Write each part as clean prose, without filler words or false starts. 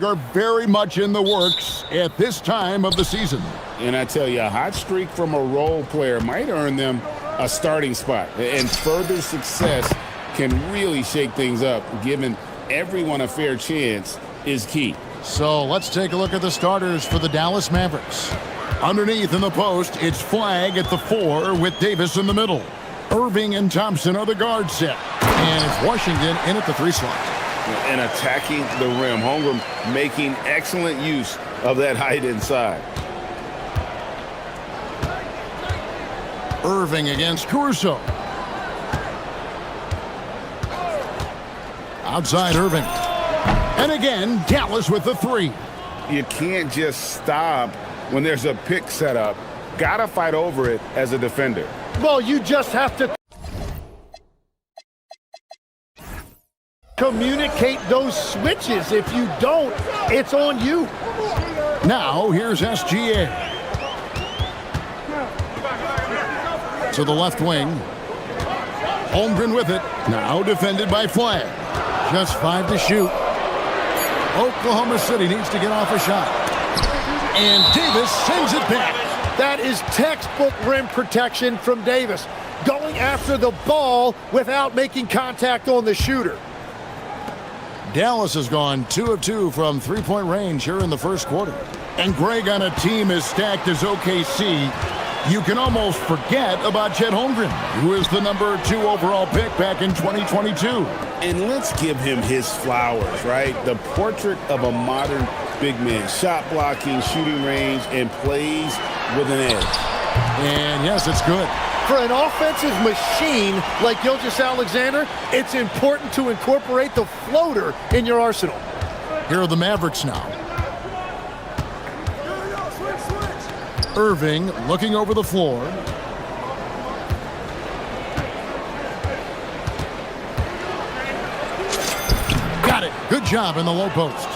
are very much in the works at this time of the season. And I tell you, a hot streak from a role player might earn them a starting spot. And further success can really shake things up. Giving everyone a fair chance is key. So let's take a look at the starters for the Dallas Mavericks. Underneath in the post, it's Flag at the 4 with Davis in the middle. Irving and Thompson are the guard set. And it's Washington in at the 3 slot. And attacking the rim. Holmgren making excellent use of that height inside. Irving against Caruso. Outside Irving. And again, Dallas with the 3. You can't just stop when there's a pick set up. Gotta fight over it as a defender. Well, you just have to communicate those switches. If you don't, it's on you. Now, here's SGA. To the left wing. Holmgren with it. Now defended by Flag. Just 5 to shoot. Oklahoma City needs to get off a shot. And Davis sends it back. That is textbook rim protection from Davis. Going after the ball without making contact on the shooter. Dallas has gone 2 of 2 from three-point range here in the first quarter. And Greg, on a team as stacked as OKC, you can almost forget about Chet Holmgren, who is the number 2 overall pick back in 2022. And let's give him his flowers, right? The portrait of a modern big man. Shot blocking, shooting range, and plays with an edge. And yes, it's good. For an offensive machine like Gilgeous-Alexander, it's important to incorporate the floater in your arsenal. Here are the Mavericks now. Irving looking over the floor. Got it. Good job in the low post.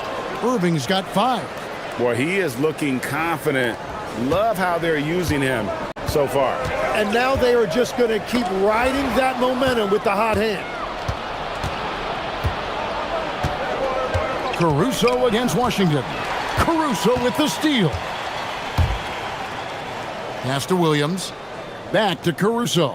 Irving's got 5. Boy, he is looking confident. Love how they're using him so far. And now they are just going to keep riding that momentum with the hot hand. Caruso against Washington. Caruso with the steal. Pass to Williams. Back to Caruso.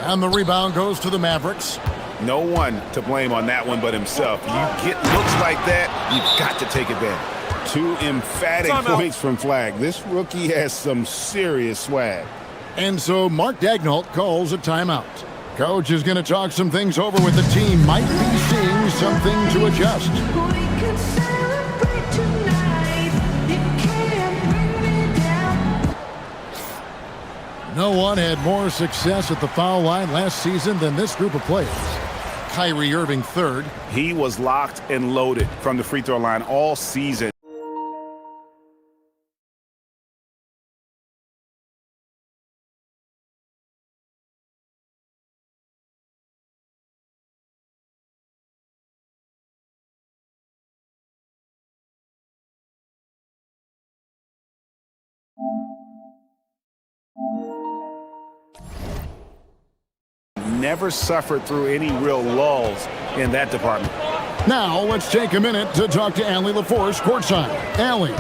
And the rebound goes to the Mavericks. No one to blame on that one but himself. You get looks like that, you've got to take advantage. 2 emphatic points from Flag. This rookie has some serious swag. And so Mark Daigneault calls a timeout. Coach is going to talk some things over with the team. Might be seeing something to adjust. No one had more success at the foul line last season than this group of players. Kyrie Irving third. He was locked and loaded from the free throw line all season. Never suffered through any real lulls in that department. Now let's take a minute to talk to Allie LaForce courtside. Allie.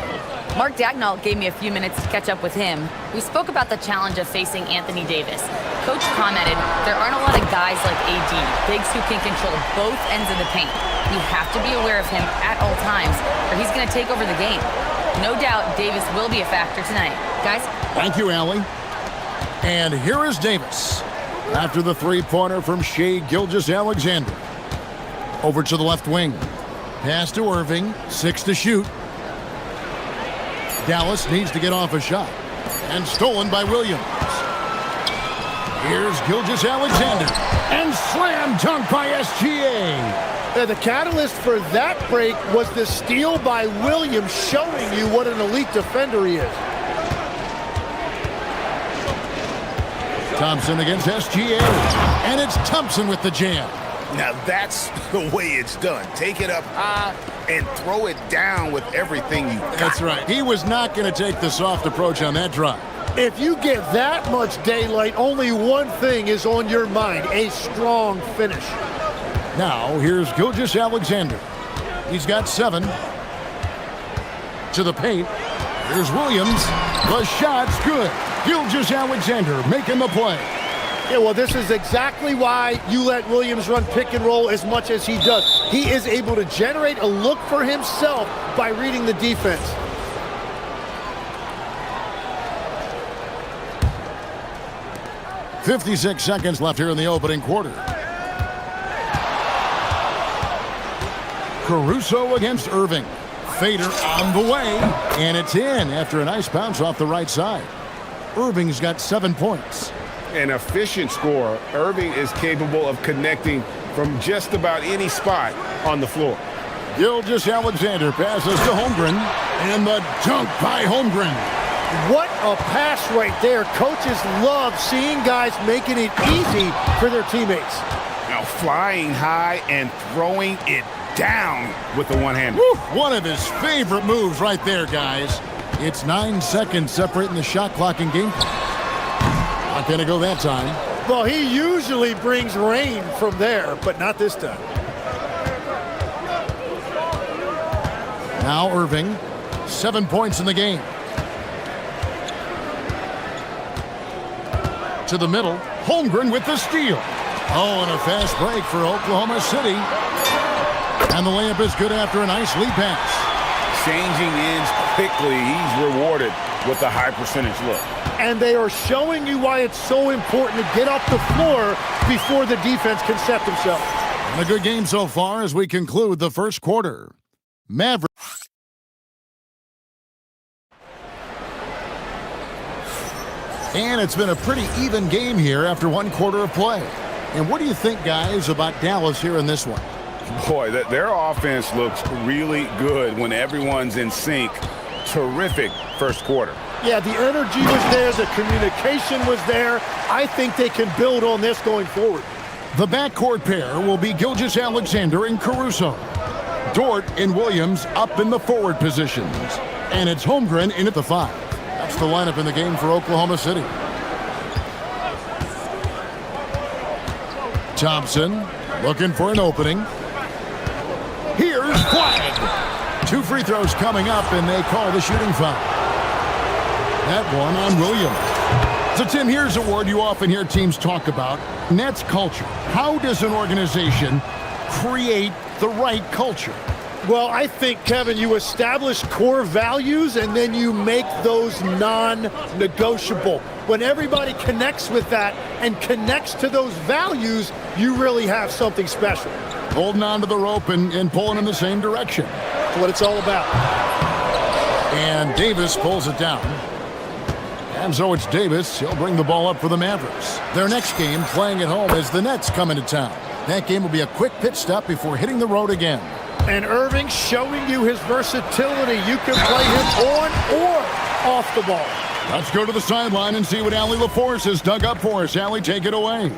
Mark Daigneault gave me a few minutes to catch up with him. We spoke about the challenge of facing Anthony Davis. Coach commented, there aren't a lot of guys like AD, bigs who can control both ends of the paint. We have to be aware of him at all times, or he's going to take over the game. No doubt Davis will be a factor tonight. Guys? Thank you, Allie. And here is Davis. After the three-pointer from Shai Gilgeous-Alexander. Over to the left wing. Pass to Irving. 6 to shoot. Dallas needs to get off a shot. And stolen by Williams. Here's Gilgeous-Alexander. And slam dunk by SGA. The catalyst for that break was the steal by Williams, showing you what an elite defender he is. Thompson against SGA. And it's Thompson with the jam. Now that's the way it's done. Take it up high and throw it down with everything you got. That's right. He was not going to take the soft approach on that drive. If you get that much daylight, only one thing is on your mind, a strong finish. Now, here's Gilgeous-Alexander. He's got 7. To the paint. Here's Williams. The shot's good. Gilgeous-Alexander making the play. Yeah, well, this is exactly why you let Williams run pick and roll as much as he does. He is able to generate a look for himself by reading the defense. .56 seconds left here in the opening quarter. Caruso against Irving. Fader on the way, and it's in after a nice bounce off the right side. Irving's got 7 points. An efficient scorer, Irving is capable of connecting from just about any spot on the floor. Gilgeous-Alexander passes to Holmgren, and the dunk by Holmgren. What a pass right there. Coaches love seeing guys making it easy for their teammates. Now flying high and throwing it down with the one-hander. One of his favorite moves right there, guys. It's 9 seconds separating the shot clock and game clock. Not going to go that time. Well, he usually brings rain from there, but not this time. Now Irving, 7 points in the game. To the middle, Holmgren with the steal. Oh, and a fast break for Oklahoma City. And the layup is good after a nice lead pass. Changing ends quickly, he's rewarded with a high percentage look. And they are showing you why it's so important to get off the floor before the defense can set themselves. And a good game so far as we conclude the first quarter. Mavericks. And it's been a pretty even game here after 1 quarter of play. And what do you think, guys, about Dallas here in this one? Boy, their offense looks really good when everyone's in sync. Terrific first quarter. Yeah, the energy was there. The communication was there. I think they can build on this going forward. The backcourt pair will be Gilgeous-Alexander and Caruso. Dort and Williams up in the forward positions. And it's Holmgren in at the 5. That's the lineup in the game for Oklahoma City. Thompson looking for an opening. Here's flag. 2 free throws coming up, and they call the shooting foul. That one on Williams. So, Tim, here's a word you often hear teams talk about. Nets culture. How does an organization create the right culture? Well, I think, Kevin, you establish core values and then you make those non-negotiable. When everybody connects with that and connects to those values, you really have something special. Holding on to the rope and pulling in the same direction. That's what it's all about. And Davis pulls it down. And so it's Davis. He'll bring the ball up for the Mavericks. Their next game, playing at home, as the Nets come into town. That game will be a quick pit stop before hitting the road again. And Irving showing you his versatility. You can play him on or off the ball. Let's go to the sideline and see what Allie LaForce has dug up for us. Allie, take it away.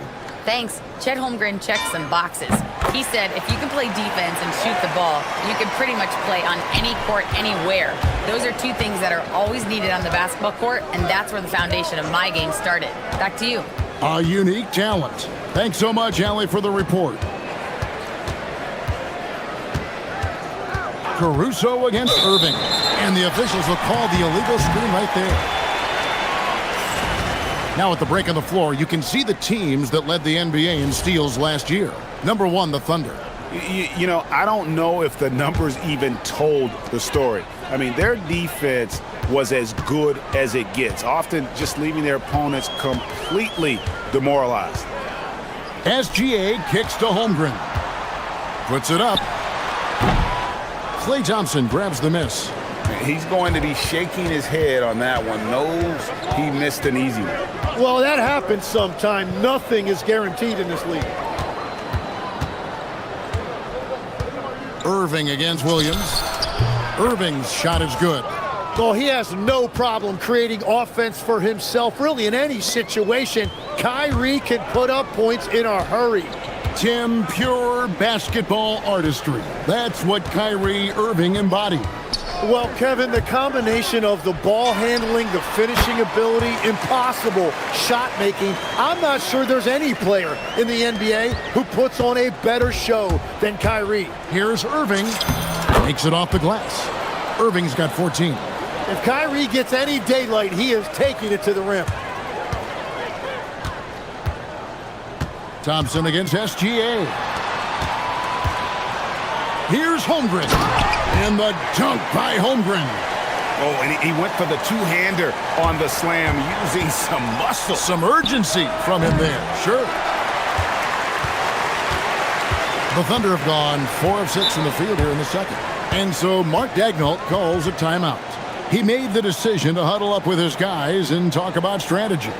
Thanks. Chet Holmgren checked some boxes. He said if you can play defense and shoot the ball, you can pretty much play on any court, anywhere. Those are 2 things that are always needed on the basketball court, and that's where the foundation of my game started. Back to you. A unique talent. Thanks so much, Allie, for the report. Caruso against Irving. And the officials will call the illegal screen right there. Now at the break on the floor, you can see the teams that led the NBA in steals last year. Number 1, the Thunder. You know, I don't know if the numbers even told the story. I mean, their defense was as good as it gets, often just leaving their opponents completely demoralized. SGA kicks to Holmgren. Puts it up. Klay Thompson grabs the miss. He's going to be shaking his head on that one. Knows he missed an easy one. Well, that happens sometime. Nothing is guaranteed in this league. Irving against Williams. Irving's shot is good. Well, he has no problem creating offense for himself, really, in any situation. Kyrie can put up points in a hurry. Tim, pure basketball artistry. That's what Kyrie Irving embodied. Well, Kevin, the combination of the ball handling, the finishing ability, impossible shot making. I'm not sure there's any player in the NBA who puts on a better show than Kyrie. Here's Irving. Makes it off the glass. Irving's got 14. If Kyrie gets any daylight, he is taking it to the rim. Thompson against SGA. Here's Holmgren. And the dunk by Holmgren. Oh, and he went for the two-hander on the slam using some muscle. Some urgency from him there, sure. The Thunder have gone 4 of 6 in the field here in the second. And so Mark Daigneault calls a timeout. He made the decision to huddle up with his guys and talk about strategy.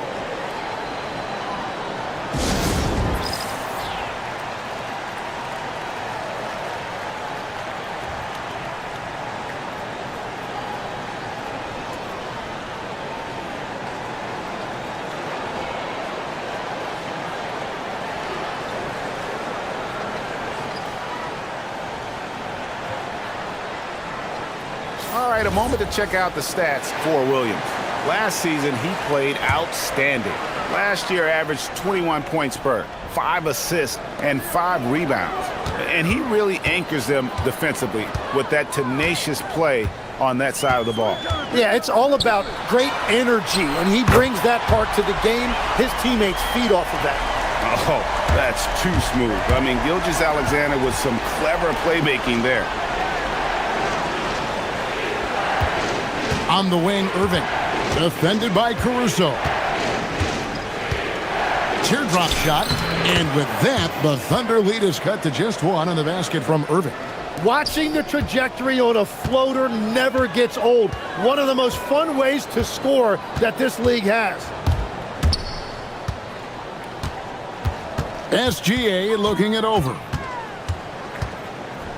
All right, a moment to check out the stats for Williams. Last season, he played outstanding. Last year, averaged 21 points per, 5 assists, and 5 rebounds. And he really anchors them defensively with that tenacious play on that side of the ball. Yeah, it's all about great energy, and he brings that part to the game. His teammates feed off of that. Oh, that's too smooth. I mean, Gilgeous-Alexander with some clever playmaking there. On the wing, Irving. Defended by Caruso. Teardrop shot. And with that, the Thunder lead is cut to just 1 on the basket from Irving. Watching the trajectory on a floater never gets old. One of the most fun ways to score that this league has. SGA looking it over.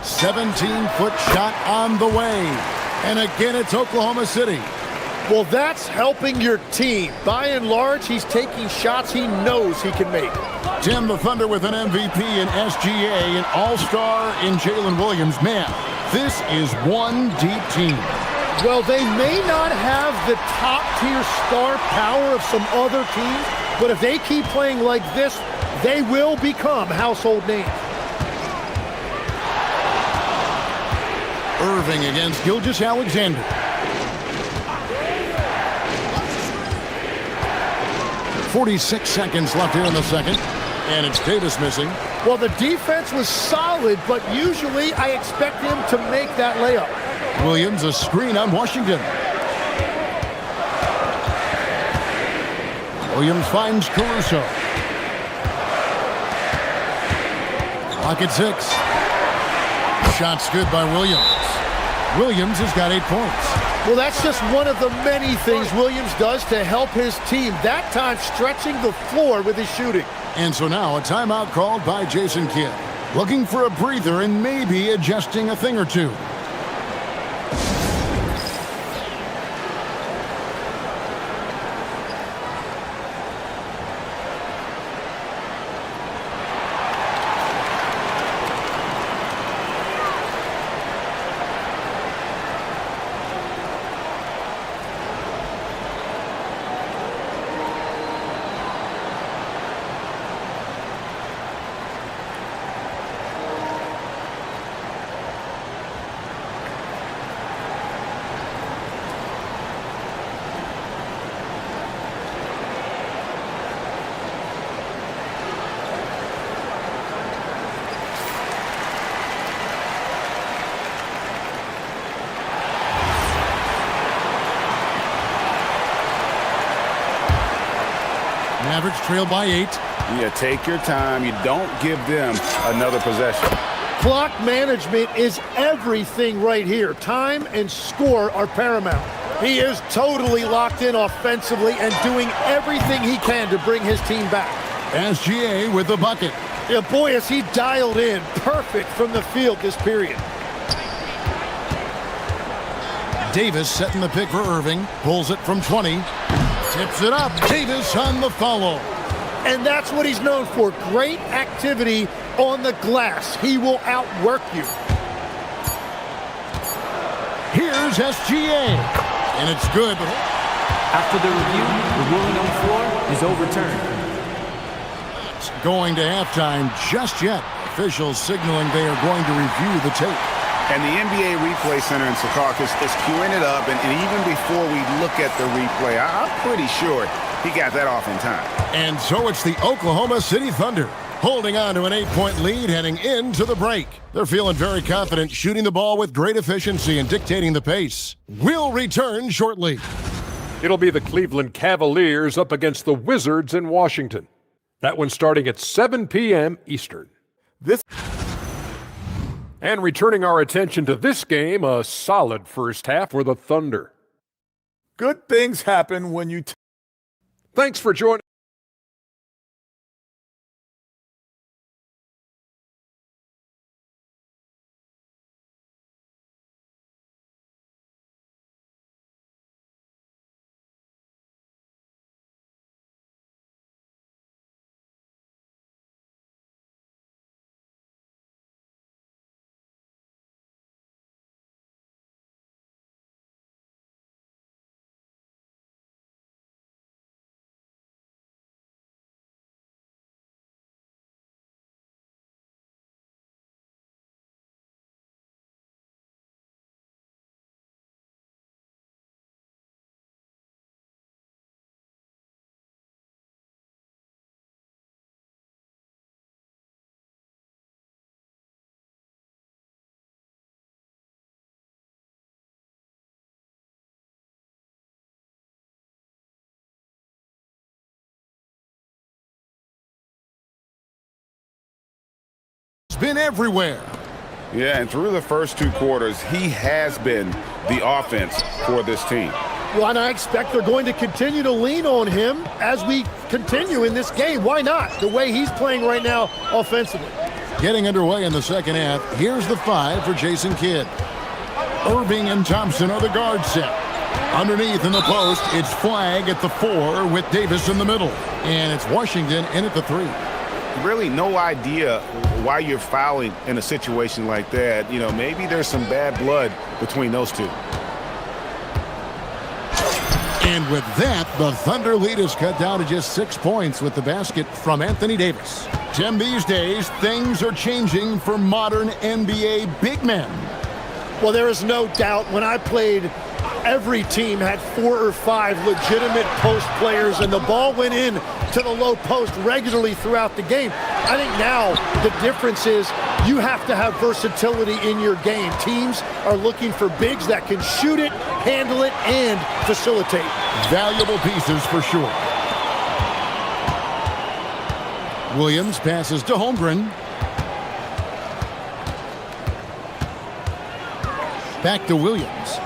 17-foot shot on the way. And again, it's Oklahoma City. Well, that's helping your team. By and large, he's taking shots he knows he can make. Tim, the Thunder with an MVP in SGA, an all-star in Jalen Williams. Man, this is one deep team. Well, they may not have the top-tier star power of some other teams, but if they keep playing like this, they will become household names. Irving against Gilgeous-Alexander. .46 seconds left here in the second, and it's Davis missing. Well, the defense was solid, but usually I expect him to make that layup. Williams, a screen on Washington. Williams finds Caruso. Clock at 6. Shot's good by Williams. Williams has got 8 points. Well, that's just one of the many things Williams does to help his team. That time stretching the floor with his shooting. And so now a timeout called by Jason Kidd. Looking for a breather and maybe adjusting a thing or two. Mavericks trail by 8. Yeah, take your time. You don't give them another possession. Clock management is everything right here. Time and score are paramount. He is totally locked in offensively and doing everything he can to bring his team back. SGA with the bucket. Yeah, boy, is he dialed in. Perfect from the field this period. Davis setting the pick for Irving. Pulls it from 20. Tips it up. Davis on the follow. And that's what he's known for. Great activity on the glass. He will outwork you. Here's SGA. And it's good. After the review, the ruling on the floor is overturned. It's going to halftime just yet. Officials signaling they are going to review the tape. And the NBA Replay Center in Secaucus is queuing it up, and even before we look at the replay, I'm pretty sure he got that off in time. And so it's the Oklahoma City Thunder holding on to an 8-point lead heading into the break. They're feeling very confident, shooting the ball with great efficiency and dictating the pace. We'll return shortly. It'll be the Cleveland Cavaliers up against the Wizards in Washington. That one starting at 7 p.m. Eastern. And returning our attention to this game, a solid first half for the Thunder. Good things happen when you... Thanks for joining. Been everywhere. Yeah, and through the first two quarters, he has been the offense for this team. Well, and I expect they're going to continue to lean on him as we continue in this game. Why not? The way he's playing right now offensively. Getting underway in the second half, here's the 5 for Jason Kidd. Irving and Thompson are the guard set. Underneath in the post, it's Flag at the 4 with Davis in the middle. And it's Washington in at the 3. Really no idea why you're fouling in a situation like that. You know, maybe there's some bad blood between those two. And with that, the Thunder lead is cut down to just 6 points with the basket from Anthony Davis. Tim, these days, things are changing for modern NBA big men. Well, there is no doubt when I played, every team had 4 or 5 legitimate post players, and the ball went in to the low post regularly throughout the game. I think now the difference is you have to have versatility in your game. Teams are looking for bigs that can shoot it, handle it, and facilitate. Valuable pieces for sure. Williams passes to Holmgren. Back to Williams.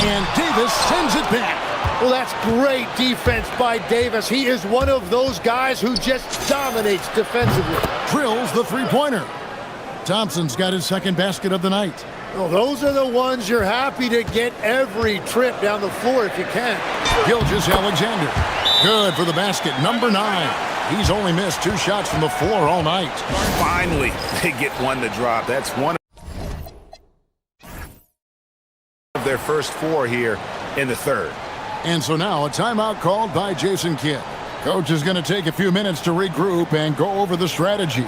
And Davis sends it back. Well, that's great defense by Davis. He is one of those guys who just dominates defensively. Drills the three-pointer. Thompson's got his second basket of the night. Well, those are the ones you're happy to get every trip down the floor if you can. Gilgeous-Alexander. Good for the basket, number 9. He's only missed 2 shots from the floor all night. Finally, they get one to drop. That's one of their first 4 here in the third. And so now a timeout called by Jason Kidd. Coach is going to take a few minutes to regroup and go over the strategy.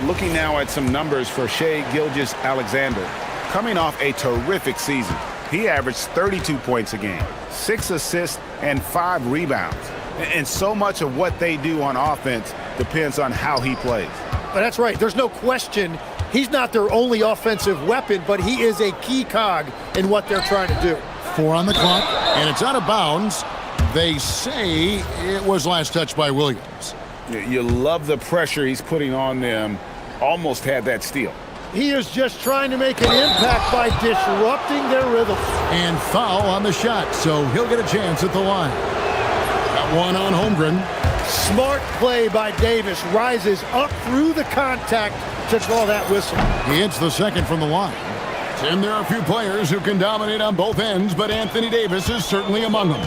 Looking now at some numbers for Shai Gilgeous-Alexander. Coming off a terrific season, he averaged 32 points a game, 6 assists, and 5 rebounds. And so much of what they do on offense depends on how he plays. But that's right. There's no question he's not their only offensive weapon, but he is a key cog in what they're trying to do. 4 on the clock, and it's out of bounds. They say it was last touched by Williams. You love the pressure he's putting on them. Almost had that steal. He is just trying to make an impact by disrupting their rhythm. And foul on the shot, so he'll get a chance at the line. Got one on Holmgren. Smart play by Davis. Rises up through the contact to draw that whistle. He hits the second from the line. Tim, there are a few players who can dominate on both ends, but Anthony Davis is certainly among them.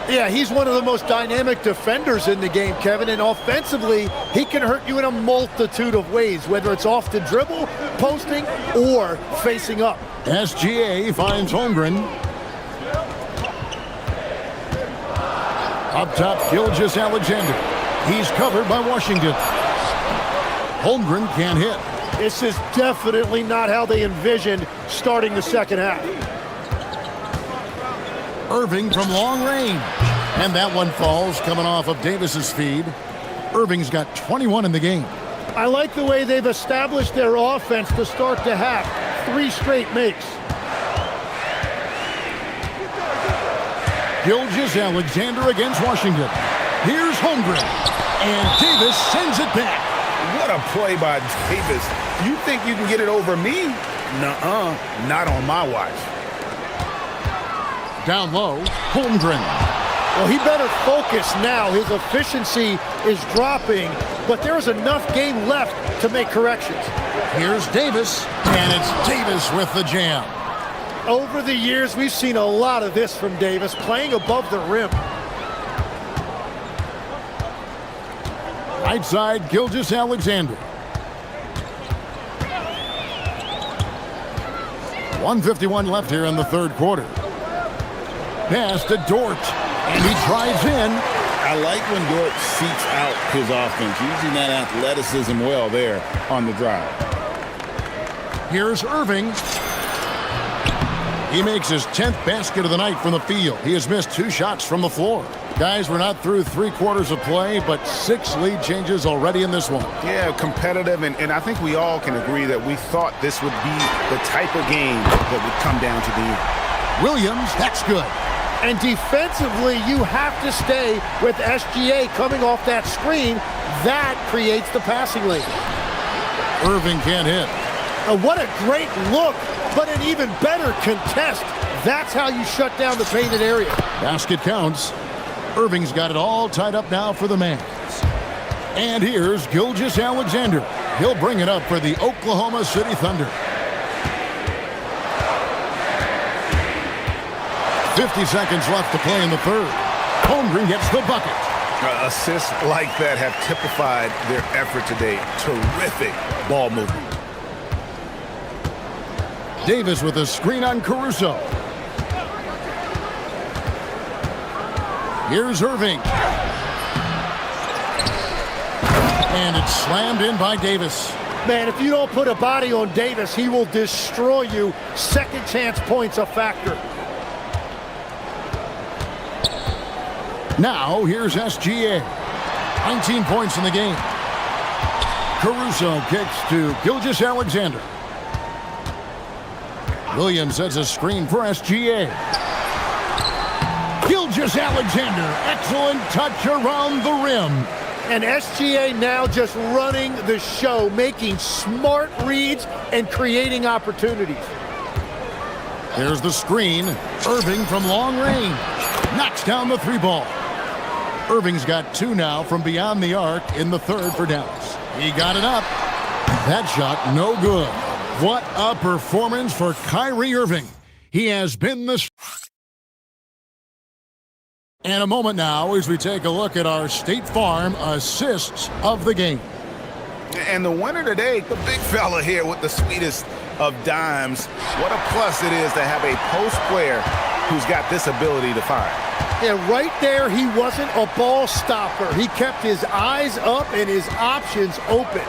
Yeah, he's one of the most dynamic defenders in the game, Kevin, and offensively, he can hurt you in a multitude of ways, whether it's off the dribble, posting, or facing up. SGA finds Holmgren. Up top, Gilgeous-Alexander. He's covered by Washington. Holmgren can't hit. This is definitely not how they envisioned starting the second half. Irving from long range. And that one falls coming off of Davis's feed. Irving's got 21 in the game. I like the way they've established their offense to start the half. 3 straight makes. Gilgeous-Alexander against Washington. Here's Holmgren. And Davis sends it back. What a play by Davis. You think you can get it over me? Nuh-uh, not on my watch. Down low, Holmgren. Well, he better focus now. His efficiency is dropping, but there's enough game left to make corrections. Here's Davis, and it's Davis with the jam. Over the years, we've seen a lot of this from Davis, playing above the rim. Right side, Gilgeous-Alexander. 1:51 left here in the third quarter. Pass to Dort, and he drives in. I like when Dort seeks out his offense, using that athleticism well there on the drive. Here's Irving. He makes his 10th basket of the night from the field. He has missed 2 shots from the floor. Guys, we're not through 3 quarters of play, but 6 lead changes already in this one. Yeah, competitive, and I think we all can agree that we thought this would be the type of game that would come down to the end. Williams, that's good. And defensively, you have to stay with SGA coming off that screen. That creates the passing lane. Irving can't hit. What a great look, but an even better contest. That's how you shut down the painted area. Basket counts. Irving's got it all tied up now for the Mavs. And here's Gilgeous-Alexander. He'll bring it up for the Oklahoma City Thunder. 50 seconds left to play in the third. Holmgren gets the bucket. Assists like that have typified their effort today. Terrific ball movement. Davis with a screen on Caruso. Here's Irving. And it's slammed in by Davis. Man, if you don't put a body on Davis, he will destroy you. Second chance points a factor. Now, here's SGA. 19 points in the game. Caruso kicks to Gilgeous-Alexander. Williams sets a screen for SGA. Gilgeous-Alexander, excellent touch around the rim. And SGA now just running the show, making smart reads and creating opportunities. There's the screen. Irving from long range. Knocks down the 3-ball. Irving's got 2 now from beyond the arc in the third for Dallas. He got it up. That shot no good. What a performance for Kyrie Irving. He has been this. And a moment now as we take a look at our State Farm assists of the game. And the winner today, the big fella here with the sweetest of dimes. What a plus it is to have a post player who's got this ability to fire. Yeah, right there, he wasn't a ball stopper. He kept his eyes up and his options open.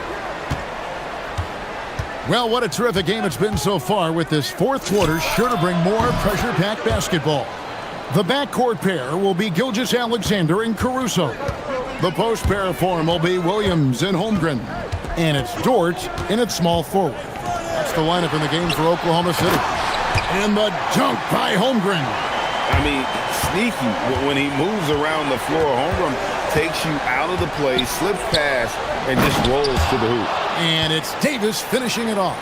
Well, what a terrific game it's been so far, with this fourth quarter sure to bring more pressure-packed basketball. The backcourt pair will be Gilgeous-Alexander and Caruso. The post pair form will be Williams and Holmgren. And it's Dort in its small forward. That's the lineup in the game for Oklahoma City. And the dunk by Holmgren. I mean, sneaky when he moves around the floor. Holmgren takes you out of the play, slips past, and just rolls to the hoop. And it's Davis finishing it off.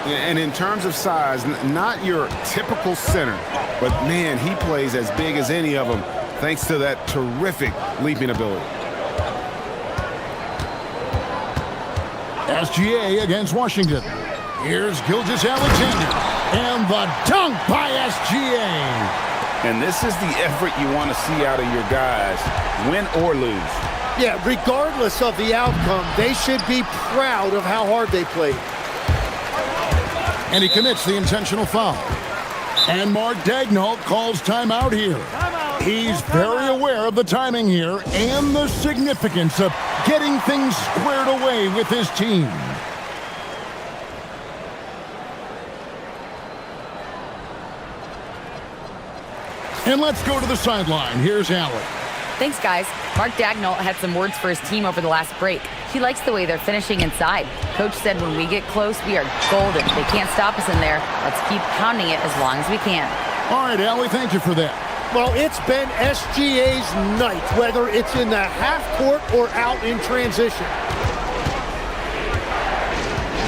And in terms of size, not your typical center, but man, he plays as big as any of them thanks to that terrific leaping ability. SGA against Washington. Here's Gilgeous-Alexander. And the dunk by SGA. And this is the effort you want to see out of your guys, win or lose. Yeah, regardless of the outcome, they should be proud of how hard they played. And he commits the intentional foul. And Mark Daigneault calls timeout here. He's very aware of the timing here and the significance of getting things squared away with his team. And let's go to the sideline. Here's Allen. Thanks, guys. Mark Dagnall had some words for his team over the last break. He likes the way they're finishing inside. Coach said when we get close, we are golden. They can't stop us in there. Let's keep pounding it as long as we can. All right, Allie, thank you for that. Well, it's been SGA's night, whether it's in the half court or out in transition.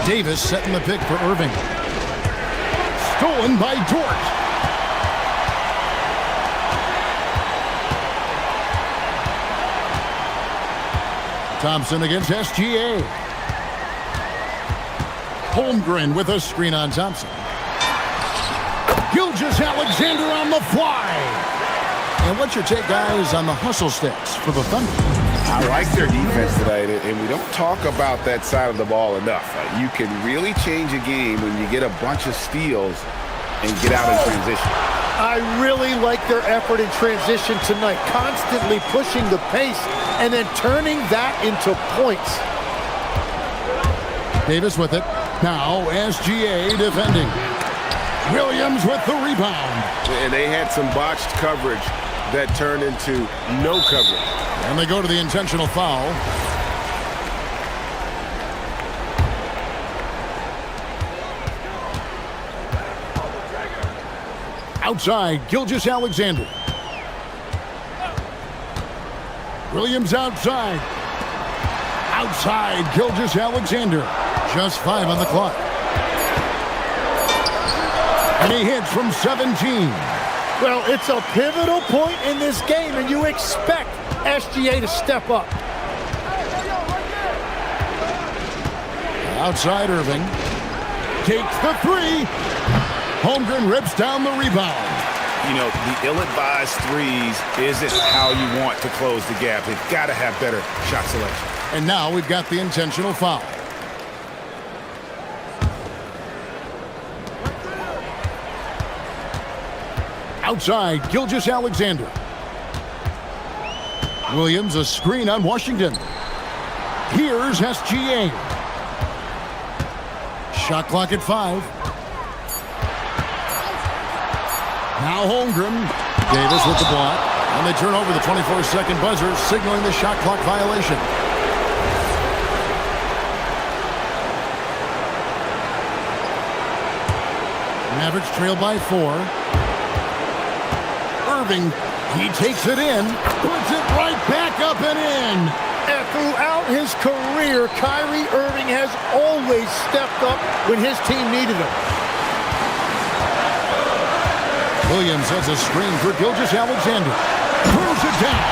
Davis setting the pick for Irving. Stolen by Dort. Thompson against SGA. Holmgren with a screen on Thompson. Gilgeous-Alexander on the fly. And what's your take, guys, on the hustle stats for the Thunder? I like their defense tonight, and we don't talk about that side of the ball enough. You can really change a game when you get a bunch of steals and get out in transition. I really like their effort in transition tonight, constantly pushing the pace and then turning that into points. Davis with it. Now SGA defending. Williams with the rebound. And they had some botched coverage that turned into no coverage. And they go to the intentional foul. Outside, Gilgeous-Alexander. Williams outside. Outside, Gilgeous-Alexander. Just 5 on the clock. And he hits from 17. Well, it's a pivotal point in this game, and you expect SGA to step up. Outside Irving. Takes the 3. Holmgren rips down the rebound. You know, the ill-advised threes isn't how you want to close the gap. They've got to have better shot selection. And now we've got the intentional foul. Outside, Gilgeous-Alexander. Williams, a screen on Washington. Here's SGA. Shot clock at 5. Now Holmgren. Davis with the block. And they turn over the 24-second buzzer, signaling the shot clock violation. Mavericks trail by 4. Irving, he takes it in, puts it right back up and in. And throughout his career, Kyrie Irving has always stepped up when his team needed him. Williams has a screen for Gilgeous-Alexander. Throws it down.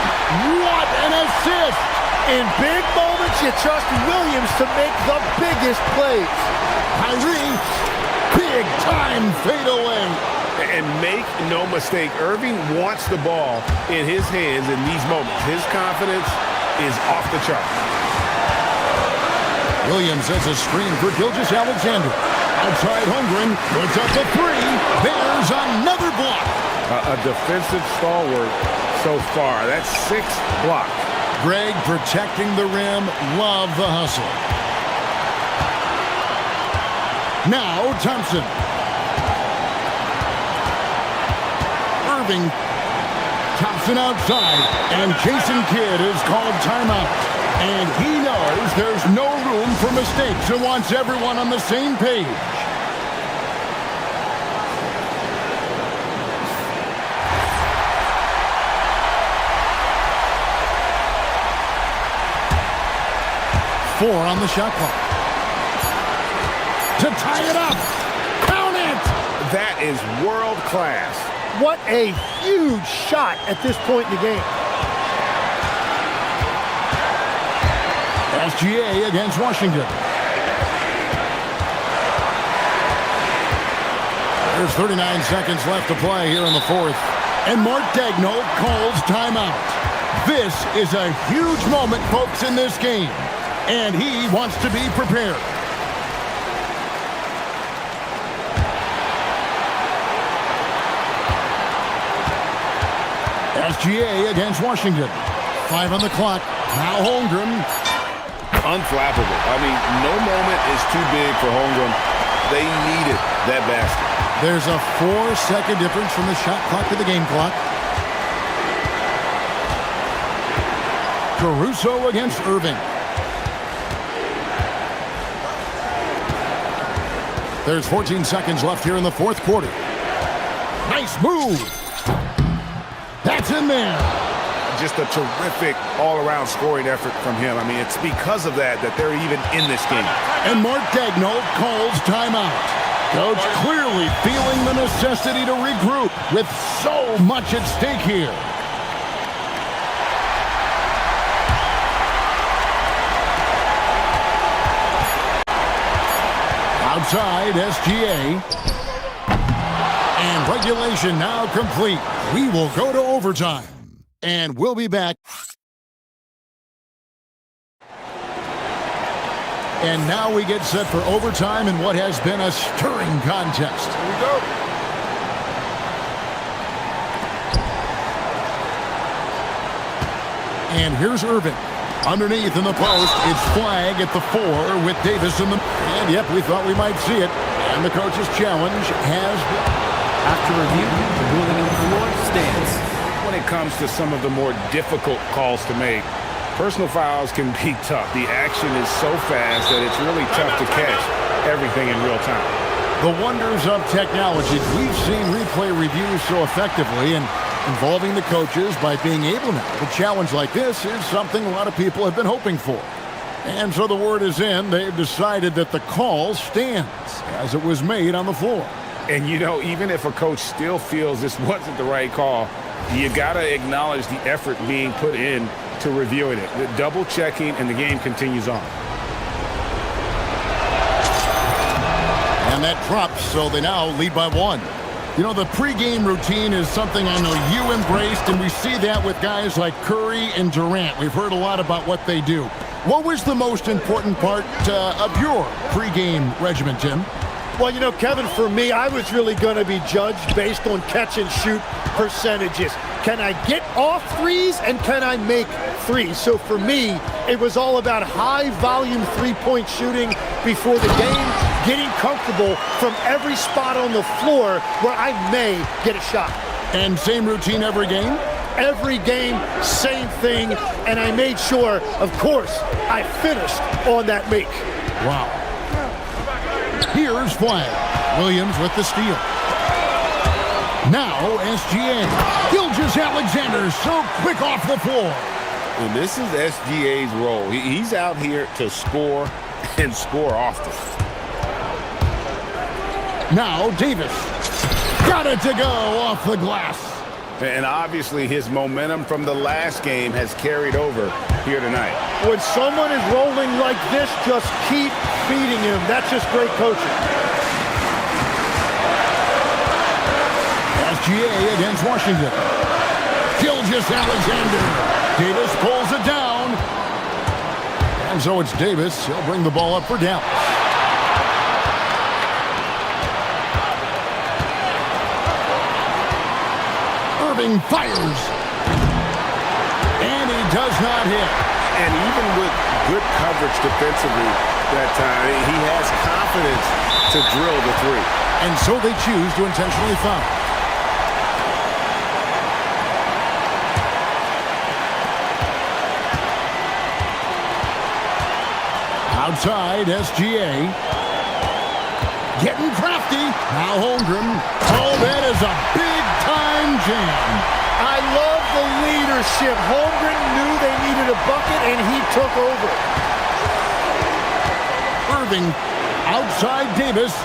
What an assist! In big moments, you trust Williams to make the biggest plays. Kyrie, big time fadeaway. And make no mistake, Irving wants the ball in his hands in these moments. His confidence is off the chart. Williams has a screen for Gilgeous-Alexander. Outside Holmgren puts up the 3. There's another block. A defensive stalwart so far. That's 6 blocks. Greg protecting the rim. Love the hustle. Now Thompson. Irving. Thompson outside. And Jason Kidd is called timeout. And he knows there's no room for mistakes and wants everyone on the same page. Four on the shot clock. To tie it up. Count it! That is world class. What a huge shot at this point in the game. SGA against Washington. There's 39 seconds left to play here in the 4th. And Mark Dagnall calls timeout. This is a huge moment, folks, in this game. And he wants to be prepared. SGA against Washington. 5 on the clock. Now Holmgren. unflappable. I mean, no moment is too big for Holmgren. They needed that basket. There's a 4-second difference from the shot clock to the game clock. Caruso against Irving. There's 14 seconds left here in the fourth quarter. Nice move. That's in there. Just a terrific all-around scoring effort from him. I mean, it's because of that they're even in this game. And Mark Daigneault calls timeout. Coach clearly feeling the necessity to regroup with so much at stake here. Outside, SGA. And regulation now complete. We will go to overtime. And we'll be back. And now we get set for overtime in what has been a stirring contest. Here we go. And here's Irving. Underneath in the post, it's flag at the 4 with Davis in the... And yep, we thought we might see it. And the coach's challenge has been... After review, the ruling on the floor stands. When it comes to some of the more difficult calls to make, personal fouls can be tough. The action is so fast that it's really tough to catch everything in real time. The wonders of technology. We've seen replay reviews so effectively, and involving the coaches by being able now. A challenge like this is something a lot of people have been hoping for. And so the word is in. They've decided that the call stands as it was made on the floor. And, you know, even if a coach still feels this wasn't the right call, you got to acknowledge the effort being put in to reviewing it. The double checking, and the game continues on. And that drops, so they now lead by 1. You know, the pregame routine is something I know you embraced, and we see that with guys like Curry and Durant. We've heard a lot about what they do. What was the most important part of your pregame regimen, Tim? Well, you know, Kevin, for me, I was really going to be judged based on catch-and-shoot percentages. Can I get off threes, and can I make threes? So for me, it was all about high-volume three-point shooting before the game, getting comfortable from every spot on the floor where I may get a shot. And same routine every game? Every game, same thing, and I made sure, of course, I finished on that make. Wow. Here's flag. Williams with the steal. Now SGA. Gilgeous-Alexander so quick off the floor. And this is SGA's role. He's out here to score and score often. Now Davis. Got it to go off the glass. And obviously his momentum from the last game has carried over here tonight. When someone is rolling like this, just keep feeding him. That's just great coaching. SGA against Washington. Gilgeous-Alexander. Davis pulls it down. And so it's Davis. He'll bring the ball up for Dallas. Irving fires. And he does not hit. And even with good coverage defensively that time, he has confidence to drill the three. And so they choose to intentionally foul. Outside, SGA. Getting crafty. Now Holmgren. Oh, that is a big-time jam. I love the leadership. Holmgren knew they needed a bucket, and he took over. Irving outside Davis.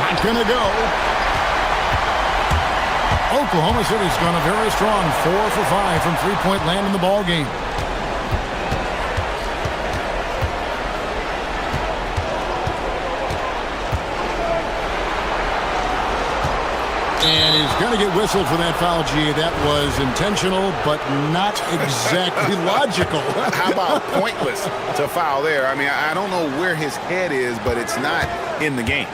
Not gonna go. Oklahoma City's gone a very strong 4 for 5 from three-point land in the ball game. And he's going to get whistled for that foul, G. That was intentional, but not exactly logical. How about pointless to foul there? I mean, I don't know where his head is, but it's not in the game.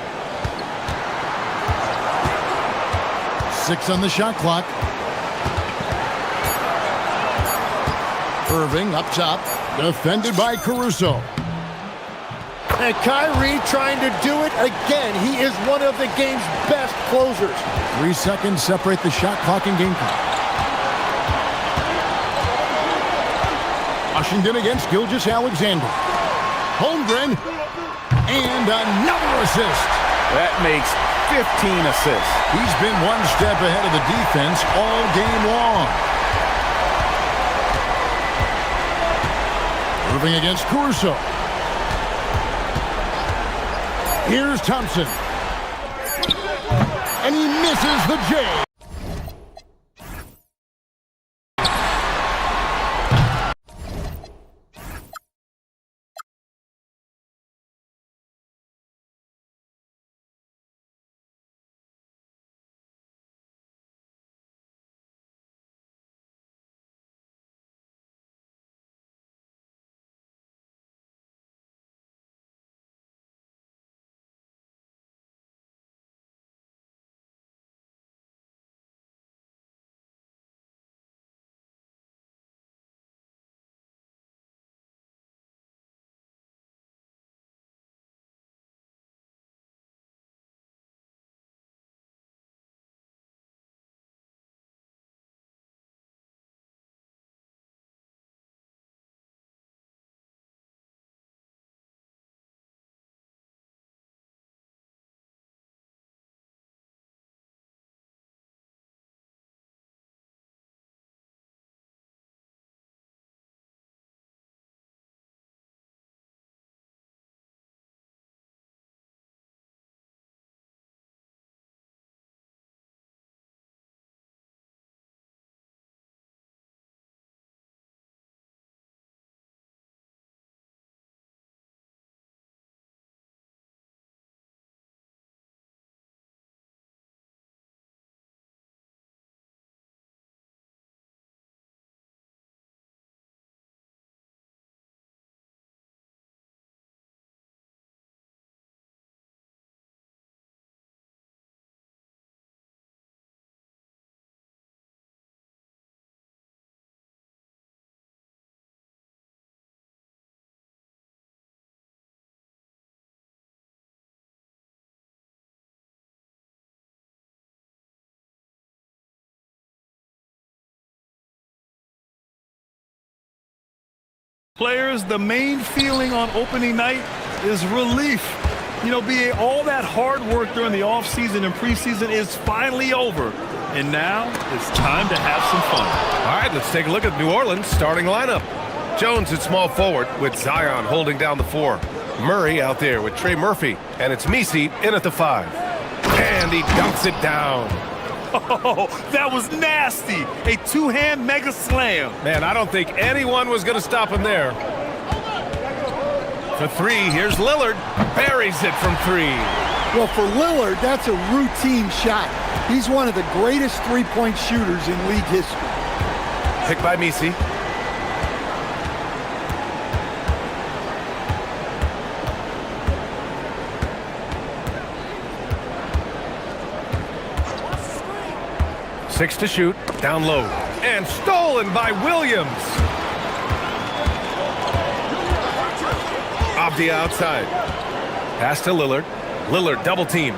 6 on the shot clock. Irving up top, defended by Caruso. And Kyrie trying to do it again. He is one of the game's best closers. 3 seconds separate the shot clock and game clock. Washington against Gilgeous-Alexander. Holmgren, and another assist. That makes 15 assists. He's been one step ahead of the defense all game long. Moving against Caruso. Here's Thompson. And he misses the J. Players, the main feeling on opening night is relief. You know, BA, all that hard work during the offseason and preseason is finally over. And now it's time to have some fun. All right, let's take a look at New Orleans' starting lineup. Jones at small forward with Zion holding down the 4. Murray out there with Trey Murphy. And it's Messi in at the 5. And he dunks it down. Oh, that was nasty. A two-hand mega slam. Man, I don't think anyone was going to stop him there. For 3, here's Lillard. Buries it from 3. Well, for Lillard, that's a routine shot. He's one of the greatest three-point shooters in league history. Picked by Messi. Six to shoot, down low, and stolen by Williams. Off the outside. Pass to Lillard. Lillard double teamed.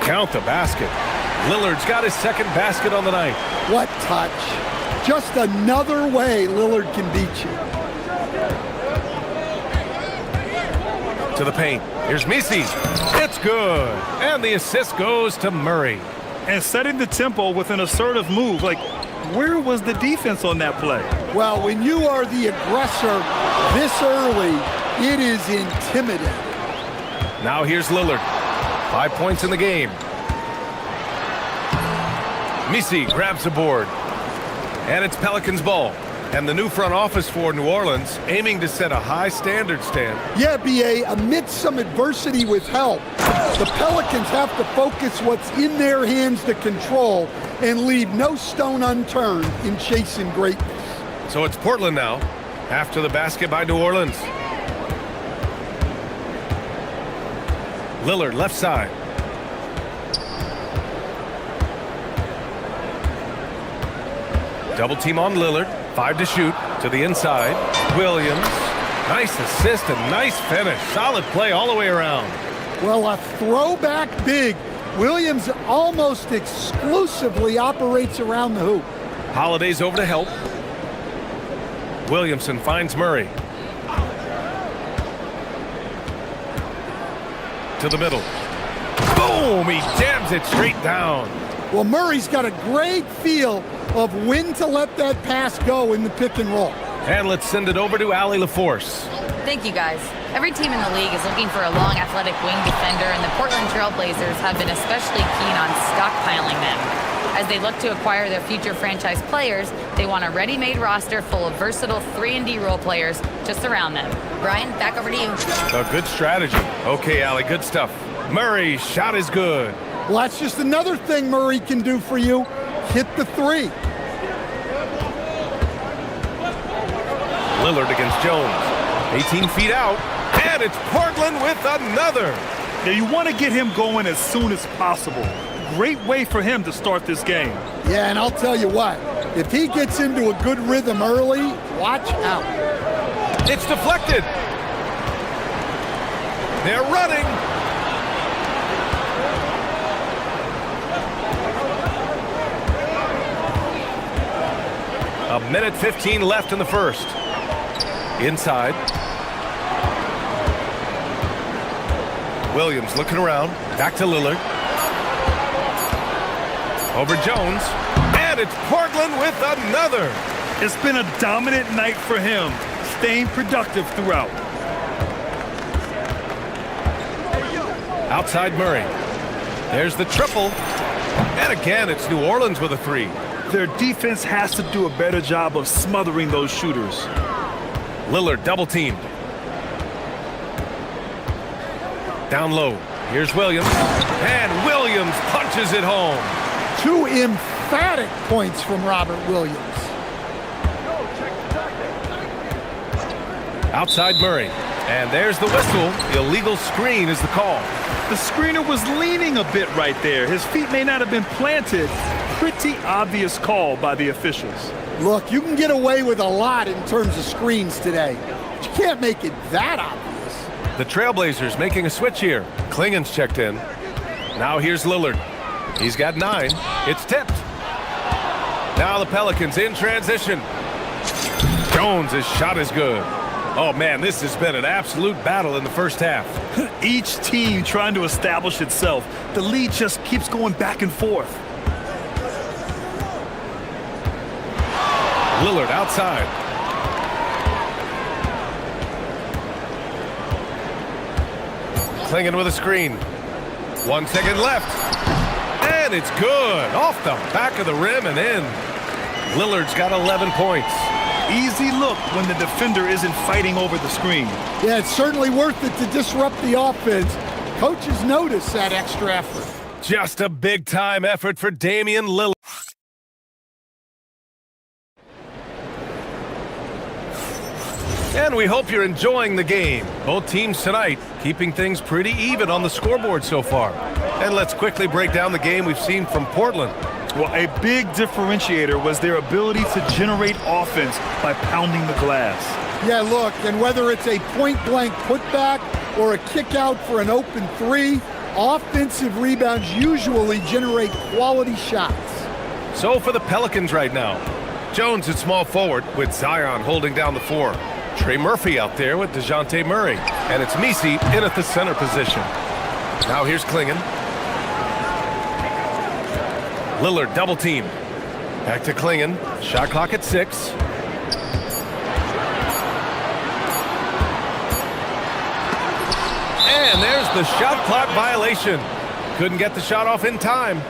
Count the basket. Lillard's got his second basket on the night. What touch. Just another way Lillard can beat you. To the paint. Here's Messi. It's good. And the assist goes to Murray. And setting the tempo with an assertive move. Like, where was the defense on that play? Well, when you are the aggressor this early, it is intimidating. Now here's Lillard. 5 points in the game. Messi grabs the board. And it's Pelicans ball. And the new front office for New Orleans aiming to set a high standard, Stan. Yeah, BA, amidst some adversity with help, the Pelicans have to focus what's in their hands to control and leave no stone unturned in chasing greatness. So it's Portland now, after the basket by New Orleans. Lillard left side. Double team on Lillard. 5 to shoot. To the inside. Williams. Nice assist and nice finish. Solid play all the way around. Well, a throwback big. Williams almost exclusively operates around the hoop. Holiday's over to help. Williamson finds Murray. To the middle. Boom! He jams it straight down. Well, Murray's got a great feel of when to let that pass go in the pick and roll. And let's send it over to Allie LaForce. Thank you, guys. Every team in the league is looking for a long, athletic wing defender, and the Portland Trail Blazers have been especially keen on stockpiling them. As they look to acquire their future franchise players, they want a ready-made roster full of versatile 3-and-D role players to surround them. Brian, back over to you. A good strategy. Okay, Allie, good stuff. Murray, shot is good. Well, that's just another thing Murray can do for you. Hit the three. Lillard against Jones. 18 feet out, and it's Portland with another. Now you want to get him going as soon as possible. Great way for him to start this game. Yeah, and I'll tell you what, if he gets into a good rhythm early, watch out. It's deflected. They're running. A minute 15 left in the first. Inside. Williams looking around. Back to Lillard. Over Jones. And it's Portland with another. It's been a dominant night for him, staying productive throughout. Outside Murray. There's the triple. And again, it's New Orleans with a three. Their defense has to do a better job of smothering those shooters. Lillard double teamed. Down low. Here's Williams. And Williams punches it home. 2 emphatic points from Robert Williams. Outside Murray. And there's the whistle. Illegal screen is the call. The screener was leaning a bit right there. His feet may not have been planted. Pretty obvious call by the officials. Look, you can get away with a lot in terms of screens today, but you can't make it that obvious. The Trailblazers making a switch here. Klingen's checked in. Now here's Lillard. He's got 9. It's tipped. Now the Pelicans in transition. Jones' shot is good. Oh, man, this has been an absolute battle in the first half. Each team trying to establish itself. The lead just keeps going back and forth. Lillard outside. Klingen with a screen. 1 second left. And it's good. Off the back of the rim and in. Lillard's got 11 points. Easy look when the defender isn't fighting over the screen. Yeah, it's certainly worth it to disrupt the offense. Coaches notice that extra effort. Just a big-time effort for Damian Lillard. And we hope you're enjoying the game. Both teams tonight keeping things pretty even on the scoreboard so far. And let's quickly break down the game we've seen from Portland. Well, a big differentiator was their ability to generate offense by pounding the glass. Yeah, look, and whether it's a point-blank putback or a kick out for an open three, offensive rebounds usually generate quality shots. So for the Pelicans right now, Jones at small forward with Zion holding down the 4. Trey Murphy out there with DeJounte Murray. And it's Misi in at the center position. Now here's Klingen. Lillard double team. Back to Klingen. Shot clock at 6. And there's the shot clock violation. Couldn't get the shot off in time.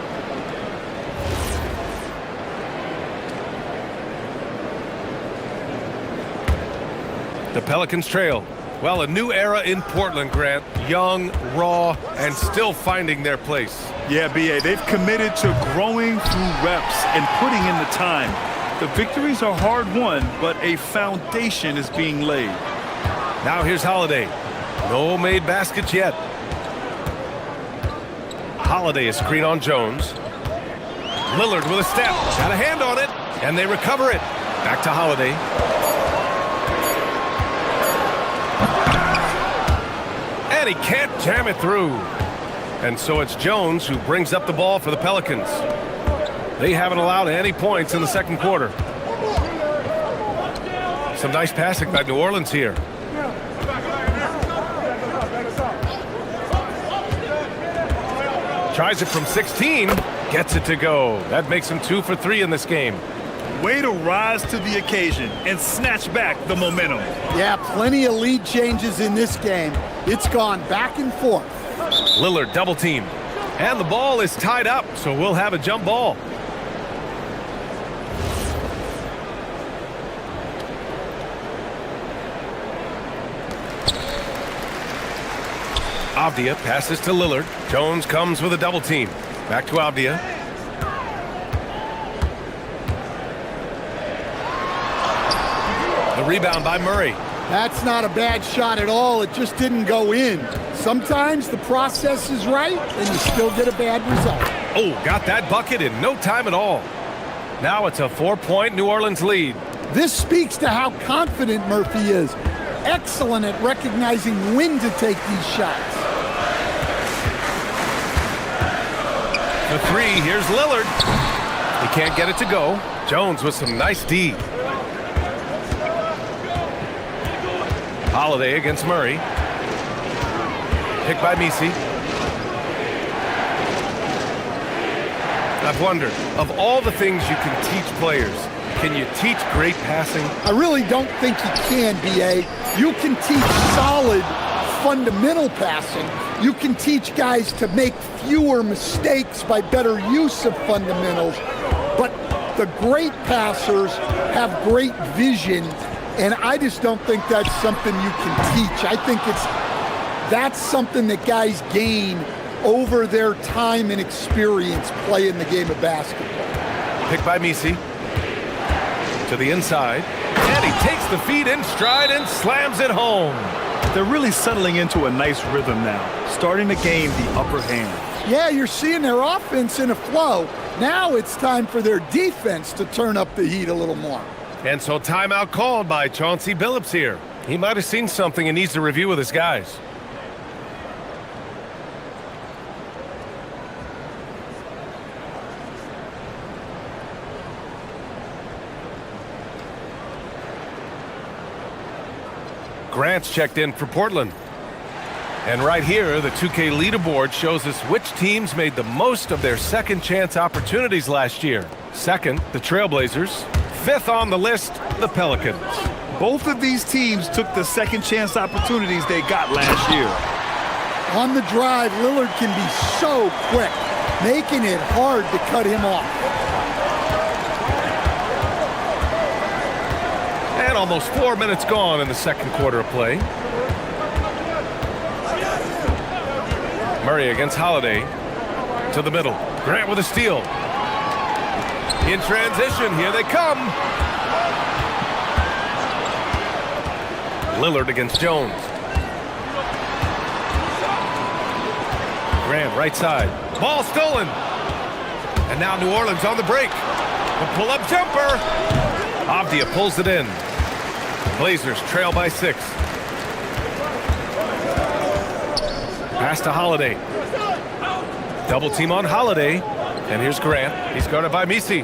The Pelicans trail. Well, a new era in Portland, Grant. Young, raw, and still finding their place. Yeah, B.A., they've committed to growing through reps and putting in the time. The victories are hard-won, but a foundation is being laid. Now here's Holiday. No made baskets yet. Holiday is screen on Jones. Lillard with a step. Got a hand on it. And they recover it. Back to Holiday. And he can't jam it through. And so it's Jones who brings up the ball for the Pelicans. They haven't allowed any points in the second quarter. Some nice passing by New Orleans here. Tries it from 16, gets it to go. That makes him 2 for 3 in this game. Way to rise to the occasion and snatch back the momentum. Yeah, plenty of lead changes in this game. It's gone back and forth. Lillard double teamed. And the ball is tied up, so we'll have a jump ball. Avdia passes to Lillard. Jones comes with a double team. Back to Avdia. The rebound by Murray. That's not a bad shot at all. It just didn't go in. Sometimes the process is right and you still get a bad result. Oh, got that bucket in no time at all. Now it's a 4-point New Orleans lead. This speaks to how confident Murphy is. Excellent at recognizing when to take these shots. The three, here's Lillard. He can't get it to go. Jones with some nice D. Holiday against Murray. Picked by Misi. I've wondered, of all the things you can teach players, can you teach great passing? I really don't think you can, B.A. You can teach solid, fundamental passing. You can teach guys to make fewer mistakes by better use of fundamentals. But the great passers have great vision, and I just don't think that's something you can teach. I think that's something that guys gain over their time and experience playing the game of basketball. Picked by Misi. To the inside. And he takes the feed in stride and slams it home. They're really settling into a nice rhythm now, starting to gain the upper hand. Yeah, you're seeing their offense in a flow. Now it's time for their defense to turn up the heat a little more. And so timeout called by Chauncey Billups here. He might have seen something and needs to review with his guys. Grant's checked in for Portland. And right here, the 2K leaderboard shows us which teams made the most of their second chance opportunities last year. Second, the Trailblazers. Fifth on the list, the Pelicans. Both of these teams took the second chance opportunities they got last year. On the drive, Lillard can be so quick, making it hard to cut him off. And almost 4 minutes gone in the second quarter of play. Murray against Holiday. To the middle. Grant with a steal. In transition, here they come. Lillard against Jones. Grant right side. Ball stolen. And now New Orleans on the break. The pull-up jumper. Avdia pulls it in. Blazers trail by 6. Pass to Holiday. Double team on Holiday. And here's Grant. He's guarded by Misi.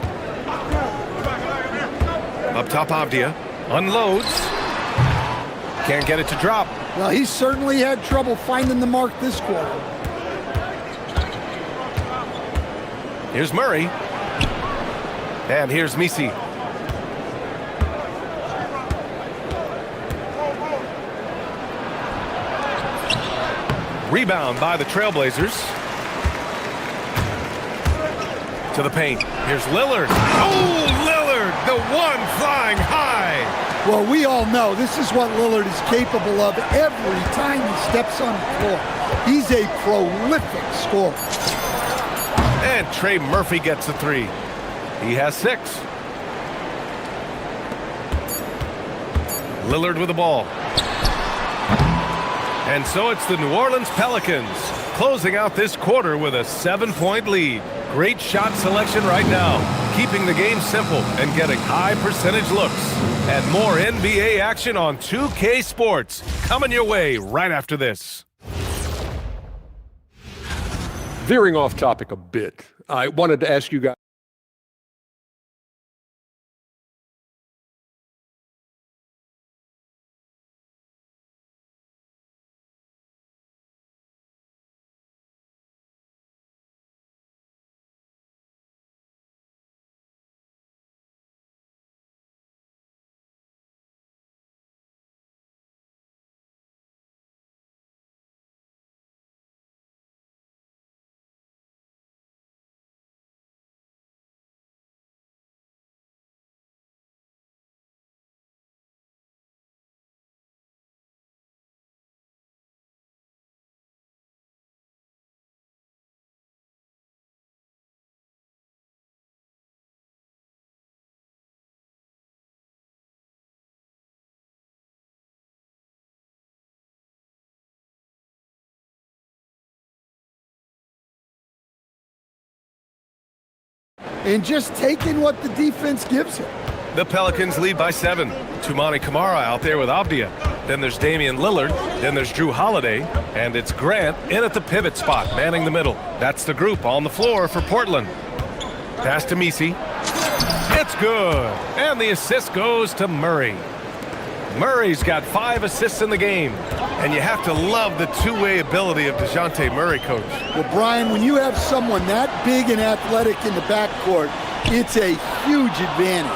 Up top, Avdia. Unloads. Can't get it to drop. Well, he certainly had trouble finding the mark this quarter. Here's Murray. And here's Misi. Rebound by the Trailblazers. To the paint. Here's Lillard. Oh, Lillard, the one flying high. Well, we all know this is what Lillard is capable of every time he steps on the floor. He's a prolific scorer. And Trey Murphy gets a 3. He has 6. Lillard with the ball. And so it's the New Orleans Pelicans closing out this quarter with a 7-point lead. Great shot selection right now. keeping the game simple and getting high percentage looks. And more NBA action on 2K Sports coming your way right after this. Veering off topic a bit, I wanted to ask you guys. And just taking what the defense gives him. The Pelicans lead by 7. Toumani Camara out there with Avdia. Then there's Damian Lillard. Then there's Drew Holiday. And it's Grant in at the pivot spot, manning the middle. That's the group on the floor for Portland. Pass to Misi. It's good. And the assist goes to Murray. Murray's got 5 assists in the game. And you have to love the two-way ability of DeJounte Murray, Coach. Well, Brian, when you have someone that big and athletic in the backcourt, it's a huge advantage.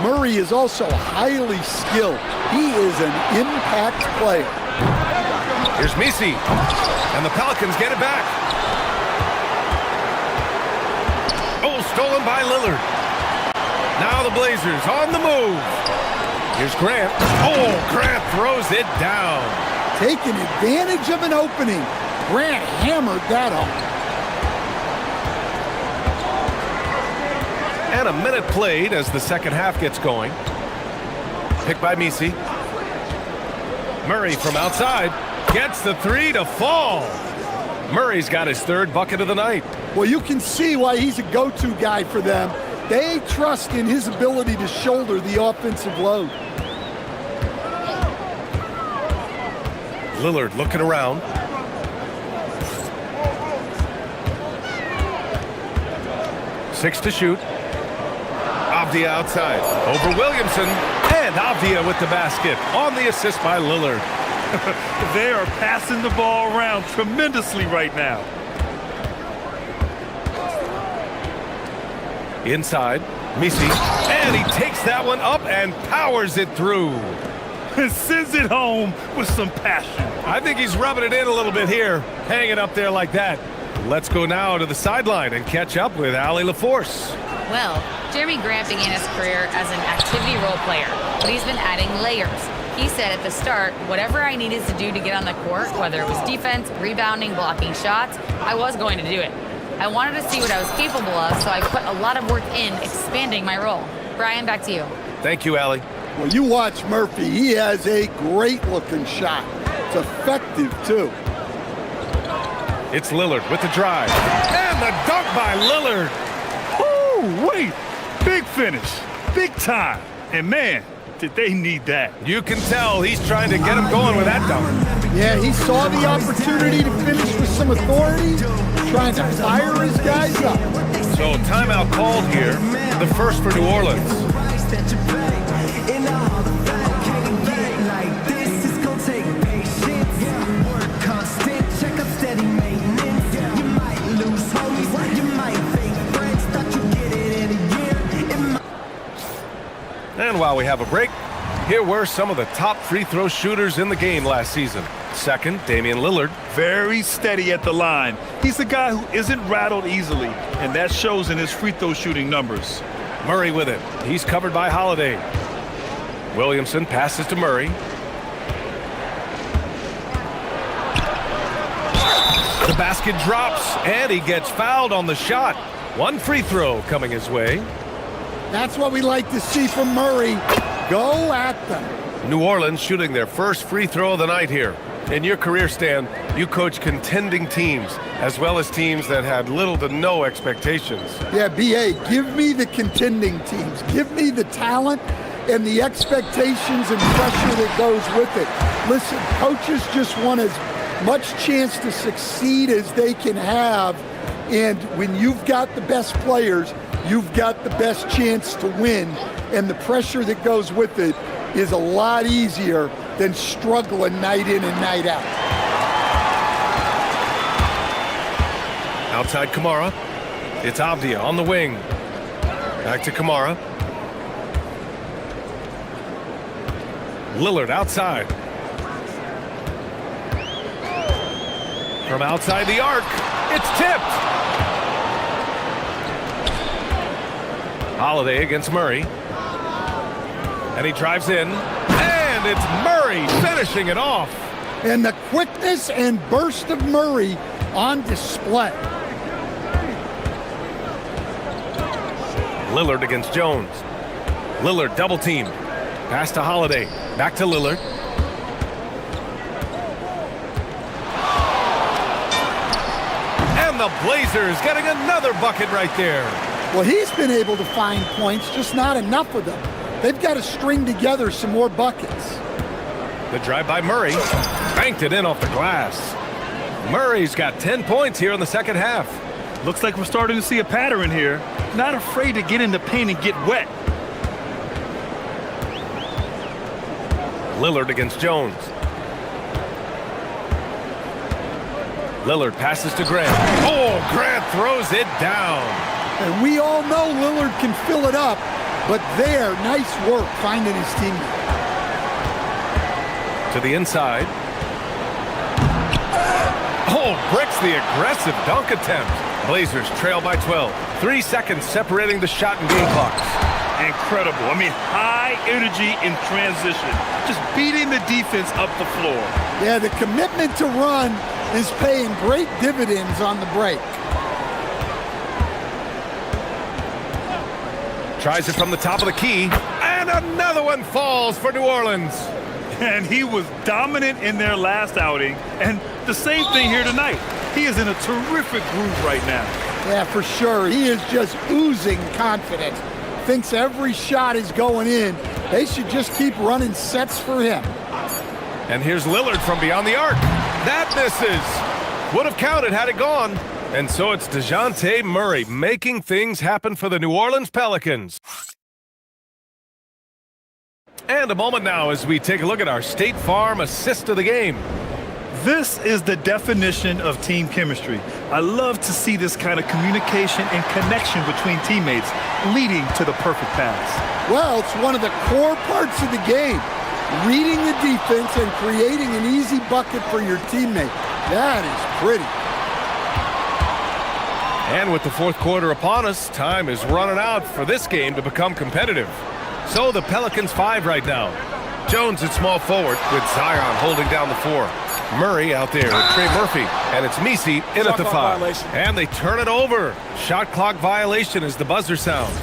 Murray is also highly skilled. He is an impact player. Here's Misi. And the Pelicans get it back. Oh, stolen by Lillard. Now the Blazers on the move. Here's Grant. Oh, Grant throws it down. Taking advantage of an opening. Grant hammered that home. And a minute played as the second half gets going. Picked by Misi. Murray from outside gets the 3 to fall. Murray's got his 3rd bucket of the night. Well, you can see why he's a go-to guy for them. They trust in his ability to shoulder the offensive load. Lillard looking around. Six to shoot. Avdia outside. Over Williamson. And Avdia with the basket. On the assist by Lillard. They are passing the ball around tremendously right now. Inside. Misi. And he takes that one up and powers it through. And sends it home with some passion. I think he's rubbing it in a little bit here, hanging up there like that. Let's go now to the sideline and catch up with Allie LaForce. Well, Jeremy Grant began his career as an activity role player, but he's been adding layers. He said at the start, whatever I needed to do to get on the court, whether it was defense, rebounding, blocking shots, I was going to do it. I wanted to see what I was capable of, so I put a lot of work in expanding my role. Brian, back to you. Thank you, Allie. Well, you watch Murphy. He has a great-looking shot. It's effective, too. It's Lillard with the drive. And the dunk by Lillard. Ooh, wait. Big finish. Big time. And, man, did they need that. You can tell he's trying to get him going with that dunk. Yeah, he saw the opportunity to finish with some authority, trying to fire his guys up. So timeout called here, the first for New Orleans. And while we have a break, here were some of the top free throw shooters in the game last season. Second, Damian Lillard. Very steady at the line. He's the guy who isn't rattled easily, and that shows in his free throw shooting numbers. Murray with it. He's covered by Holiday. Williamson passes to Murray. The basket drops, and he gets fouled on the shot. One free throw coming his way. That's what we like to see from Murray. Go at them. New Orleans shooting their first free throw of the night here. In your career, Stan, you coach contending teams, as well as teams that had little to no expectations. Yeah, BA, give me the contending teams. Give me the talent and the expectations and pressure that goes with it. Listen, coaches just want as much chance to succeed as they can have. And when you've got the best players, you've got the best chance to win. And the pressure that goes with it is a lot easier than struggling night in and night out. Outside Kamara. It's Avdia on the wing. Back to Kamara. Lillard outside. From outside the arc, it's tipped. Holiday against Murray. And he drives in. And it's Murray finishing it off. And the quickness and burst of Murray on display. Lillard against Jones. Lillard double teamed. Pass to Holiday. Back to Lillard. And the Blazers getting another bucket right there. Well, he's been able to find points, just not enough of them. They've got to string together some more buckets. The drive by Murray. Banked it in off the glass. Murray's got 10 points here in the second half. Looks like we're starting to see a pattern here. Not afraid to get in the paint and get wet. Lillard against Jones. Lillard passes to Grant. Oh, Grant throws it down. And we all know Lillard can fill it up, but there, nice work finding his teammate. To the inside. Oh, breaks the aggressive dunk attempt. Blazers trail by 12. 3 seconds separating the shot and game clocks. Incredible. I mean, high energy in transition. Just beating the defense up the floor. Yeah, the commitment to run is paying great dividends on the break. Tries it from the top of the key. And another one falls for New Orleans. And he was dominant in their last outing. And the same thing here tonight. He is in a terrific groove right now. Yeah, for sure. He is just oozing confidence. Thinks every shot is going in. They should just keep running sets for him. And here's Lillard from beyond the arc. That misses. Would have counted had it gone. And so it's DeJounte Murray making things happen for the New Orleans Pelicans. And a moment now as we take a look at our State Farm assist of the game. This is the definition of team chemistry. I love to see this kind of communication and connection between teammates leading to the perfect pass. Well, it's one of the core parts of the game. Reading the defense and creating an easy bucket for your teammate. That is pretty. And with the fourth quarter upon us, time is running out for this game to become competitive. So the Pelicans 5 right now. Jones at small forward with Zion holding down the 4. Murray out there with Trey Murphy, and it's Misi in at the 5. And they turn it over. Shot clock violation as the buzzer sounds.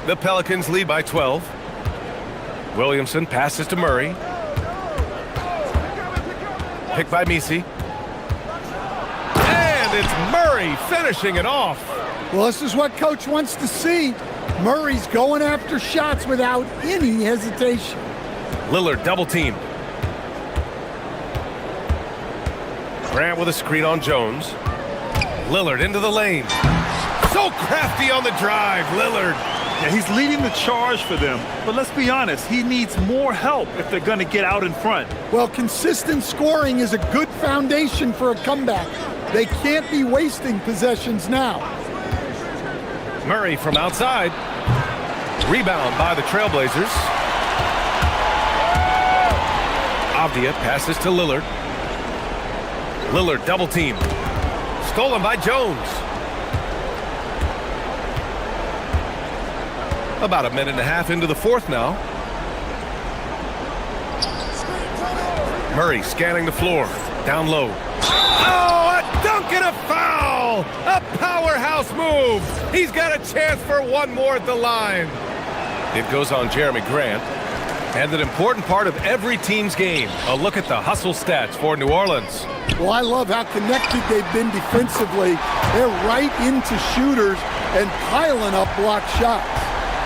The Pelicans lead by 12. Williamson passes to Murray. Picked by Misi. And it's Murray finishing it off. Well, this is what Coach wants to see. Murray's going after shots without any hesitation. Lillard double teamed. Grant with a screen on Jones. Lillard into the lane. So crafty on the drive, Lillard. Yeah, he's leading the charge for them. But let's be honest, he needs more help if they're going to get out in front. Well, consistent scoring is a good foundation for a comeback. They can't be wasting possessions now. Murray from outside. Rebound by the Trailblazers. Avdia passes to Lillard. Lillard double team. Stolen by Jones. About a minute and a half into the fourth now. Murray scanning the floor. Down low. Oh, a dunk and a foul! A powerhouse move! He's got a chance for one more at the line. It goes on Jeremy Grant. And an important part of every team's game, a look at the hustle stats for New Orleans. Well, I love how connected they've been defensively. They're right into shooters and piling up block shots.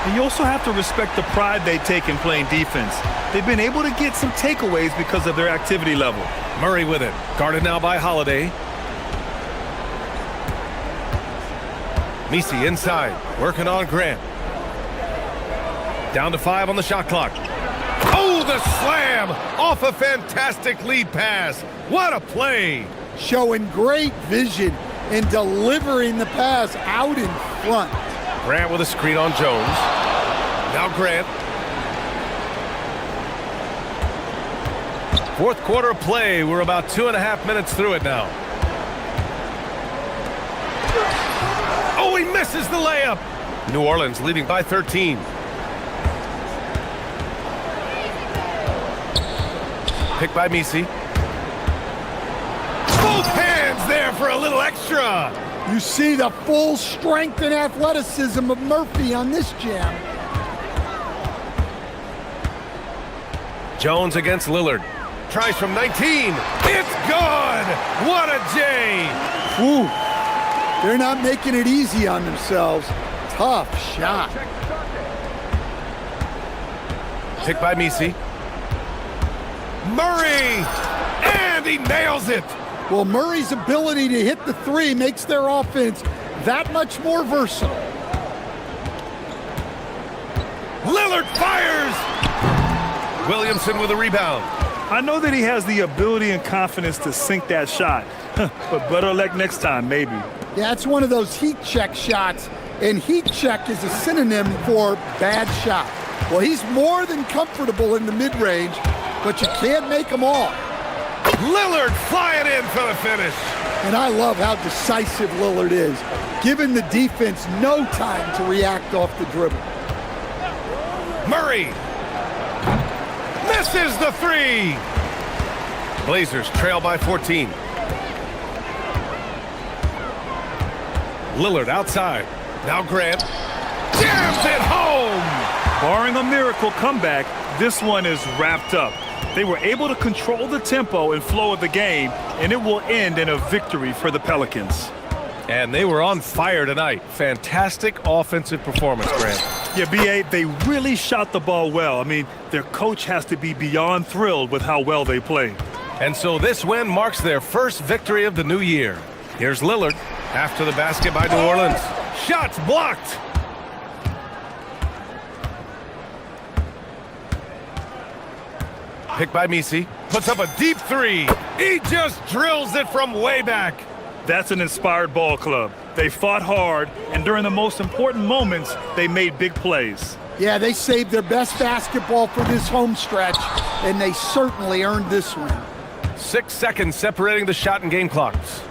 And you also have to respect the pride they take in playing defense. They've been able to get some takeaways because of their activity level. Murray with it. Guarded now by Holiday. Misi inside, working on Grant. Down to 5 on the shot clock. Oh, the slam! Off a fantastic lead pass. What a play! Showing great vision and delivering the pass out in front. Grant with a screen on Jones. Now Grant. Fourth quarter of play. We're about 2.5 minutes through it now. Oh, he misses the layup. New Orleans leading by 13. Picked by Misi. Both hands there for a little extra. You see the full strength and athleticism of Murphy on this jam. Jones against Lillard. Tries from 19. It's good. What a J. Whew. They're not making it easy on themselves. Tough shot. Picked by Misi. Murray! And he nails it! Well, Murray's ability to hit the three makes their offense that much more versatile. Lillard fires! Williamson with a rebound. I know that he has the ability and confidence to sink that shot, but better luck next time, maybe. Yeah, it's one of those heat check shots, and heat check is a synonym for bad shot. Well, he's more than comfortable in the mid-range, but you can't make them all. Lillard flying in for the finish. And I love how decisive Lillard is, giving the defense no time to react off the dribble. Murray misses the three. Blazers trail by 14. Lillard outside. Now Grant jams it home. Barring a miracle comeback, this one is wrapped up. They were able to control the tempo and flow of the game, and it will end in a victory for the Pelicans. And they were on fire tonight. Fantastic offensive performance, Grant. Yeah, B.A., they really shot the ball well. I mean, their coach has to be beyond thrilled with how well they played. And so this win marks their first victory of the new year. Here's Lillard after the basket by New Orleans. Shots blocked. Picked by Misi. Puts up a deep three. He just drills it from way back. That's an inspired ball club. They fought hard, and during the most important moments, they made big plays. Yeah, they saved their best basketball for this home stretch, and they certainly earned this win. 6 seconds separating the shot and game clocks.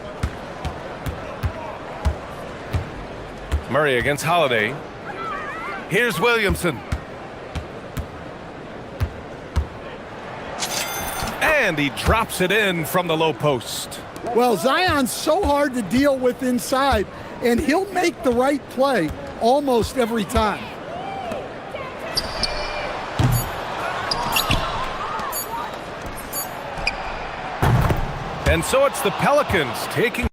Murray against Holiday. Here's Williamson. And he drops it in from the low post. Well, Zion's so hard to deal with inside, and he'll make the right play almost every time. And so it's the Pelicans taking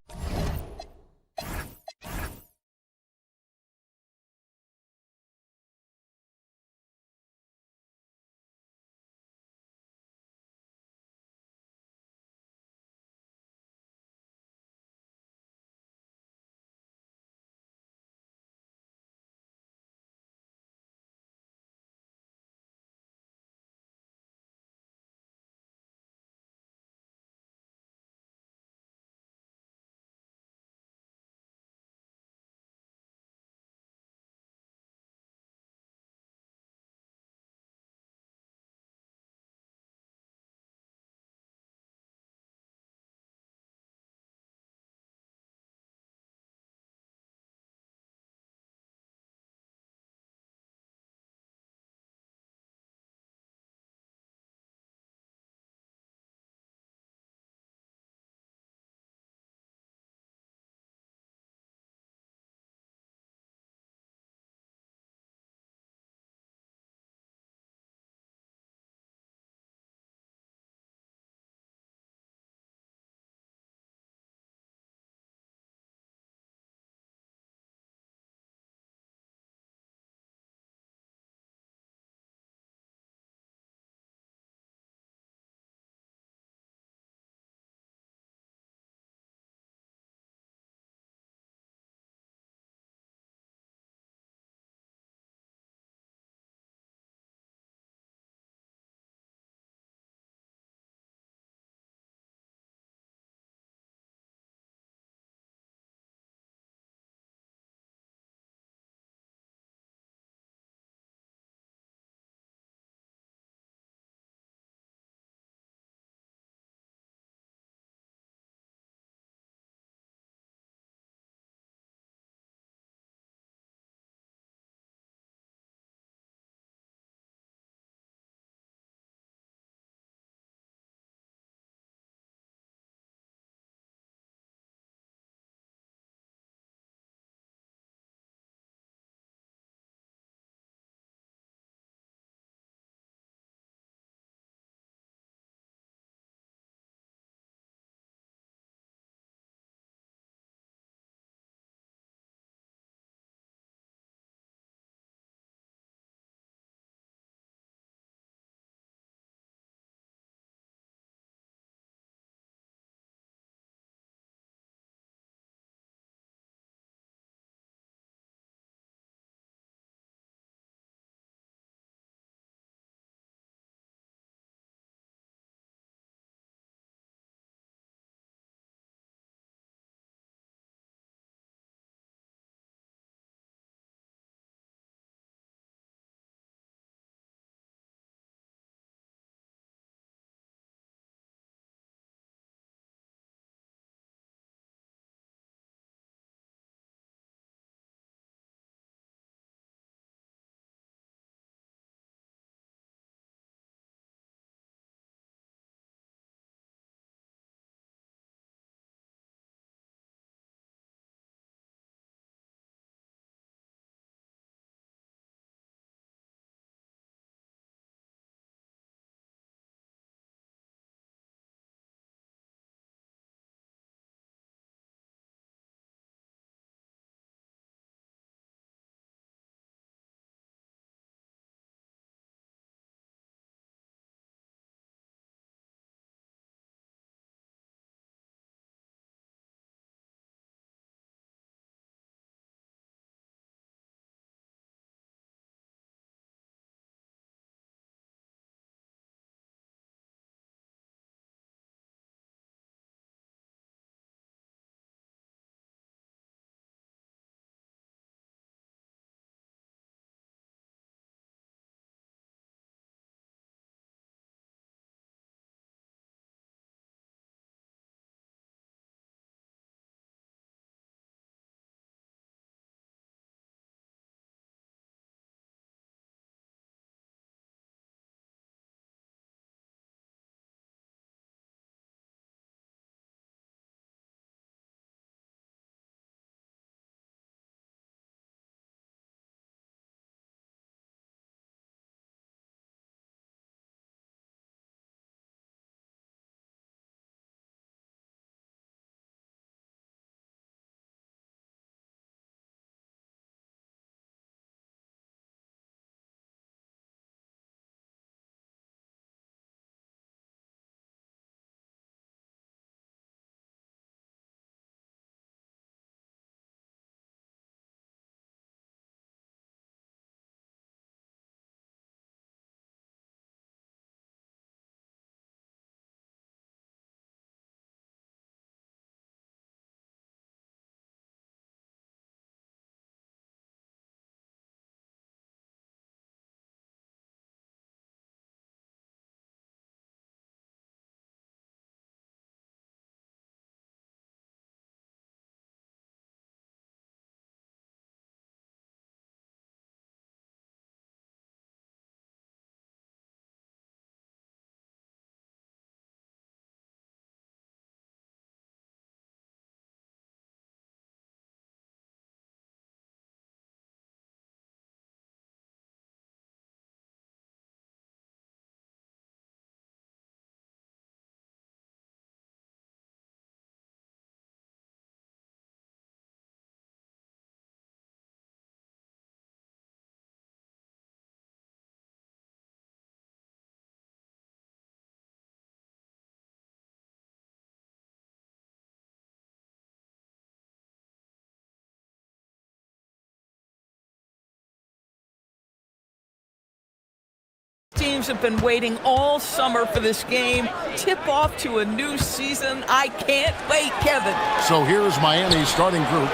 teams have been waiting all summer for this game. Tip off to a new season. I can't wait, Kevin. So here's Miami's starting group.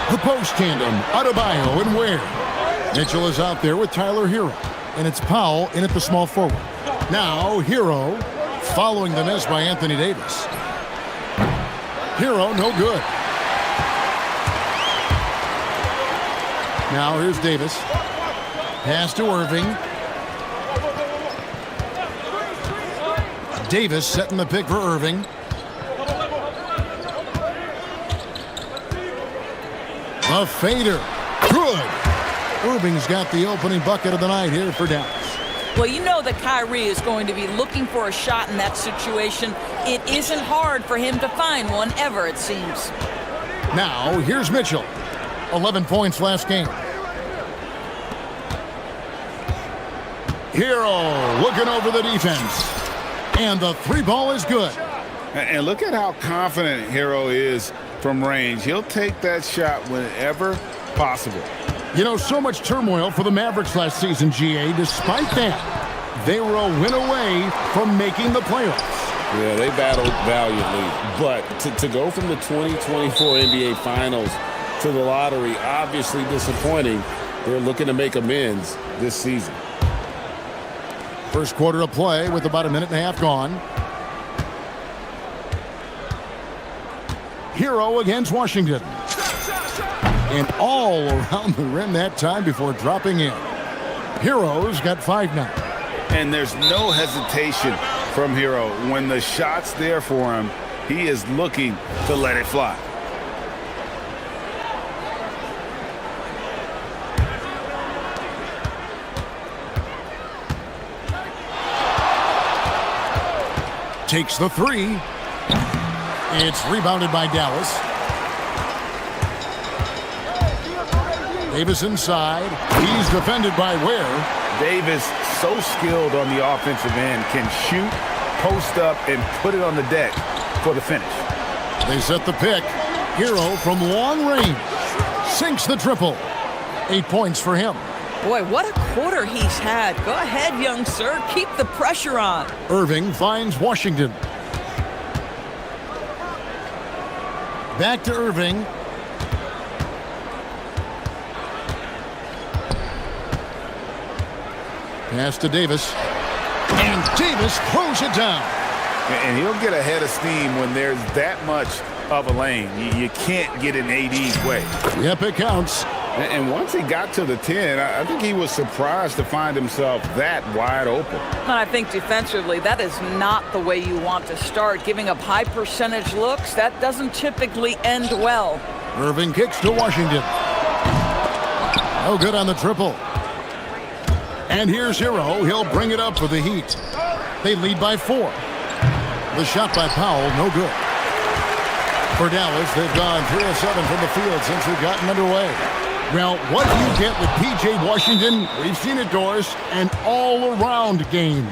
The post tandem, Adebayo and Ware. Mitchell is out there with Tyler Hero. And it's Powell in at the small forward. Now Hero following the miss by Anthony Davis. Hero, no good. Now here's Davis. Pass to Irving. Davis setting the pick for Irving. A fader. Good. Irving's got the opening bucket of the night here for Dallas. Well, you know that Kyrie is going to be looking for a shot in that situation. It isn't hard for him to find one ever, it seems. Now, here's Mitchell. 11 points last game. Hero looking over the defense. And the three ball is good. And look at how confident Hero is from range. He'll take that shot whenever possible. You know, so much turmoil for the Mavericks last season, GA. Despite that, they were a win away from making the playoffs. Yeah, they battled valiantly. But to go from the 2024 NBA Finals to the lottery, obviously disappointing. They're looking to make amends this season. First quarter of play with about a minute and a half gone. Hero against Washington. And all around the rim that time before dropping in. Hero's got 5 now. And there's no hesitation from Hero. When the shot's there for him, he is looking to let it fly. Takes the three. It's rebounded by Dallas. Davis inside. He's defended by Ware. Davis, so skilled on the offensive end, can shoot, post up, and put it on the deck for the finish. They set the pick. Hero from long range. Sinks the triple. 8 points for him. Boy, what a quarter he's had. Go ahead, young sir. Keep the pressure on. Irving finds Washington. Back to Irving. Pass to Davis. And Davis throws it down. And he'll get ahead of steam when there's that much of a lane. You can't get in AD's way. Yep, it counts. And once he got to the 10, I think he was surprised to find himself that wide open. And I think defensively, that is not the way you want to start. Giving up high percentage looks, that doesn't typically end well. Irving kicks to Washington. No good on the triple. And here's Hero. He'll bring it up for the Heat. They lead by 4. The shot by Powell, no good. For Dallas, they've gone 3 of 7 from the field since we've gotten underway. Well, what do you get with P.J. Washington? We've seen it, Doris, an all-around game.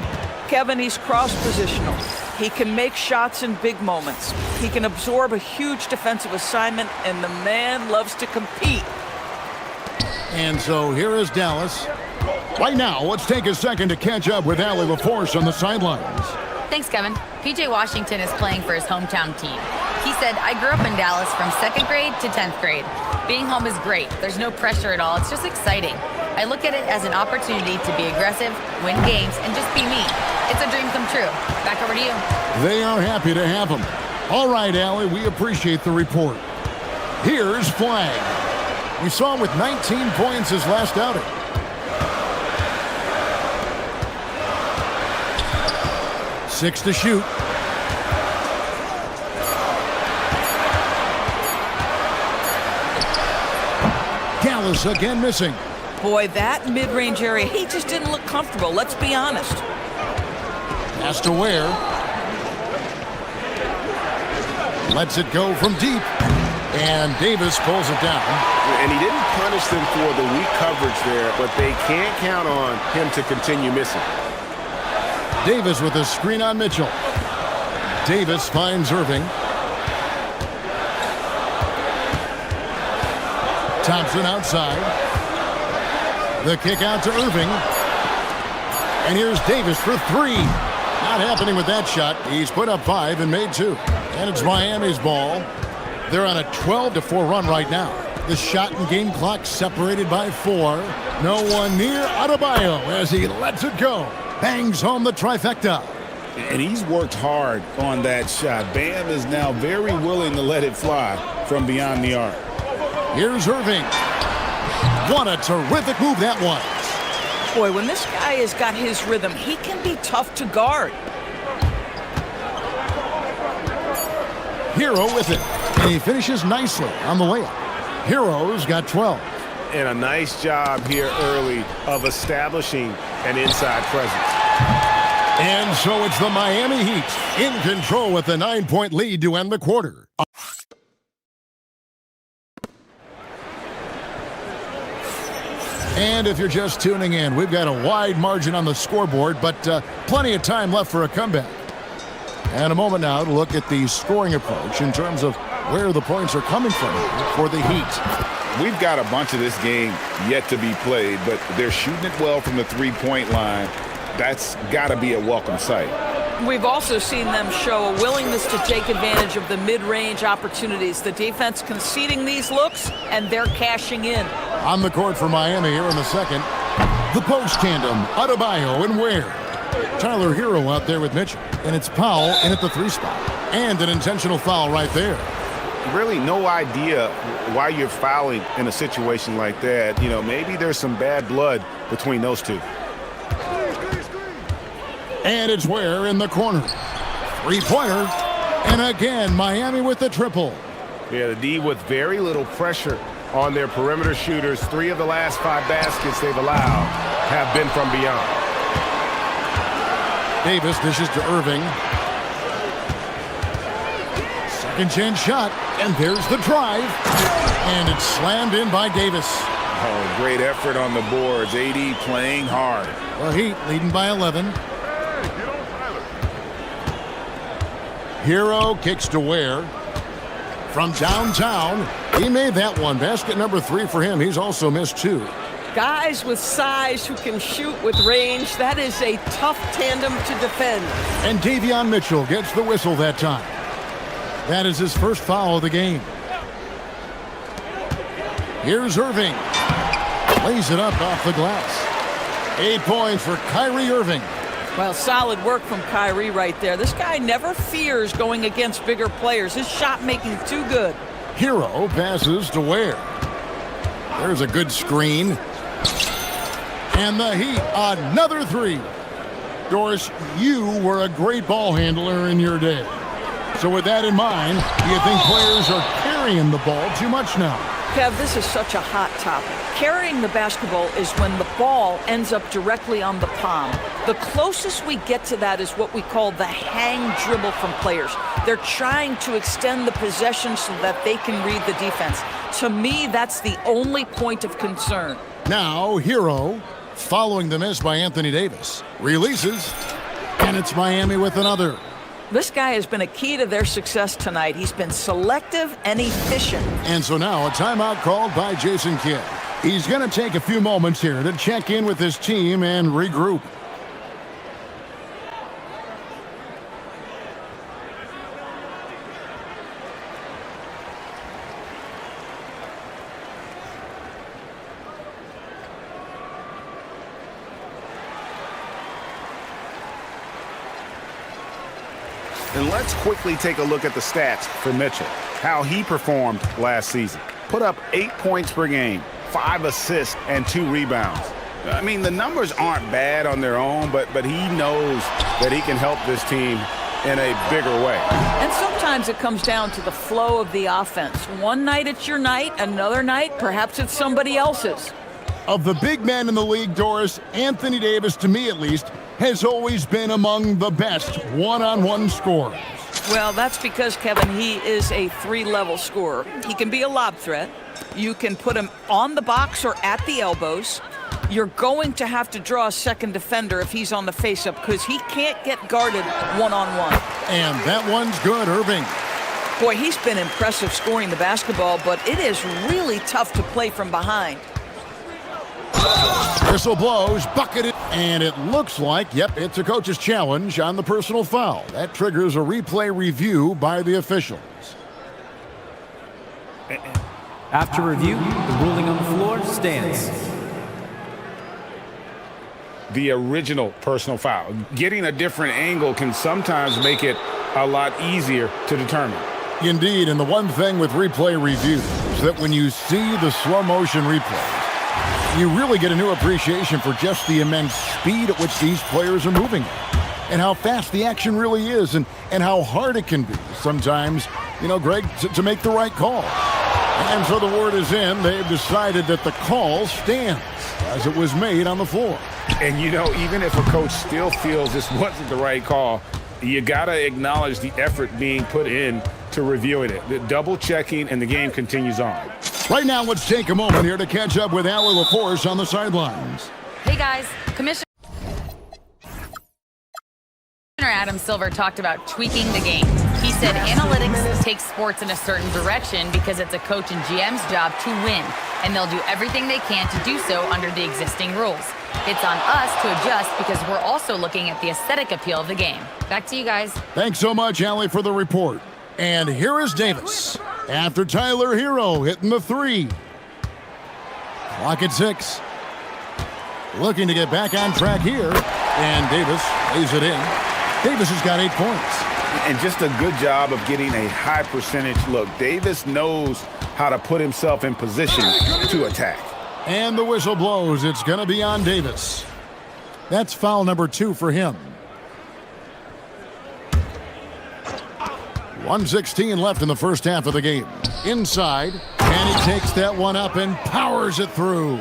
Kevin, he's cross-positional. He can make shots in big moments. He can absorb a huge defensive assignment, and the man loves to compete. And so here is Dallas. Right now, let's take a second to catch up with Allie LaForce on the sidelines. Thanks, Kevin. P.J. Washington is playing for his hometown team. He said, I grew up in Dallas from 2nd grade to 10th grade. Being home is great. There's no pressure at all. It's just exciting. I look at it as an opportunity to be aggressive, win games, and just be me. It's a dream come true. Back over to you. They are happy to have him. All right, Allie, we appreciate the report. Here's Flag. We saw him with 19 points his last outing. Six to shoot. Dallas again missing. Boy, that mid-range area, he just didn't look comfortable. Let's be honest. Pass to Ware. Lets it go from deep. And Davis pulls it down. And he didn't punish them for the weak coverage there, but they can't count on him to continue missing. Davis with a screen on Mitchell. Davis finds Irving. Thompson outside. The kick out to Irving. And here's Davis for three. Not happening with that shot. He's put up 5 and made 2. And it's Miami's ball. They're on a 12-4 run right now. The shot and game clock separated by 4. No one near Adebayo as he lets it go. Bangs home the trifecta. And he's worked hard on that shot. Bam is now very willing to let it fly from beyond the arc. Here's Irving. What a terrific move that was. Boy, when this guy has got his rhythm, he can be tough to guard. Hero with it. And he finishes nicely on the layup. Hero's got 12. And a nice job here early of establishing an inside presence. And so it's the Miami Heat in control with a 9-point lead to end the quarter. And if you're just tuning in, we've got a wide margin on the scoreboard, but plenty of time left for a comeback. And a moment now to look at the scoring approach in terms of where the points are coming from for the Heat. We've got a bunch of this game yet to be played, but they're shooting it well from the three-point line. That's got to be a welcome sight. We've also seen them show a willingness to take advantage of the mid-range opportunities. The defense conceding these looks, and they're cashing in. On the court for Miami here in the second, the post tandem, Adebayo and Ware. Tyler Hero out there with Mitchell, and it's Powell in at the 3 spot. And an intentional foul right there. Really no idea why you're fouling in a situation like that. You know, maybe there's some bad blood between those two. And it's Ware in the corner. 3-pointer. And again, Miami with the triple. Yeah, the D with very little pressure on their perimeter shooters. 3 of the last 5 baskets they've allowed have been from beyond. Davis dishes to Irving. Second chance shot. And there's the drive. And it's slammed in by Davis. Oh, great effort on the boards. AD playing hard. The Heat leading by 11. Hero kicks to Ware. From downtown, he made that one. Basket number 3 for him. He's also missed 2. Guys with size who can shoot with range, that is a tough tandem to defend. And Davion Mitchell gets the whistle that time. That is his first foul of the game. Here's Irving. Lays it up off the glass. 8 points for Kyrie Irving. Well, solid work from Kyrie right there. This guy never fears going against bigger players. His shot making too good. Hero passes to Ware. There's a good screen. And the Heat, another 3. Doris, you were a great ball handler in your day. So with that in mind, do you think players are carrying the ball too much now? Kev, this is such a hot topic. Carrying the basketball is when the ball ends up directly on the palm. The closest we get to that is what we call the hang dribble from players. They're trying to extend the possession so that they can read the defense. To me, that's the only point of concern. Now, Hero, following the miss by Anthony Davis, releases, and it's Miami with another. This guy has been a key to their success tonight. He's been selective and efficient. And so now a timeout called by Jason Kidd. He's going to take a few moments here to check in with his team and regroup. And let's quickly take a look at the stats for Mitchell, how he performed last season. Put up 8 points per game, 5 assists, and 2 rebounds. I mean, the numbers aren't bad on their own, but he knows that he can help this team in a bigger way. And sometimes it comes down to the flow of the offense. One night it's your night, another night perhaps it's somebody else's. Of the big men in the league, Doris, Anthony Davis, to me at least, has always been among the best one-on-one scorers. Well, that's because, Kevin, he is a 3-level scorer. He can be a lob threat. You can put him on the box or at the elbows. You're going to have to draw a second defender if he's on the face-up because he can't get guarded one-on-one. And that one's good, Irving. Boy, he's been impressive scoring the basketball, but it is really tough to play from behind. Whistle blows, bucketed, and it looks like, yep, it's a coach's challenge on the personal foul. That triggers a replay review by the officials. After review, the ruling on the floor stands. The original personal foul. Getting a different angle can sometimes make it a lot easier to determine. Indeed, and the one thing with replay reviews is that when you see the slow motion replays, you really get a new appreciation for just the immense speed at which these players are moving and how fast the action really is and how hard it can be sometimes, Greg, to make the right call. And so the word is in. They've decided that the call stands as it was made on the floor. And, even if a coach still feels this wasn't the right call, you got to acknowledge the effort being put in to reviewing it. The double checking, and the game continues on. Right now, let's take a moment here to catch up with Allie LaForce on the sidelines. Hey guys, Commissioner Adam Silver talked about tweaking the game. He said analytics takes sports in a certain direction because it's a coach and GM's job to win, and they'll do everything they can to do so under the existing rules. It's on us to adjust because we're also looking at the aesthetic appeal of the game. Back to you guys. Thanks so much, Allie, for the report. And here is Davis after Tyler Hero hitting the three. Clock at 6. Looking to get back on track here, and Davis lays it in. Davis has got 8 points. And just a good job of getting a high percentage look. Davis knows how to put himself in position to attack. And the whistle blows. It's going to be on Davis. That's foul number 2 for him. 1:16 left in the first half of the game. Inside, and he takes that one up and powers it through.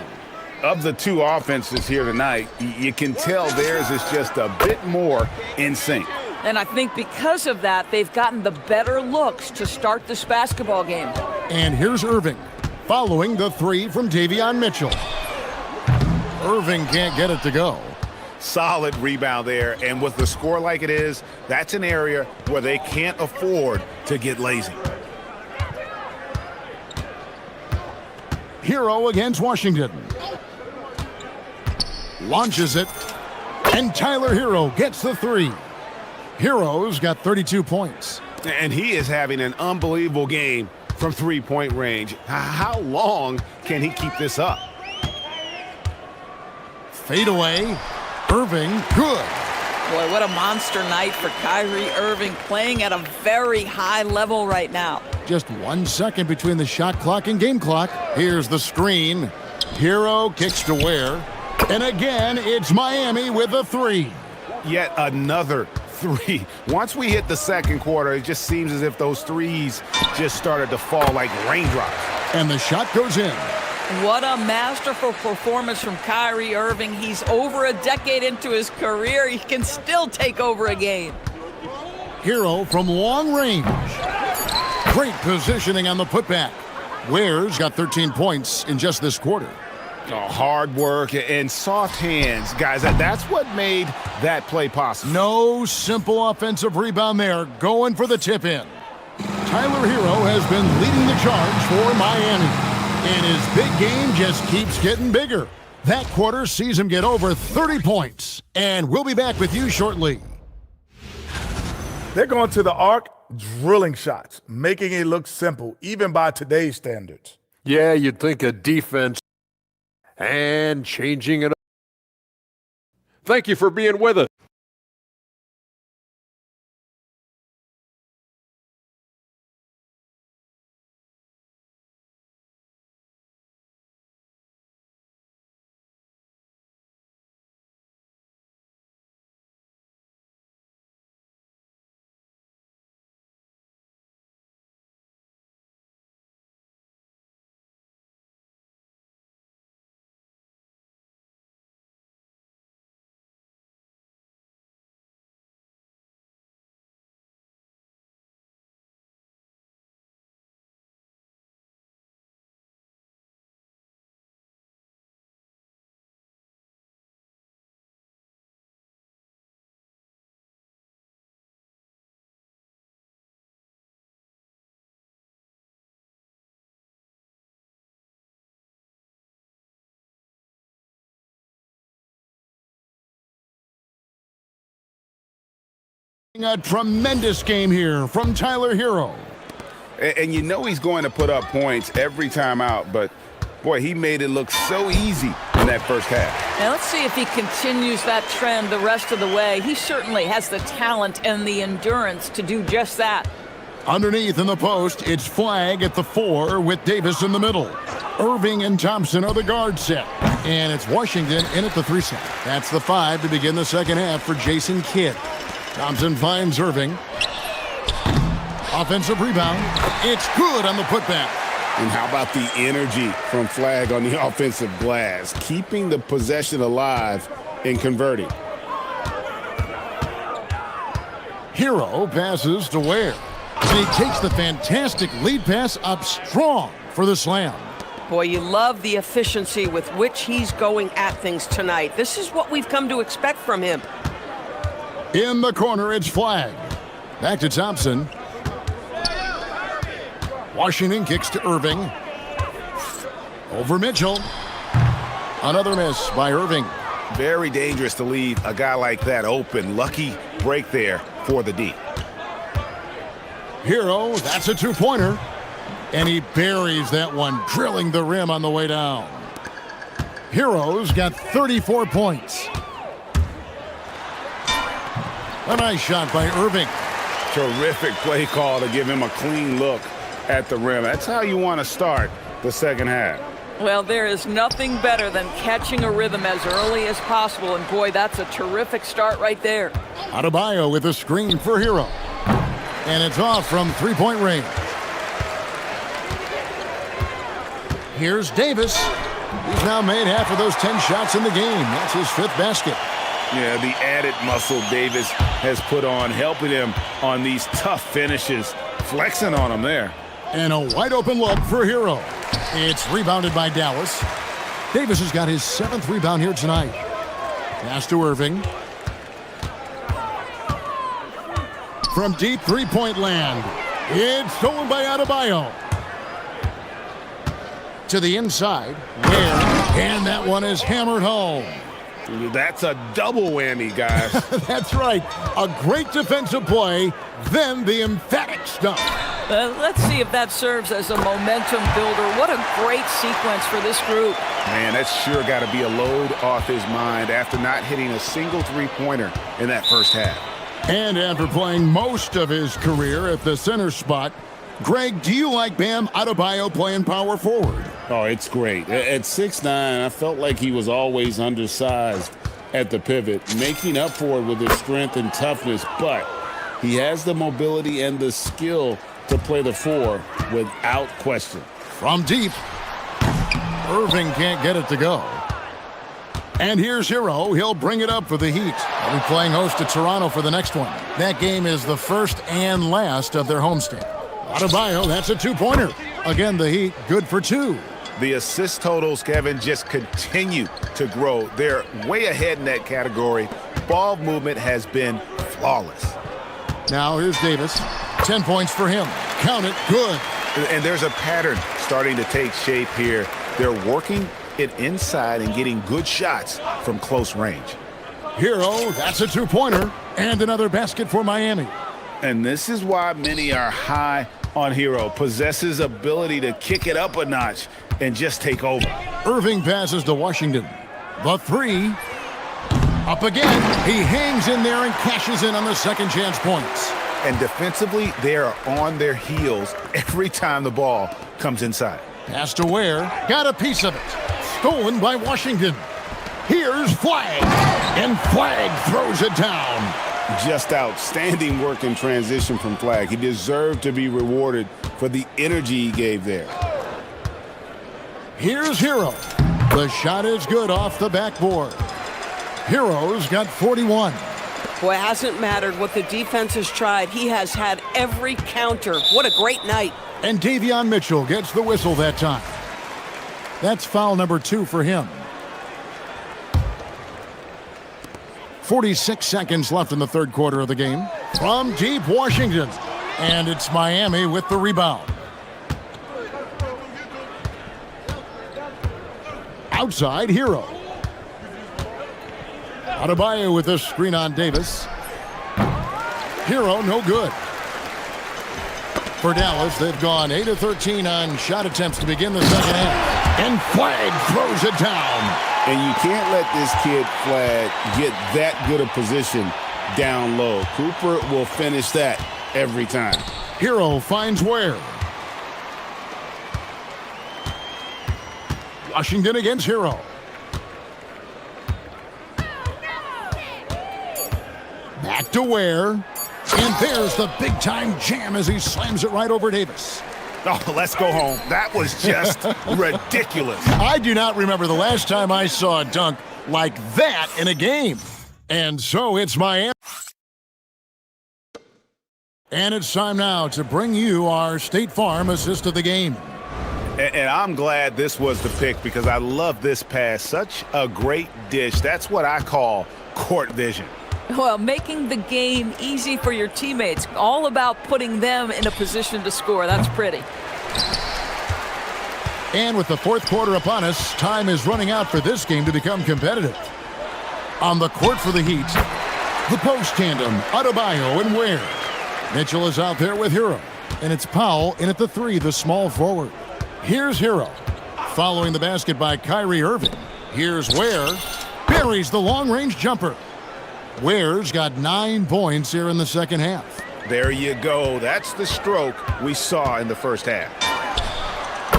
Of the two offenses here tonight, you can tell theirs is just a bit more in sync. And I think because of that, they've gotten the better looks to start this basketball game. And here's Irving, following the three from Davion Mitchell. Irving can't get it to go. Solid rebound there, and with the score like it is, that's an area where they can't afford to get lazy. Hero against Washington. Launches it, and Tyler Hero gets the three. Hero's got 32 points. And he is having an unbelievable game from three-point range. How long can he keep this up? Fade away. Irving, good. Boy, what a monster night for Kyrie Irving, playing at a very high level right now. Just 1 second between the shot clock and game clock. Here's the screen. Hero kicks to Ware. And again, it's Miami with a three. Yet another three. Once we hit the second quarter, it just seems as if those threes just started to fall like raindrops. And the shot goes in. What a masterful performance from Kyrie Irving. He's over a decade into his career. He can still take over a game. Hero from long range. Great positioning on the putback. Ware's got 13 points in just this quarter. Oh, hard work and soft hands, guys. That's what made that play possible. No simple offensive rebound there. Going for the tip in. Tyler Hero has been leading the charge for Miami. And his big game just keeps getting bigger. That quarter sees him get over 30 points. And we'll be back with you shortly. They're going to the arc, drilling shots, making it look simple, even by today's standards. Yeah, you'd think a defense and changing it up. Thank you for being with us. A tremendous game here from Tyler Hero. And you know he's going to put up points every time out, but boy, he made it look so easy in that first half. Now let's see if he continues that trend the rest of the way. He certainly has the talent and the endurance to do just that. Underneath in the post, it's Flag at the 4 with Davis in the middle. Irving and Thompson are the guard set. And it's Washington in at the 3 set. That's the 5 to begin the second half for Jason Kidd. Thompson finds Irving. Offensive rebound. It's good on the putback. And how about the energy from Flag on the offensive glass, keeping the possession alive and converting. Hero passes to Ware. And he takes the fantastic lead pass up strong for the slam. Boy, you love the efficiency with which he's going at things tonight. This is what we've come to expect from him. In the corner, it's Flag. Back to Thompson. Washington kicks to Irving. Over Mitchell. Another miss by Irving. Very dangerous to leave a guy like that open. Lucky break there for the D. Hero, that's a 2-pointer. And he buries that one, drilling the rim on the way down. Hero's got 34 points. A nice shot by Irving. Terrific play call to give him a clean look at the rim. That's how you want to start the second half. Well, there is nothing better than catching a rhythm as early as possible, and boy, that's a terrific start right there. Adebayo with a screen for Hero. And it's off from 3-point range. Here's Davis. He's now made half of those 10 shots in the game. That's his 5th basket. Yeah, the added muscle Davis has put on, helping him on these tough finishes, flexing on him there. And a wide open look for Hero. It's rebounded by Dallas. Davis has got his 7th rebound here tonight. Pass to Irving. From deep 3-point land. It's stolen by Adebayo. To the inside. And that one is hammered home. That's a double whammy, guys. That's right. A great defensive play, then the emphatic stuff. Let's see if that serves as a momentum builder. What a great sequence for this group. Man, that's sure got to be a load off his mind after not hitting a single 3-pointer in that first half. And after playing most of his career at the center spot, Greg, do you like Bam Adebayo playing power forward? Oh, it's great. At 6'9", I felt like he was always undersized at the pivot, making up for it with his strength and toughness, but he has the mobility and the skill to play the 4 without question. From deep, Irving can't get it to go. And here's Hero. He'll bring it up for the Heat. They'll be playing host to Toronto for the next one. That game is the first and last of their homestand. Adebayo, that's a 2-pointer. Again, the Heat, good for 2. The assist totals, Kevin, just continue to grow. They're way ahead in that category. Ball movement has been flawless. Now here's Davis. 10 points for him. Count it, good. And there's a pattern starting to take shape here. They're working it inside and getting good shots from close range. Hero, that's a 2-pointer. And another basket for Miami. And this is why many are high on Hero. Possesses ability to kick it up a notch and just take over. Irving passes to Washington. The 3. Up again. He hangs in there and cashes in on the second chance points. And defensively, they are on their heels every time the ball comes inside. Pass to Ware. Got a piece of it. Stolen by Washington. Here's Flag. And Flag throws it down. Just outstanding work in transition from Flag. He deserved to be rewarded for the energy he gave there. Here's Hero. The shot is good off the backboard. Hero's got 41. Boy, it hasn't mattered what the defense has tried. He has had every counter. What a great night. And Davion Mitchell gets the whistle that time. That's foul number 2 for him. 46 seconds left in the third quarter of the game. From deep Washington. And it's Miami with the rebound. Outside, Hero. Adebayo with a screen on Davis. Hero, no good. For Dallas, they've gone 8 of 13 on shot attempts to begin the second half. And Flag throws it down. And you can't let this kid, Flag, get that good a position down low. Cooper will finish that every time. Hero finds Ware. Washington against Hero. Back to Ware. And there's the big-time jam as he slams it right over Davis. Oh, let's go home. That was just ridiculous. I do not remember the last time I saw a dunk like that in a game. And so it's Miami. And it's time now to bring you our State Farm assist of the game. And I'm glad this was the pick because I love this pass. Such a great dish. That's what I call court vision. Well, making the game easy for your teammates. All about putting them in a position to score. That's pretty. And with the fourth quarter upon us, time is running out for this game to become competitive. On the court for the Heat, the post tandem, Adebayo and Ware. Mitchell is out there with Hero. And it's Powell in at the 3, the small forward. Here's Hero. Following the basket by Kyrie Irving. Here's Ware. Buries the long-range jumper. Ware's got 9 points here in the second half. There you go. That's the stroke we saw in the first half.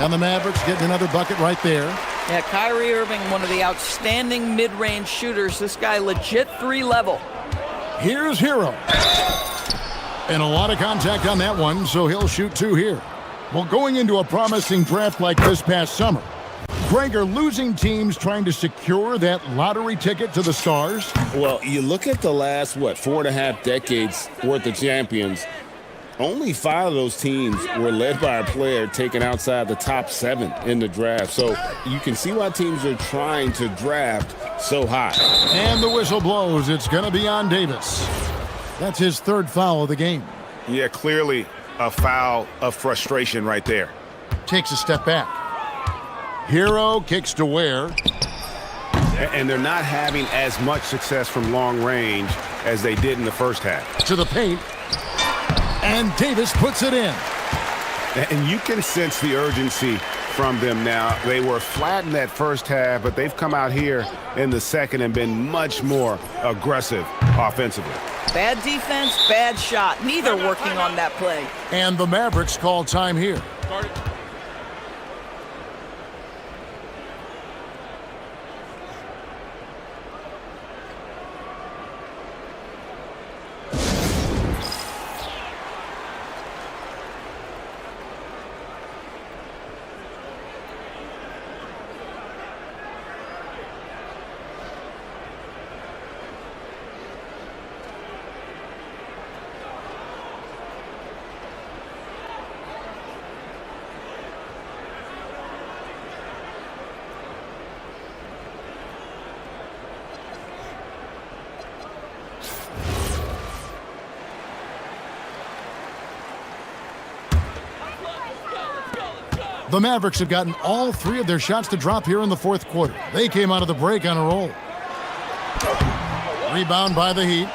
And the Mavericks getting another bucket right there. Yeah, Kyrie Irving, one of the outstanding mid-range shooters. This guy legit 3 level. Here's Hero. And a lot of contact on that one, so he'll shoot 2 here. Well, going into a promising draft like this past summer, Greg, are losing teams trying to secure that lottery ticket to the stars? Well, you look at the last, 4.5 decades worth of champions, only 5 of those teams were led by a player taken outside the top 7 in the draft. So you can see why teams are trying to draft so high. And the whistle blows. It's going to be on Davis. That's his 3rd foul of the game. Yeah, clearly a foul of frustration right there. Takes a step back. Hero kicks to Ware. And they're not having as much success from long range as they did in the first half. To the paint. And Davis puts it in. And you can sense the urgency from them now. They were flat in that first half, but they've come out here in the second and been much more aggressive offensively. Bad defense, bad shot. Neither working on that play. And the Mavericks call time here. The Mavericks have gotten all 3 of their shots to drop here in the fourth quarter. They came out of the break on a roll. Rebound by the Heat.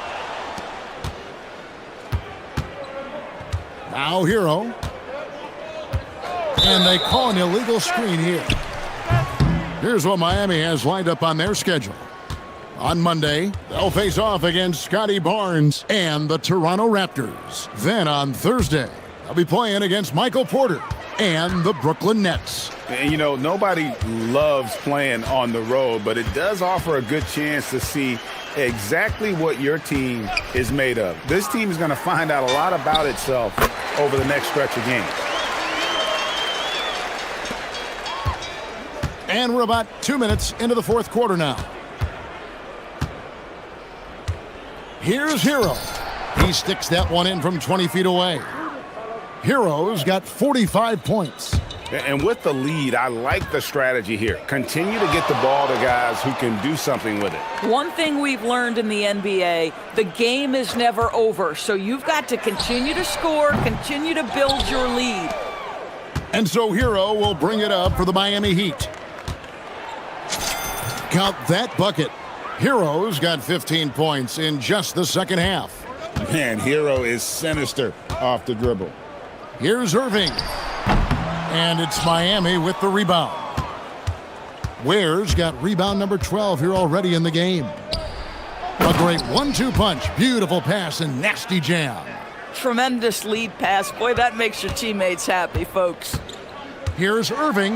Now Hero. And they call an illegal screen here. Here's what Miami has lined up on their schedule. On Monday, they'll face off against Scotty Barnes and the Toronto Raptors. Then on Thursday, they'll be playing against Michael Porter and the Brooklyn Nets. And, you know, nobody loves playing on the road, but it does offer a good chance to see exactly what your team is made of. This team is going to find out a lot about itself over the next stretch of games. And we're about 2 minutes into the fourth quarter now. Here's Hero. He sticks that one in from 20 feet away. Hero's got 45 points. And with the lead, I like the strategy here. Continue to get the ball to guys who can do something with it. One thing we've learned in the NBA, the game is never over. So you've got to continue to score, continue to build your lead. And so Hero will bring it up for the Miami Heat. Count that bucket. Hero's got 15 points in just the second half. Man, Hero is sinister off the dribble. Here's Irving. And it's Miami with the rebound. Ware's got rebound number 12 here already in the game. A great 1-2 punch. Beautiful pass and nasty jam. Tremendous lead pass. Boy, that makes your teammates happy, folks. Here's Irving.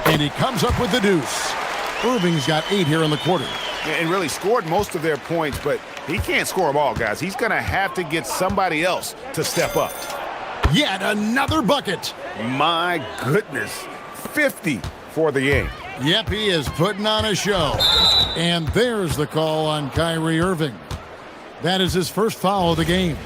And he comes up with the deuce. Irving's got 8 here in the quarter. And really scored most of their points, but he can't score them all, guys. He's going to have to get somebody else to step up. Yet another bucket. My goodness. 50 for the game. Yep, he is putting on a show. And there's the call on Kyrie Irving. That is his first foul of the game.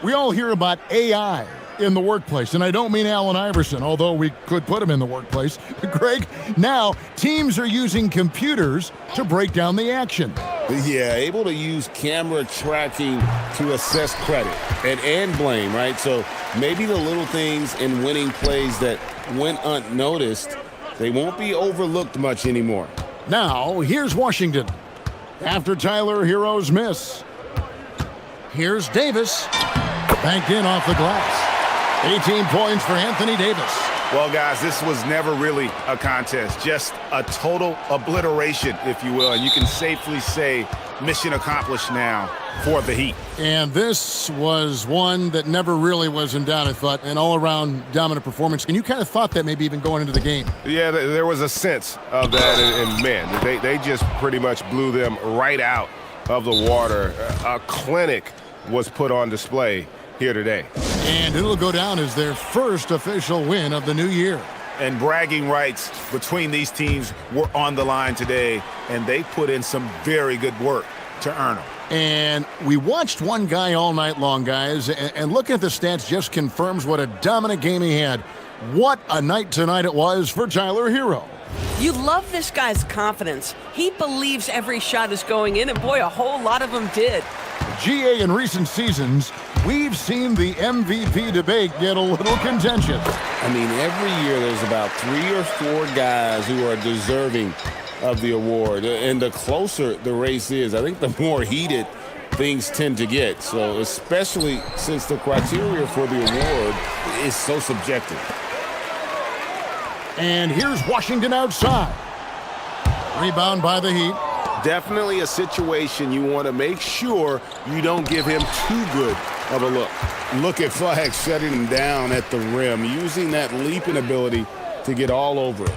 We all hear about AI in the workplace, and I don't mean Allen Iverson, although we could put him in the workplace. Greg, now teams are using computers to break down the action. Yeah, able to use camera tracking to assess credit and blame, right? So maybe the little things in winning plays that went unnoticed, they won't be overlooked much anymore. Now, here's Washington. After Tyler Hero's miss. Here's Davis. Banked in off the glass. 18 points for Anthony Davis. Well, guys, this was never really a contest, just a total obliteration, if you will. And you can safely say mission accomplished now for the Heat. And this was one that never really was in doubt, I thought, an all-around dominant performance. And you kind of thought that maybe even going into the game. Yeah, there was a sense of that, and man, they just pretty much blew them right out of the water. A clinic was put on display here today. And it'll go down as their first official win of the new year. And bragging rights between these teams were on the line today, and they put in some very good work to earn them. And we watched one guy all night long, guys, and looking at the stats just confirms what a dominant game he had. What a night tonight it was for Tyler Hero. You love this guy's confidence. He believes every shot is going in, and boy, a whole lot of them did. GA, in recent seasons, we've seen the MVP debate get a little contentious. I mean, every year there's about 3 or 4 guys who are deserving of the award. And the closer the race is, I think the more heated things tend to get. So especially since the criteria for the award is so subjective. And here's Washington outside. Rebound by the Heat. Definitely a situation you want to make sure you don't give him too good of a look. Look at Flag shutting him down at the rim, using that leaping ability to get all over it.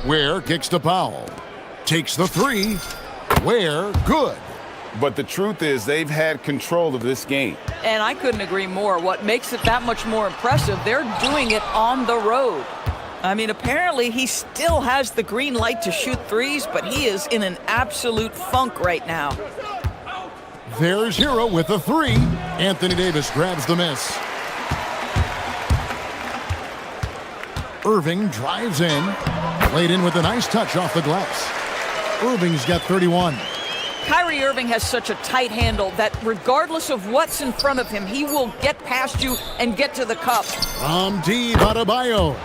Ware kicks to Powell. Takes the 3. Ware, good. But the truth is they've had control of this game. And I couldn't agree more. What makes it that much more impressive, they're doing it on the road. I mean, apparently he still has the green light to shoot threes, but he is in an absolute funk right now. There's Hero with the 3. Anthony Davis grabs the miss. Irving drives in. Laid in with a nice touch off the glass. Irving's got 31. Kyrie Irving has such a tight handle that regardless of what's in front of him, he will get past you and get to the cup. From D. Adebayo.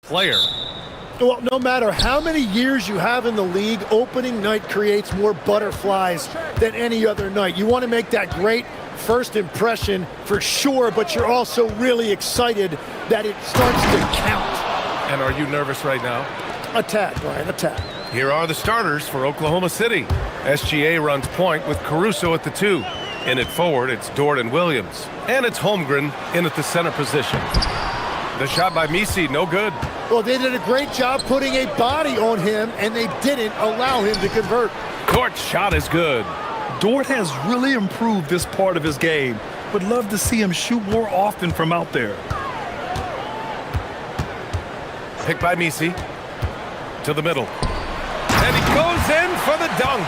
player. Well, no matter how many years you have in the league, opening night creates more butterflies than any other night. You want to make that great first impression for sure, but you're also really excited that it starts to count. And are you nervous right now? A tad, Brian, a tad. Here are the starters for Oklahoma City. SGA runs point with Caruso at the 2. In at forward, it's Dort and Williams. And it's Holmgren in at the center position. The shot by Misi, no good. Well, they did a great job putting a body on him, and they didn't allow him to convert. Dort's shot is good. Dort has really improved this part of his game. Would love to see him shoot more often from out there. Picked by Misi. To the middle. And he goes in for the dunk.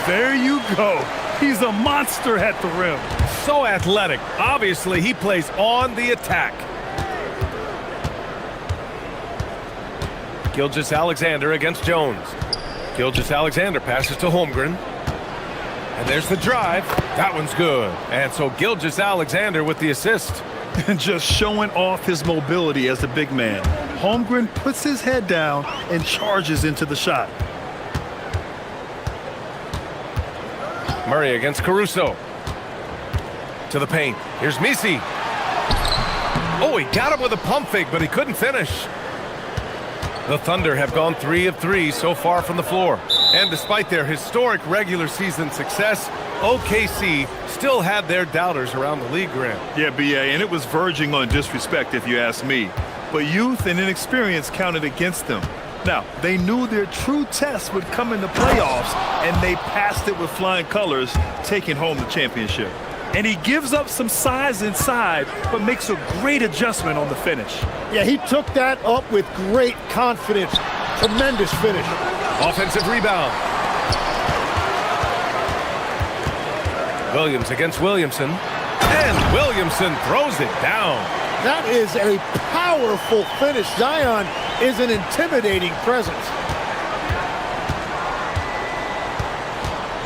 There you go. He's a monster at the rim. So athletic. Obviously, he plays on the attack. Gilgeous-Alexander against Jones. Gilgeous-Alexander passes to Holmgren. And there's the drive. That one's good. And so Gilgeous-Alexander with the assist. And just showing off his mobility as a big man. Holmgren puts his head down and charges into the shot. Murray against Caruso. To the paint. Here's Misi. Oh, he got him with a pump fake, but he couldn't finish. The Thunder have gone 3 of 3 so far from the floor. And despite their historic regular season success, OKC still had their doubters around the league, Grant. Yeah, BA, and it was verging on disrespect if you ask me. But youth and inexperience counted against them. Now, they knew their true test would come in the playoffs, and they passed it with flying colors, taking home the championship. And he gives up some size inside, but makes a great adjustment on the finish. Yeah, he took that up with great confidence. Tremendous finish. Offensive rebound. Williams against Williamson. And Williamson throws it down. That is a powerful finish. Zion is an intimidating presence.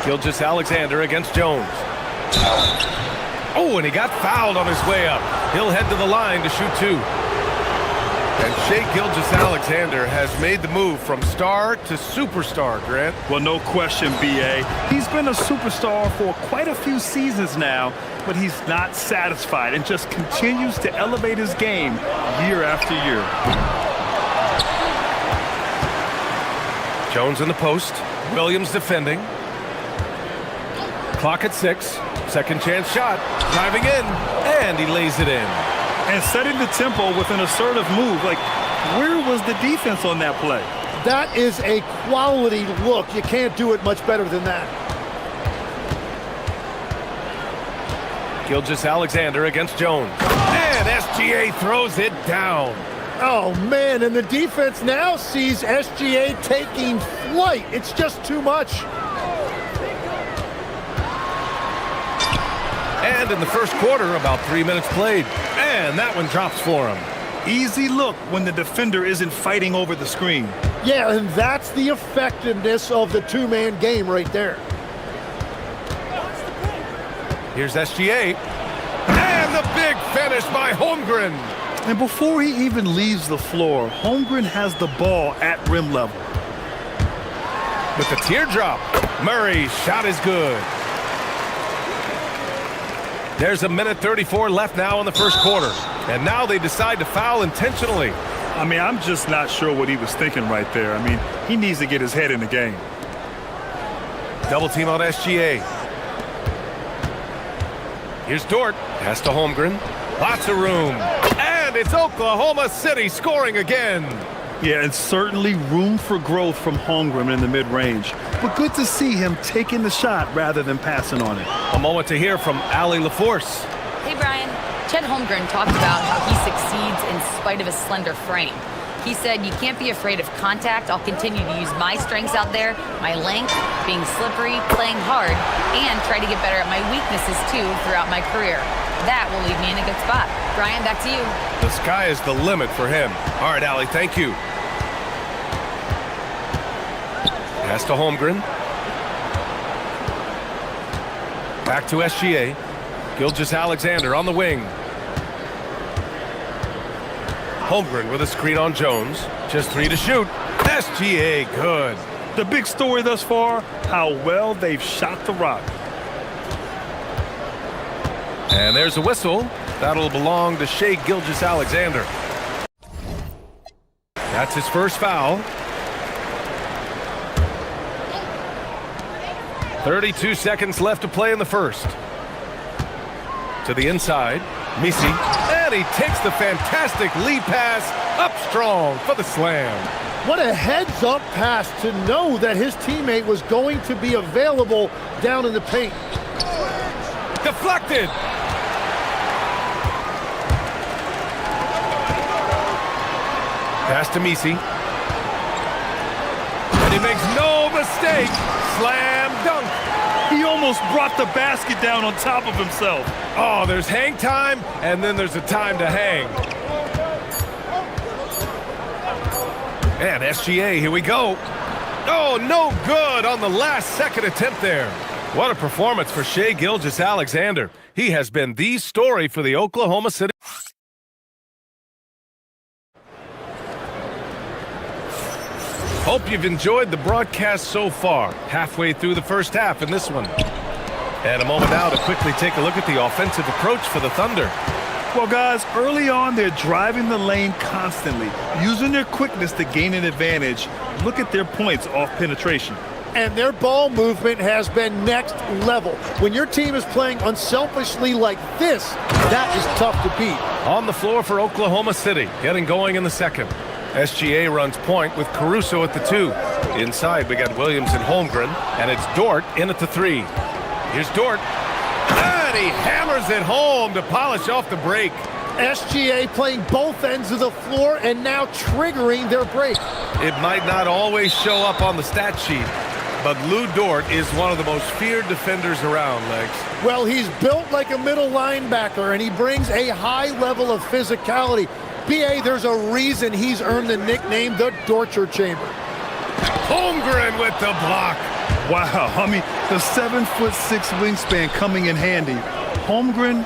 Gilgeous-Alexander against Jones. Oh, and he got fouled on his way up. He'll head to the line to shoot 2. And Shai Gilgeous-Alexander has made the move from star to superstar, Grant. Well, no question, BA. He's been a superstar for quite a few seasons now, but he's not satisfied and just continues to elevate his game year after year. Jones in the post. Williams defending. Clock at 6. Second chance shot. Driving in. And he lays it in. And setting the tempo with an assertive move. Like, where was the defense on that play? That is a quality look. You can't do it much better than that. Gilgeous-Alexander against Jones. And SGA throws it down. Oh, man, and the defense now sees SGA taking flight. It's just too much. And in the first quarter, about 3 minutes played. And that one drops for him. Easy look when the defender isn't fighting over the screen. Yeah, and that's the effectiveness of the two-man game right there. Here's SGA. And the big finish by Holmgren. And before he even leaves the floor, Holmgren has the ball at rim level. With the teardrop, Murray's shot is good. There's 1:34 left now in the first quarter. And now they decide to foul intentionally. I mean, I'm just not sure what he was thinking right there. I mean, he needs to get his head in the game. Double team on SGA. Here's Dort. Pass to Holmgren. Lots of room. And it's Oklahoma City scoring again. Yeah, and certainly room for growth from Holmgren in the mid-range. But good to see him taking the shot rather than passing on it. A moment to hear from Allie LaForce. Hey, Brian. Chet Holmgren talked about how he succeeds in spite of his slender frame. He said, you can't be afraid of contact. I'll continue to use my strengths out there, my length, being slippery, playing hard, and try to get better at my weaknesses, too, throughout my career. That will leave me in a good spot. Brian, back to you. The sky is the limit for him. All right, Allie, thank you. Pass to Holmgren. Back to SGA. Gilgeous-Alexander on the wing. Holmgren with a screen on Jones. Just 3 to shoot. SGA, good. The big story thus far, how well they've shot the rock. And there's a whistle. That'll belong to Shai Gilgeous-Alexander. That's his first foul. 32 seconds left to play in the first. To the inside, Misi, and he takes the fantastic lead pass up strong for the slam. What a heads-up pass to know that his teammate was going to be available down in the paint. Deflected. Pass to Misi. And he makes no mistake. Slam dunk. He almost brought the basket down on top of himself. Oh, there's hang time, and then there's a time to hang. And SGA, here we go. Oh, no good on the last second attempt there. What a performance for Shai Gilgeous-Alexander. He has been the story for the Oklahoma City. Hope you've enjoyed the broadcast so far. Halfway through the first half in this one. And a moment now to quickly take a look at the offensive approach for the Thunder. Well, guys, early on, they're driving the lane constantly, using their quickness to gain an advantage. Look at their points off penetration. And their ball movement has been next level. When your team is playing unselfishly like this, that is tough to beat. On the floor for Oklahoma City, getting going in the second. SGA runs point with Caruso at the 2. Inside, we got Williams and Holmgren, and it's Dort in at the 3. Here's Dort, and he hammers it home to polish off the break. SGA playing both ends of the floor and now triggering their break. It might not always show up on the stat sheet, but Lou Dort is one of the most feared defenders around, Legs. Well, he's built like a middle linebacker, and he brings a high level of physicality. BA, there's a reason he's earned the nickname the Torture Chamber. Holmgren with the block. Wow, I mean, the 7'6" wingspan coming in handy. Holmgren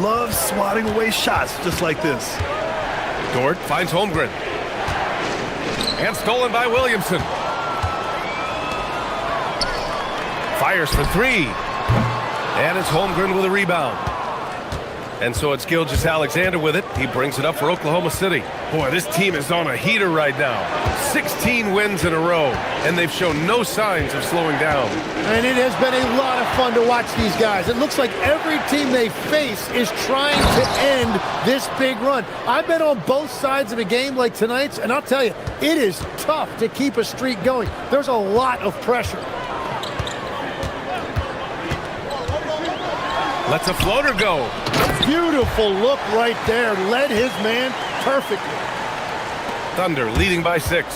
loves swatting away shots just like this. Dort finds Holmgren. And stolen by Williamson. Fires for 3. And it's Holmgren with a rebound. And so it's Gilgeous-Alexander with it. He brings it up for Oklahoma City. Boy, this team is on a heater right now. 16 wins in a row, and they've shown no signs of slowing down. And it has been a lot of fun to watch these guys. It looks like every team they face is trying to end this big run. I've been on both sides of a game like tonight's, and I'll tell you, it is tough to keep a streak going. There's a lot of pressure. Lets a floater go. Beautiful look right there. Led his man perfectly. Thunder leading by 6.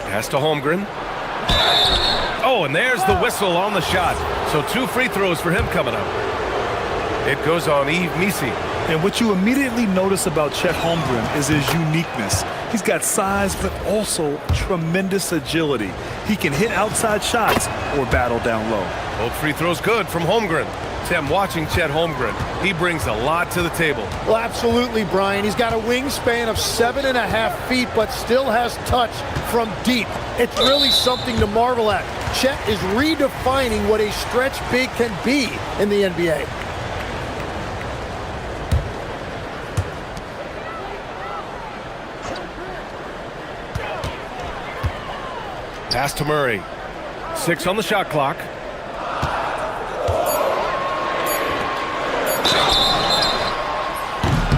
Pass to Holmgren. Oh, and there's the whistle on the shot. So 2 free throws for him coming up. It goes on Yves Misi. And what you immediately notice about Chet Holmgren is his uniqueness. He's got size, but also tremendous agility. He can hit outside shots or battle down low. Both free throws good from Holmgren. Tim, watching Chet Holmgren, he brings a lot to the table. Well, absolutely, Brian. He's got a wingspan of 7.5 feet, but still has touch from deep. It's really something to marvel at. Chet is redefining what a stretch big can be in the NBA. Pass to Murray. 6 on the shot clock.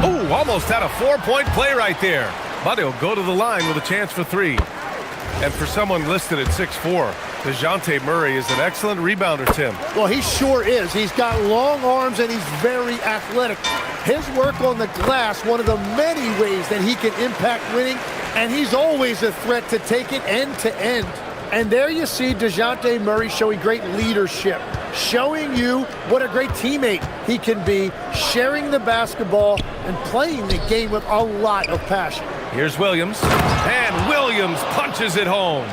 Oh, almost had a 4-point play right there. But he'll go to the line with a chance for 3. And for someone listed at 6'4", DeJounte Murray is an excellent rebounder, Tim. Well, he sure is. He's got long arms and he's very athletic. His work on the glass, one of the many ways that he can impact winning, and he's always a threat to take it end to end. And there you see DeJounte Murray showing great leadership, showing you what a great teammate he can be, sharing the basketball and playing the game with a lot of passion. Here's Williams, and Williams punches it home.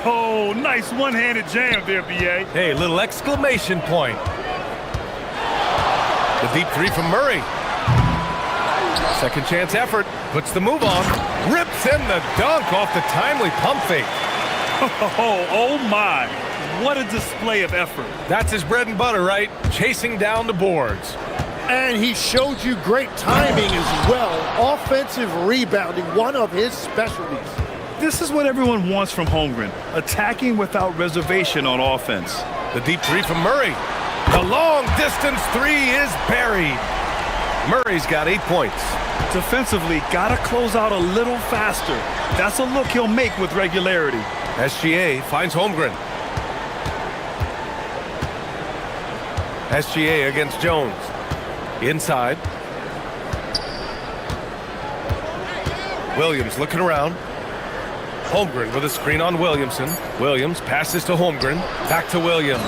Oh, nice one-handed jam there, B.A. Hey, little exclamation point. The deep 3 from Murray. Second chance effort. Puts the move on. Rips in the dunk off the timely pump fake. Oh my. What a display of effort. That's his bread and butter, right? Chasing down the boards. And he showed you great timing as well. Offensive rebounding, one of his specialties. This is what everyone wants from Holmgren. Attacking without reservation on offense. The deep three from Murray. The long distance three is buried. Murray's got 8 points. Defensively, gotta close out a little faster. That's a look he'll make with regularity. SGA finds Holmgren. SGA against Jones. Inside. Williams looking around. Holmgren with a screen on Williamson. Williams passes to Holmgren. Back to Williams.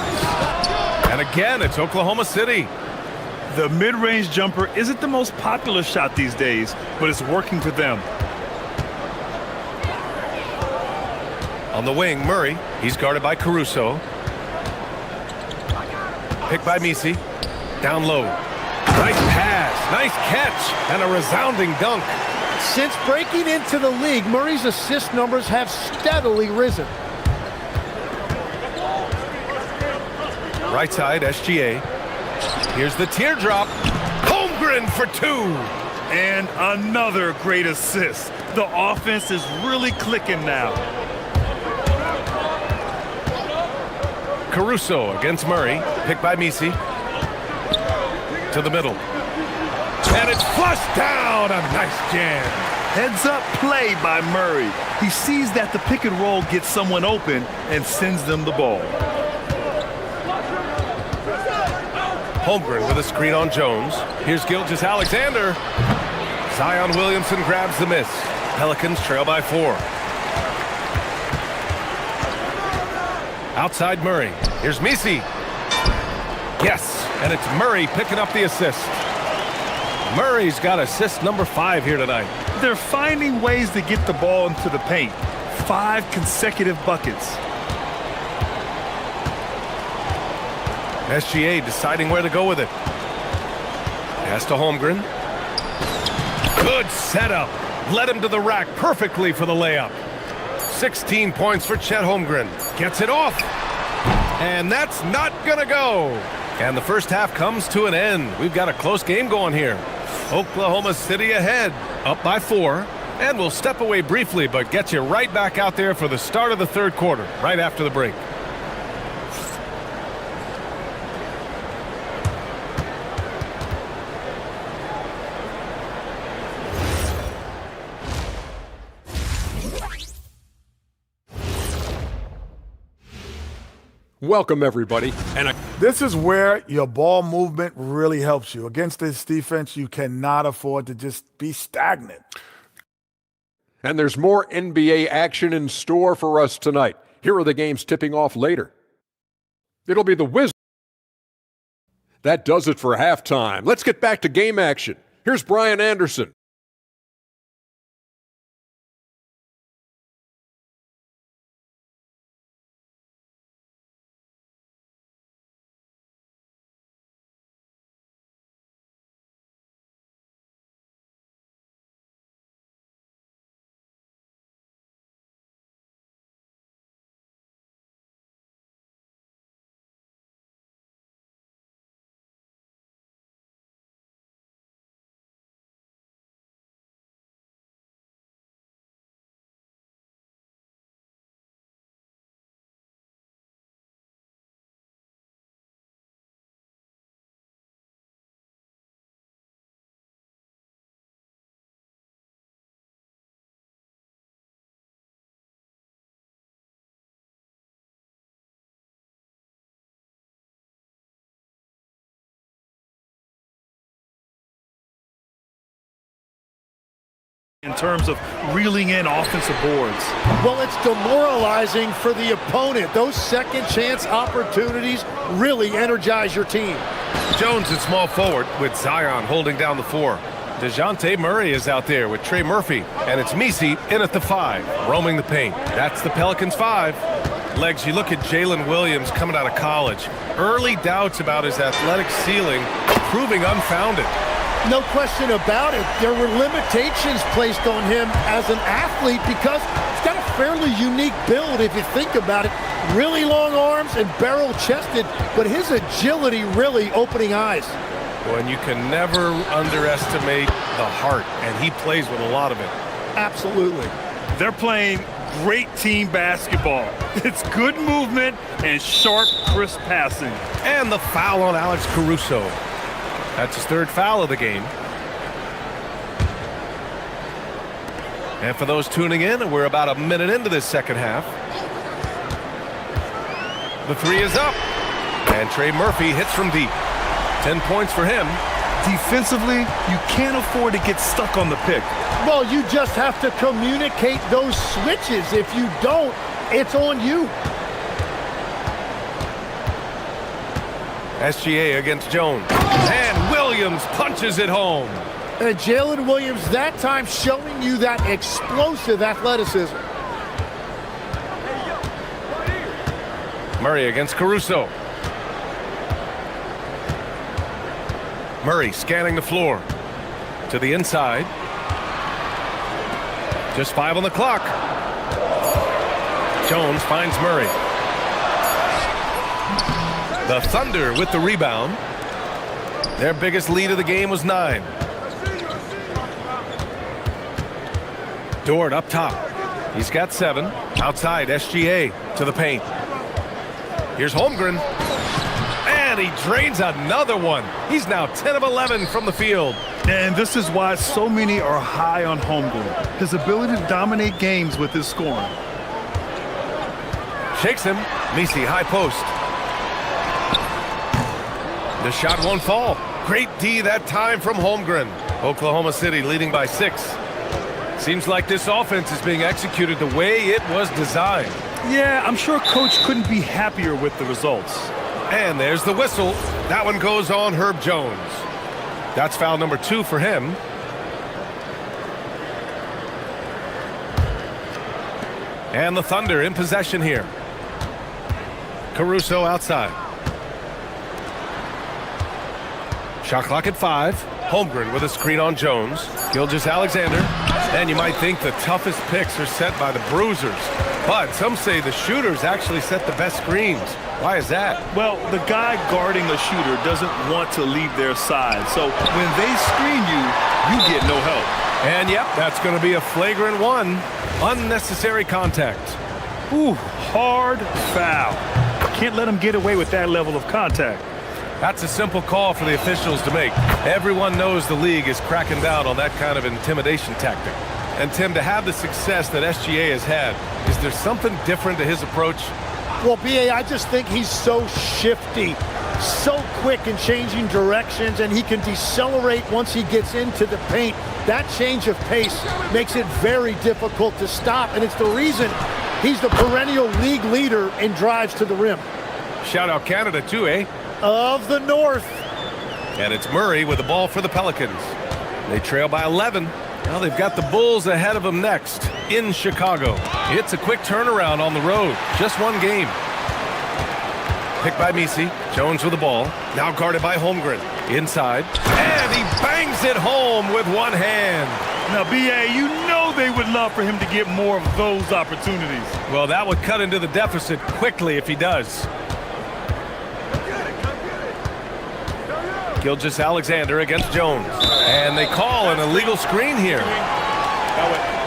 And again, it's Oklahoma City. The mid-range jumper isn't the most popular shot these days, but it's working for them. On the wing, Murray. He's guarded by Caruso. Picked by Misi. Down low. Nice pass, nice catch, and a resounding dunk. Since breaking into the league, Murray's assist numbers have steadily risen. Right side, SGA. Here's the teardrop. Holmgren for 2. And another great assist. The offense is really clicking now. Caruso against Murray. Picked by Misi. To the middle. And it's flushed down. A nice jam. Heads up play by Murray. He sees that the pick and roll gets someone open and sends them the ball. Holmgren with a screen on Jones. Here's Gilgeous-Alexander. Zion Williamson grabs the miss. Pelicans trail by 4. Outside Murray. Here's Misi. Yes, and it's Murray picking up the assist. Murray's got assist number 5 here tonight. They're finding ways to get the ball into the paint. 5 consecutive buckets. SGA deciding where to go with it. Pass to Holmgren. Good setup. Led him to the rack perfectly for the layup. 16 points for Chet Holmgren. Gets it off. And that's not gonna go. And the first half comes to an end. We've got a close game going here. Oklahoma City ahead, up by 4. And we'll step away briefly, but get you right back out there for the start of the third quarter, right after the break. Welcome, everybody. And this is where your ball movement really helps you. Against this defense, you cannot afford to just be stagnant. And there's more NBA action in store for us tonight. Here are the games tipping off later. It'll be the Wizards. That does it for halftime. Let's get back to game action. Here's Brian Anderson. In terms of reeling in offensive boards. Well, it's demoralizing for the opponent. Those second chance opportunities really energize your team. Jones at small forward with Zion holding down the 4. DeJounte Murray is out there with Trey Murphy, and it's Misi in at the 5, roaming the paint. That's the Pelicans 5. Legs, you look at Jalen Williams coming out of college. Early doubts about his athletic ceiling proving unfounded. No question about it. There were limitations placed on him as an athlete because he's got a fairly unique build if you think about it. Really long arms and barrel-chested, but his agility really opening eyes. Well, and you can never underestimate the heart, and he plays with a lot of it. Absolutely. They're playing great team basketball. It's good movement and sharp, crisp passing. And the foul on Alex Caruso. That's his third foul of the game. And for those tuning in, we're about a minute into this second half. The three is up. And Trey Murphy hits from deep. 10 points for him. Defensively, you can't afford to get stuck on the pick. Well, you just have to communicate those switches. If you don't, it's on you. SGA against Jones. And Williams punches it home. And Jalen Williams that time showing you that explosive athleticism. Murray against Caruso. Murray scanning the floor. To the inside. Just 5 on the clock. Jones finds Murray. The Thunder with the rebound. Their biggest lead of the game was 9. Dort up top. He's got 7. Outside, SGA to the paint. Here's Holmgren. And he drains another one. He's now 10 of 11 from the field. And this is why so many are high on Holmgren. His ability to dominate games with his scoring. Shakes him. Misi, high post. The shot won't fall. Great D that time from Holmgren. Oklahoma City leading by 6. Seems like this offense is being executed the way it was designed. Yeah, I'm sure Coach couldn't be happier with the results. And there's the whistle. That one goes on Herb Jones. That's foul number 2 for him. And the Thunder in possession here. Caruso outside. Shot clock at 5. Holmgren with a screen on Jones. Gilgeous-Alexander. And you might think the toughest picks are set by the bruisers. But some say the shooters actually set the best screens. Why is that? Well, the guy guarding a shooter doesn't want to leave their side. So when they screen you, you get no help. And yep, that's going to be a flagrant 1. Unnecessary contact. Ooh, hard foul. Can't let him get away with that level of contact. That's a simple call for the officials to make. Everyone knows the league is cracking down on that kind of intimidation tactic. And Tim, to have the success that SGA has had, is there something different to his approach? Well, B.A., I just think he's so shifty, so quick in changing directions, and he can decelerate once he gets into the paint. That change of pace makes it very difficult to stop, and it's the reason he's the perennial league leader in drives to the rim. Shout out Canada too, eh? Of the North. And it's Murray with the ball for the Pelicans. They trail by 11. Now they've got the Bulls ahead of them next in Chicago. It's a quick turnaround on the road. Just one game. Picked by Misi. Jones with the ball. Now guarded by Holmgren. Inside. And he bangs it home with one hand. Now, B.A., you know they would love for him to get more of those opportunities. Well, that would cut into the deficit quickly if he does. Gilgeous-Alexander against Jones. And they call an illegal screen here.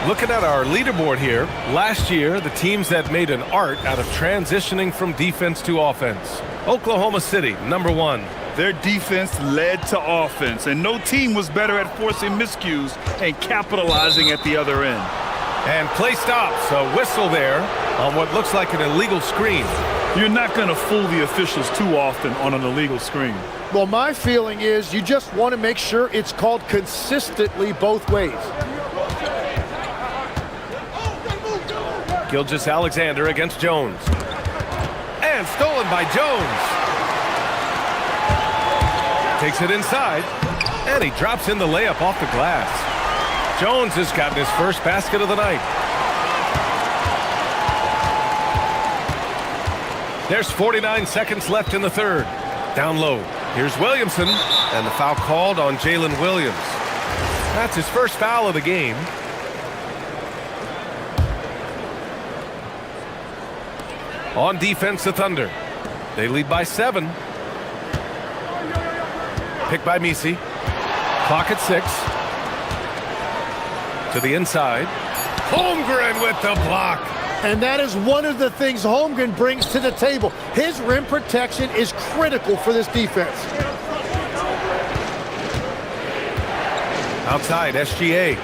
Looking at our leaderboard here, last year, the teams that made an art out of transitioning from defense to offense. Oklahoma City, number 1. Their defense led to offense, and no team was better at forcing miscues and capitalizing at the other end. And play stops, a whistle there on what looks like an illegal screen. You're not going to fool the officials too often on an illegal screen. Well, my feeling is you just want to make sure it's called consistently both ways. Gilgeous-Alexander against Jones. And stolen by Jones. Takes it inside. And he drops in the layup off the glass. Jones has gotten his first basket of the night. There's 49 seconds left in the third. Down low. Here's Williamson, and the foul called on Jalen Williams. That's his first foul of the game. On defense, the Thunder. They lead by 7. Picked by Misi. Clock at 6. To the inside. Holmgren with the block. And that is one of the things Holmgren brings to the table. His rim protection is critical for this defense. Outside, SGA.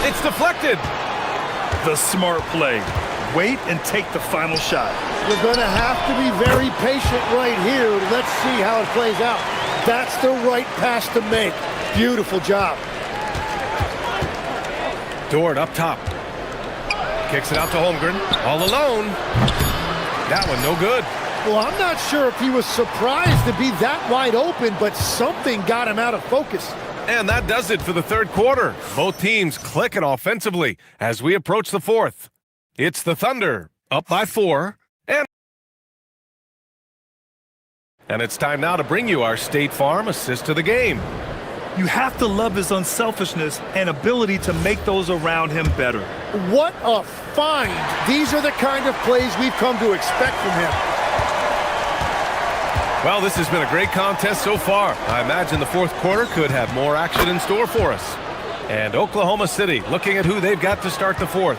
It's deflected. The smart play. Wait and take the final shot. You're going to have to be very patient right here. Let's see how it plays out. That's the right pass to make. Beautiful job. Dort up top. Kicks it out to Holmgren. All alone. That one no good. Well, I'm not sure if he was surprised to be that wide open, but something got him out of focus. And that does it for the third quarter. Both teams clicking offensively as we approach the fourth. It's the Thunder up by 4. And it's time now to bring you our State Farm assist of the game. You have to love his unselfishness and ability to make those around him better. What a find. These are the kind of plays we've come to expect from him. Well, this has been a great contest so far. I imagine the fourth quarter could have more action in store for us. And Oklahoma City looking at who they've got to start the fourth.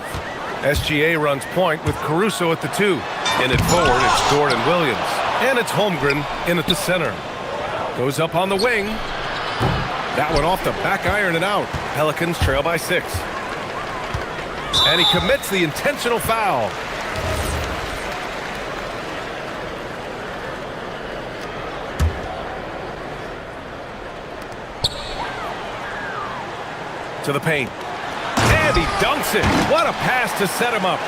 SGA runs point with Caruso at the 2. In it forward, it's Dort and Williams. And it's Holmgren in at the center. Goes up on the wing. That one off the back iron and out. Pelicans trail by 6. And he commits the intentional foul. To the paint. And he dunks it. What a pass to set him up.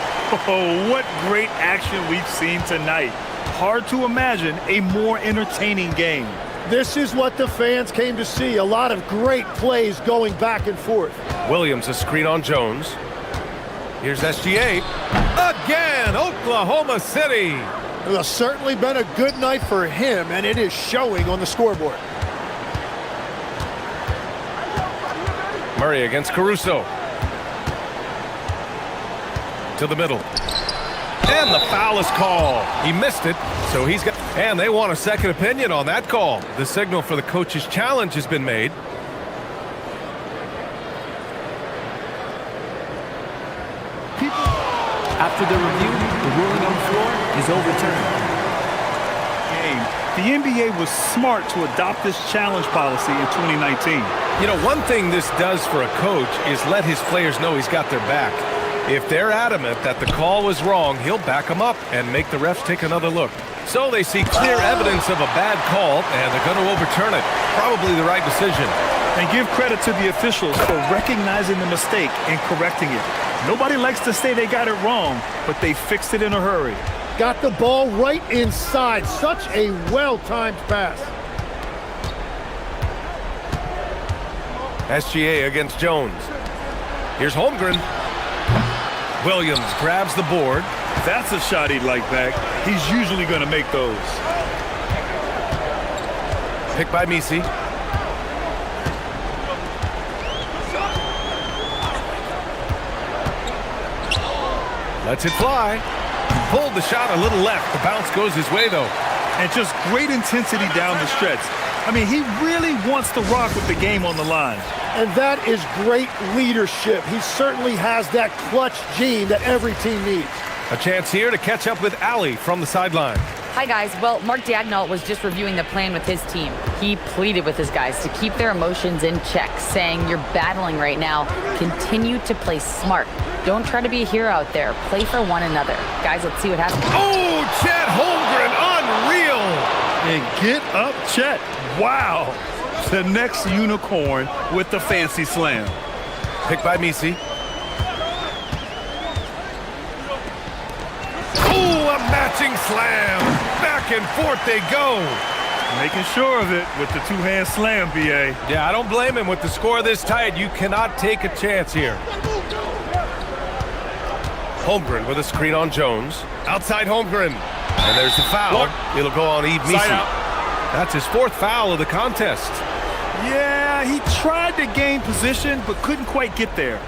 Oh, what great action we've seen tonight. Hard to imagine a more entertaining game. This is what the fans came to see. A lot of great plays going back and forth. Williams a screen on Jones. Here's SGA. Again, Oklahoma City. It has certainly been a good night for him, and it is showing on the scoreboard. Murray against Caruso. To the middle. And the foul is called. He missed it, so he's got... And they want a second opinion on that call. The signal for the coach's challenge has been made. After the review, the ruling on the floor is overturned. The NBA was smart to adopt this challenge policy in 2019. You know, one thing this does for a coach is let his players know he's got their back. If they're adamant that the call was wrong, he'll back them up and make the refs take another look. So they see clear evidence of a bad call, and they're going to overturn it. Probably the right decision. And give credit to the officials for recognizing the mistake and correcting it. Nobody likes to say they got it wrong, but they fixed it in a hurry. Got the ball right inside. Such a well-timed pass. SGA against Jones. Here's Holmgren. Williams grabs the board. That's a shot he'd like back. He's usually going to make those. Picked by Misi. Lets it fly. Pulled the shot a little left. The bounce goes his way, though. And just great intensity down the stretch. I mean, he really wants to rock with the game on the line. And that is great leadership. He certainly has that clutch gene that every team needs. A chance here to catch up with Ali from the sideline. Hi, guys. Well, Mark Dagnall was just reviewing the plan with his team. He pleaded with his guys to keep their emotions in check, saying, you're battling right now. Continue to play smart. Don't try to be a hero out there. Play for one another. Guys, let's see what happens. Oh, Chet Holmgren, unreal! And get up, Chet. Wow. The next unicorn with the fancy slam. Picked by Misi. Oh, a matching slam. Back and forth they go. Making sure of it with the two-hand slam, B.A. Yeah, I don't blame him. With the score this tight, you cannot take a chance here. Holmgren with a screen on Jones. Outside Holmgren. And there's the foul. It'll go on Yves Missi. That's his fourth foul of the contest. Yeah, he tried to gain position, but couldn't quite get there.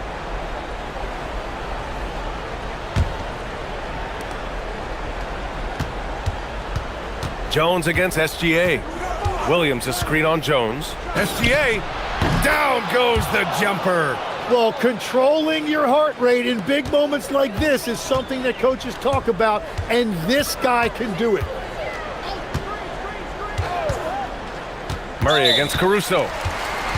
Jones against SGA. Williams a screen on Jones. SGA, down goes the jumper. Well, controlling your heart rate in big moments like this is something that coaches talk about, and this guy can do it. Murray against Caruso.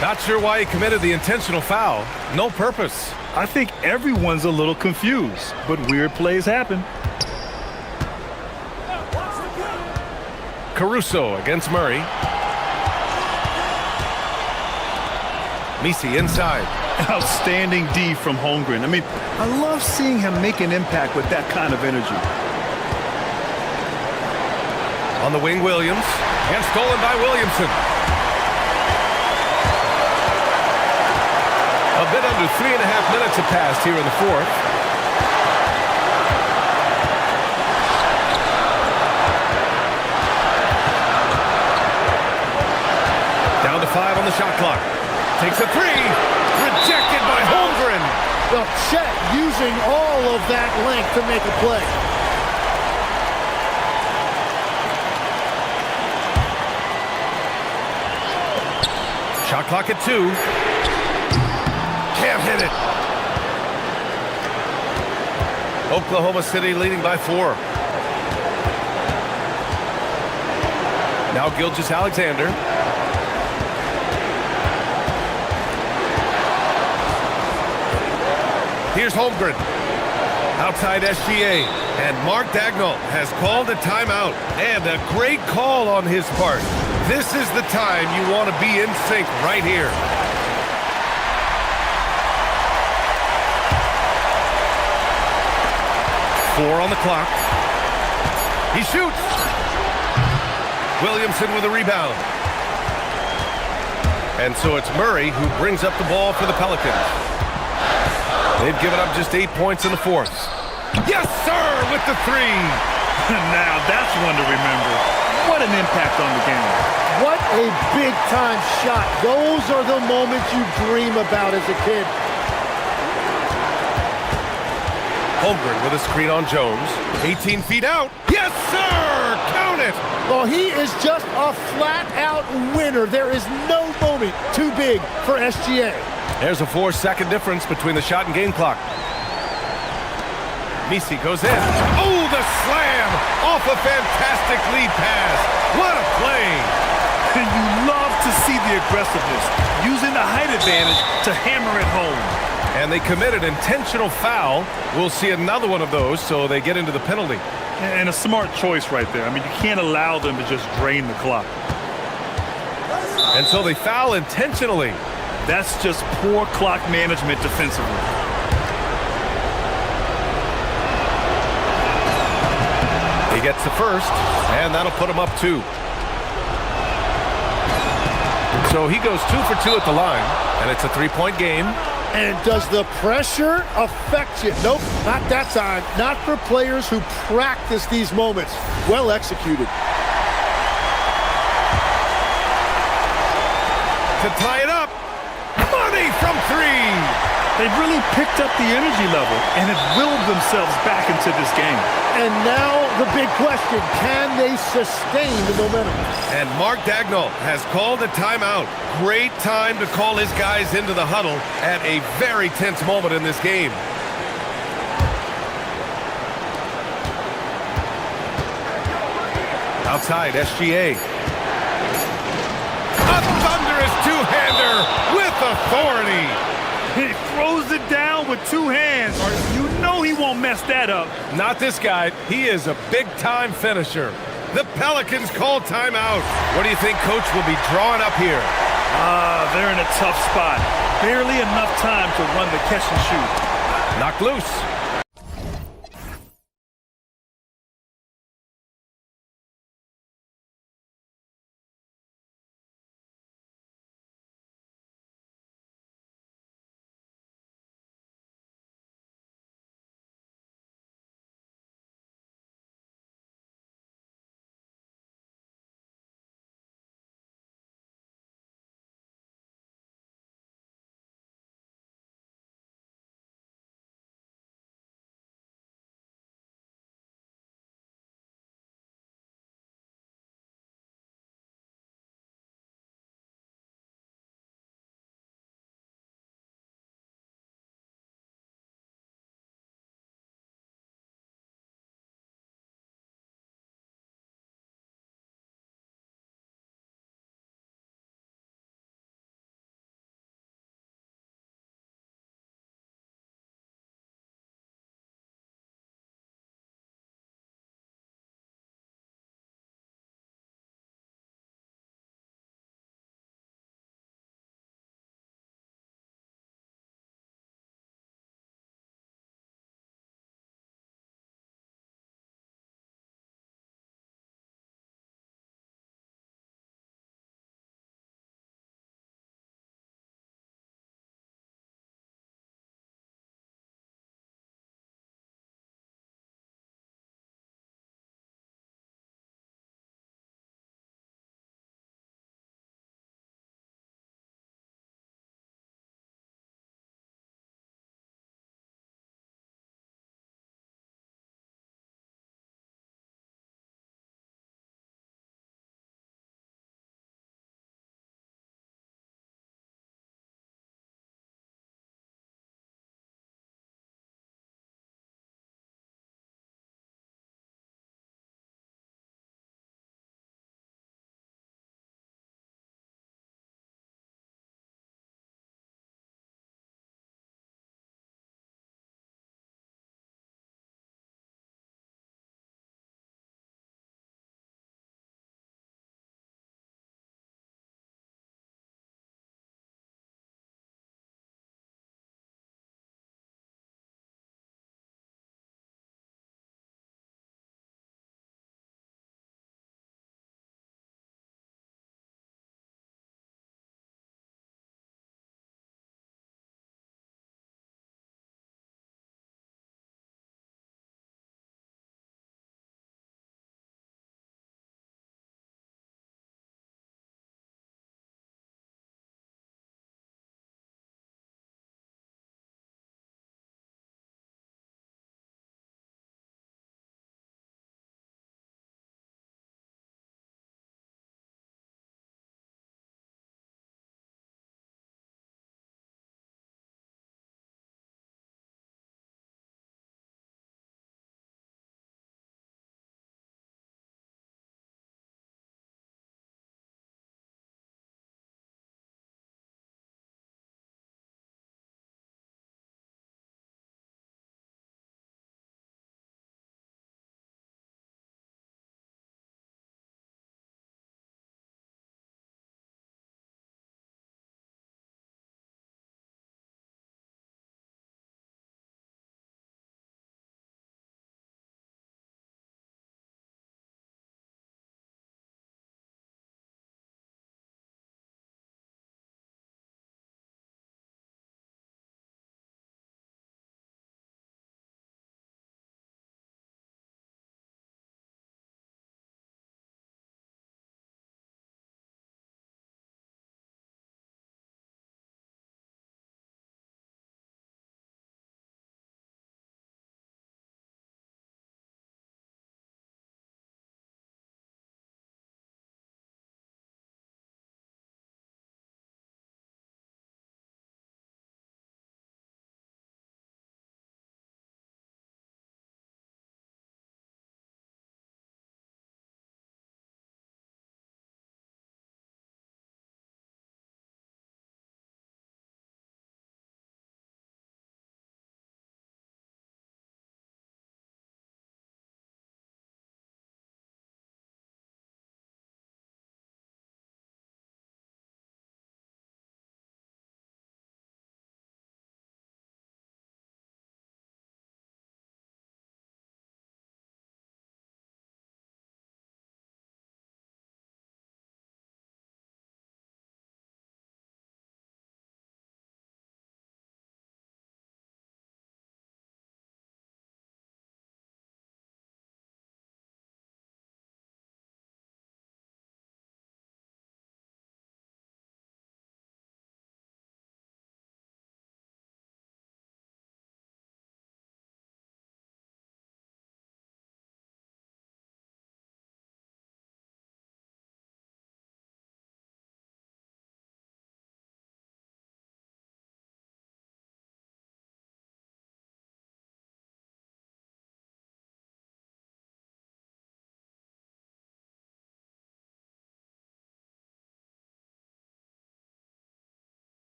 Not sure why he committed the intentional foul. No purpose. I think everyone's a little confused, but weird plays happen. Caruso against Murray. Missi inside. Outstanding D from Holmgren. I mean, I love seeing him make an impact with that kind of energy. On the wing, Williams. And stolen by Williamson. A bit under 3.5 minutes have passed here in the fourth. Down to 5 on the shot clock. Takes a three. Rejected by Holmgren. Well, Chet using all of that length to make a play. Shot clock at 2. Can't hit it. Oklahoma City leading by 4. Now Gilgeous-Alexander. Here's Holmgren. Outside SGA. And Mark Dagnall has called a timeout. And a great call on his part. This is the time you want to be in sync right here. Four on the clock. He shoots. Williamson with a rebound. And so it's Murray who brings up the ball for the Pelicans. They've given up just 8 points in the fourth. Yes, sir, with the three. Now that's one to remember. What an impact on the game. What a big-time shot. Those are the moments you dream about as a kid. Holmgren with a screen on Jones. 18 feet out. Yes, sir! Count it! Well, he is just a flat-out winner. There is no moment too big for SGA. There's a 4-second difference between the shot and game clock. Missi goes in. Oh, the slam! Off a fantastic lead pass. What a play! And you love to see the aggressiveness, using the height advantage to hammer it home. And they committed intentional foul. We'll see another one of those, so they get into the penalty. And a smart choice right there. I mean, you can't allow them to just drain the clock. And so they foul intentionally. That's just poor clock management defensively. He gets the first, and that'll put him up 2. So he goes 2 for 2 at the line, and it's a 3-point game. And does the pressure affect you? Nope, not that time. Not for players who practice these moments. Well executed. To tie it up. Money from 3. They've really picked up the energy level and have willed themselves back into this game. And now the big question, can they sustain the momentum? And Mark Dagnall has called a timeout. Great time to call his guys into the huddle at a very tense moment in this game. Outside, SGA. A thunderous two-hander with authority. He throws it down with 2 hands. You know he won't mess that up. Not this guy. He is a big-time finisher. The Pelicans call timeout. What do you think Coach will be drawing up here? They're in a tough spot. Barely enough time to run the catch and shoot. Knocked loose.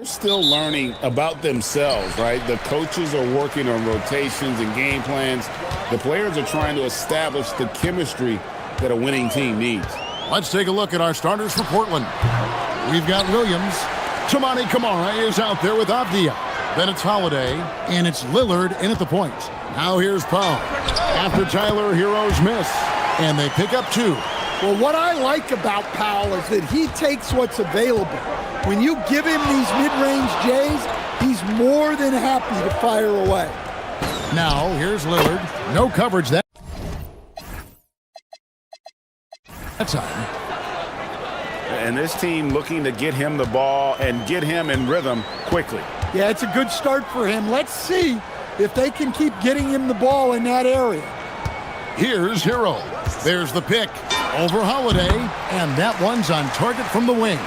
They're still learning about themselves, right? The coaches are working on rotations and game plans. The players are trying to establish the chemistry that a winning team needs. Let's take a look at our starters for Portland. We've got Williams. Tamani Kamara is out there with Avdia. Then it's Holiday, and it's Lillard in at the point. Now here's Powell. After Tyler Hero's miss, and they pick up 2. Well, what I like about Powell is that he takes what's available. When you give him these mid-range J's, he's more than happy to fire away. Now here's Lillard. No coverage that time. And this team looking to get him the ball and get him in rhythm quickly. Yeah, it's a good start for him. Let's see if they can keep getting him the ball in that area. Here's Hero. There's the pick over Holiday, and that one's on target from the wing.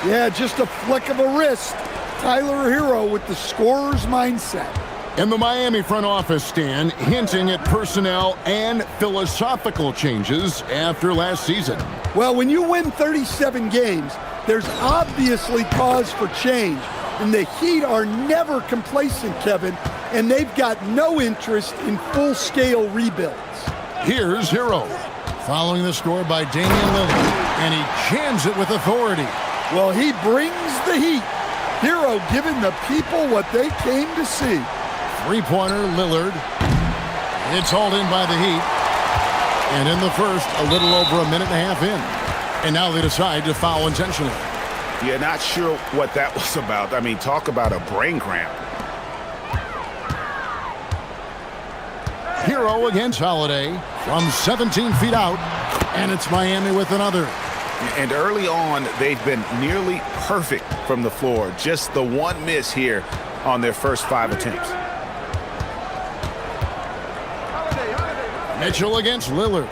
Yeah, just a flick of a wrist. Tyler Hero with the scorer's mindset. And the Miami front office, Stan, hinting at personnel and philosophical changes after last season. Well, when you win 37 games, there's obviously cause for change. And the Heat are never complacent, Kevin, and they've got no interest in full-scale rebuilds. Here's Hero, following the score by Damian Lillard, and he jams it with authority. Well, he brings the heat. Hero giving the people what they came to see. Three-pointer, Lillard. It's hauled in by the Heat. And in the first, a little over a minute and a half in. And now they decide to foul intentionally. Yeah, not sure what that was about. I mean, talk about a brain cramp. Hero against Holiday from 17 feet out. And it's Miami with another. And early on, they've been nearly perfect from the floor. Just the one miss here on their first 5 attempts. Mitchell against Lillard.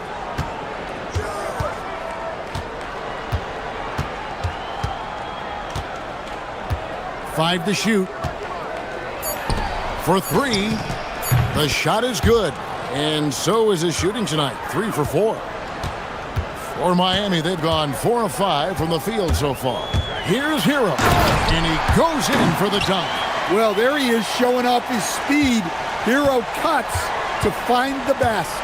Five to shoot. For 3. The shot is good. And so is his shooting tonight. 3 for 4. For Miami, they've gone 4 of 5 from the field so far. Here's Hero. And he goes in for the dunk. Well, there he is showing off his speed. Hero cuts to find the basket.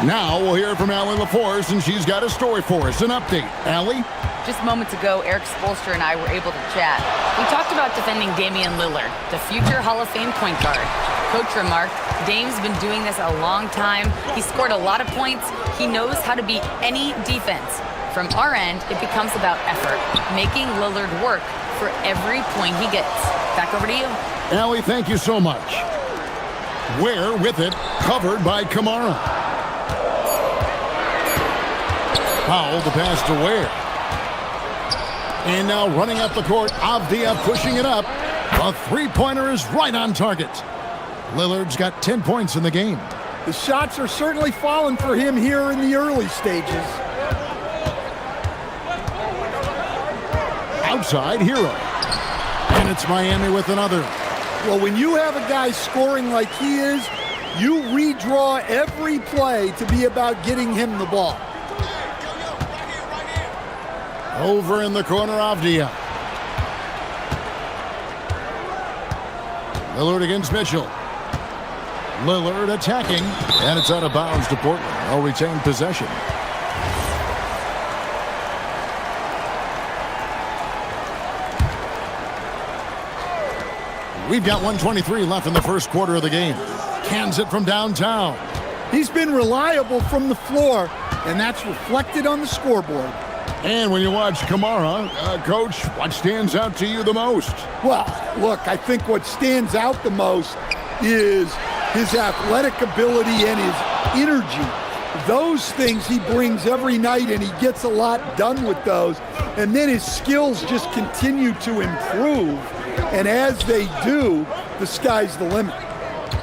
Now we'll hear from Allie LaForce, and she's got a story for us. An update. Allie? Just moments ago, Eric Spoelstra and I were able to chat. We talked about defending Damian Lillard, the future Hall of Fame point guard. Coach remarked, Dame's been doing this a long time. He scored a lot of points. He knows how to beat any defense. From our end, it becomes about effort, making Lillard work for every point he gets. Back over to you. Allie, thank you so much. Ware with it, covered by Kamara. Powell the pass to Ware. And now running up the court, Avdia pushing it up. A three-pointer is right on target. Lillard's got 10 points in the game. The shots are certainly falling for him here in the early stages. Outside, Hero. And it's Miami with another. Well, when you have a guy scoring like he is, you redraw every play to be about getting him the ball. Over in the corner, Avdia. Lillard against Mitchell. Lillard attacking, and it's out of bounds to Portland. They'll retain possession. We've got 1:23 left in the first quarter of the game. Cans it from downtown. He's been reliable from the floor, and that's reflected on the scoreboard. And when you watch Kamara, Coach, what stands out to you the most? Well, look, I think what stands out the most is his athletic ability and his energy. Those things he brings every night, and he gets a lot done with those. And then his skills just continue to improve. And as they do, the sky's the limit.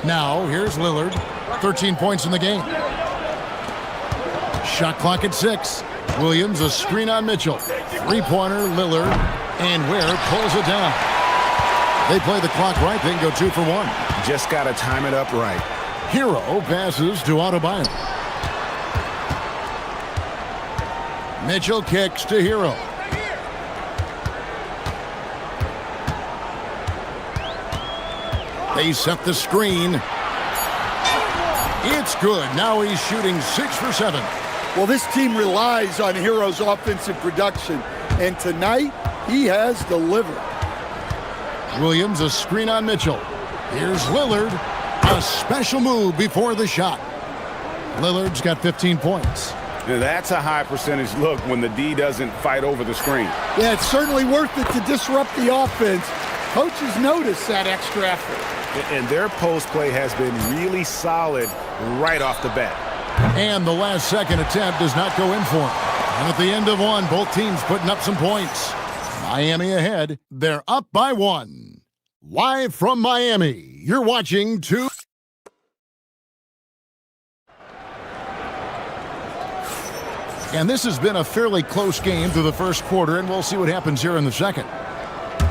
Now, here's Lillard. 13 points in the game. Shot clock at 6. Williams, a screen on Mitchell. Three-pointer, Lillard, and Ware pulls it down. They play the clock right, then go 2 for 1. Just got to time it up right. Hero passes to Adebayo. Mitchell kicks to Hero. They set the screen. It's good. Now he's shooting 6 for 7. Well, this team relies on Hero's offensive production, and tonight he has delivered. Williams, a screen on Mitchell. Here's Lillard. A special move before the shot. Lillard's got 15 points. Now, that's a high percentage look when the D doesn't fight over the screen. Yeah, it's certainly worth it to disrupt the offense. Coaches notice that extra effort. And their post play has been really solid right off the bat. And the last second attempt does not go in for him. And at the end of one, both teams putting up some points. Miami ahead. They're up by 1. Live from Miami, you're watching 2. And this has been a fairly close game through the first quarter, and we'll see what happens here in the second.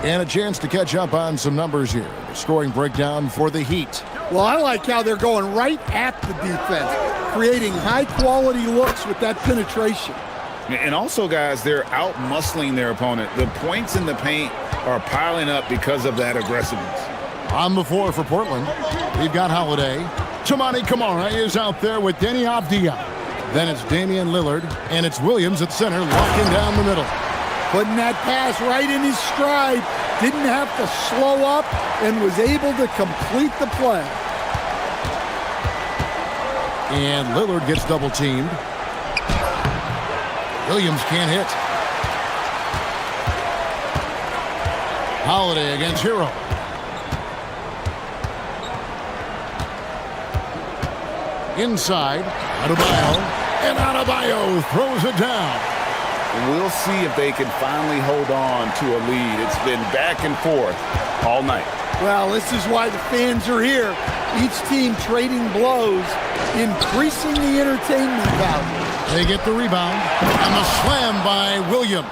And a chance to catch up on some numbers here. The scoring breakdown for the Heat. Well, I like how they're going right at the defense, creating high-quality looks with that penetration. And also, guys, they're out-muscling their opponent. The points in the paint are piling up because of that aggressiveness. On the floor for Portland, we've got Holiday. Toumani Camara is out there with Deni Avdija. Then it's Damian Lillard, and it's Williams at center, locking down the middle. Putting that pass right in his stride. Didn't have to slow up and was able to complete the play. And Lillard gets double-teamed. Williams can't hit. Holiday against Hero. Inside, Adebayo. And Adebayo throws it down. We'll see if they can finally hold on to a lead. It's been back and forth all night. Well, this is why the fans are here. Each team trading blows, increasing the entertainment value. They get the rebound, and the slam by Williams.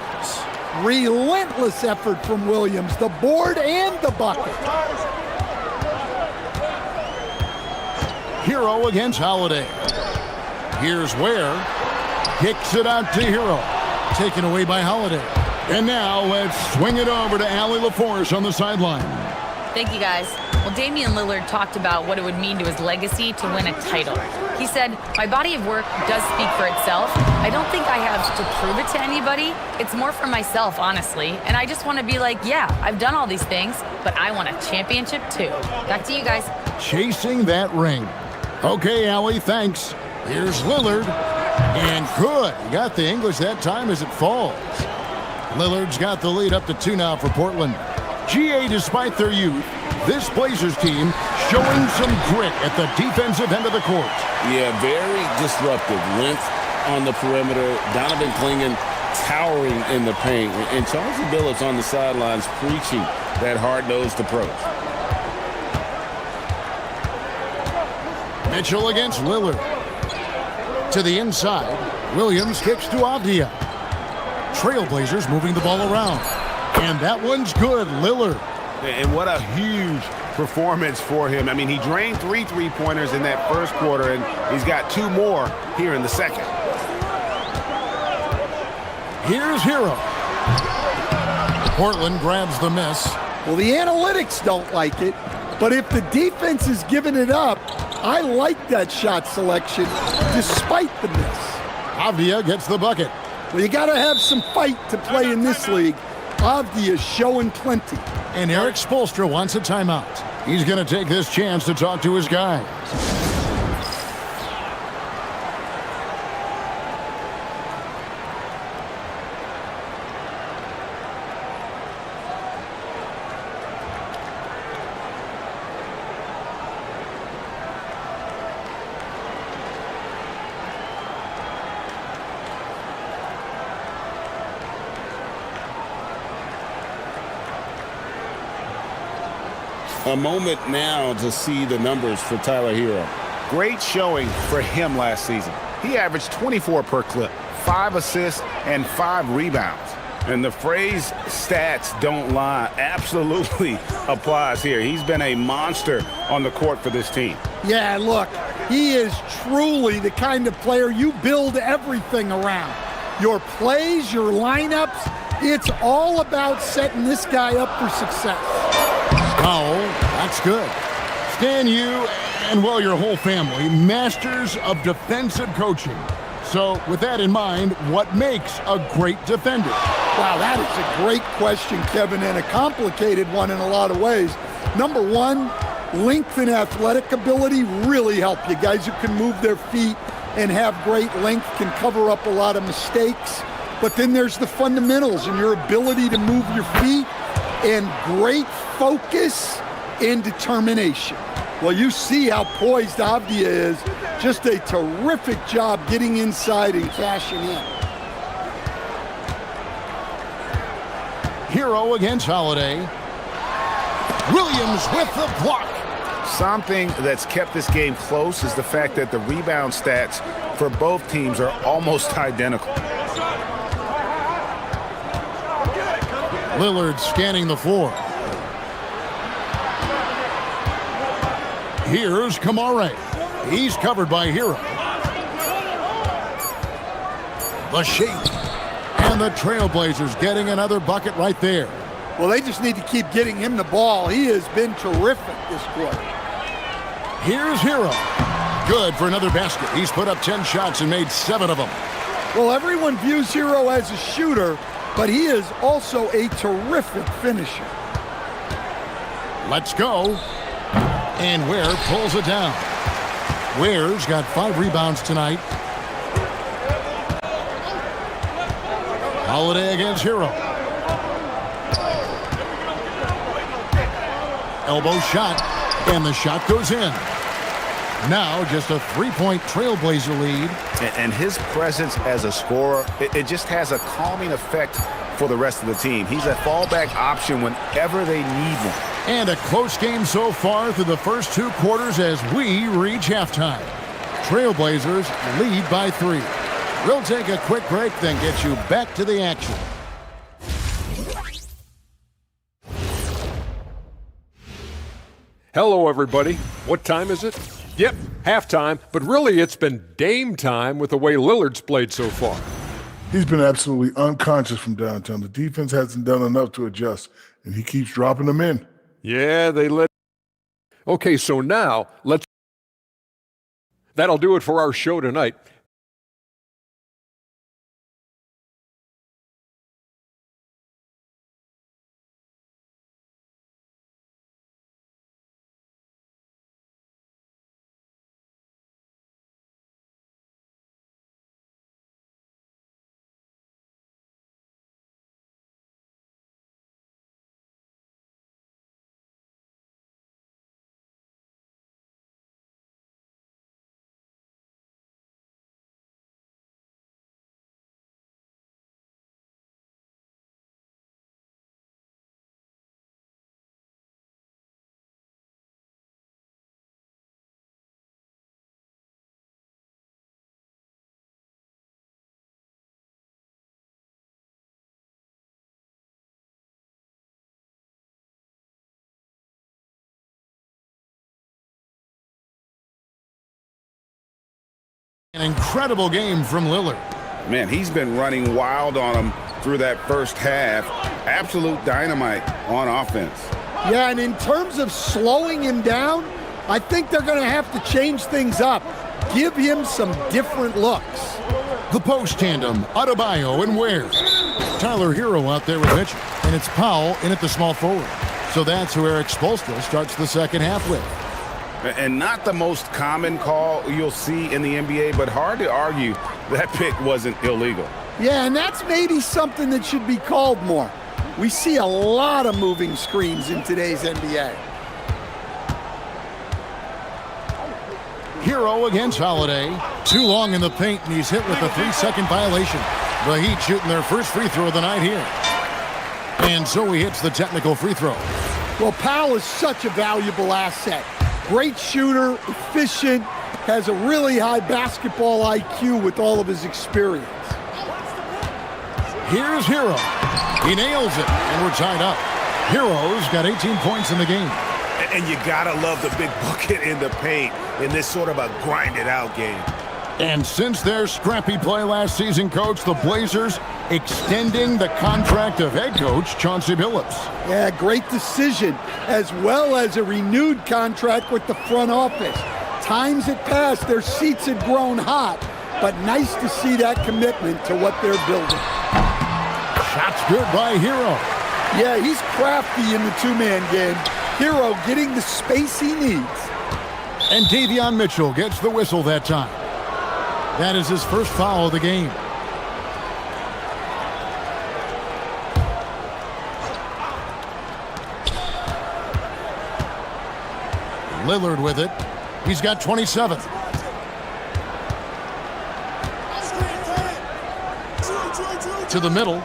Relentless effort from Williams, the board and the bucket. Hero against Holiday. Here's Ware. Kicks it out to Hero. Taken away by Holiday. And now let's swing it over to Allie LaForce on the sideline. Thank you, guys. Well, Damian Lillard talked about what it would mean to his legacy to win a title. He said, "My body of work does speak for itself. I don't think I have to prove it to anybody. It's more for myself, honestly. And I just want to be like, yeah, I've done all these things, but I want a championship too." Back to you guys. Chasing that ring. Okay, Allie, thanks. Here's Lillard. And good. He got the English that time as it falls. Lillard's got the lead up to 2 now for Portland. GA, despite their youth, this Blazers team showing some grit at the defensive end of the court. Yeah, very disruptive. Length on the perimeter. Donovan Clingan towering in the paint. And Charles Billups on the sidelines preaching that hard-nosed approach. Mitchell against Lillard. To the inside. Williams kicks to Avdija. Trailblazers moving the ball around. And that one's good, Lillard. And what a huge performance for him. I mean, he drained 3 three-pointers in that first quarter, and he's got 2 more here in the second. Here's Hero. Portland grabs the miss. Well, the analytics don't like it, but if the defense is giving it up, I like that shot selection despite the miss. Avdija gets the bucket. Well, you got to have some fight to play in this league. Avdija's showing plenty. And Eric Spoelstra wants a timeout. He's going to take this chance to talk to his guys. A moment now to see the numbers for Tyler Hero. Great showing for him last season. He averaged 24 per clip, 5 assists, and 5 rebounds. And the phrase stats don't lie absolutely applies here. He's been a monster on the court for this team. Yeah, look, he is truly the kind of player you build everything around. Your plays, your lineups, it's all about setting this guy up for success. Foul, that's good. Stan, you and, well, your whole family, masters of defensive coaching. So with that in mind, what makes a great defender? Wow, that is a great question, Kevin, and a complicated one in a lot of ways. Number one, length and athletic ability really help you. Guys who can move their feet and have great length can cover up a lot of mistakes. But then there's the fundamentals and your ability to move your feet and great focus and determination. Well, you see how poised Avdia is. Just a terrific job getting inside and cashing in. Hero against Holiday. Williams with the block. Something that's kept this game close is the fact that the rebound stats for both teams are almost identical. Lillard scanning the floor. Here's Kamare. He's covered by Hero. The shape. And the Trailblazers getting another bucket right there. Well, they just need to keep getting him the ball. He has been terrific this quarter. Here's Hero. Good for another basket. He's put up 10 shots and made 7 of them. Well, everyone views Hero as a shooter, but he is also a terrific finisher. Let's go. And Ware pulls it down. Ware's got 5 rebounds tonight. Holiday against Hero. Elbow shot, and the shot goes in. Now just a 3-point Trailblazer lead. And his presence as a scorer, it just has a calming effect for the rest of the team. He's a fallback option whenever they need one. And a close game so far through the first 2 quarters as we reach halftime. Trailblazers lead by 3. We'll take a quick break, then get you back to the action. Hello, everybody. What time is it? Yep, halftime, but really it's been Dame time with the way Lillard's played so far. He's been absolutely unconscious from downtown. The defense hasn't done enough to adjust, and he keeps dropping them in. Yeah, they let... Okay, so now let's... That'll do it for our show tonight. An incredible game from Lillard. Man, he's been running wild on them through that first half. Absolute dynamite on offense. Yeah, and in terms of slowing him down, I think they're going to have to change things up. Give him some different looks. The post tandem, Adebayo and Ware. Tyler Hero out there with Mitchell, and it's Powell in at the small forward. So that's who Eric Spoelstra starts the second half with. And not the most common call you'll see in the NBA, but hard to argue that pick wasn't illegal. Yeah, and that's maybe something that should be called more. We see a lot of moving screens in today's NBA. Hero against Holiday. Too long in the paint, and he's hit with a 3-second violation. The Heat shooting their first free throw of the night here. And so he hits the technical free throw. Well, Powell is such a valuable asset. Great shooter, efficient, has a really high basketball IQ with all of his experience. Here's Hero. He nails it, and we're tied up. Hero's got 18 points in the game. And you gotta love the big bucket in the paint in this sort of a grinded-out game. And since their scrappy play last season, Coach, the Blazers extending the contract of head coach Chauncey Billups. Yeah, great decision, as well as a renewed contract with the front office. Times had passed, their seats had grown hot, but nice to see that commitment to what they're building. Shots good by Hero. Yeah, he's crafty in the two-man game. Hero getting the space he needs. And Davion Mitchell gets the whistle that time. That is his first foul of the game. Lillard with it. He's got 27. To the middle.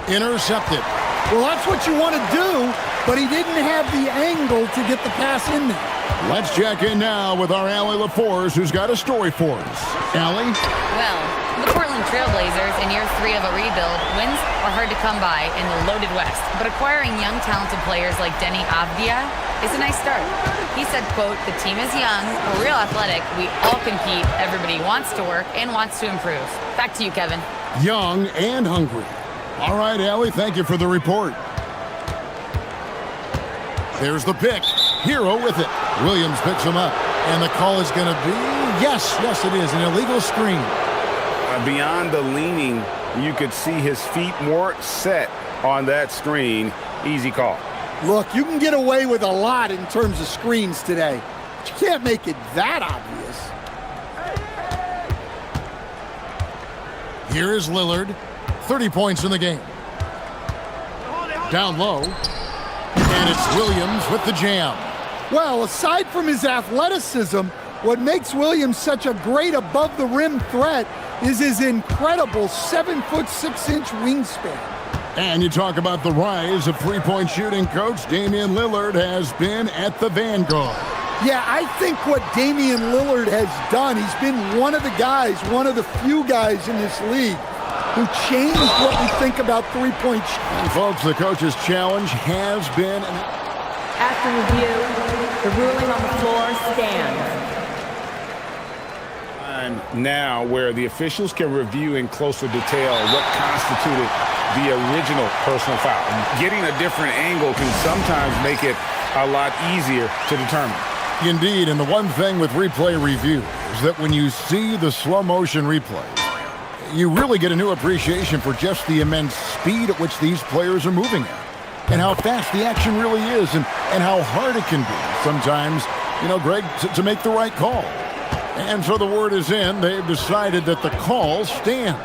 Intercepted. Well, that's what you want to do, but he didn't have the angle to get the pass in there. Let's check in now with our Allie LaForce, who's got a story for us. Allie? Well, the Portland Trailblazers in year 3 of a rebuild, wins are hard to come by in the loaded West, but acquiring young talented players like Denny Avdia is a nice start. He said, quote, "The team is young, we're real athletic, we all compete, everybody wants to work and wants to improve." Back to you, Kevin. Young and hungry. All right, Allie, thank you for the report. There's the pick. Hero with it. Williams picks him up. And the call is going to be, yes, it is, an illegal screen. Beyond the leaning, you could see his feet more set on that screen. Easy call. Look, you can get away with a lot in terms of screens today, but you can't make it that obvious. Here is Lillard. 30 points in the game. Down low. And it's Williams with the jam. Well, aside from his athleticism, what makes Williams such a great above-the-rim threat is his incredible 7'6" wingspan. And you talk about the rise of three-point shooting, Coach. Damian Lillard has been at the vanguard. Yeah, I think what Damian Lillard has done, he's been one of the guys, one of the few guys in this league who changed what we think about three-point shooting. And folks, the coach's challenge has been... After review, the ruling on the floor stands. Now where the officials can review in closer detail what constituted the original personal foul. Getting a different angle can sometimes make it a lot easier to determine. Indeed, and the one thing with replay review is that when you see the slow motion replay, you really get a new appreciation for just the immense speed at which these players are moving at, and how fast the action really is, and how hard it can be sometimes, you know, Greg, to make the right call. And so the word is in. They've decided that the call stands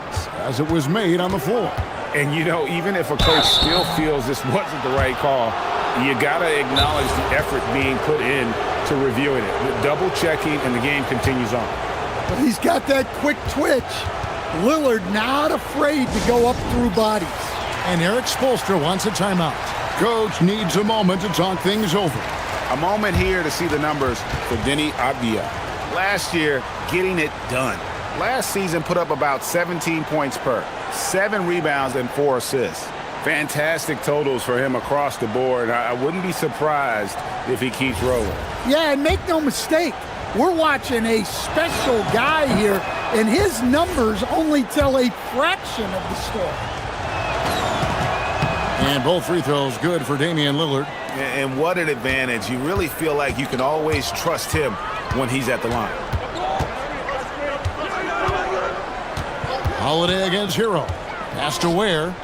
as it was made on the floor. And, you know, even if a coach still feels this wasn't the right call, you got to acknowledge the effort being put in to reviewing it. The double checking, and the game continues on. But he's got that quick twitch. Lillard not afraid to go up through bodies. And Eric Spoelstra wants a timeout. Coach needs a moment to talk things over. A moment here to see the numbers for Denny Avdia. Last year, getting it done. Last season put up about 17 points per, 7 rebounds and 4 assists. Fantastic totals for him across the board. I wouldn't be surprised if he keeps rolling. Yeah, and make no mistake, we're watching a special guy here, and his numbers only tell a fraction of the story. And both free throws good for Damian Lillard. And what an advantage. You really feel like you can always trust him when he's at the line. Holiday against Hero. Pass to Ware.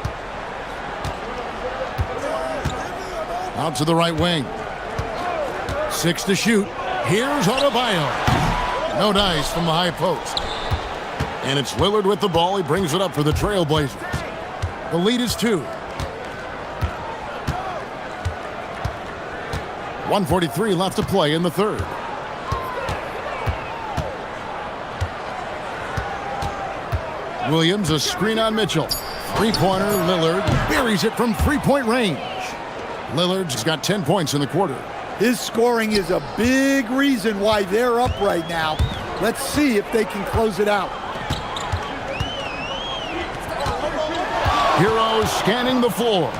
Out to the right wing. 6 to shoot. Here's Adebayo. No dice from the high post. And it's Lillard with the ball. He brings it up for the Trailblazers. The lead is 2. 1:43 left to play in the third. Williams, a screen on Mitchell. Three-pointer, Lillard buries it from three-point range. Lillard's got 10 points in the quarter. His scoring is a big reason why they're up right now. Let's see if they can close it out. Hero scanning the floor.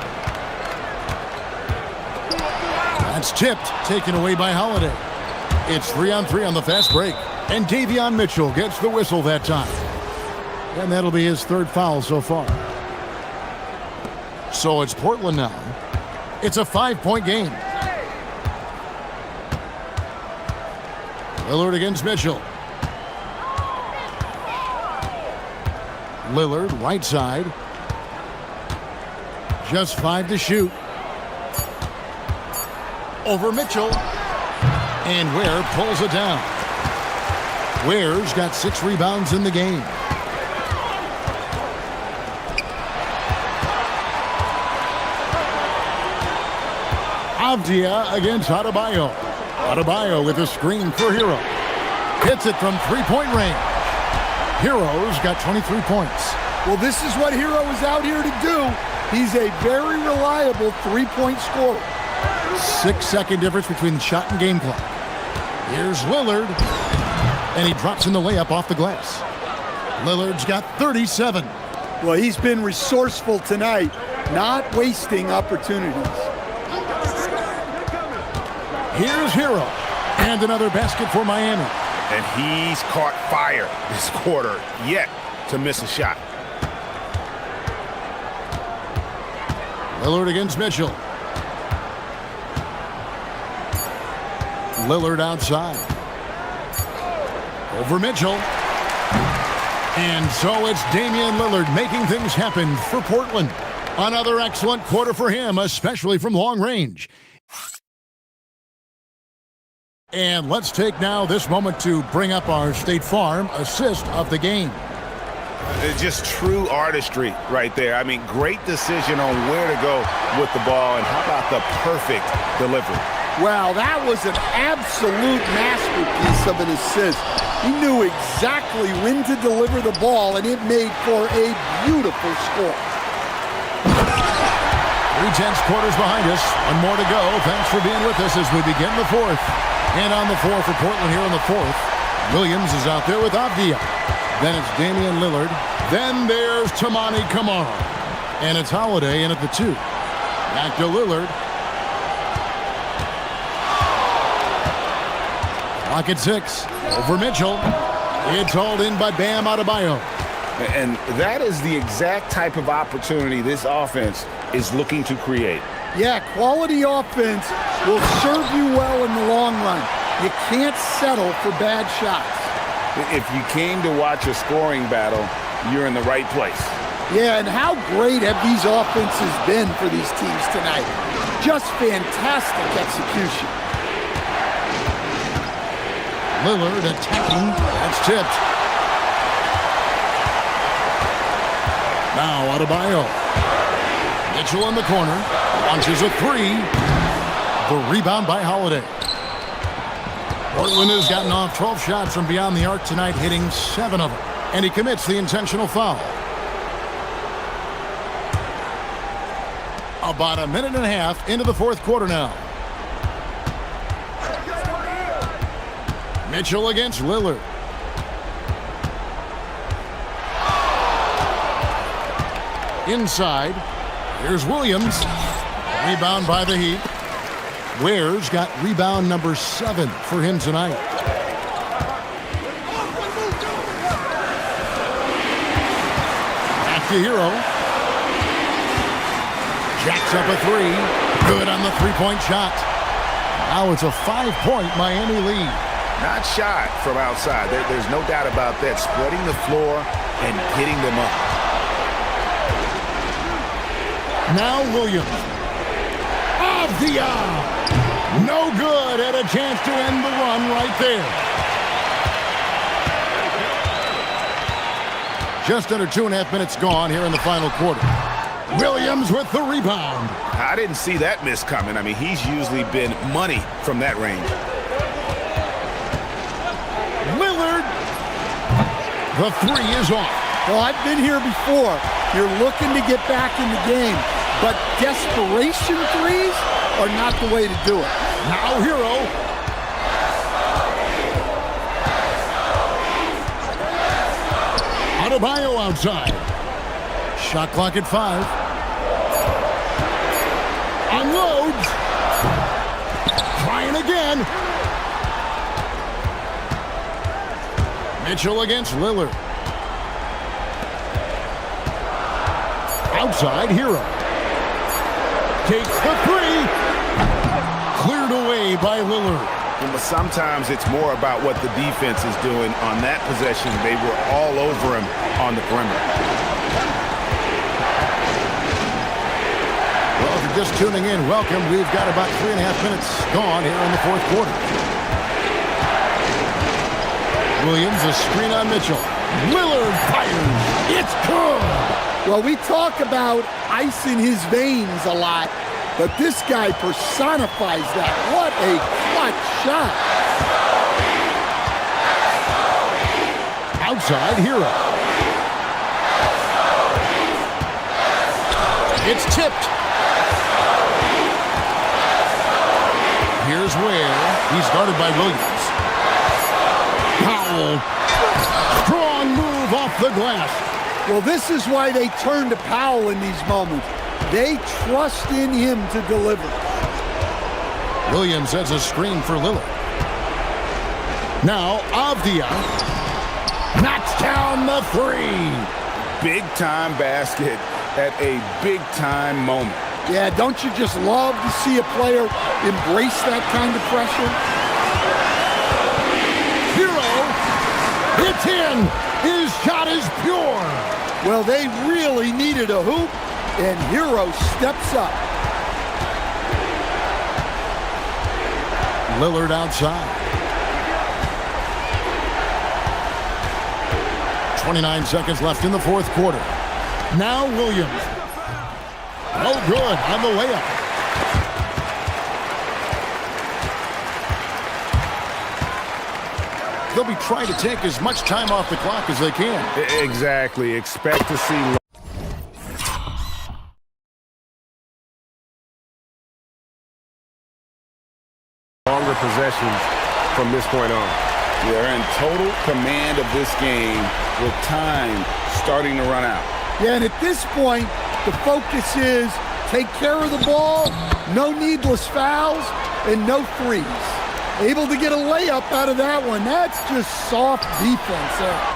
That's tipped, taken away by Holiday. It's 3-on-3 on the fast break. And Davion Mitchell gets the whistle that time. And that'll be his third foul so far. So it's Portland now. It's a 5-point game. Lillard against Mitchell. Lillard, right side. Just 5 to shoot. Over Mitchell. And Ware pulls it down. Ware's got 6 rebounds in the game. Avdia against Adebayo. Adebayo with a screen for Hero. Hits it from 3-point range. Hero's got 23 points. Well, this is what Hero is out here to do. He's a very reliable 3-point scorer. 6-second difference between shot and game clock. Here's Lillard. And he drops in the layup off the glass. Lillard's got 37. Well, he's been resourceful tonight, not wasting opportunities. Here's Hero. And another basket for Miami. And he's caught fire this quarter, yet to miss a shot. Lillard against Mitchell. Lillard outside. Over Mitchell. And so it's Damian Lillard making things happen for Portland. Another excellent quarter for him, especially from long range. And let's take now this moment to bring up our State Farm assist of the game. It's just true artistry right there. I mean, great decision on where to go with the ball, and how about the perfect delivery? Wow, that was an absolute masterpiece of an assist. He knew exactly when to deliver the ball, and it made for a beautiful score. 3 tenths quarters behind us. One more to go. Thanks for being with us as we begin the fourth. And on the floor for Portland here in the fourth, Williams is out there with Avdia. Then it's Damian Lillard. Then there's Tamani Kamara. And it's Holiday in at the 2. Back to Lillard. Clock at 6. Over Mitchell. It's hauled in by Bam Adebayo. And that is the exact type of opportunity this offense is looking to create. Yeah, quality offense will serve you well in the long run. You can't settle for bad shots. If you came to watch a scoring battle, you're in the right place. Yeah, and how great have these offenses been for these teams tonight? Just fantastic execution. Lillard attacking. That's tipped. Now Adebayo. Mitchell in the corner. Launches a 3. The rebound by Holiday. Portland has gotten off 12 shots from beyond the arc tonight, hitting 7 of them. And he commits the intentional foul. About a minute and a half into the fourth quarter now. Mitchell against Lillard. Inside. Here's Williams. Rebound by the Heat. Ware's got rebound number 7 for him tonight. Back to Hero. Jacks up a 3. Good on the 3-point shot. Now it's a 5-point Miami lead. Not shot from outside. There's no doubt about that. Spreading the floor and getting them up. Now Williams. Avdia! No good. Had a chance to end the run right there. Just under 2.5 minutes gone here in the final quarter. Williams with the rebound. I didn't see that miss coming. I mean, he's usually been money from that range. Lillard. The 3 is off. Well, I've been here before. You're looking to get back in the game, but desperation threes are not the way to do it. Now Hero. Adebayo outside. Shot clock at 5. Unloads. Trying again. Mitchell against Lillard. Outside, Hero. Takes the three. Cleared away by Lillard. But sometimes it's more about what the defense is doing on that possession. They were all over him on the perimeter. Well, if you're just tuning in, welcome. We've got about 3.5 minutes gone here in the fourth quarter. Williams, a screen on Mitchell. Lillard fires. It's good. Well, we talk about ice in his veins a lot, but this guy personifies that. What a clutch shot. Outside, Hero. It's tipped. Here's Ware. He's guarded by Williams. Powell. Strong move off the glass. Well, this is why they turn to Powell in these moments. They trust in him to deliver. Williams has a screen for Lillard. Now, Avdia knocks down the three. Big-time basket at a big-time moment. Yeah, don't you just love to see a player embrace that kind of pressure? Hero, it's in. His shot is pure. Well, they really needed a hoop, and Hero steps up. Lillard outside. 29 seconds left in the fourth quarter. Now Williams. No good on the layup. They'll be trying to take as much time off the clock as they can. Exactly. Expect to see longer possessions from this point on. They're in total command of this game with time starting to run out. Yeah, and at this point, the focus is take care of the ball, no needless fouls, and no threes. Able to get a layup out of that one. That's just soft defense there.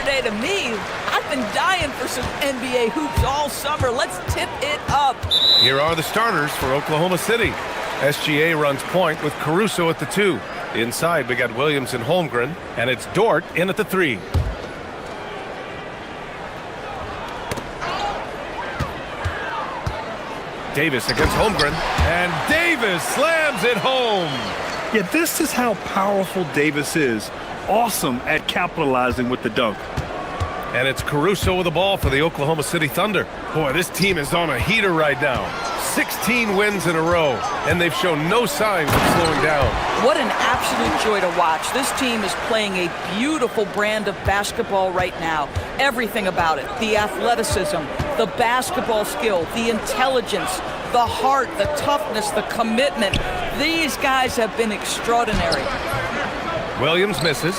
yesterday to me. I've been dying for some NBA hoops all summer. Let's tip it up. Here are the starters for Oklahoma City. SGA runs point with Caruso at the 2. Inside, we got Williams and Holmgren, and it's Dort in at the 3. Davis against Holmgren, and Davis slams it home. Yeah, this is how powerful Davis is. Awesome at capitalizing with the dunk. And it's Caruso with the ball for the Oklahoma City Thunder. Boy, this team is on a heater right now. 16 wins in a row, and they've shown no signs of slowing down. What an absolute joy to watch. This team is playing a beautiful brand of basketball right now. Everything about it. The athleticism, the basketball skill, the intelligence, the heart, the toughness, the commitment. These guys have been extraordinary. Williams misses.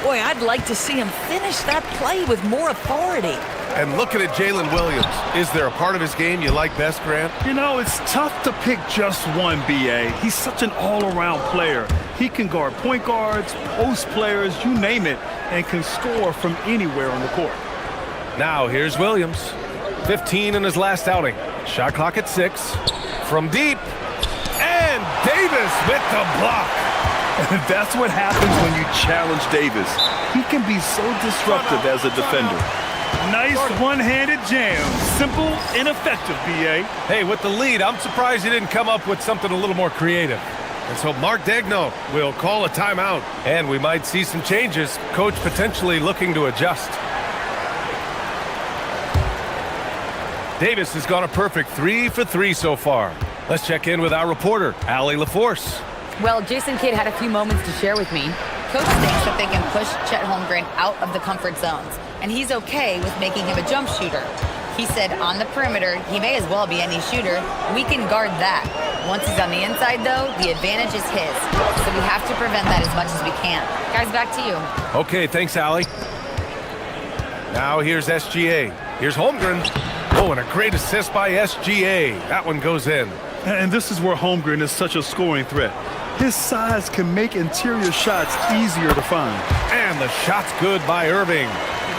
Boy, I'd like to see him finish that play with more authority. And looking at Jalen Williams, is there a part of his game you like best, Grant? You know, it's tough to pick just one, B.A. He's such an all-around player. He can guard point guards, post players, you name it, and can score from anywhere on the court. Now here's Williams. 15 in his last outing. Shot clock at 6. From deep. And Davis with the block. That's what happens when you challenge Davis. He can be so disruptive as a defender. Nice one-handed jam. Simple and effective, B.A. Hey, with the lead, I'm surprised he didn't come up with something a little more creative. And so Mark Daigneault will call a timeout. And we might see some changes. Coach potentially looking to adjust. Davis has gone a perfect 3 for 3 so far. Let's check in with our reporter, Allie LaForce. Well, Jason Kidd had a few moments to share with me. Coach thinks that they can push Chet Holmgren out of the comfort zones, and he's okay with making him a jump shooter. He said on the perimeter, he may as well be any shooter. We can guard that. Once he's on the inside, though, the advantage is his. So we have to prevent that as much as we can. Guys, back to you. Okay, thanks, Allie. Now here's SGA. Here's Holmgren. Oh, and a great assist by SGA. That one goes in. And this is where Holmgren is such a scoring threat. His size can make interior shots easier to find. And the shot's good by Irving.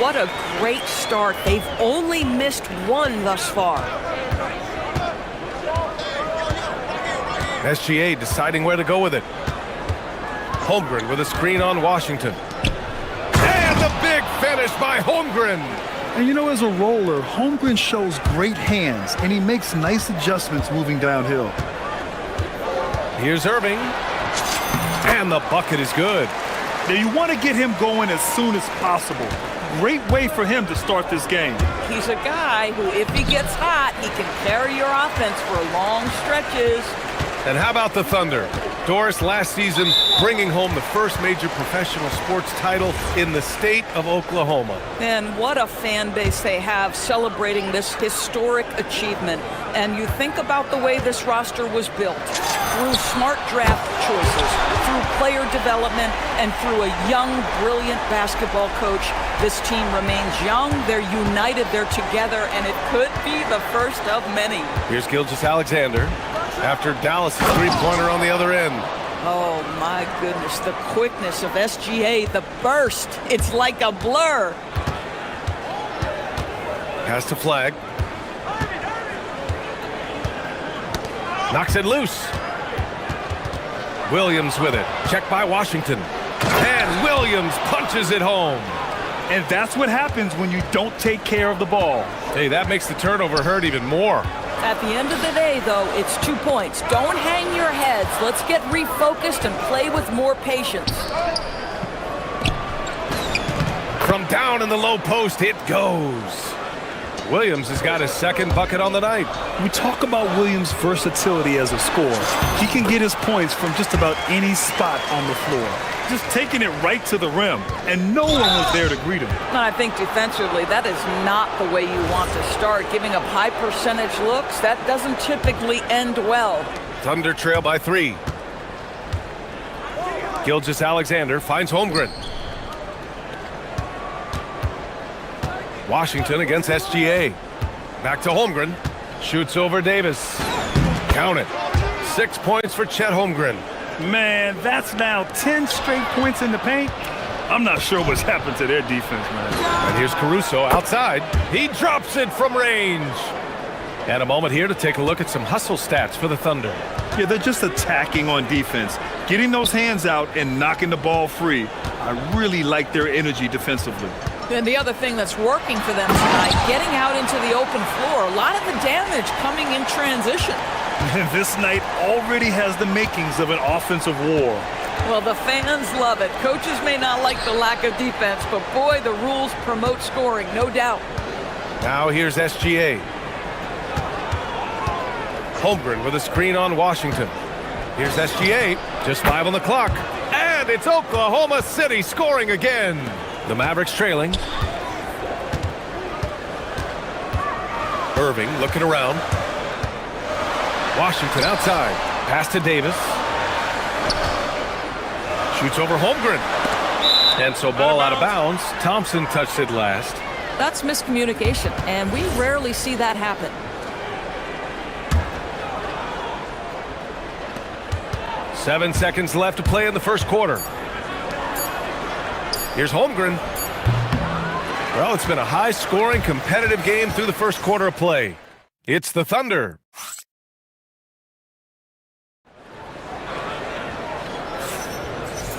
What a great start. They've only missed one thus far. SGA deciding where to go with it. Holmgren with a screen on Washington. And the big finish by Holmgren. And you know, as a roller, Holmgren shows great hands, and he makes nice adjustments moving downhill. Here's Irving. And the bucket is good. Now, you want to get him going as soon as possible. Great way for him to start this game. He's a guy who, if he gets hot, he can carry your offense for long stretches. And how about the Thunder? Doris, last season, bringing home the first major professional sports title in the state of Oklahoma. And what a fan base they have celebrating this historic achievement. And you think about the way this roster was built, through smart draft choices, through player development, and through a young, brilliant basketball coach. This team remains young, they're united, they're together, and it could be the first of many. Here's Gilgeous-Alexander after Dallas' three-pointer on the other end. Oh, my goodness, the quickness of SGA, the burst. It's like a blur. Pass to Flag. Knocks it loose. Williams with it. Checked by Washington. And Williams punches it home. And that's what happens when you don't take care of the ball. Hey, that makes the turnover hurt even more. At the end of the day, though, it's 2 points. Don't hang your heads. Let's get refocused and play with more patience. From down in the low post, it goes. Williams has got his second bucket on the night. We talk about Williams' versatility as a scorer. He can get his points from just about any spot on the floor. Just taking it right to the rim, and no one was there to greet him. And I think defensively, that is not the way you want to start. Giving up high percentage looks, that doesn't typically end well. Thunder trail by 3. Gilgeous-Alexander finds Holmgren. Washington against SGA. Back to Holmgren. Shoots over Davis. Count it. 6 points for Chet Holmgren. Man, that's now 10 straight points in the paint. I'm not sure what's happened to their defense, man. And here's Caruso outside. He drops it from range. And a moment here to take a look at some hustle stats for the Thunder. Yeah, they're just attacking on defense, getting those hands out and knocking the ball free. I really like their energy defensively. And the other thing that's working for them tonight, getting out into the open floor. A lot of the damage coming in transition. And this night already has the makings of an offensive war. Well, the fans love it. Coaches may not like the lack of defense, but boy, the rules promote scoring, no doubt. Now here's SGA. Holmgren with a screen on Washington. Here's SGA, just 5 on the clock. And it's Oklahoma City scoring again. The Mavericks trailing. Irving looking around. Washington outside. Pass to Davis. Shoots over Holmgren. And so ball out of bounds. Thompson touched it last. That's miscommunication, and we rarely see that happen. 7 seconds left to play in the first quarter. Here's Holmgren. Well, it's been a high-scoring, competitive game through the first quarter of play. It's the Thunder.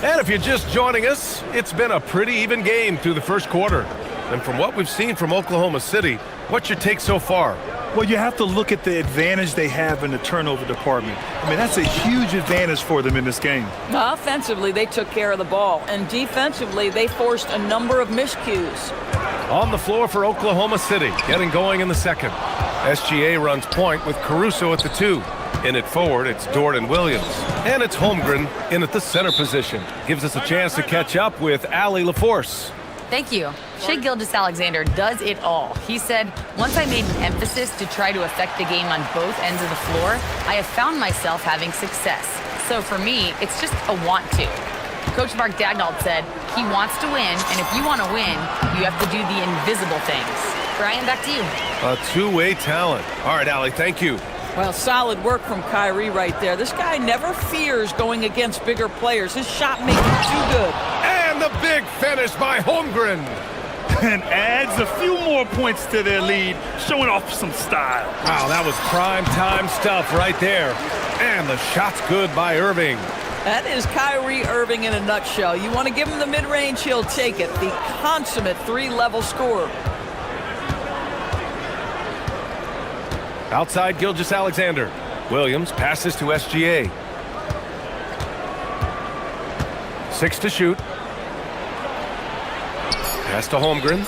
And if you're just joining us, it's been a pretty even game through the first quarter. And from what we've seen from Oklahoma City, what's your take so far? Well, you have to look at the advantage they have in the turnover department. I mean, that's a huge advantage for them in this game. Offensively, they took care of the ball, and defensively, they forced a number of miscues. On the floor for Oklahoma City, getting going in the second. SGA runs point with Caruso at the 2. In it forward, it's Jordan Williams. And it's Holmgren in at the center position. Gives us a chance to catch up with Allie LaForce. Thank you. Shai Gilgeous-Alexander does it all. He said, once I made an emphasis to try to affect the game on both ends of the floor, I have found myself having success. So for me, it's just a want to. Coach Mark Dagnall said, he wants to win, and if you want to win, you have to do the invisible things. Brian, back to you. A two-way talent. All right, Allie, thank you. Well, solid work from Kyrie right there. This guy never fears going against bigger players. His shot making too good. And the big finish by Holmgren. And adds a few more points to their lead, showing off some style. Wow, that was prime time stuff right there. And the shot's good by Irving. That is Kyrie Irving in a nutshell. You want to give him the mid-range, he'll take it. The consummate three-level scorer. Outside Gilgeous-Alexander. Williams passes to SGA. 6 to shoot. Pass to Holmgren.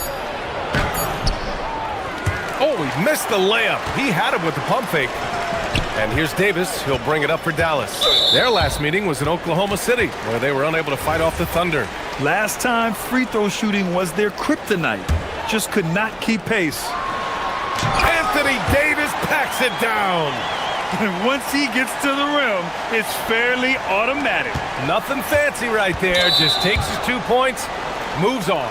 Oh, he missed the layup. He had him with the pump fake. And here's Davis. He'll bring it up for Dallas. Their last meeting was in Oklahoma City, where they were unable to fight off the Thunder. Last time, free throw shooting was their kryptonite. Just could not keep pace. Anthony Davis packs it down. And once he gets to the rim, it's fairly automatic. Nothing fancy right there. Just takes his 2 points, moves on.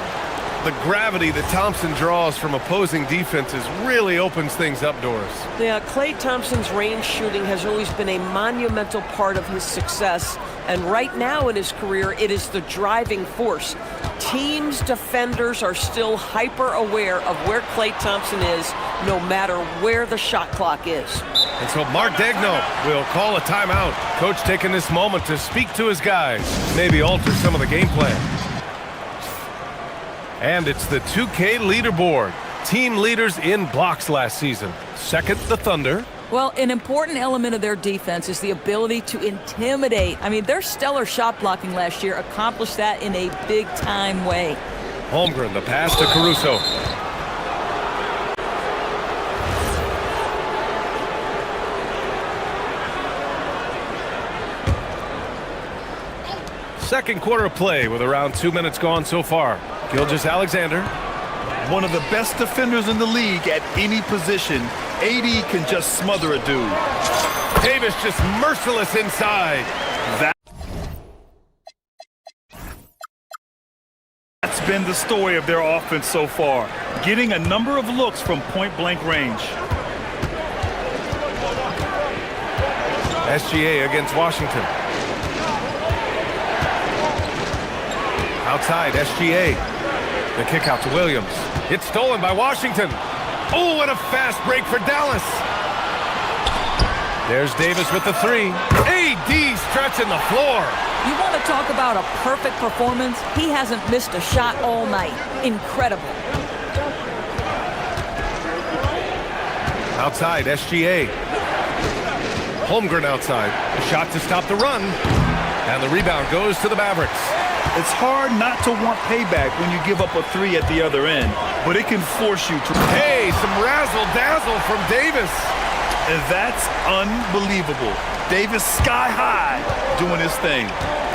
The gravity that Thompson draws from opposing defenses really opens things up, Doris. Yeah, Klay Thompson's range shooting has always been a monumental part of his success. And right now in his career, it is the driving force. Teams' defenders are still hyper-aware of where Klay Thompson is, no matter where the shot clock is. And so Mark Dagnall will call a timeout. Coach taking this moment to speak to his guys, maybe alter some of the game plan. And it's the 2K leaderboard. Team leaders in blocks last season. Second, the Thunder. Well, an important element of their defense is the ability to intimidate. I mean, their stellar shot blocking last year accomplished that in a big-time way. Holmgren, the pass to Caruso. Second quarter of play with around 2 minutes gone so far. Gilgeous-Alexander. One of the best defenders in the league at any position. AD can just smother a dude. Davis just merciless inside. That's been the story of their offense so far. Getting a number of looks from point-blank range. SGA against Washington. Outside, SGA. The kick out to Williams. It's stolen by Washington. Oh, and a fast break for Dallas. There's Davis with the three. AD stretching the floor. You want to talk about a perfect performance? He hasn't missed a shot all night. Incredible. Outside, SGA. Holmgren outside. A shot to stop the run. And the rebound goes to the Mavericks. It's hard not to want payback when you give up a three at the other end, but it can force you to... Hey, some razzle-dazzle from Davis. And that's unbelievable. Davis sky high doing his thing.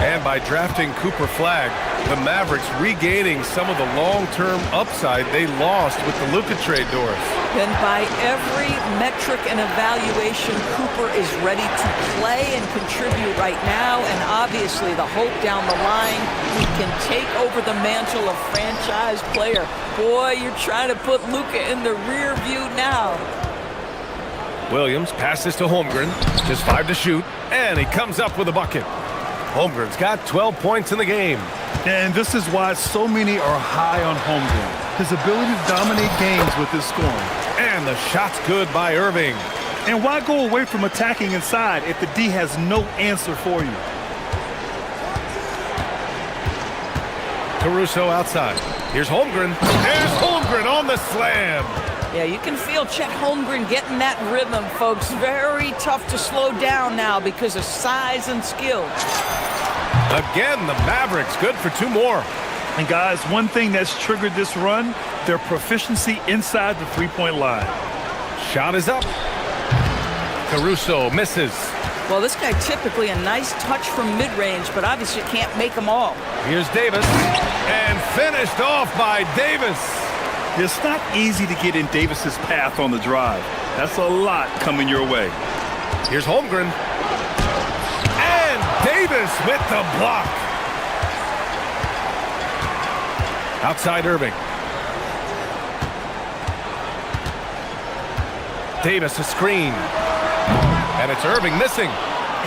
And by drafting Cooper Flagg, the Mavericks regaining some of the long-term upside they lost with the Luka trade, Doris. And by every metric and evaluation, Cooper is ready to play and contribute right now. And obviously the hope down the line, he can take over the mantle of franchise player. Boy, you're trying to put Luka in the rear view now. Williams passes to Holmgren. Just 5 to shoot. And he comes up with a bucket. Holmgren's got 12 points in the game. And this is why so many are high on Holmgren. His ability to dominate games with his scoring. And the shot's good by Irving. And why go away from attacking inside if the D has no answer for you? Caruso outside. Here's Holmgren. There's Holmgren on the slam. Yeah, you can feel Chet Holmgren getting that rhythm, folks. Very tough to slow down now because of size and skill. Again, the Mavericks good for 2 more. And guys, one thing that's triggered this run, their proficiency inside the three-point line. Shot is up. Caruso misses. Well, this guy typically a nice touch from mid-range, but obviously can't make them all. Here's Davis. And finished off by Davis. It's not easy to get in Davis's path on the drive. That's a lot coming your way. Here's Holmgren. And Davis with the block. Outside Irving. Davis a screen. And it's Irving missing.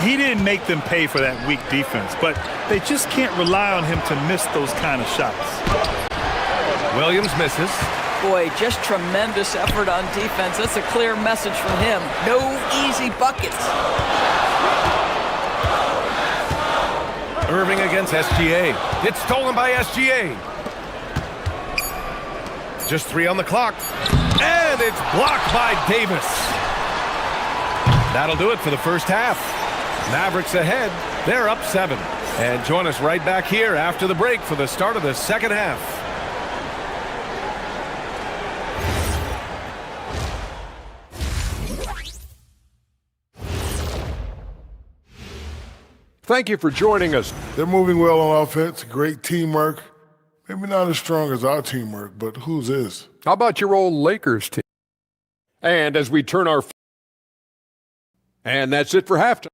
He didn't make them pay for that weak defense, but they just can't rely on him to miss those kind of shots. Williams misses. Boy, just tremendous effort on defense. That's a clear message from him. No easy buckets. Irving against SGA. It's stolen by SGA. Just 3 on the clock. And it's blocked by Davis. That'll do it for the first half. Mavericks ahead. They're up 7. And join us right back here after the break for the start of the second half. Thank you for joining us. They're moving well on offense, great teamwork. Maybe not as strong as our teamwork, but whose is? How about your old Lakers team? And as we turn our... And that's it for halftime.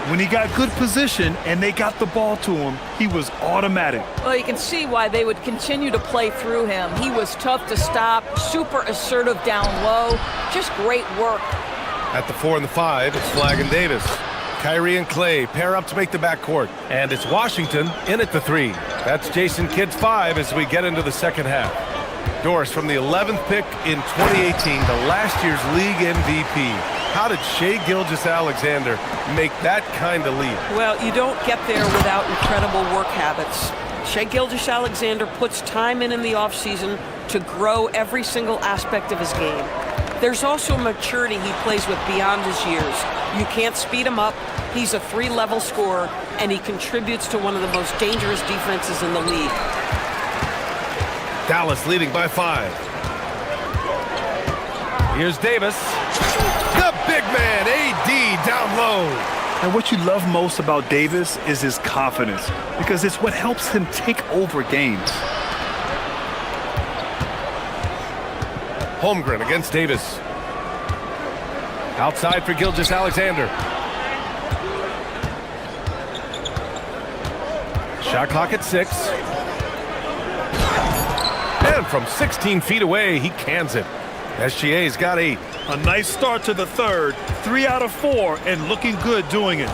When he got good position and they got the ball to him, he was automatic. Well, you can see why they would continue to play through him. He was tough to stop, super assertive down low. Just great work. At the 4 and the 5, it's Flagg and Davis. Kyrie and Clay pair up to make the backcourt. And it's Washington in at the 3. That's Jason Kidd's 5 as we get into the second half. Doris, from the 11th pick in 2018 to last year's league MVP, how did Shai Gilgeous-Alexander make that kind of leap? Well, you don't get there without incredible work habits. Shai Gilgeous-Alexander puts time in the offseason to grow every single aspect of his game. There's also maturity he plays with beyond his years. You can't speed him up. He's a 3-level scorer, and he contributes to one of the most dangerous defenses in the league. Dallas leading by 5. Here's Davis. The big man, AD, down low. And what you love most about Davis is his confidence, because it's what helps him take over games. Holmgren against Davis. Outside for Gilgeous-Alexander. Shot clock at 6. And from 16 feet away, he cans it. SGA's got a nice start to the third. 3 out of 4, and looking good doing it.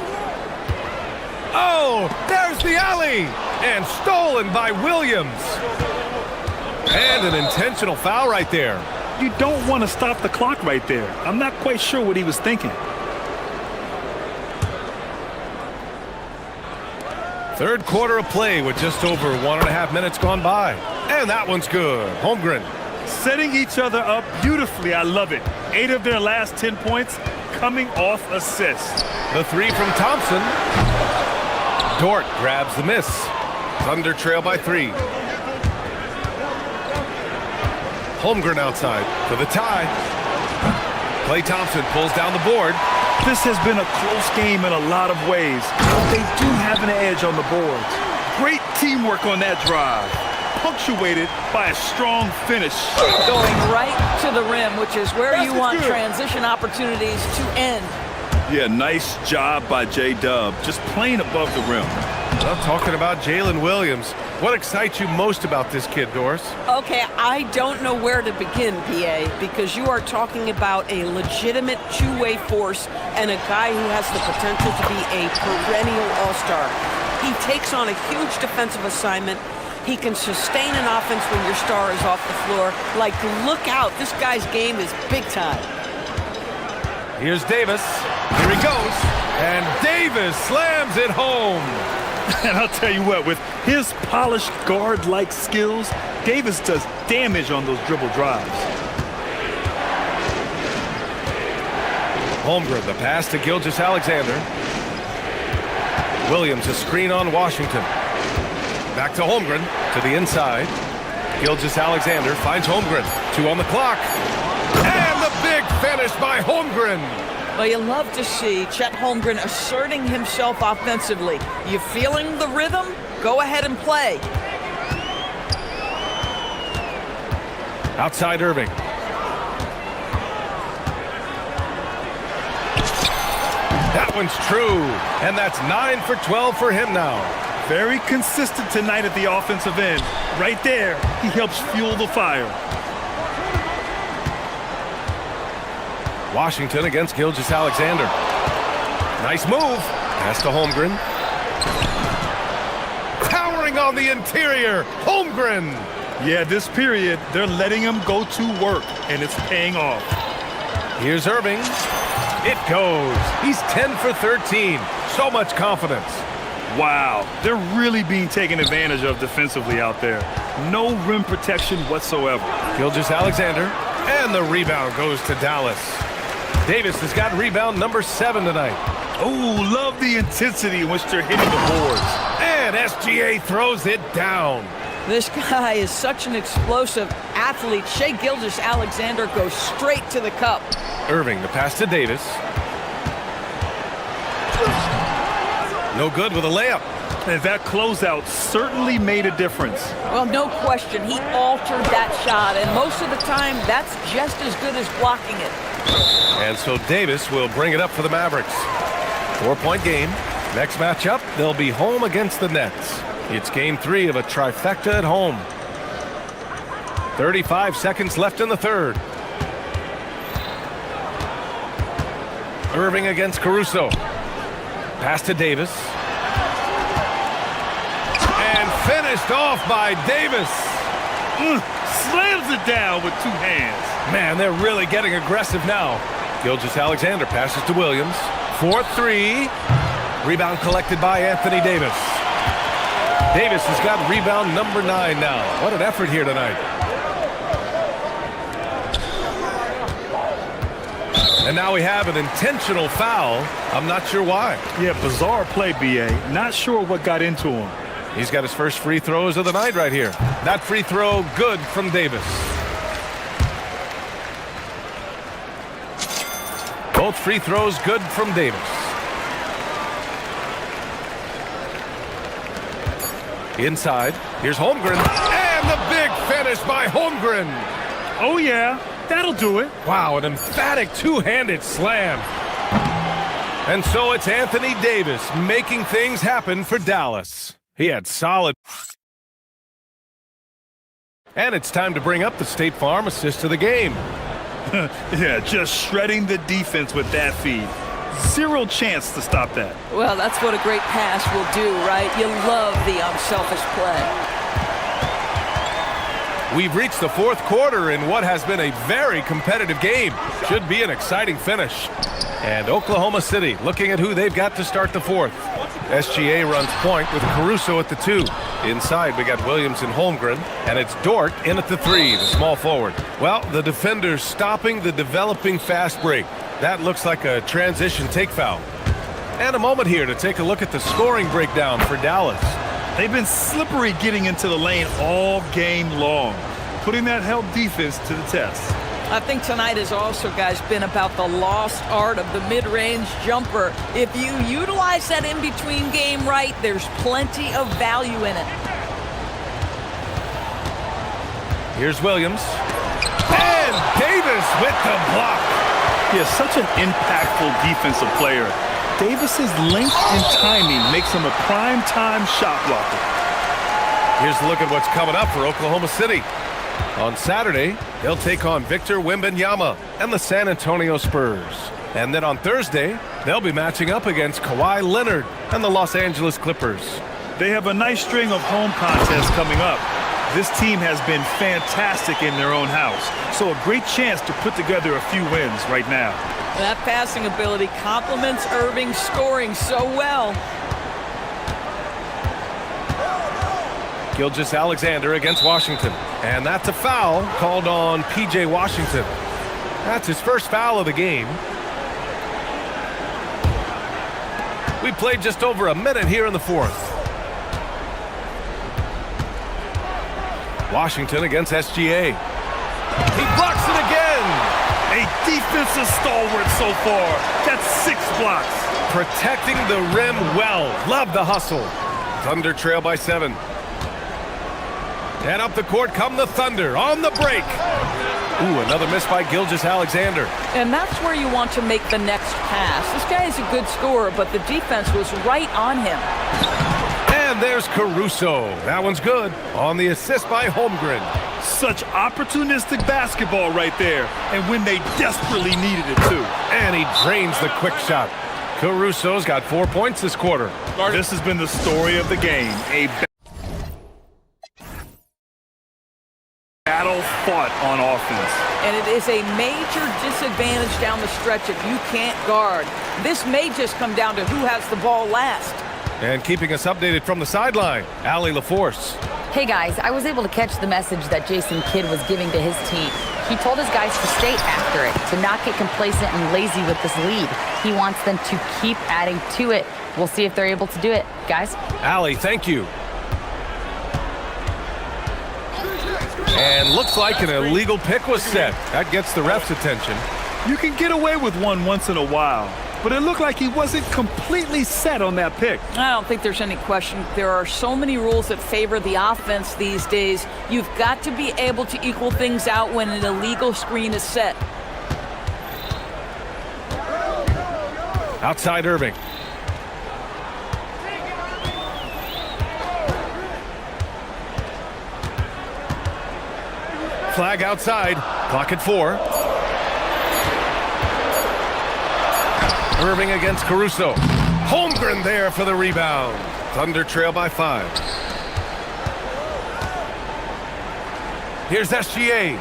Oh, there's the alley! And stolen by Williams. And an intentional foul right there. You don't want to stop the clock right there. I'm not quite sure what he was thinking. Third quarter of play with just over 1.5 minutes gone by. And that one's good. Holmgren. Setting each other up beautifully. I love it. 8 of their last 10 points coming off assists. The 3 from Thompson. Dort grabs the miss. Thunder trail by 3. Holmgren outside for the tie. Klay Thompson pulls down the board. This has been a close game in a lot of ways, but they do have an edge on the boards. Great teamwork on that drive, punctuated by a strong finish. Going right to the rim, which is where you want transition opportunities to end. Yeah, nice job by J-Dub, just playing above the rim. Well, talking about Jalen Williams, what excites you most about this kid, Doris? Okay, I don't know where to begin, PA, because you are talking about a legitimate two-way force and a guy who has the potential to be a perennial all-star. He takes on a huge defensive assignment. He can sustain an offense when your star is off the floor. Like, look out, this guy's game is big time. Here's Davis. Here he goes. And Davis slams it home. And I'll tell you what, with his polished guard-like skills, Davis does damage on those dribble drives. Holmgren, the pass to Gilgeous-Alexander. Williams, a screen on Washington. Back to Holmgren, to the inside. Gilgeous-Alexander finds Holmgren. 2 on the clock. And the big finish by Holmgren. Well, you love to see Chet Holmgren asserting himself offensively. You feeling the rhythm? Go ahead and play. Outside Irving. That one's true. And that's 9 for 12 for him now. Very consistent tonight at the offensive end. Right there, he helps fuel the fire. Washington against Gilgeous-Alexander. Nice move. Pass to Holmgren. Towering on the interior. Holmgren. Yeah, this period, they're letting him go to work, and it's paying off. Here's Irving. It goes. He's 10 for 13. So much confidence. Wow, they're really being taken advantage of defensively out there. No rim protection whatsoever. Gilgeous-Alexander. And the rebound goes to Dallas. Davis has got rebound number 7 tonight. Oh, love the intensity in which they're hitting the boards. And SGA throws it down. This guy is such an explosive athlete. Shai Gilgeous-Alexander goes straight to the cup. Irving, the pass to Davis. No good with a layup. And that closeout certainly made a difference. Well, no question. He altered that shot, and most of the time, that's just as good as blocking it. And so Davis will bring it up for the Mavericks. 4-point game. Next matchup, they'll be home against the Nets. It's game 3 of a trifecta at home. 35 seconds left in the third. Irving against Caruso. Pass to Davis. And finished off by Davis. Slams it down with 2 hands. Man, they're really getting aggressive now. Gilgeous-Alexander passes to Williams. 4-3. Rebound collected by Anthony Davis. Davis has got rebound number 9 now. What an effort here tonight. And now we have an intentional foul. I'm not sure why. Yeah, bizarre play, B.A. Not sure what got into him. He's got his first free throws of the night right here. That free throw good from Davis. Both free throws good from Davis. Inside, here's Holmgren. And the big finish by Holmgren. Oh, yeah, that'll do it. Wow, an emphatic two-handed slam. And so it's Anthony Davis making things happen for Dallas. He had solid. And it's time to bring up the State Farm assist of the game. Yeah, just shredding the defense with that feed. Zero chance to stop that. Well, that's what a great pass will do, right? You love the unselfish play. We've reached the 4th quarter in what has been a very competitive game. Should be an exciting finish. And Oklahoma City looking at who they've got to start the 4th. SGA runs point with Caruso at the 2. Inside, we got Williams and Holmgren, and it's Dort in at the 3, the small forward. Well, the defender's stopping the developing fast break. That looks like a transition take foul. And a moment here to take a look at the scoring breakdown for Dallas. They've been slippery getting into the lane all game long, putting that help defense to the test. I think tonight has also, guys, been about the lost art of the mid-range jumper. If you utilize that in-between game right, there's plenty of value in it. Here's Williams. And Davis with the block. Yeah, such an impactful defensive player. Davis's length and timing makes him a prime-time shot blocker. Here's a look at what's coming up for Oklahoma City. On Saturday, they'll take on Victor Wembanyama and the San Antonio Spurs. And then on Thursday, they'll be matching up against Kawhi Leonard and the Los Angeles Clippers. They have a nice string of home contests coming up. This team has been fantastic in their own house, so a great chance to put together a few wins right now. That passing ability complements Irving's scoring so well. Gilgeous-Alexander against Washington. And that's a foul called on P.J. Washington. That's his first foul of the game. We played just over a minute here in the 4th. Washington against SGA. He blocks it again. A defensive stalwart so far. That's 6 blocks. Protecting the rim well. Love the hustle. Thunder trail by 7. And up the court come the Thunder on the break. Ooh, another miss by Gilgeous-Alexander. And that's where you want to make the next pass. This guy is a good scorer, but the defense was right on him. And there's Caruso. That one's good on the assist by Holmgren. Such opportunistic basketball right there. And when they desperately needed it, too. And he drains the quick shot. Caruso's got 4 points this quarter. This has been the story of the game. A battle fought on offense. And it is a major disadvantage down the stretch if you can't guard. This may just come down to who has the ball last. And keeping us updated from the sideline, Allie LaForce. Hey guys, I was able to catch the message that Jason Kidd was giving to his team. He told his guys to stay after it, to not get complacent and lazy with this lead. He wants them to keep adding to it. We'll see if they're able to do it. Guys? Allie, thank you. And looks like an illegal pick was set. That gets the ref's attention. You can get away with one once in a while, but it looked like he wasn't completely set on that pick. I don't think there's any question. There are so many rules that favor the offense these days. You've got to be able to equal things out when an illegal screen is set. Outside Irving. Flag outside. Clock at 4. Irving against Caruso. Holmgren there for the rebound. Thunder trail by 5. Here's SGA.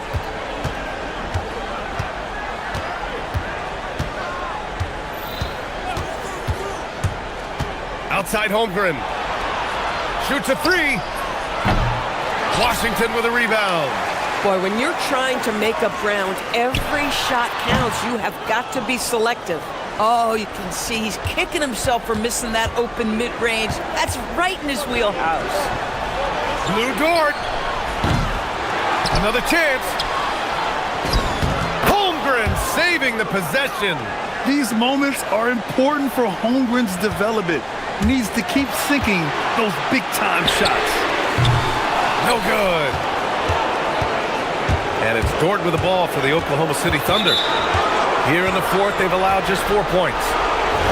Outside Holmgren. Shoots a three. Washington with a rebound. Boy, when you're trying to make up ground, every shot counts. You have got to be selective. Oh, you can see he's kicking himself for missing that open mid-range. That's right in his wheelhouse. Blue Dort. Another chance. Holmgren saving the possession. These moments are important for Holmgren's development. He needs to keep sinking those big-time shots. No good. And it's Dort with the ball for the Oklahoma City Thunder. Here in the fourth, they've allowed just 4 points.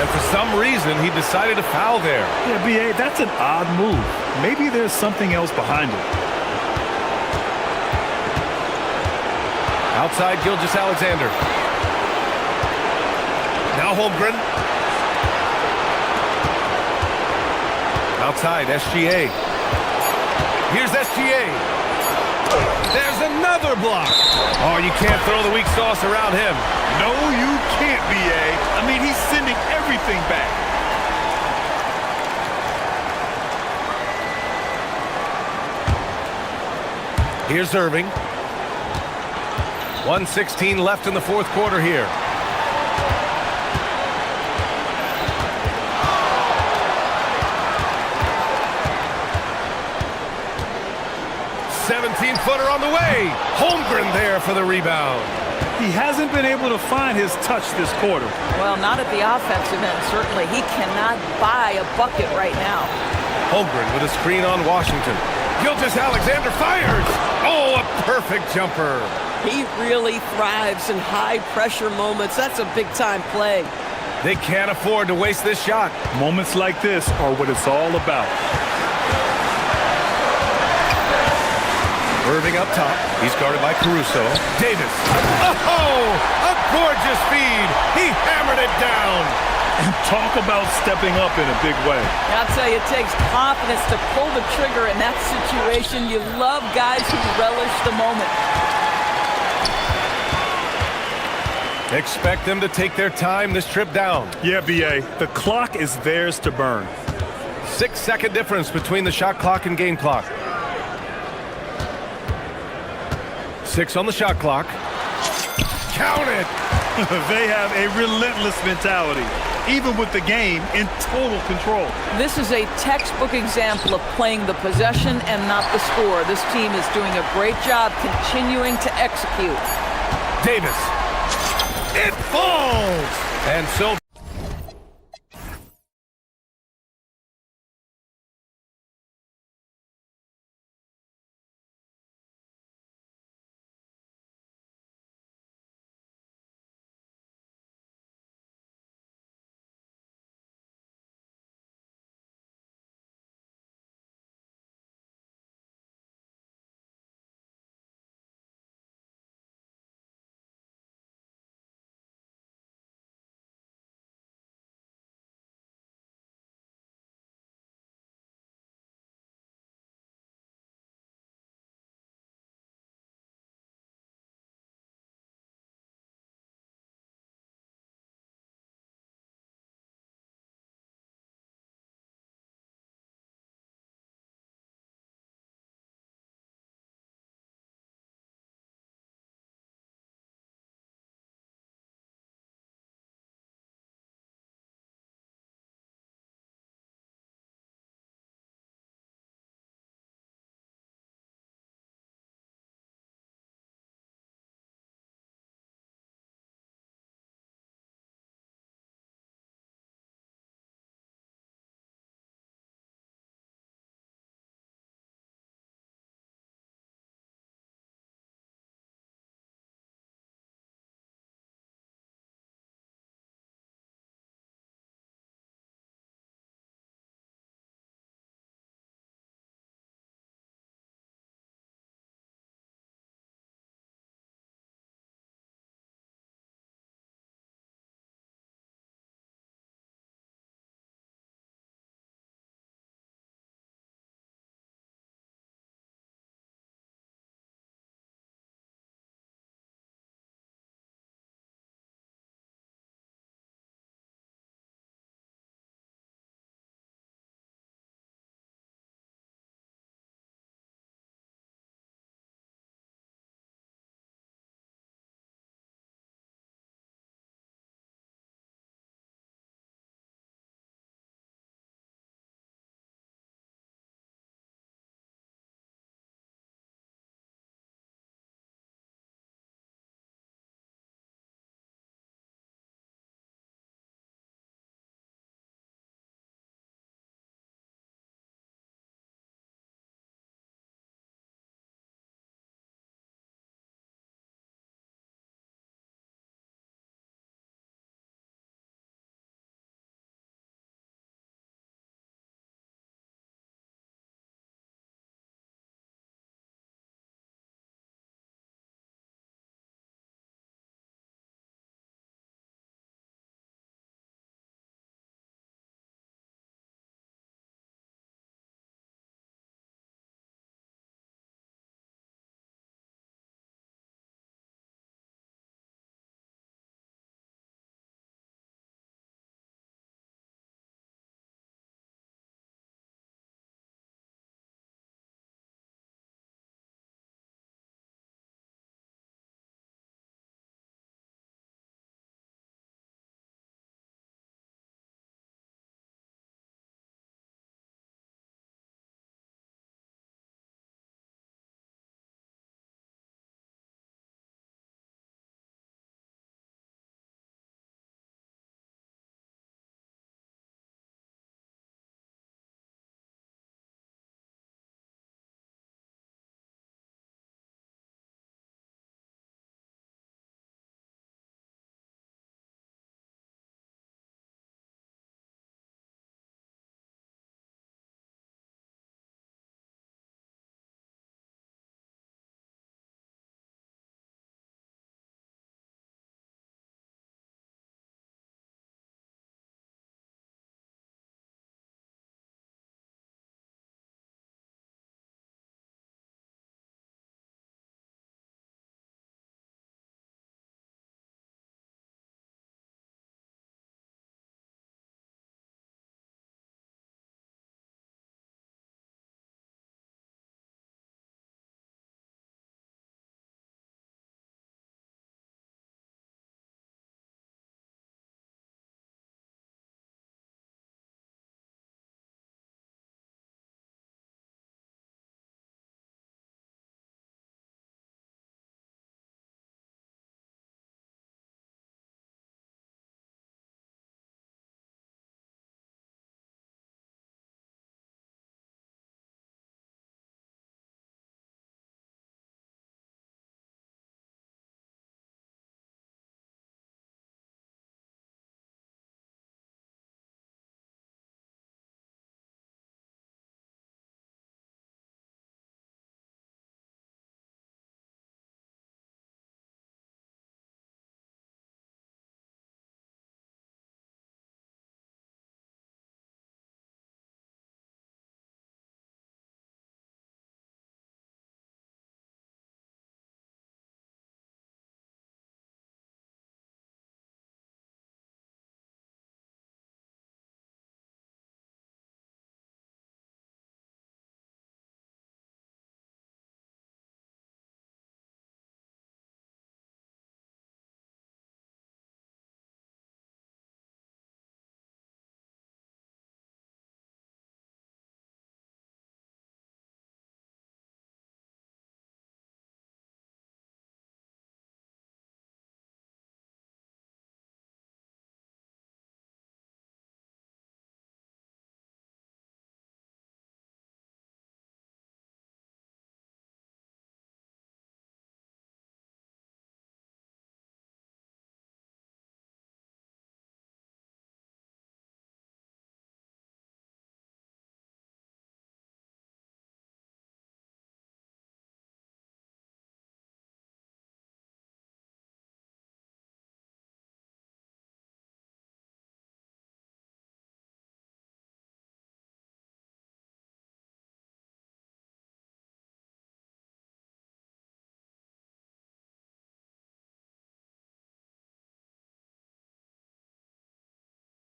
And for some reason, he decided to foul there. Yeah, B.A., that's an odd move. Maybe there's something else behind it. Outside Gilgeous-Alexander. Now Holmgren. Outside SGA. Here's SGA. There's another block. Oh, you can't throw the weak sauce around him. No, you can't, B.A. I mean, he's sending everything back. Here's Irving. 1:16 left in the fourth quarter here. Footer on the way. Holmgren there for the rebound. He hasn't been able to find his touch this quarter. Well, not at the offensive end, certainly. He cannot buy a bucket right now. Holmgren with a screen on Washington. Gilgeous-Alexander fires. Oh, a perfect jumper. He really thrives in high-pressure moments. That's a big-time play. They can't afford to waste this shot. Moments like this are what it's all about. Irving up top. He's guarded by Caruso. Davis. Oh, a gorgeous feed. He hammered it down. And talk about stepping up in a big way. I'll tell you, it takes confidence to pull the trigger in that situation. You love guys who relish the moment. Expect them to take their time this trip down. Yeah, B.A., the clock is theirs to burn. 6-second difference between the shot clock and game clock. 6 on the shot clock. Count it! They have a relentless mentality, even with the game in total control. This is a textbook example of playing the possession and not the score. This team is doing a great job continuing to execute. Davis. It falls! And so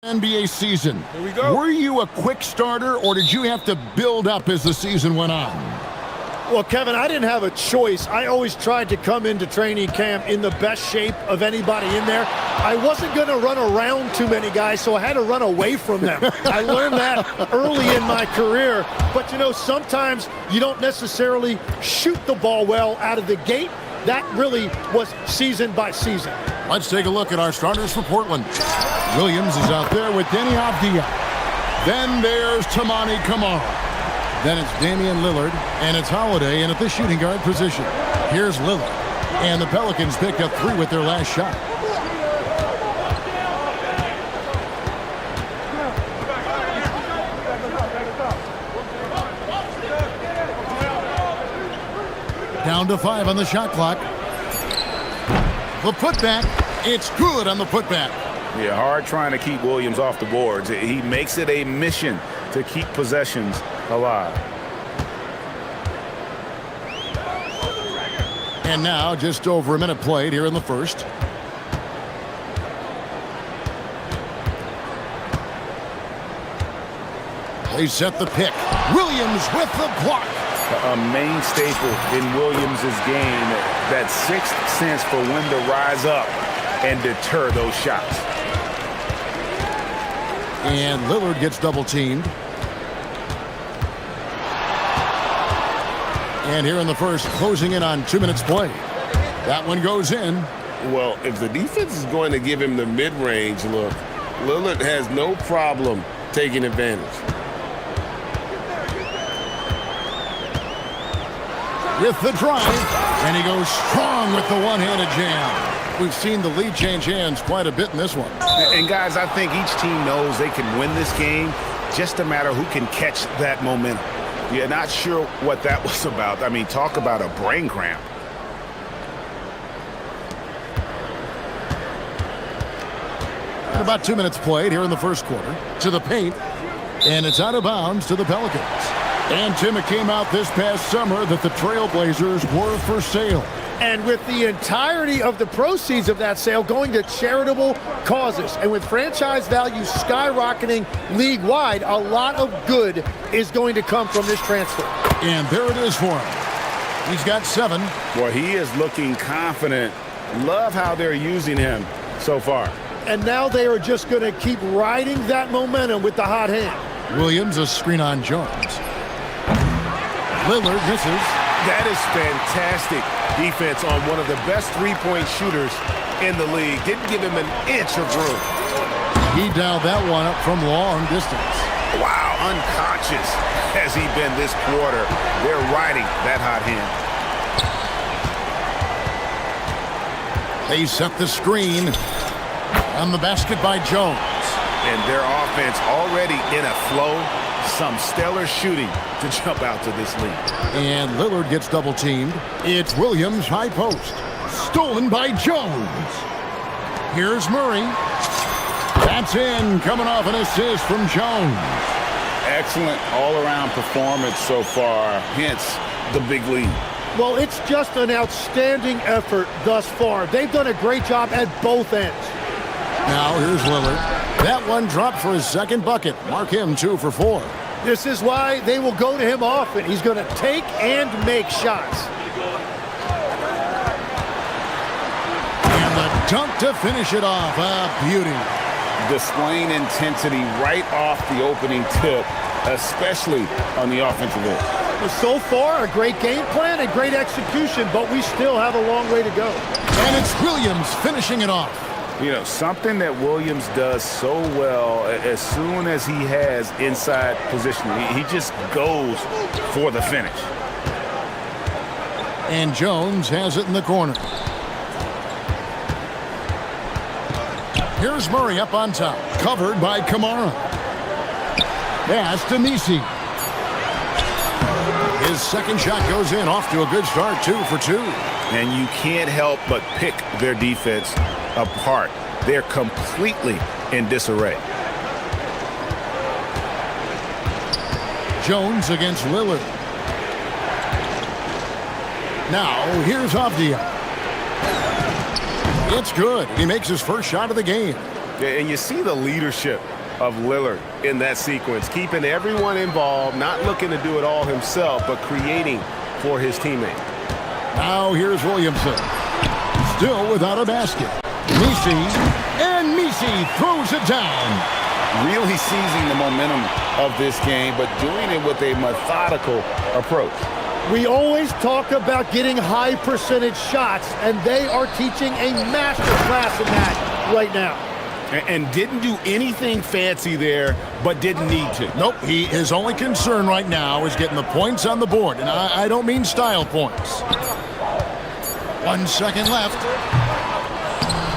NBA season. Here we go. Were you a quick starter, or did you have to build up as the season went on? Well, Kevin, I didn't have a choice. I always tried to come into training camp in the best shape of anybody in there. I wasn't going to run around too many guys, so I had to run away from them. I learned that early in my career. But, you know, sometimes you don't necessarily shoot the ball well out of the gate. That really was season by season. Let's take a look at our starters for Portland. Williams is out there with Denny Avdia. Then there's Tamani Kamara. Then it's Damian Lillard, and it's Holiday in at the shooting guard position. Here's Lillard, and the Pelicans picked up 3 with their last shot. Down to 5 on the shot clock. The putback, it's good on the putback. Yeah, hard trying to keep Williams off the boards. He makes it a mission to keep possessions alive. And now just over a minute played here in the first. They set the pick. Williams with the block. A main staple in Williams' game, that sixth sense for when to rise up and deter those shots. And Lillard gets double teamed. And here in the first, closing in on 2 minutes play. That one goes in. Well, if the defense is going to give him the mid-range look, Lillard has no problem taking advantage. With the drive, and he goes strong with the one-handed jam. We've seen the lead change hands quite a bit in this one. And guys, I think each team knows they can win this game, just a matter who can catch that momentum. You're not sure what that was about. I mean, talk about a brain cramp. And about 2 minutes played here in the first quarter. To the paint, and it's out of bounds to the Pelicans. And Tim, it came out this past summer that the Trailblazers were for sale. And with the entirety of the proceeds of that sale going to charitable causes, and with franchise value skyrocketing league-wide, a lot of good is going to come from this transfer. And there it is for him. He's got 7. Well, he is looking confident. Love how they're using him so far. And now they are just going to keep riding that momentum with the hot hand. Williams, a screen on Jones. Lillard misses. That is fantastic defense on one of the best three-point shooters in the league. Didn't give him an inch of room. He dialed that one up from long distance. Wow, unconscious has he been this quarter. They're riding that hot hand. They set the screen on the basket by Jones. And their offense already in a flow. Some stellar shooting to jump out to this lead. And Lillard gets double teamed. It's Williams high post. Stolen by Jones. Here's Murray. That's in, coming off an assist from Jones. Excellent all-around performance so far, hence the big lead. Well, it's just an outstanding effort thus far. They've done a great job at both ends. Now here's Lillard. That one dropped for his second bucket. Mark him 2 for 4. This is why they will go to him often. He's going to take and make shots. And the dunk to finish it off. A beauty. Displaying intensity right off the opening tip, especially on the offensive end. So far, a great game plan and great execution, but we still have a long way to go. And it's Williams finishing it off. You know, something that Williams does so well, as soon as he has inside position, he just goes for the finish. And Jones has it in the corner. Here's Murray up on top, covered by Kamara. Pass to Nisi. His second shot goes in, off to a good start, 2 for 2. And you can't help but pick their defense apart. They're completely in disarray. Jones against Lillard. Now, here's Avdia. It's good. He makes his first shot of the game. And you see the leadership of Lillard in that sequence, keeping everyone involved, not looking to do it all himself, but creating for his teammate. Now here's Williamson. Still without a basket. Misi throws it down. Really seizing the momentum of this game, but doing it with a methodical approach. We always talk about getting high percentage shots, and they are teaching a master class in that right now. And didn't do anything fancy there, but didn't need to. Nope, his only concern right now is getting the points on the board, and I don't mean style points. 1 second left.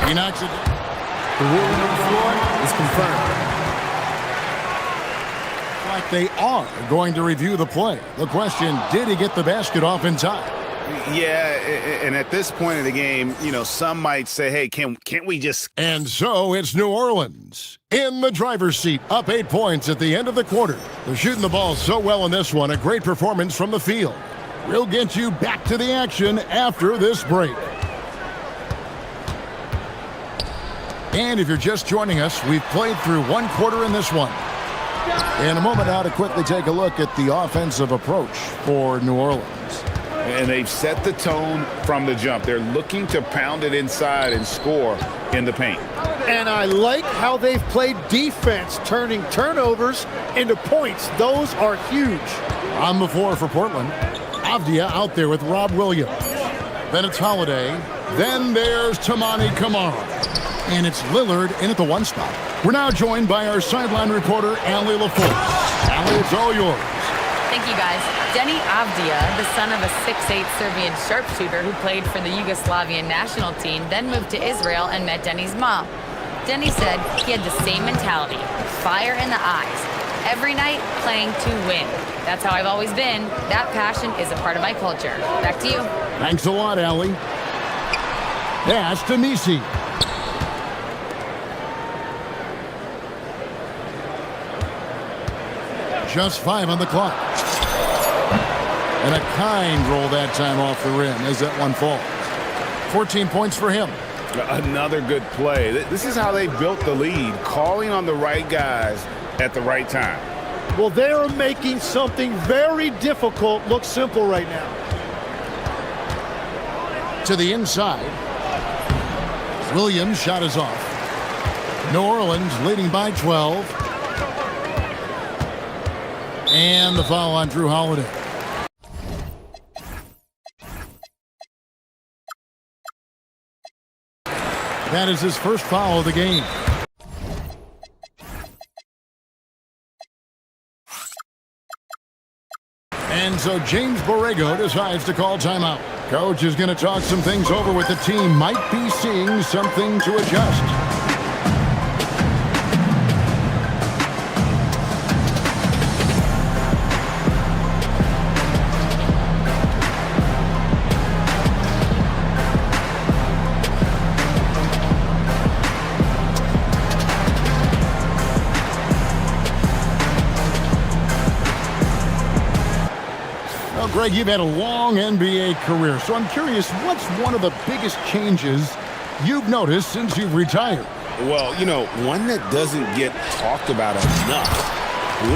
He knocks it. The ruling on the floor is confirmed. Like they are going to review the play. The question, did he get the basket off in time? Yeah, and at this point of the game, you know, some might say, hey, can't we just... And so it's New Orleans in the driver's seat, up 8 points at the end of the quarter. They're shooting the ball so well in this one, a great performance from the field. We'll get you back to the action after this break. And if you're just joining us, we've played through 1 quarter in this one. In a moment now to quickly take a look at the offensive approach for New Orleans. And they've set the tone from the jump. They're looking to pound it inside and score in the paint. And I like how they've played defense, turning turnovers into points. Those are huge. On the floor for Portland, Avdia out there with Rob Williams. Then it's Holiday. Then there's Tamani Kamara. And it's Lillard in at the 1 spot. We're now joined by our sideline reporter, Allie LaForce. Allie, it's all yours. Thank you, guys. Denny Avdia, the son of a 6'8 Serbian sharpshooter who played for the Yugoslavian national team, then moved to Israel and met Denny's mom. Denny said he had the same mentality, fire in the eyes. Every night, playing to win. That's how I've always been. That passion is a part of my culture. Back to you. Thanks a lot, Allie. Pass to Misi. Just 5 on the clock. And a kind roll that time off the rim as that one falls. 14 points for him. Another good play. This is how they built the lead, calling on the right guys at the right time. Well, they are making something very difficult look simple right now. To the inside. Williams' shot is off. New Orleans leading by 12. And the foul on Drew Holiday. That is his first foul of the game. And so James Borrego decides to call timeout. Coach is going to talk some things over with the team. Might be seeing something to adjust. Greg, you've had a long NBA career, so I'm curious, what's one of the biggest changes you've noticed since you've retired? Well, you know, one that doesn't get talked about enough,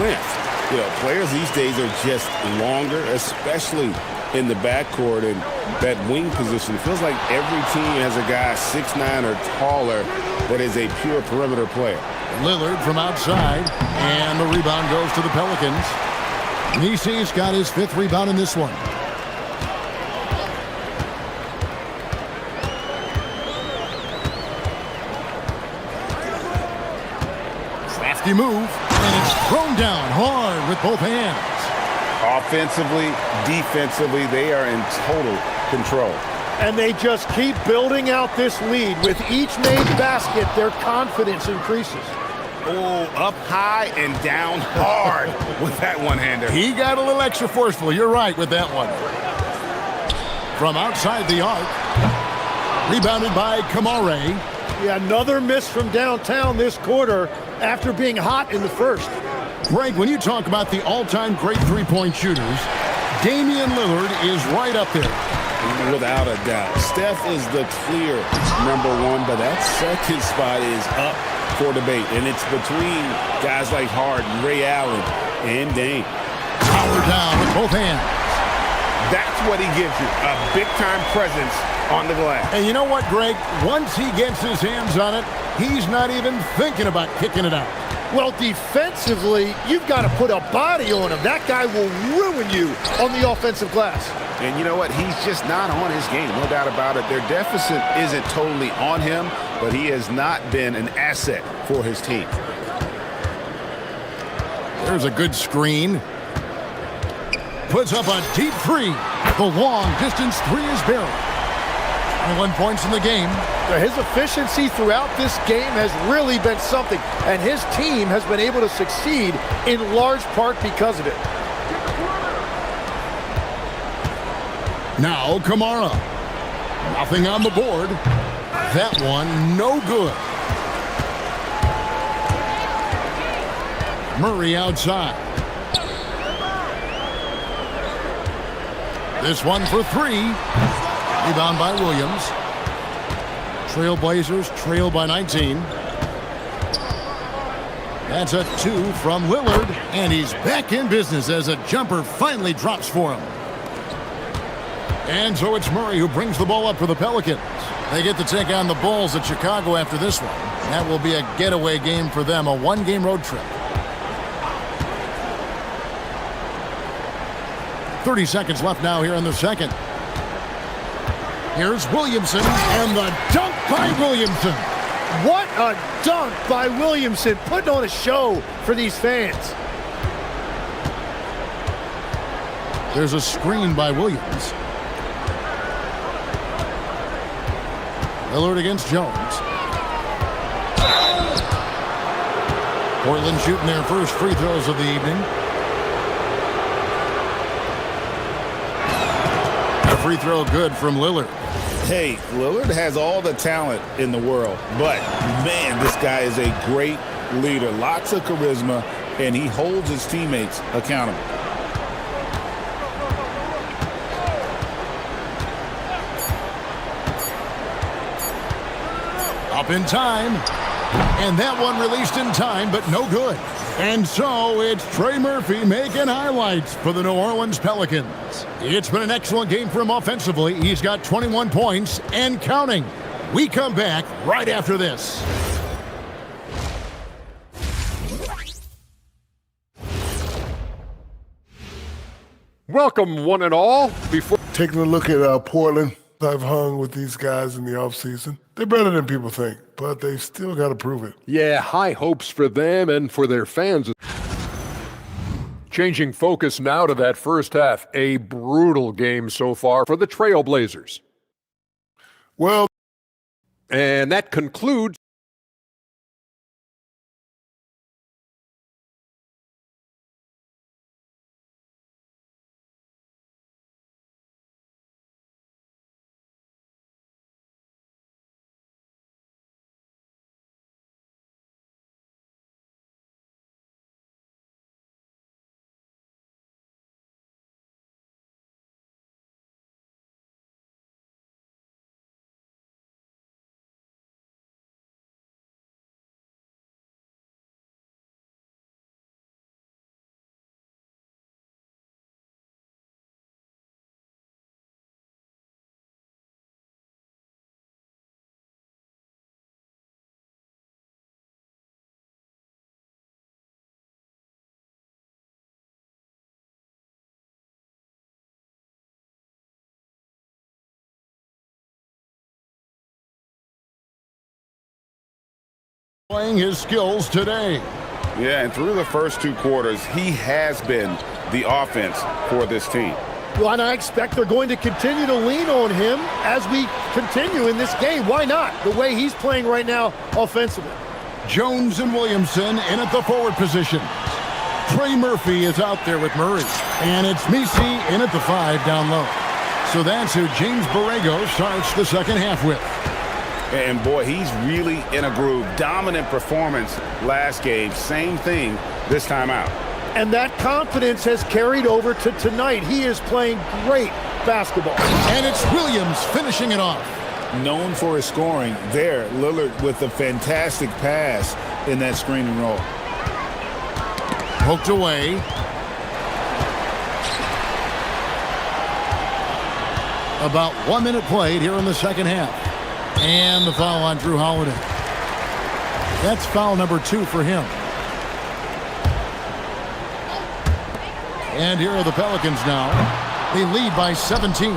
length. You know, players these days are just longer, especially in the backcourt and that wing position. It feels like every team has a guy 6'9" or taller that is a pure perimeter player. Lillard from outside, and the rebound goes to the Pelicans. Misi's got his 5th rebound in this one. Crafty move, and it's thrown down hard with both hands. Offensively, defensively, they are in total control. And they just keep building out this lead. With each made basket, their confidence increases. Oh, up high and down hard with that one-hander. He got a little extra forceful. You're right with that one. From outside the arc. Rebounded by Kamare. Yeah, another miss from downtown this quarter after being hot in the first. Greg, when you talk about the all-time great three-point shooters, Damian Lillard is right up there. Without a doubt. Steph is the clear #1, but that second spot is up for debate, and it's between guys like Harden, Ray Allen, and Dame. Power down with both hands. That's what he gives you, a big-time presence on the glass. And you know what, Greg? Once he gets his hands on it, he's not even thinking about kicking it out. Well, defensively, you've got to put a body on him. That guy will ruin you on the offensive glass. And you know what? He's just not on his game, no doubt about it. Their deficit isn't totally on him, but he has not been an asset for his team. There's a good screen. Puts up a deep three. The long-distance three is barreled. 21 points in the game. His efficiency throughout this game has really been something, and his team has been able to succeed in large part because of it. Now Kamara. Nothing on the board. That one no good. Murray outside. This one for three. Rebound by Williams. Trailblazers trail by 19. That's a 2 from Lillard, and he's back in business as a jumper finally drops for him. And so it's Murray who brings the ball up for the Pelicans. They get to take on the Bulls at Chicago after this one. That will be a getaway game for them, a one-game road trip. 30 seconds left now here in the second. Here's Williamson, and the dunk by Williamson. What a dunk by Williamson, putting on a show for these fans. There's a screen by Williams. Lillard against Jones. Portland shooting their first free throws of the evening. A free throw good from Lillard. Hey, Lillard has all the talent in the world, but man, this guy is a great leader. Lots of charisma, and he holds his teammates accountable. Up in time, and that one released in time, but no good. And so it's Trey Murphy making highlights for the New Orleans Pelicans. It's been an excellent game for him offensively. He's got 21 points and counting. We come back right after this. Welcome, one and all. Before taking a look at Portland, I've hung with these guys in the offseason. They're better than people think, but they still got to prove it. Yeah, high hopes for them and for their fans. Changing focus now to that first half. A brutal game so far for the Trailblazers. Well, and that concludes playing his skills today. Yeah, and through the first two quarters, he has been the offense for this team. Well, and I expect they're going to continue to lean on him as we continue in this game. Why not? The way he's playing right now offensively. Jones and Williamson in at the forward position. Trey Murphy is out there with Murray. And it's Misi in at the 5 down low. So that's who James Borrego starts the second half with. And boy, he's really in a groove. Dominant performance last game. Same thing this time out. And that confidence has carried over to tonight. He is playing great basketball. And it's Williams finishing it off. Known for his scoring there, Lillard with a fantastic pass in that screen and roll. Poked away. About 1 minute played here in the second half. And the foul on Drew Holiday. That's foul number 2 for him. And here are the Pelicans now. They lead by 17.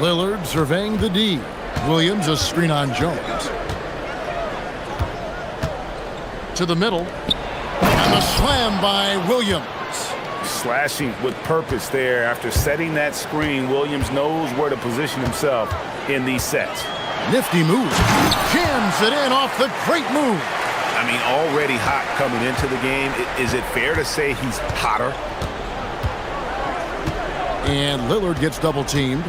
Lillard surveying the D. Williams a screen on Jones. To the middle. And the slam by Williams. Slashing with purpose there. After setting that screen, Williams knows where to position himself in these sets. Nifty move. Jams it in off the great move. I mean, already hot coming into the game. Is it fair to say he's hotter? And Lillard gets double teamed.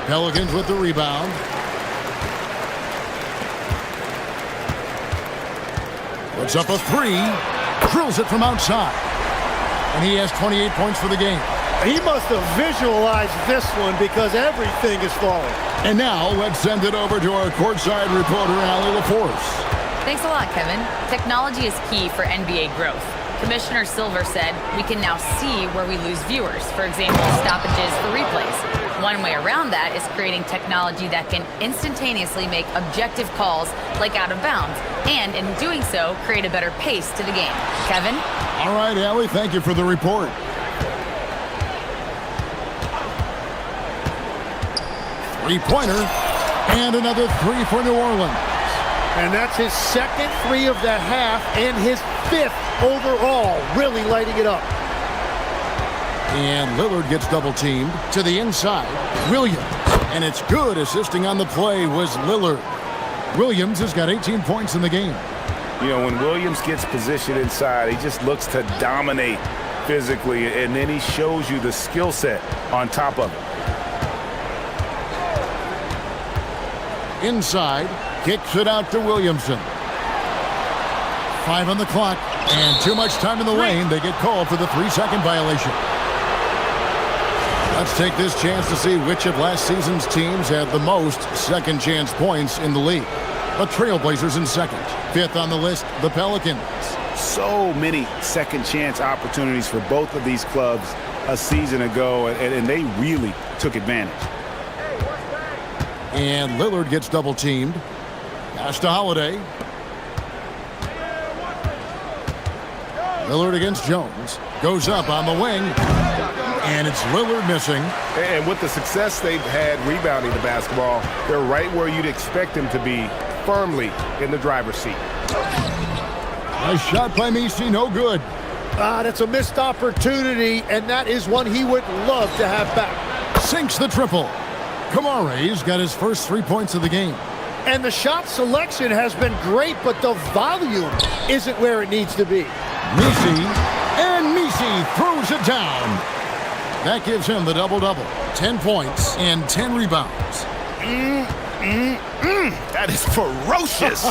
Pelicans with the rebound. Puts up a 3. Drills it from outside. And he has 28 points for the game. He must have visualized this one because everything is falling. And now let's send it over to our courtside reporter, Allie LaForce. Thanks a lot, Kevin. Technology is key for NBA growth. Commissioner Silver said we can now see where we lose viewers. For example, stoppages for replays. One way around that is creating technology that can instantaneously make objective calls like out of bounds, and in doing so, create a better pace to the game. Kevin? All right, Allie, thank you for the report. Three-pointer, and another 3 for New Orleans. And that's his second 3 of the half and his 5th overall, really lighting it up. And Lillard gets double teamed to the inside. Williams. And it's good. Assisting on the play was Lillard. Williams has got 18 points in the game. You know, when Williams gets positioned inside, he just looks to dominate physically, and then he shows you the skill set on top of it. Inside. Kicks it out to Williamson. 5 on the clock. And too much time in the lane. They get called for the 3-second violation. Let's take this chance to see which of last season's teams had the most second chance points in the league. The Trailblazers in second. 5th on the list, the Pelicans. So many second chance opportunities for both of these clubs a season ago, and they really took advantage. And Lillard gets double teamed. Pass to Holiday. Lillard against Jones. Goes up on the wing. And it's Lillard missing. And with the success they've had rebounding the basketball, they're right where you'd expect them to be, firmly in the driver's seat. A shot by Misi, no good. That's a missed opportunity, and that is one he would love to have back. Sinks the triple. Kamare's got his first 3 points of the game. And the shot selection has been great, but the volume isn't where it needs to be. Misi, and Misi throws it down. That gives him the double-double. 10 points and 10 rebounds. That is ferocious.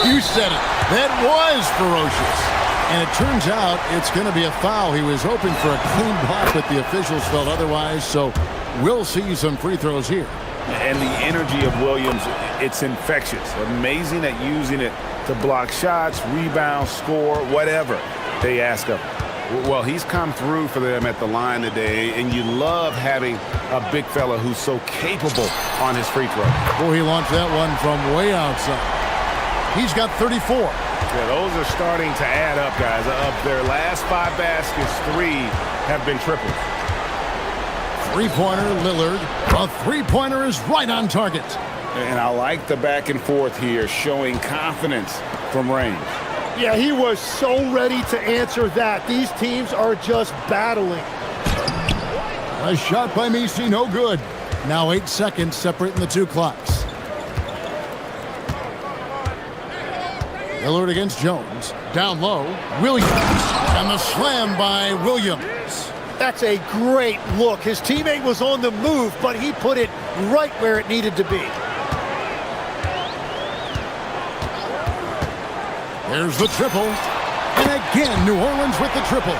You said it. That was ferocious. And it turns out it's going to be a foul. He was hoping for a clean block, but the officials felt otherwise, so we'll see some free throws here. And the energy of Williams, it's infectious. Amazing at using it to block shots, rebound, score, whatever they ask of him. Well, he's come through for them at the line today, and you love having a big fella who's so capable on his free throw. Boy, he launched that one from way outside. He's got 34. Yeah, those are starting to add up, guys. Of their last 5 baskets, 3 have been triples. Three-pointer, Lillard. A three-pointer is right on target. And I like the back and forth here, showing confidence from range. Yeah, he was so ready to answer that. These teams are just battling. A shot by Misi, no good. Now 8 seconds separating the 2 clocks. Lillard against Jones. Down low, Williams. And the slam by Williams. That's a great look. His teammate was on the move, but he put it right where it needed to be. There's the triple. And again, New Orleans with the triple.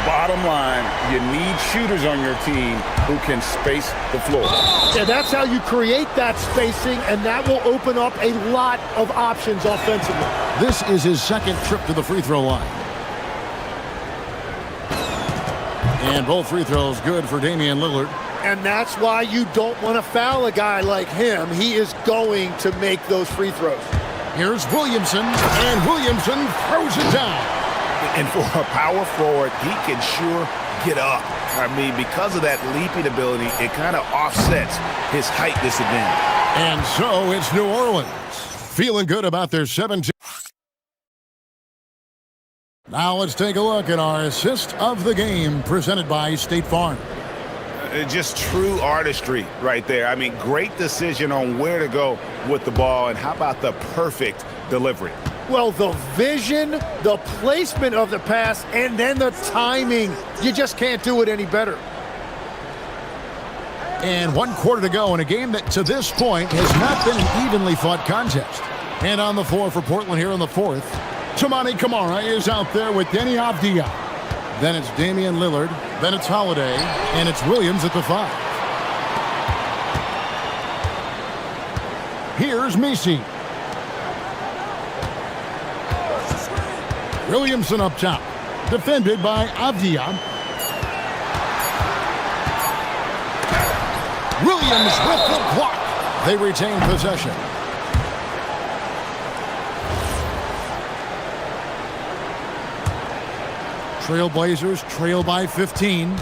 Bottom line, you need shooters on your team who can space the floor. Yeah, that's how you create that spacing, and that will open up a lot of options offensively. This is his second trip to the free throw line. And both free throws good for Damian Lillard. And that's why you don't want to foul a guy like him. He is going to make those free throws. Here's Williamson, and Williamson throws it down. And for a power forward, he can sure get up. I mean, because of that leaping ability, it kind of offsets his height disadvantage. And so it's New Orleans, feeling good about their 17. Now let's take a look at our assist of the game, presented by State Farm. Just true artistry right there. I mean, great decision on where to go with the ball, and how about the perfect delivery? Well, the vision, the placement of the pass, and then the timing. You just can't do it any better. And 1 quarter to go in a game that to this point has not been an evenly fought contest. And on the floor for Portland here in the fourth, Toumani Camara is out there with Deni Avdija. Then it's Damian Lillard, then it's Holiday, and it's Williams at the 5. Here's Misi. Williamson up top, defended by Avdija. Williams with the block. They retain possession. Trailblazers trail by 15.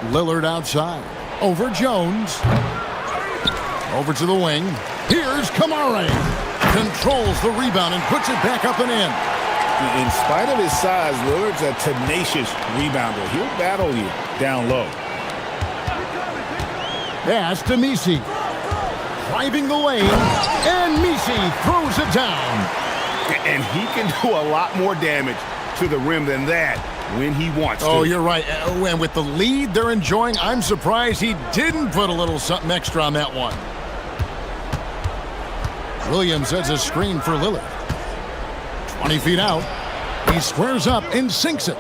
Lillard outside. Over Jones. Over to the wing. Here's Camara. Controls the rebound and puts it back up and in. In spite of his size, Lillard's a tenacious rebounder. He'll battle you down low. Pass to Misi. Driving the lane. And Misi throws it down. And he can do a lot more damage to the rim than that when he wants to. Oh, you're right. And with the lead they're enjoying, I'm surprised he didn't put a little something extra on that one. Williams sets a screen for Lillard. 20 feet out. He squares up and sinks it.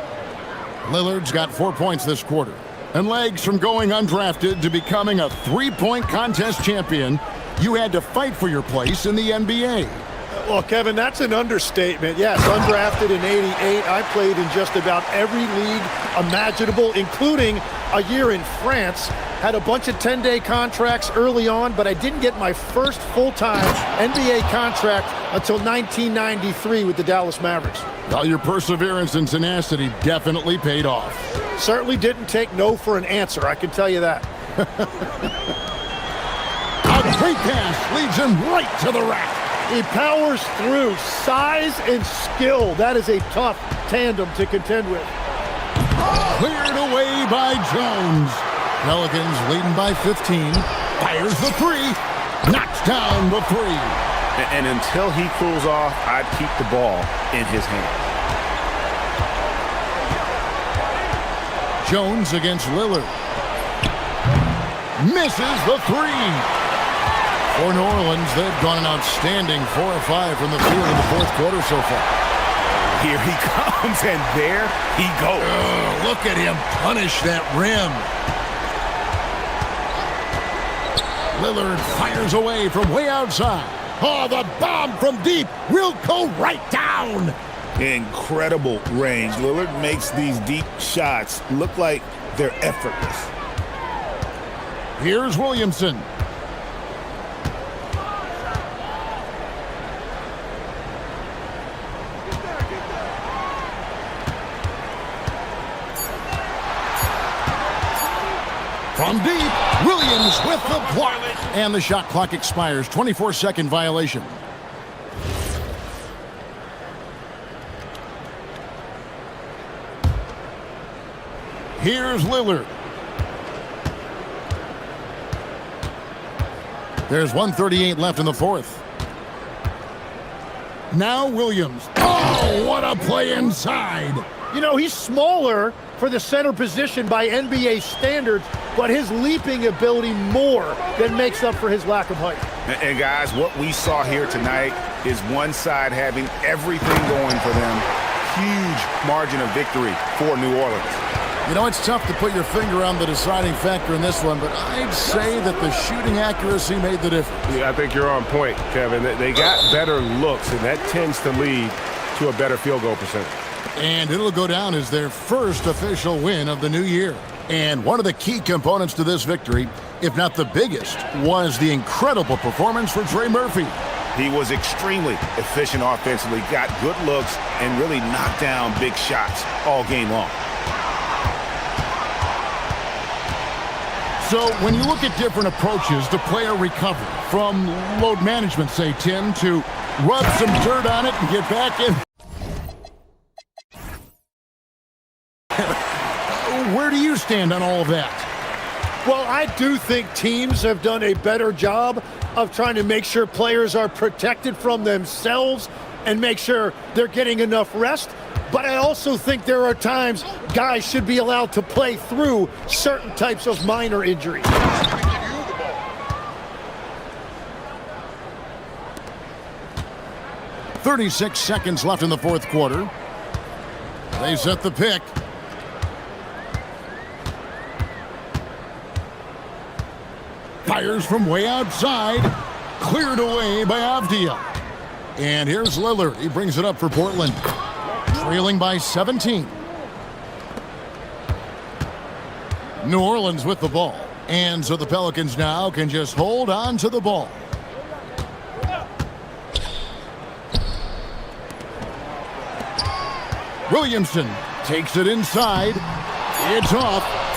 Lillard's got 4 points this quarter. And legs from going undrafted to becoming a three-point contest champion, you had to fight for your place in the NBA. Well, Kevin, that's an understatement. Yes, undrafted in '88. I played in just about every league imaginable, including a year in France. Had a bunch of 10-day contracts early on, but I didn't get my first full-time NBA contract until 1993 with the Dallas Mavericks. Well, your perseverance and tenacity definitely paid off. Certainly didn't take no for an answer, I can tell you that. A great pass leads him right to the rack. He powers through. Size and skill. That is a tough tandem to contend with. Cleared away by Jones. Pelicans leading by 15. Fires the 3. Knocks down the 3. And until he cools off, I'd keep the ball in his hand. Jones against Lillard. Misses the 3. For New Orleans, they've gone an outstanding 4 of 5 from the field in the fourth quarter so far. Here he comes, and there he goes. Oh, look at him punish that rim. Lillard fires away from way outside. Oh, the bomb from deep will go right down. Incredible range. Lillard makes these deep shots look like they're effortless. Here's Williamson. From deep, Williams with the block. And the shot clock expires. 24-second violation. Here's Lillard. There's 1:38 left in the fourth. Now Williams. Oh, what a play inside. You know, he's smaller for the center position by NBA standards, but his leaping ability more than makes up for his lack of height. And guys, what we saw here tonight is one side having everything going for them. huge margin of victory for New Orleans. You know, it's tough to put your finger on the deciding factor in this one, but I'd say that the shooting accuracy made the difference. Yeah, I think you're on point, Kevin. They got better looks, and that tends to lead to a better field goal percentage. And it'll go down as their first official win of the new year. And one of the key components to this victory, if not the biggest, was the incredible performance for Trey Murphy. He was extremely efficient offensively, got good looks, and really knocked down big shots all game long. So when you look at different approaches to player recovery, from load management, say, Tim, to rub some dirt on it and get back in. Where do you stand on all of that? Well, I do think teams have done a better job of trying to make sure players are protected from themselves and make sure they're getting enough rest. But I also think there are times guys should be allowed to play through certain types of minor injuries. 36 seconds left in the fourth quarter. They set the pick. Fires from way outside. Cleared away by Avdia. And here's Lillard. He brings it up for Portland. Trailing by 17. New Orleans with the ball. And so the Pelicans now can just hold on to the ball. Williamson takes it inside. It's off.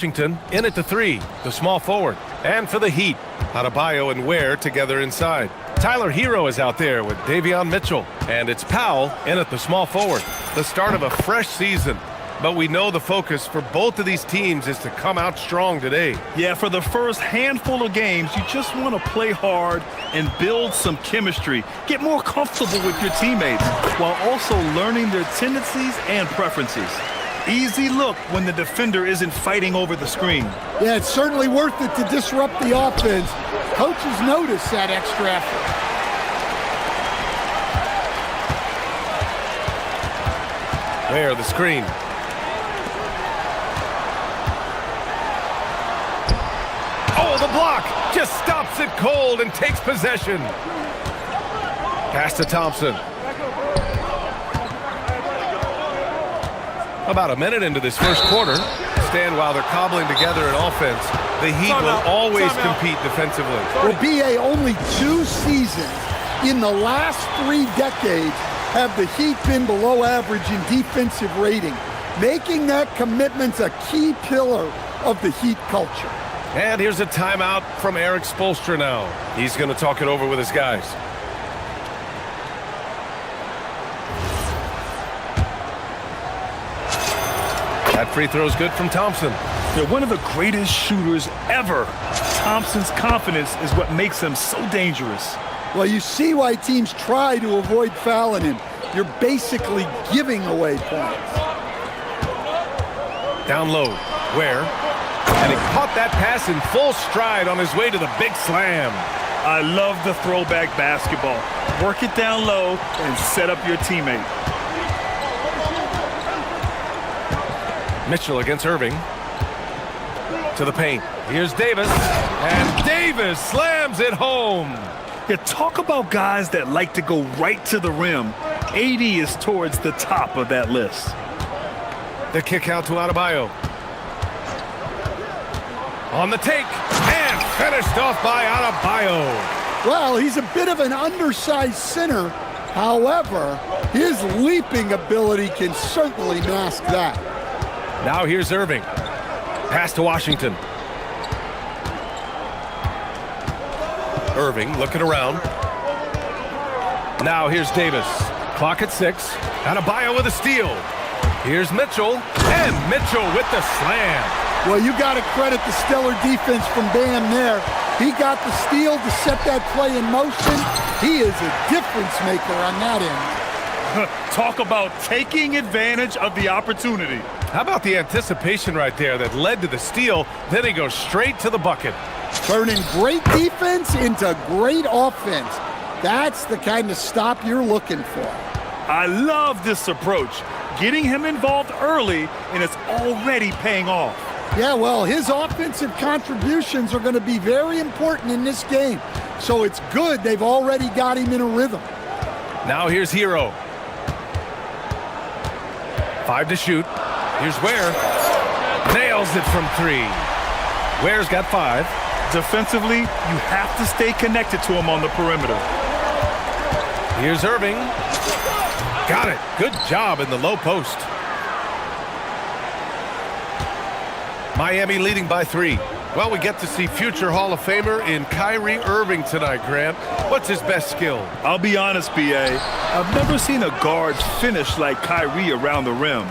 Washington in at the 3, the small forward. And for the Heat, Adebayo and Ware together inside. Tyler Hero is out there with Davion Mitchell. And it's Powell in at the small forward. The start of a fresh season. But we know the focus for both of these teams is to come out strong today. Yeah, for the first handful of games, you just want to play hard and build some chemistry. Get more comfortable with your teammates while also learning their tendencies and preferences. Easy look when the defender isn't fighting over the screen. Yeah, it's certainly worth it to disrupt the offense. Coaches notice that extra effort. There, the screen. Oh, the block just stops it cold and takes possession. Pass to Thompson. About a minute into this first quarter. Stand while they're cobbling together an offense. The Heat will always compete defensively. Well, BA, only 2 seasons in the last 3 decades have the Heat been below average in defensive rating, making that commitment a key pillar of the Heat culture. And here's a timeout from Eric Spoelstra now. He's going to talk it over with his guys. That free throw's good from Thompson. They're one of the greatest shooters ever. Thompson's confidence is what makes him so dangerous. Well, you see why teams try to avoid fouling him. You're basically giving away points. Down low. Ware. And he caught that pass in full stride on his way to the big slam. I love the throwback basketball. Work it down low and set up your teammate. Mitchell against Irving. To the paint. Here's Davis. And Davis slams it home. Yeah, talk about guys that like to go right to the rim. AD is towards the top of that list. The kick out to Adebayo. On the take, and finished off by Adebayo. Well, he's a bit of an undersized center. However, his leaping ability can certainly mask that. Now here's Irving. Pass to Washington. Irving looking around. Now here's Davis. Clock at 6. Adebayo with a steal. Here's Mitchell, and Mitchell with the slam. Well, you got to credit the stellar defense from Bam there. He got the steal to set that play in motion. He is a difference maker on that end. Talk about taking advantage of the opportunity. How about the anticipation right there that led to the steal? Then he goes straight to the bucket. Turning great defense into great offense. That's the kind of stop you're looking for. I love this approach. Getting him involved early, and it's already paying off. Yeah, well, his offensive contributions are going to be very important in this game. So it's good they've already got him in a rhythm. Now here's Hero. 5 to shoot. Here's Ware. Nails it from 3. Ware's got 5. Defensively, you have to stay connected to him on the perimeter. Here's Irving. Got it. Good job in the low post. Miami leading by 3. Well, we get to see future Hall of Famer in Kyrie Irving tonight, Grant. What's his best skill? I'll be honest, BA. I've never seen a guard finish like Kyrie around the rim.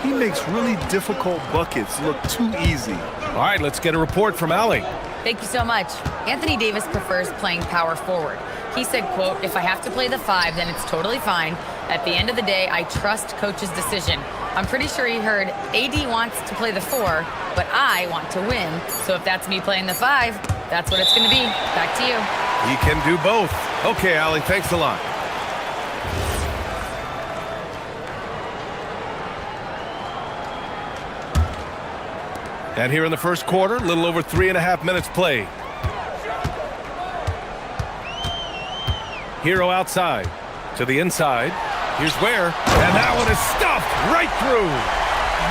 He makes really difficult buckets look too easy. All right, let's get a report from Allie. Thank you so much. Anthony Davis prefers playing power forward. He said, quote, "If I have to play the 5, then it's totally fine. At the end of the day, I trust coach's decision." I'm pretty sure he heard AD wants to play the 4, but I want to win. So if that's me playing the 5, that's what it's going to be. Back to you. He can do both. Okay, Allie, thanks a lot. And here in the first quarter, a little over 3.5 minutes played. Hero outside to the inside. Here's Ware, and that one is stuffed right through.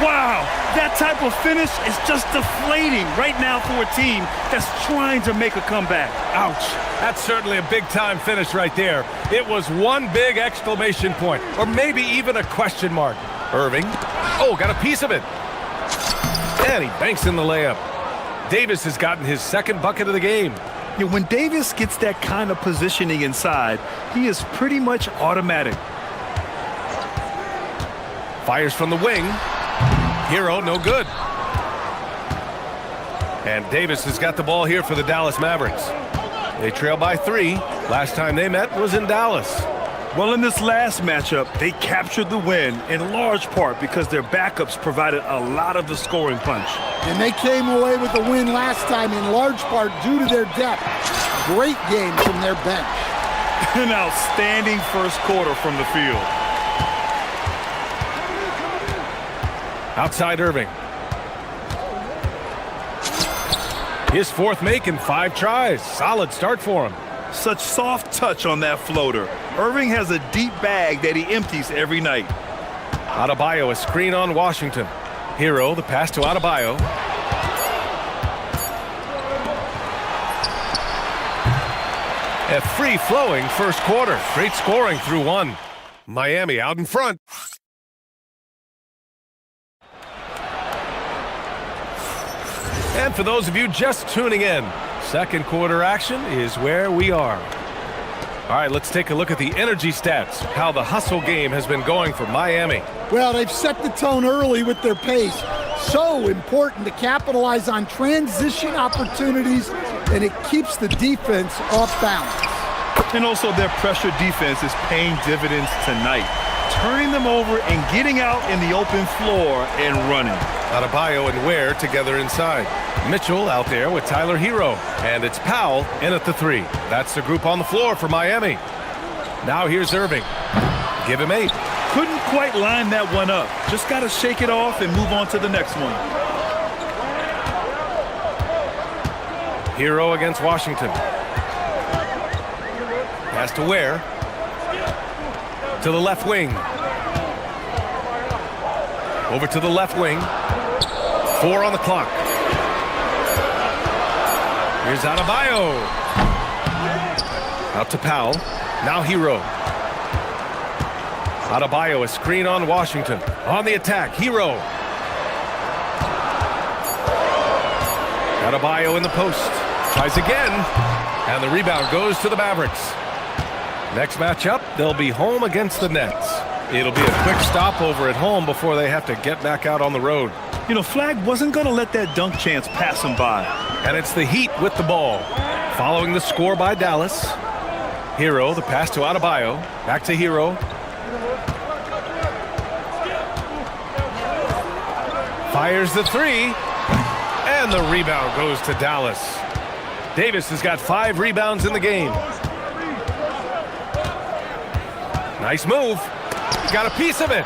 Wow, that type of finish is just deflating right now for a team that's trying to make a comeback. Ouch, that's certainly a big-time finish right there. It was one big exclamation point, or maybe even a question mark. Irving, oh, got a piece of it. And he banks in the layup. Davis has gotten his second bucket of the game. Yeah, when Davis gets that kind of positioning inside, he is pretty much automatic. Fires from the wing. Hero, no good. And Davis has got the ball here for the Dallas Mavericks. They trail by 3. Last time they met was in Dallas. Well, in this last matchup, they captured the win in large part because their backups provided a lot of the scoring punch. And they came away with the win last time in large part due to their depth. Great game from their bench. An outstanding first quarter from the field. Outside Irving. His fourth make in 5 tries. Solid start for him. Such soft touch on that floater. Irving has a deep bag that he empties every night. Adebayo, a screen on Washington. Hero, the pass to Adebayo. A free-flowing first quarter. Great scoring through 1. Miami out in front. And for those of you just tuning in, second quarter action is where we are. All right, let's take a look at the energy stats, how the hustle game has been going for Miami. Well, they've set the tone early with their pace. So important to capitalize on transition opportunities, and it keeps the defense off balance. And also their pressure defense is paying dividends tonight, turning them over and getting out in the open floor and running. Adebayo and Ware together inside. Mitchell out there with Tyler Hero. And it's Powell in at the 3. That's the group on the floor for Miami. Now here's Irving. Give him 8. Couldn't quite line that one up. Just got to shake it off and move on to the next one. Hero against Washington. Pass to Ware. To the left wing. Over to the left wing. 4 on the clock. Here's Adebayo. Out to Powell. Now Hero. Adebayo, a screen on Washington. On the attack, Hero. Adebayo in the post. Tries again. And the rebound goes to the Mavericks. Next matchup, they'll be home against the Nets. It'll be a quick stopover at home before they have to get back out on the road. You know, Flag wasn't going to let that dunk chance pass him by. And it's the Heat with the ball. Following the score by Dallas. Hero, the pass to Adebayo. Back to Hero. Fires the 3. And the rebound goes to Dallas. Davis has got 5 rebounds in the game. Nice move. Got a piece of it.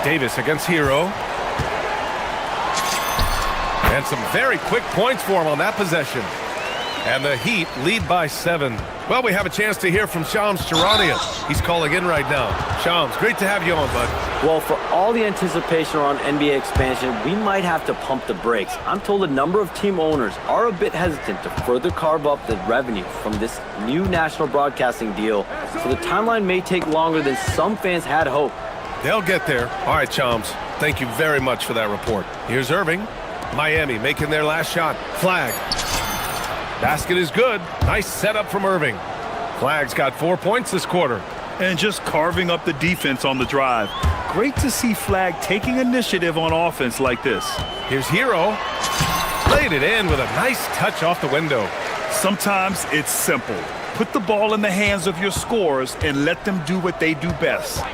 Davis against Hero. And some very quick points for him on that possession. And the Heat lead by 7. Well, we have a chance to hear from Shams Charania. He's calling in right now. Shams, great to have you on, bud. Well, for all the anticipation around NBA expansion, we might have to pump the brakes. I'm told a number of team owners are a bit hesitant to further carve up the revenue from this new national broadcasting deal, so the timeline may take longer than some fans had hoped. They'll get there. All right, Shams, thank you very much for that report. Here's Irving. Miami making their last shot. Flag. Basket is good. Nice setup from Irving. Flag's got 4 points this quarter. And just carving up the defense on the drive. Great to see Flag taking initiative on offense like this. Here's Hero. Laid it in with a nice touch off the window. Sometimes it's simple. Put the ball in the hands of your scorers and let them do what they do best.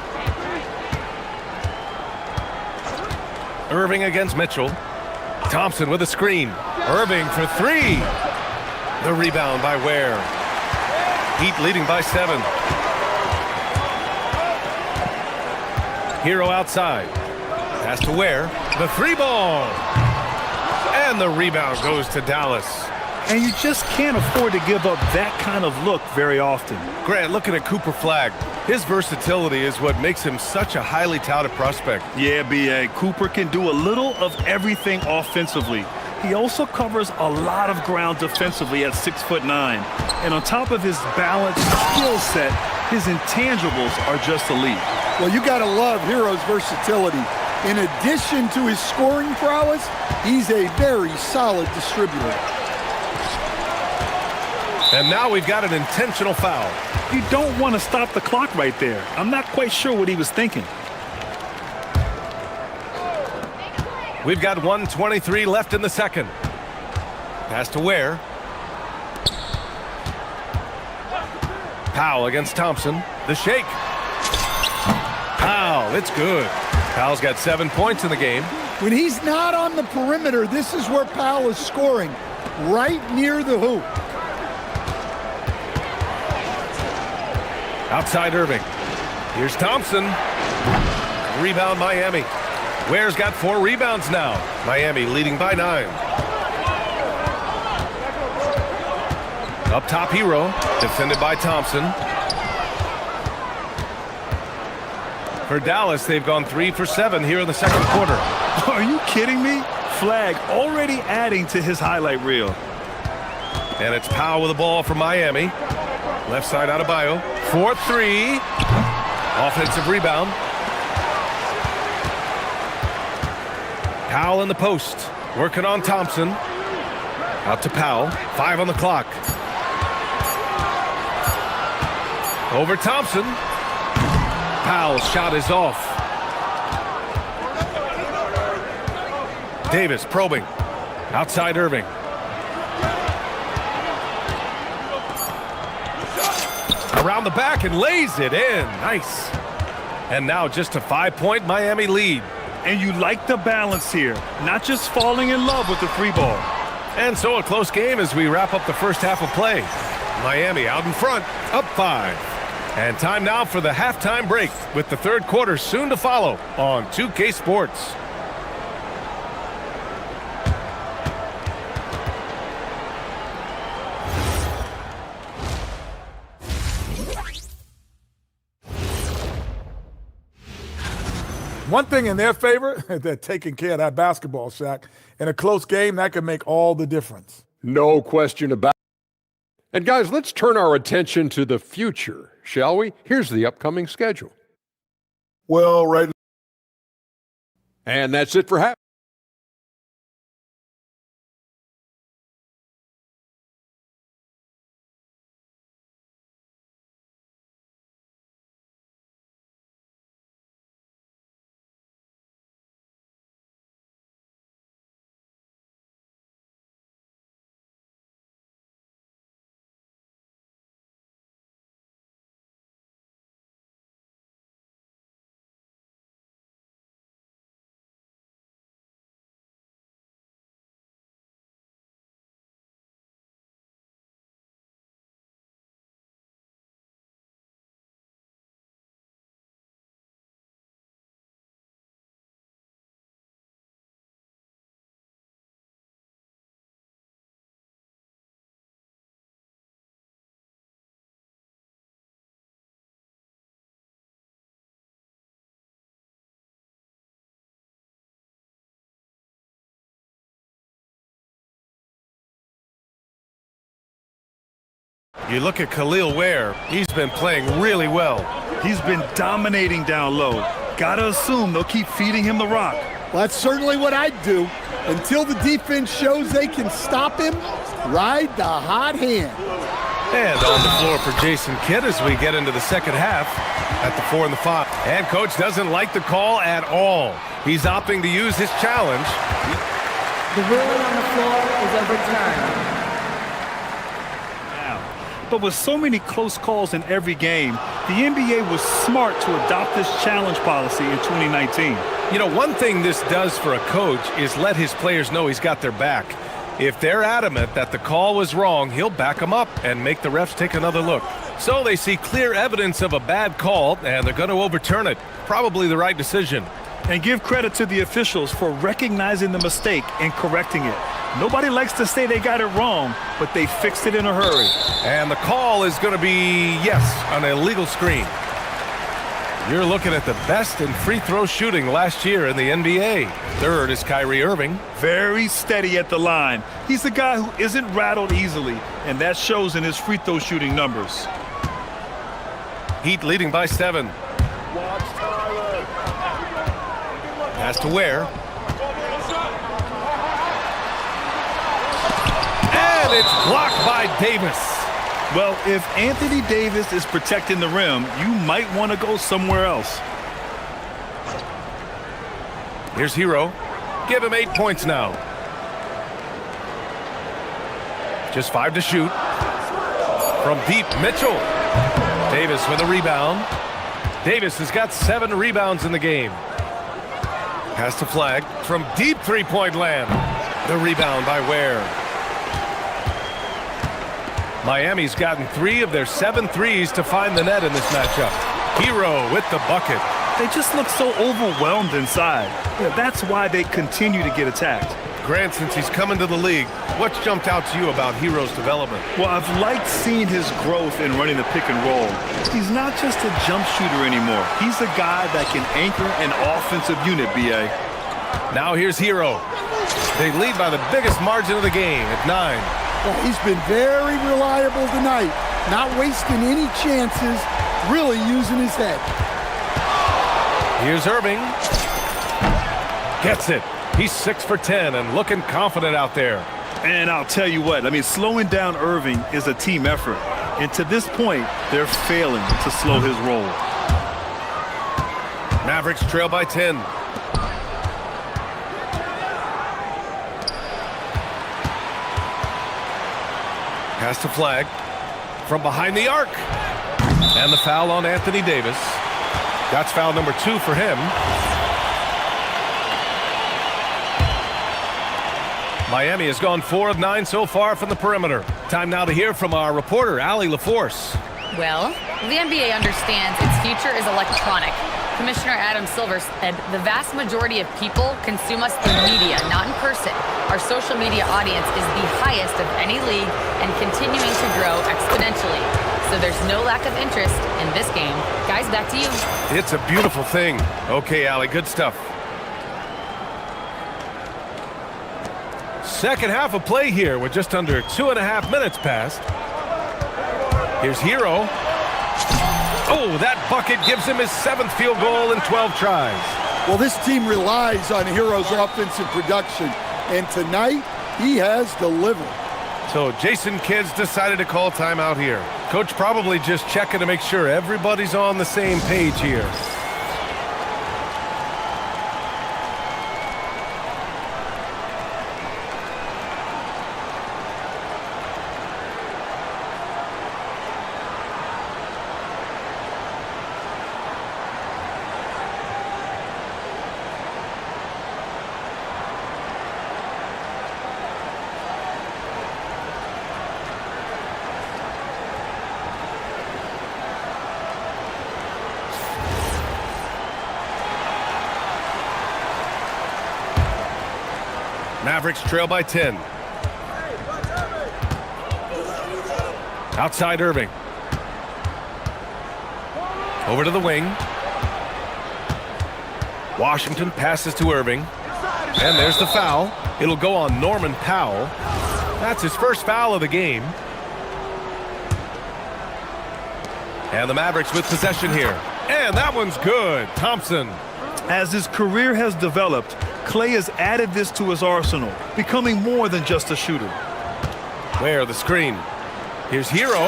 Irving against Mitchell. Thompson with a screen. Irving for 3. The rebound by Ware. Heat leading by 7. Hero outside. Pass to Ware. The 3 ball. And the rebound goes to Dallas. And you just can't afford to give up that kind of look very often. Grant, looking at Cooper Flag. His versatility is what makes him such a highly touted prospect. Yeah, B.A. Cooper can do a little of everything offensively. He also covers a lot of ground defensively at 6'9". And on top of his balanced skill set, his intangibles are just elite. Well, you got to love Hero's versatility. In addition to his scoring prowess, he's a very solid distributor. And now we've got an intentional foul. You don't want to stop the clock right there. I'm not quite sure what he was thinking. We've got 1:23 left in the second. Pass to Ware. Powell against Thompson. The shake. Powell, it's good. Powell's got 7 points in the game. When he's not on the perimeter, this is where Powell is scoring, right near the hoop. Outside Irving. Here's Thompson. Rebound Miami. Ware's got 4 rebounds now. Miami leading by 9. Up top, Hero. Defended by Thompson. For Dallas, they've gone 3 for 7 here in the second quarter. Are you kidding me? Flag already adding to his highlight reel. And it's Powell with the ball for Miami. Left side Adebayo. 4-3. Offensive rebound. Powell in the post. Working on Thompson. Out to Powell. 5 on the clock. Over Thompson. Powell's shot is off. Davis probing. Outside Irving. Around the back and lays it in. Nice. And now just a 5-point Miami lead. And you like the balance here. Not just falling in love with the free ball. And so a close game as we wrap up the first half of play. Miami out in front, up 5. And time now for the halftime break with the third quarter soon to follow on 2K Sports. One thing in their favor, they're taking care of that basketball, Shaq. In a close game, that can make all the difference. No question about it. And guys, let's turn our attention to the future, shall we? Here's the upcoming schedule. Well, right now. And that's it for half. You look at Khalil Ware. He's been playing really well. He's been dominating down low. Gotta assume they'll keep feeding him the rock. Well, that's certainly what I'd do. Until the defense shows they can stop him, ride the hot hand. And on the floor for Jason Kidd as we get into the second half at the 4 and the 5. And coach doesn't like the call at all. He's opting to use his challenge. The ruling on the floor is overturned. But with so many close calls in every game, the NBA was smart to adopt this challenge policy in 2019. You know, one thing this does for a coach is let his players know he's got their back. If they're adamant that the call was wrong, he'll back them up and make the refs take another look. So they see clear evidence of a bad call, and they're going to overturn it. Probably the right decision. And give credit to the officials for recognizing the mistake and correcting it. Nobody likes to say they got it wrong, but they fixed it in a hurry. And the call is going to be, yes, an illegal screen. You're looking at the best in free throw shooting last year in the NBA. Third is Kyrie Irving. Very steady at the line. He's the guy who isn't rattled easily, and that shows in his free throw shooting numbers. Heat leading by 7. Pass to Ware. And it's blocked by Davis. Well, if Anthony Davis is protecting the rim, you might want to go somewhere else. Here's Hero. Give him 8 points now. Just 5 to shoot. From deep, Mitchell. Davis with a rebound. Davis has got 7 rebounds in the game. Pass to Flag from deep three-point land. The rebound by Ware. Miami's gotten 3 of their 7 threes to find the net in this matchup. Hero with the bucket. They just look so overwhelmed inside. Yeah, that's why they continue to get attacked. Grant, since he's come into the league, what's jumped out to you about Hero's development? Well, I've liked seeing his growth in running the pick and roll. He's not just a jump shooter anymore. He's a guy that can anchor an offensive unit, B.A. Now here's Hero. They lead by the biggest margin of the game at 9. Well, he's been very reliable tonight. Not wasting any chances, really using his head. Here's Irving. Gets it. He's 6 for 10 and looking confident out there. And I'll tell you what, I mean, slowing down Irving is a team effort. And to this point, they're failing to slow his roll. Mavericks trail by 10. Pass to Flag. From behind the arc. And the foul on Anthony Davis. That's foul number 2 for him. Miami has gone 4 of 9 so far from the perimeter. Time now to hear from our reporter, Allie LaForce. Well, the NBA understands its future is electronic. Commissioner Adam Silver said the vast majority of people consume us through media, not in person. Our social media audience is the highest of any league and continuing to grow exponentially. So there's no lack of interest in this game. Guys, back to you. It's a beautiful thing. Okay, Allie, good stuff. Second half of play here with just under 2.5 minutes passed. Here's Hero. Oh, that bucket gives him his 7th field goal in 12 tries. Well, this team relies on Hero's offensive production, and tonight he has delivered. So Jason Kidd's decided to call timeout here. Coach probably just checking to make sure everybody's on the same page here. Mavericks trail by 10. Outside Irving. Over to the wing. Washington passes to Irving. And there's the foul. It'll go on Norman Powell. That's his first foul of the game. And the Mavericks with possession here. And that one's good. Thompson. As his career has developed, Clay has added this to his arsenal, becoming more than just a shooter. Where the screen. Here's Hero.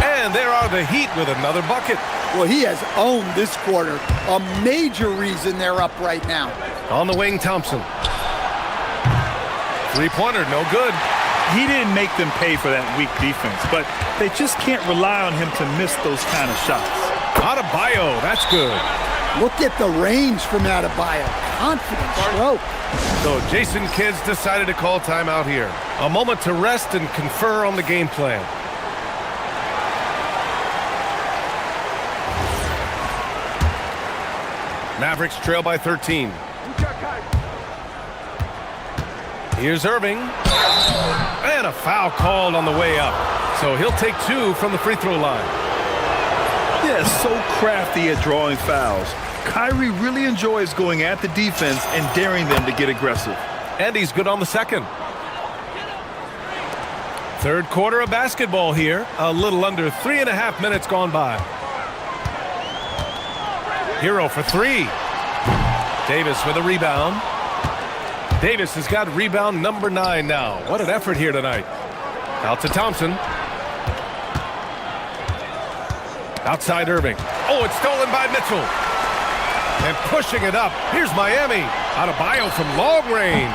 And there are the Heat with another bucket. Well, he has owned this quarter. A major reason they're up right now. On the wing, Thompson. Three-pointer, no good. He didn't make them pay for that weak defense, but they just can't rely on him to miss those kind of shots. Adebayo, that's good. Look at the range from Adebayo. Confident stroke. So Jason Kidd's decided to call timeout here. A moment to rest and confer on the game plan. Mavericks trail by 13. Here's Irving. And a foul called on the way up. So he'll take 2 from the free throw line. Yeah, so crafty at drawing fouls. Kyrie really enjoys going at the defense and daring them to get aggressive. And he's good on the second. Third quarter of basketball here. A little under 3.5 minutes gone by. Hero for 3. Davis with a rebound. Davis has got rebound number 9 now. What an effort here tonight. Out to Thompson. Outside Irving. Oh, it's stolen by Mitchell. And pushing it up. Here's Miami. Adebayo from long range.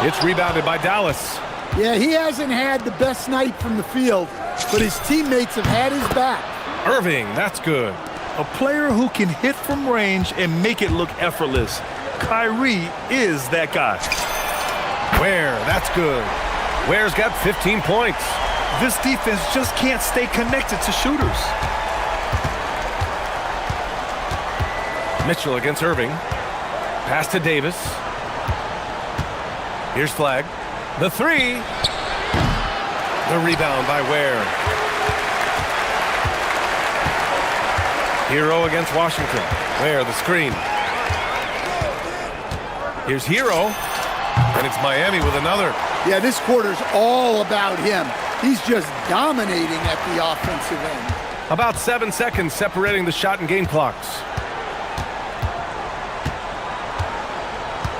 It's rebounded by Dallas. Yeah, he hasn't had the best night from the field, but his teammates have had his back. Irving, that's good. A player who can hit from range and make it look effortless. Kyrie is that guy. Ware, that's good. Ware's got 15 points. This defense just can't stay connected to shooters. Mitchell against Irving. Pass to Davis. Here's Flag. The 3. The rebound by Ware. Hero against Washington. Ware, the screen. Here's Hero. And it's Miami with another. Yeah, this quarter's all about him. He's just dominating at the offensive end. About 7 seconds separating the shot and game clocks.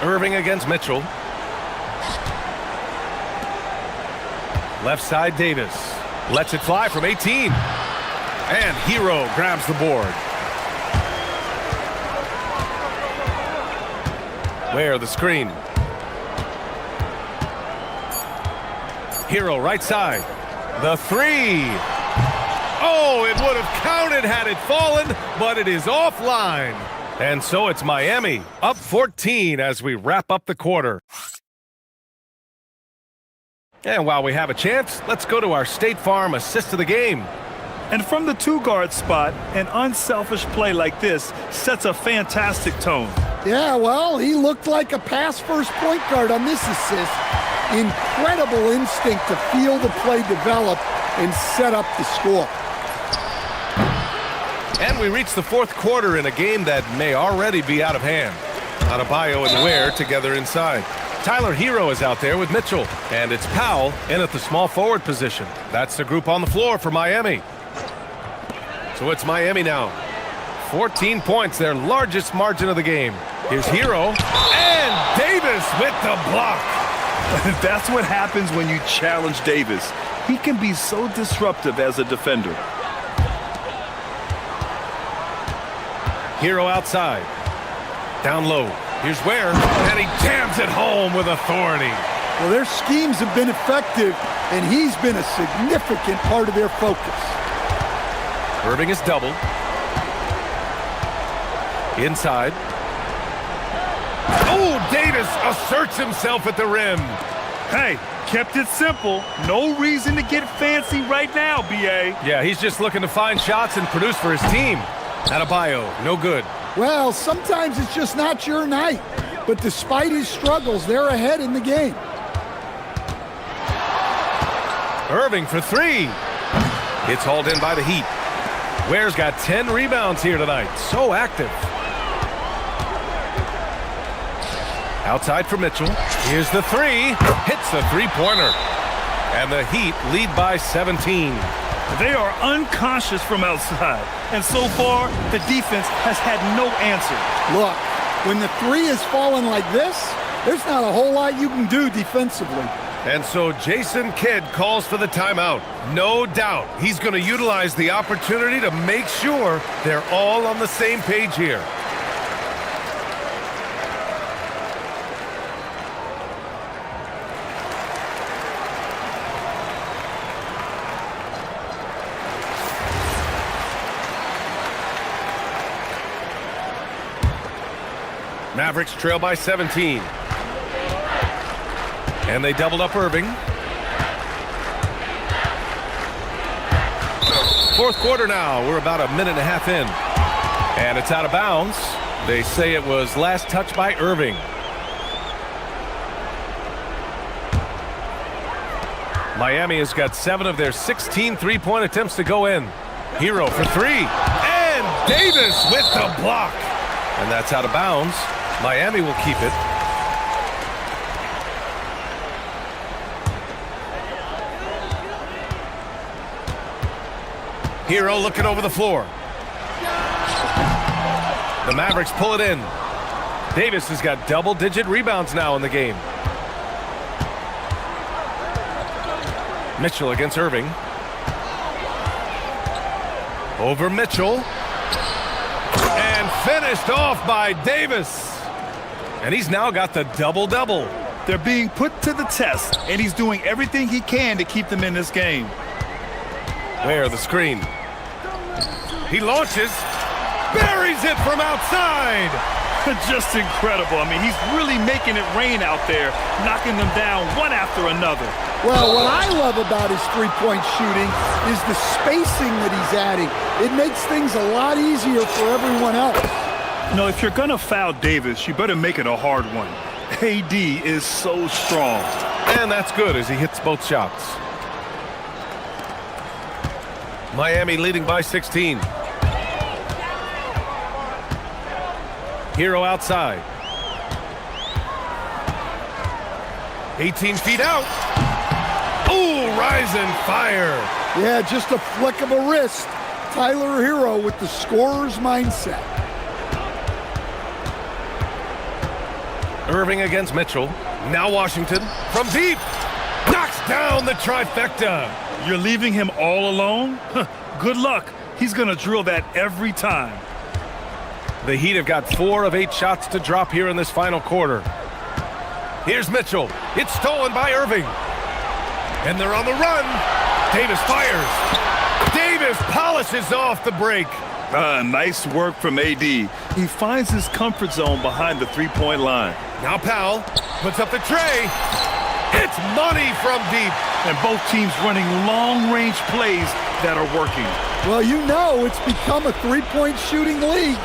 Irving against Mitchell. Left side Davis. Lets it fly from 18. And Hero grabs the board. Ware, the screen. Hero right side. The 3. Oh, it would have counted had it fallen, but it is offline. And so it's Miami up 14 as we wrap up the quarter. And while we have a chance, let's go to our State Farm assist of the game. And from the 2-guard spot, an unselfish play like this sets a fantastic tone. Yeah, well, he looked like a pass-first point guard on this assist. Incredible instinct to feel the play develop and set up the score. And we reach the 4th quarter in a game that may already be out of hand. Adebayo and Ware together inside. Tyler Hero is out there with Mitchell. And it's Powell in at the small forward position. That's the group on the floor for Miami. So it's Miami now. 14 points, their largest margin of the game. Here's Hero. And Davis with the block. That's what happens when you challenge Davis. He can be so disruptive as a defender. Hero outside. Down low. Here's Ware. And he jams it home with authority. Well, their schemes have been effective, and he's been a significant part of their focus. Irving is doubled. Inside. Oh, Davis asserts himself at the rim. Hey, kept it simple. No reason to get fancy right now, B.A. Yeah, he's just looking to find shots and produce for his team. Adebayo, no good. Well, sometimes it's just not your night. But despite his struggles, they're ahead in the game. Irving for 3. It's hauled in by the Heat. Ware's got 10 rebounds here tonight. So active. Outside for Mitchell. Here's the 3. Hits the three-pointer. And the Heat lead by 17. They are unconscious from outside. And so far, the defense has had no answer. Look, when the 3 is falling like this, there's not a whole lot you can do defensively. And so Jason Kidd calls for the timeout. No doubt he's going to utilize the opportunity to make sure they're all on the same page here. Mavericks trail by 17. And they doubled up Irving. 4th quarter now. We're about a minute and a half in. And it's out of bounds. They say it was last touched by Irving. Miami has got 7 of their 16 three-point attempts to go in. Hero for 3. And Davis with the block. And that's out of bounds. Miami will keep it. Hero looking over the floor. The Mavericks pull it in. Davis has got double-digit rebounds now in the game. Mitchell against Irving. Over Mitchell. And finished off by Davis. And he's now got the double-double. They're being put to the test, and he's doing everything he can to keep them in this game. There, the screen. He launches. Buries it from outside. Just incredible. I mean, he's really making it rain out there, knocking them down one after another. Well, what I love about his three-point shooting is the spacing that he's adding. It makes things a lot easier for everyone else. You know, if you're going to foul Davis, you better make it a hard one. AD is so strong. And that's good as he hits both shots. Miami leading by 16. Hero outside. 18 feet out. Ooh, rise and fire. Yeah, just a flick of a wrist. Tyler Hero with the scorer's mindset. Irving against Mitchell. Now Washington from deep. Knocks down the trifecta. You're leaving him all alone? Good luck. He's going to drill that every time. The Heat have got 4 of 8 shots to drop here in this final quarter. Here's Mitchell. It's stolen by Irving. And they're on the run. Davis fires. Davis polishes off the break. Nice work from AD. He finds his comfort zone behind the three-point line. Now Powell puts up the tray. It's money from deep. And both teams running long-range plays that are working. Well, you know it's become a three-point shooting league.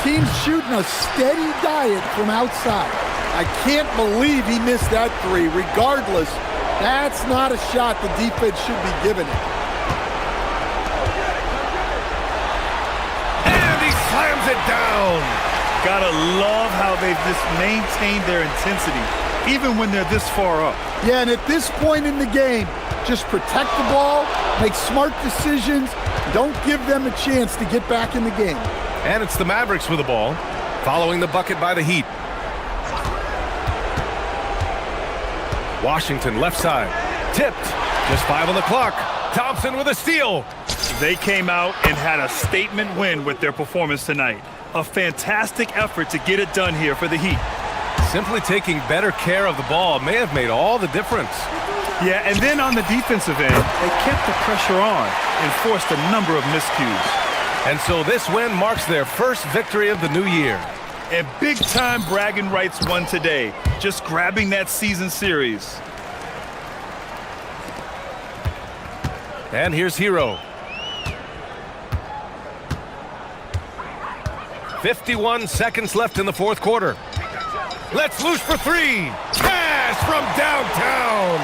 Teams shooting a steady diet from outside. I can't believe he missed that three. Regardless, that's not a shot the defense should be giving it. And he slams it down. Gotta love how they've just maintained their intensity, even when they're this far up. Yeah, and at this point in the game, just protect the ball, make smart decisions, don't give them a chance to get back in the game. And it's the Mavericks with the ball, following the bucket by the Heat. Washington left side, tipped, just 5 on the clock. Thompson with a steal. They came out and had a statement win with their performance tonight. A fantastic effort to get it done here for the Heat. Simply taking better care of the ball may have made all the difference. Yeah, and then on the defensive end, they kept the pressure on and forced a number of miscues. And so this win marks their first victory of the new year. And big-time bragging rights won today, just grabbing that season series. And here's Hero. 51 seconds left in the fourth quarter. Let's loose for 3. Cash from downtown.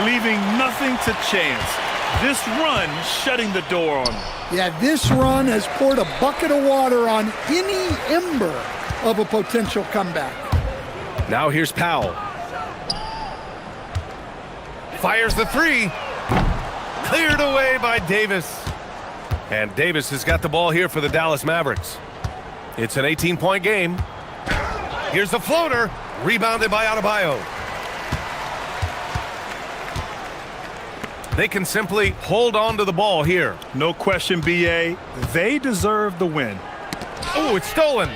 Leaving nothing to chance. This run shutting the door on them. Yeah, this run has poured a bucket of water on any ember of a potential comeback. Now here's Powell. Fires the 3. Cleared away by Davis. And Davis has got the ball here for the Dallas Mavericks. It's an 18-point game. Here's the floater. Rebounded by Adebayo. They can simply hold on to the ball here. No question, BA. They deserve the win. Oh, it's stolen.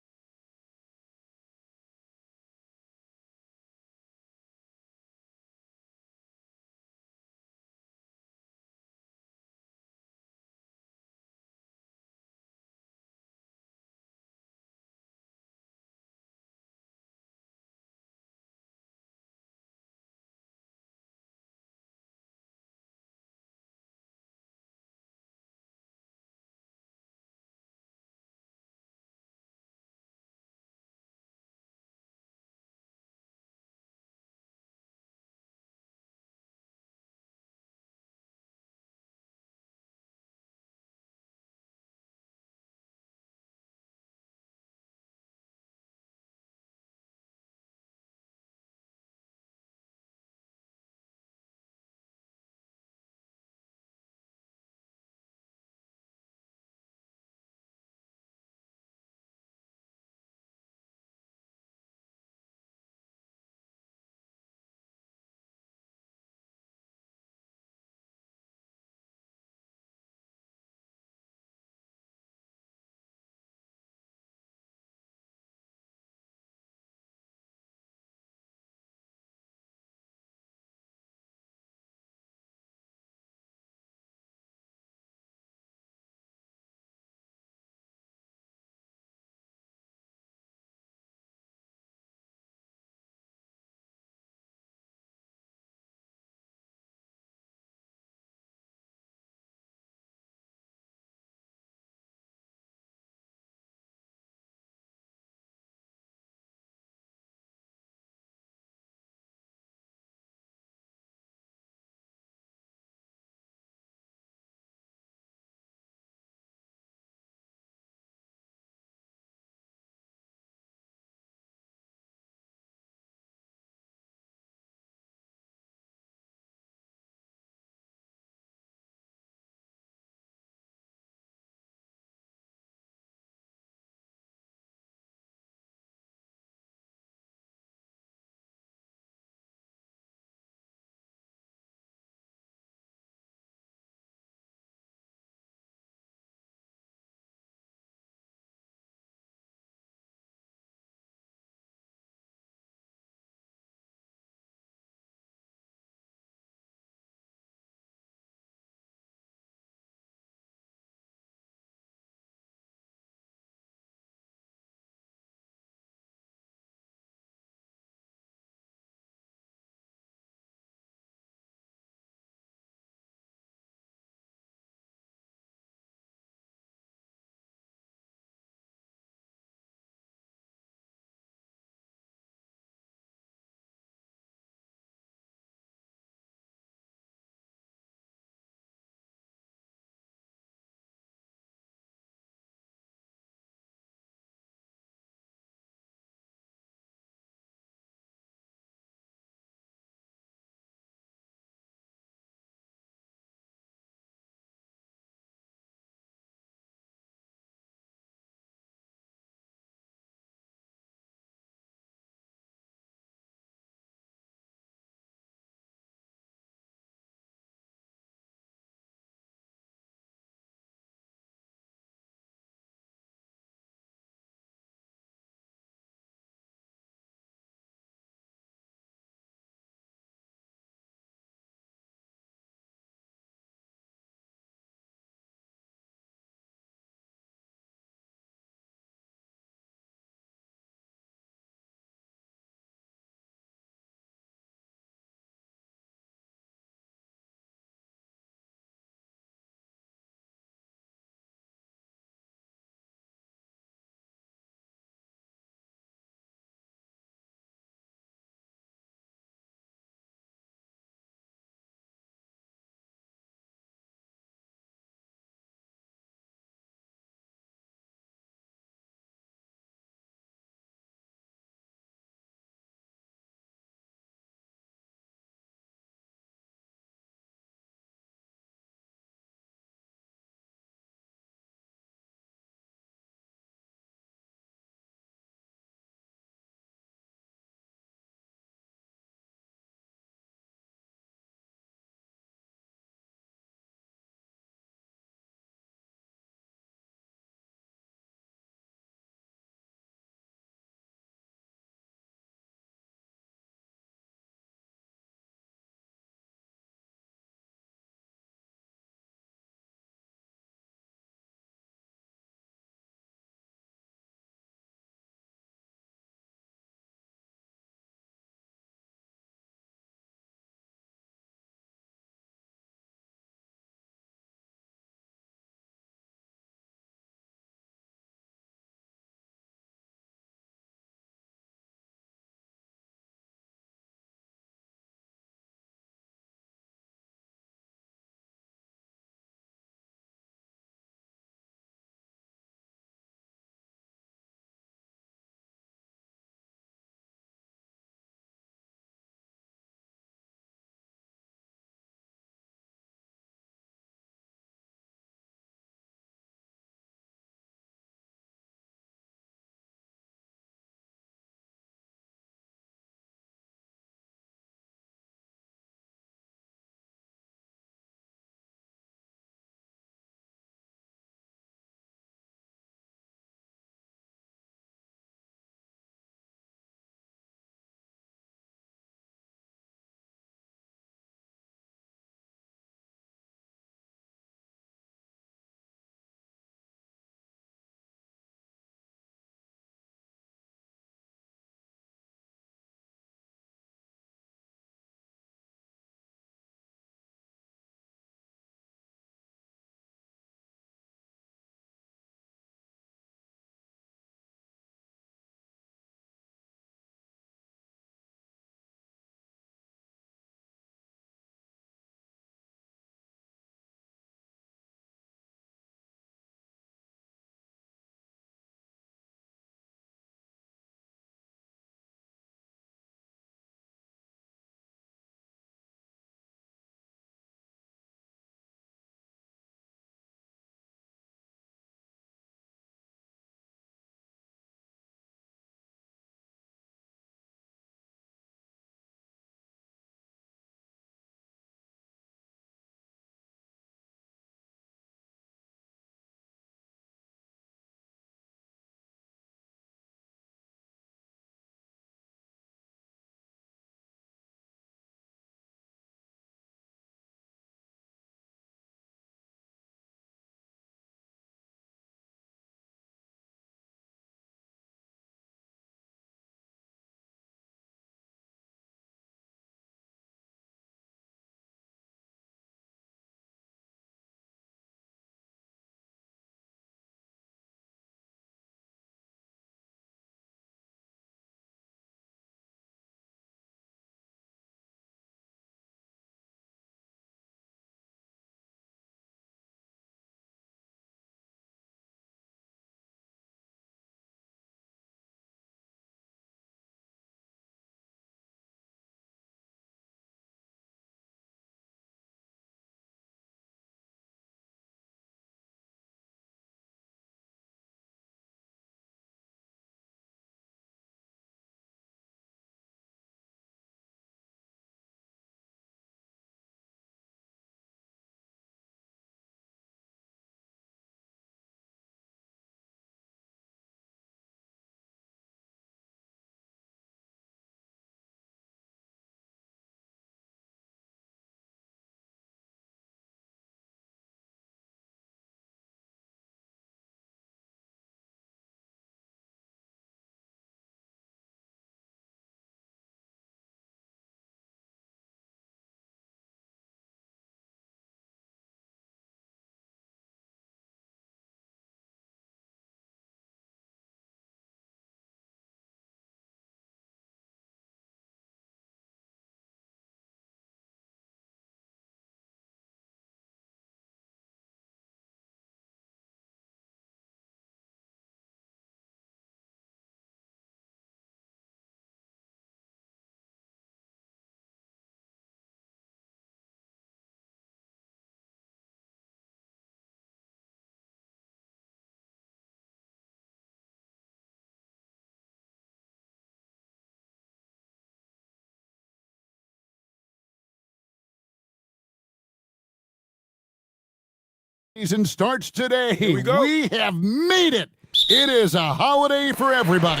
Season starts today. Here we go. We have made it. It is a holiday for everybody.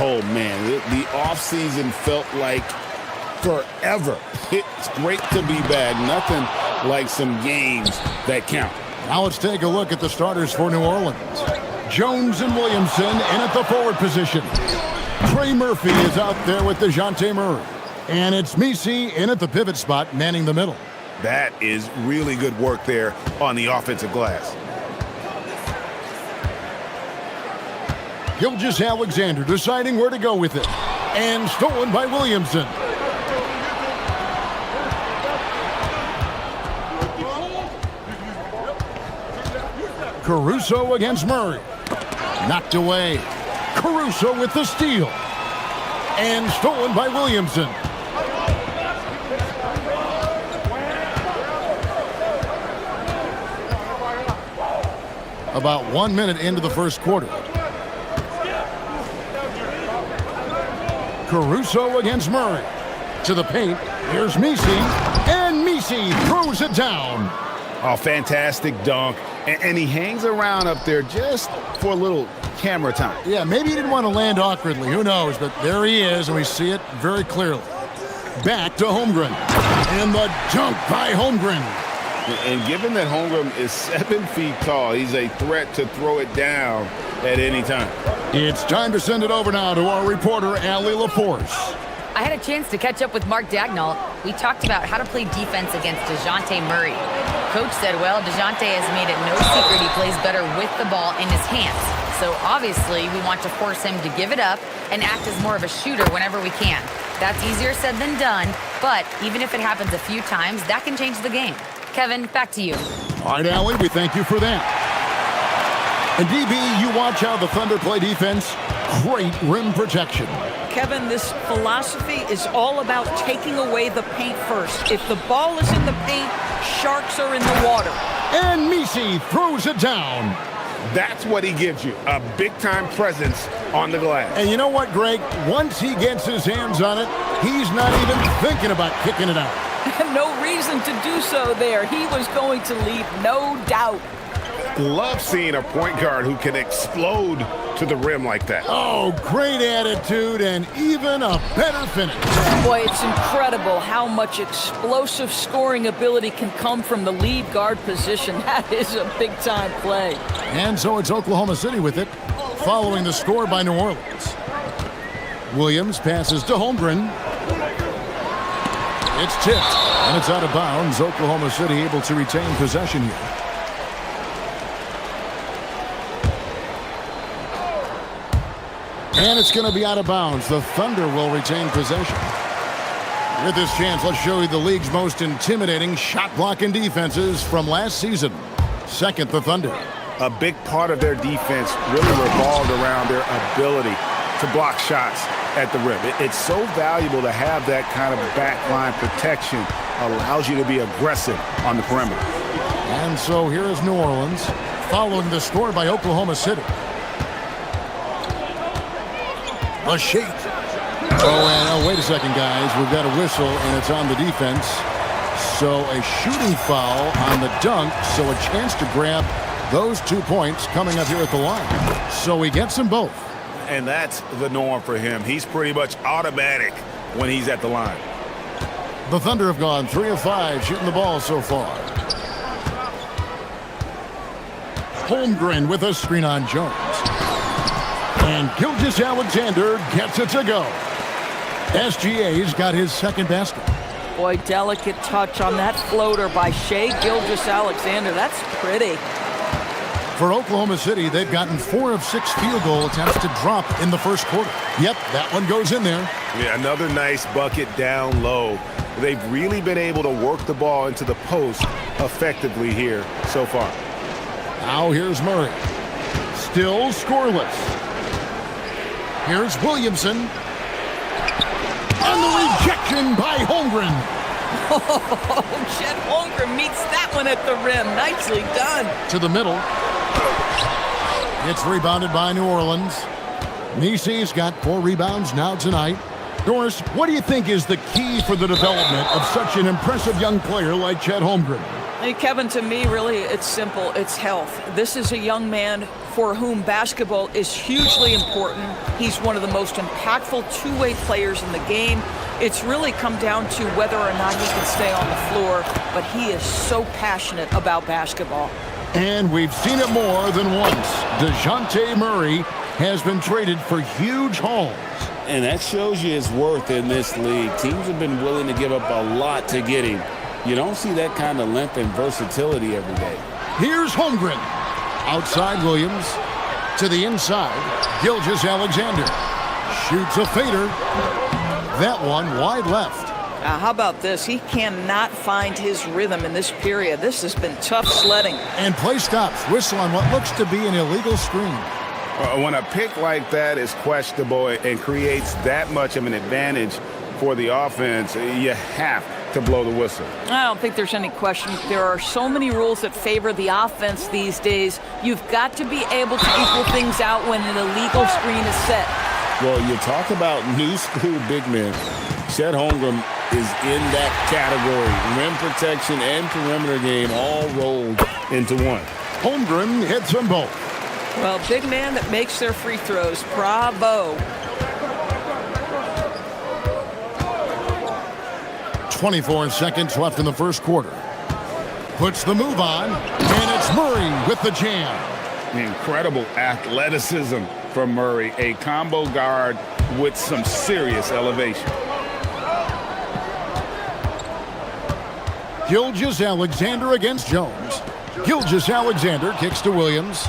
Oh, man, the offseason felt like forever. It's great to be back. Nothing like some games that count. Now let's take a look at the starters for New Orleans. Jones and Williamson in at the forward position. Trey Murphy is out there with DeJounte Murray. And it's Misi in at the pivot spot, manning the middle. That is really good work there on the offensive glass. Gilgeous Alexander deciding where to go with it. And stolen by Williamson. Caruso against Murray. Knocked away. Caruso with the steal. And stolen by Williamson. About 1 minute into the first quarter. Caruso against Murray. To the paint. Here's Misi. And Misi throws it down. Oh, fantastic dunk. And he hangs around up there just for a little camera time. Yeah, maybe he didn't want to land awkwardly. Who knows? But there he is, and we see it very clearly. Back to Holmgren. And the dunk by Holmgren. And given that Holmgren is 7 feet tall, he's a threat to throw it down at any time. It's time to send it over now to our reporter, Allie LaForce. I had a chance to catch up with Mark Dagnall. We talked about how to play defense against DeJounte Murray. Coach said, well, DeJounte has made it no secret he plays better with the ball in his hands. So obviously we want to force him to give it up and act as more of a shooter whenever we can. That's easier said than done, but even if it happens a few times, that can change the game. Kevin, back to you. All right, Allie, we thank you for that. And DB, you watch how the Thunder play defense. Great rim protection. Kevin, this philosophy is all about taking away the paint first. If the ball is in the paint, sharks are in the water. And Misi throws it down. That's what he gives you, a big-time presence on the glass. And you know what, Greg? Once he gets his hands on it, he's not even thinking about kicking it out. No reason to do so there. He was going to leave, no doubt. Love seeing a point guard who can explode to the rim like that. Oh, great attitude and even a better finish. Boy, it's incredible how much explosive scoring ability can come from the lead guard position. That is a big-time play. And so it's Oklahoma City with it, following the score by New Orleans. Williams passes to Holmgren. It's tipped, and it's out of bounds. Oklahoma City able to retain possession here. And it's going to be out of bounds. The Thunder will retain possession. With this chance, let's show you the league's most intimidating shot-blocking defenses from last season. Second, the Thunder. A big part of their defense really revolved around their ability to block shots at the rim. It's so valuable to have that kind of backline protection. Allows you to be aggressive on the perimeter. And so here is New Orleans, following the score by Oklahoma City. A shake. Oh, and wait a second, guys. We've got a whistle, and it's on the defense. So a shooting foul on the dunk, so a chance to grab those 2 points coming up here at the line. So he gets them both. And that's the norm for him. He's pretty much automatic when he's at the line. The Thunder have gone 3 of 5 shooting the ball so far. Holmgren with a screen on Jones. And Gilgeous Alexander gets it to go. SGA's got his second basket. Boy, delicate touch on that floater by Shai Gilgeous-Alexander. That's pretty. For Oklahoma City, they've gotten 4 of 6 field goal attempts to drop in the first quarter. Yep, that one goes in there. Yeah, another nice bucket down low. They've really been able to work the ball into the post effectively here so far. Now here's Murray. Still scoreless. Here's Williamson. And the rejection by Holmgren. Oh, Chet Holmgren meets that one at the rim. Nicely done. To the middle. It's rebounded by New Orleans. Misi's got 4 rebounds now tonight. Doris, what do you think is the key for the development of such an impressive young player like Chet Holmgren? Hey, Kevin, to me, really, it's simple. It's health. This is a young man for whom basketball is hugely important. He's one of the most impactful two-way players in the game. It's really come down to whether or not he can stay on the floor, but he is so passionate about basketball. And we've seen it more than once. DeJounte Murray has been traded for huge hauls. And that shows you his worth in this league. Teams have been willing to give up a lot to get him. You don't see that kind of length and versatility every day. Here's Holmgren. Outside Williams. To the inside. Gilgeous-Alexander. Shoots a fader. That one wide left. How about this? He cannot find his rhythm in this period. This has been tough sledding. And play stops. Whistle on what looks to be an illegal screen. When a pick like that is questionable and creates that much of an advantage for the offense, you have to blow the whistle. I don't think there's any question. There are so many rules that favor the offense these days. You've got to be able to equal things out when an illegal screen is set. Well, you talk about new school big men. Chet Holmgren is in that category. Rim protection and perimeter game all rolled into one. Holmgren hits them both. Well, big man that makes their free throws. Bravo. 24 seconds left in the first quarter. Puts the move on, and it's Murray with the jam. Incredible athleticism from Murray, a combo guard with some serious elevation. Gilgeous-Alexander against Jones. Gilgeous-Alexander kicks to Williams.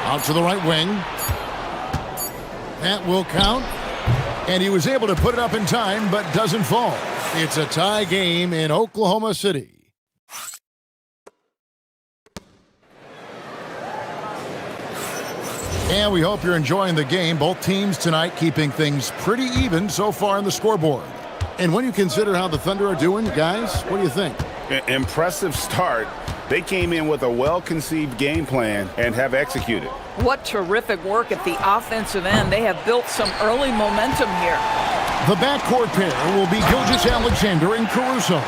Out to the right wing. That will count. And he was able to put it up in time, but doesn't fall. It's a tie game in Oklahoma City. And we hope you're enjoying the game. Both teams tonight keeping things pretty even so far on the scoreboard. And when you consider how the Thunder are doing, guys, what do you think? Impressive start. They came in with a well-conceived game plan and have executed. What terrific work at the offensive end. They have built some early momentum here. The backcourt pair will be Gilgeous-Alexander and Caruso.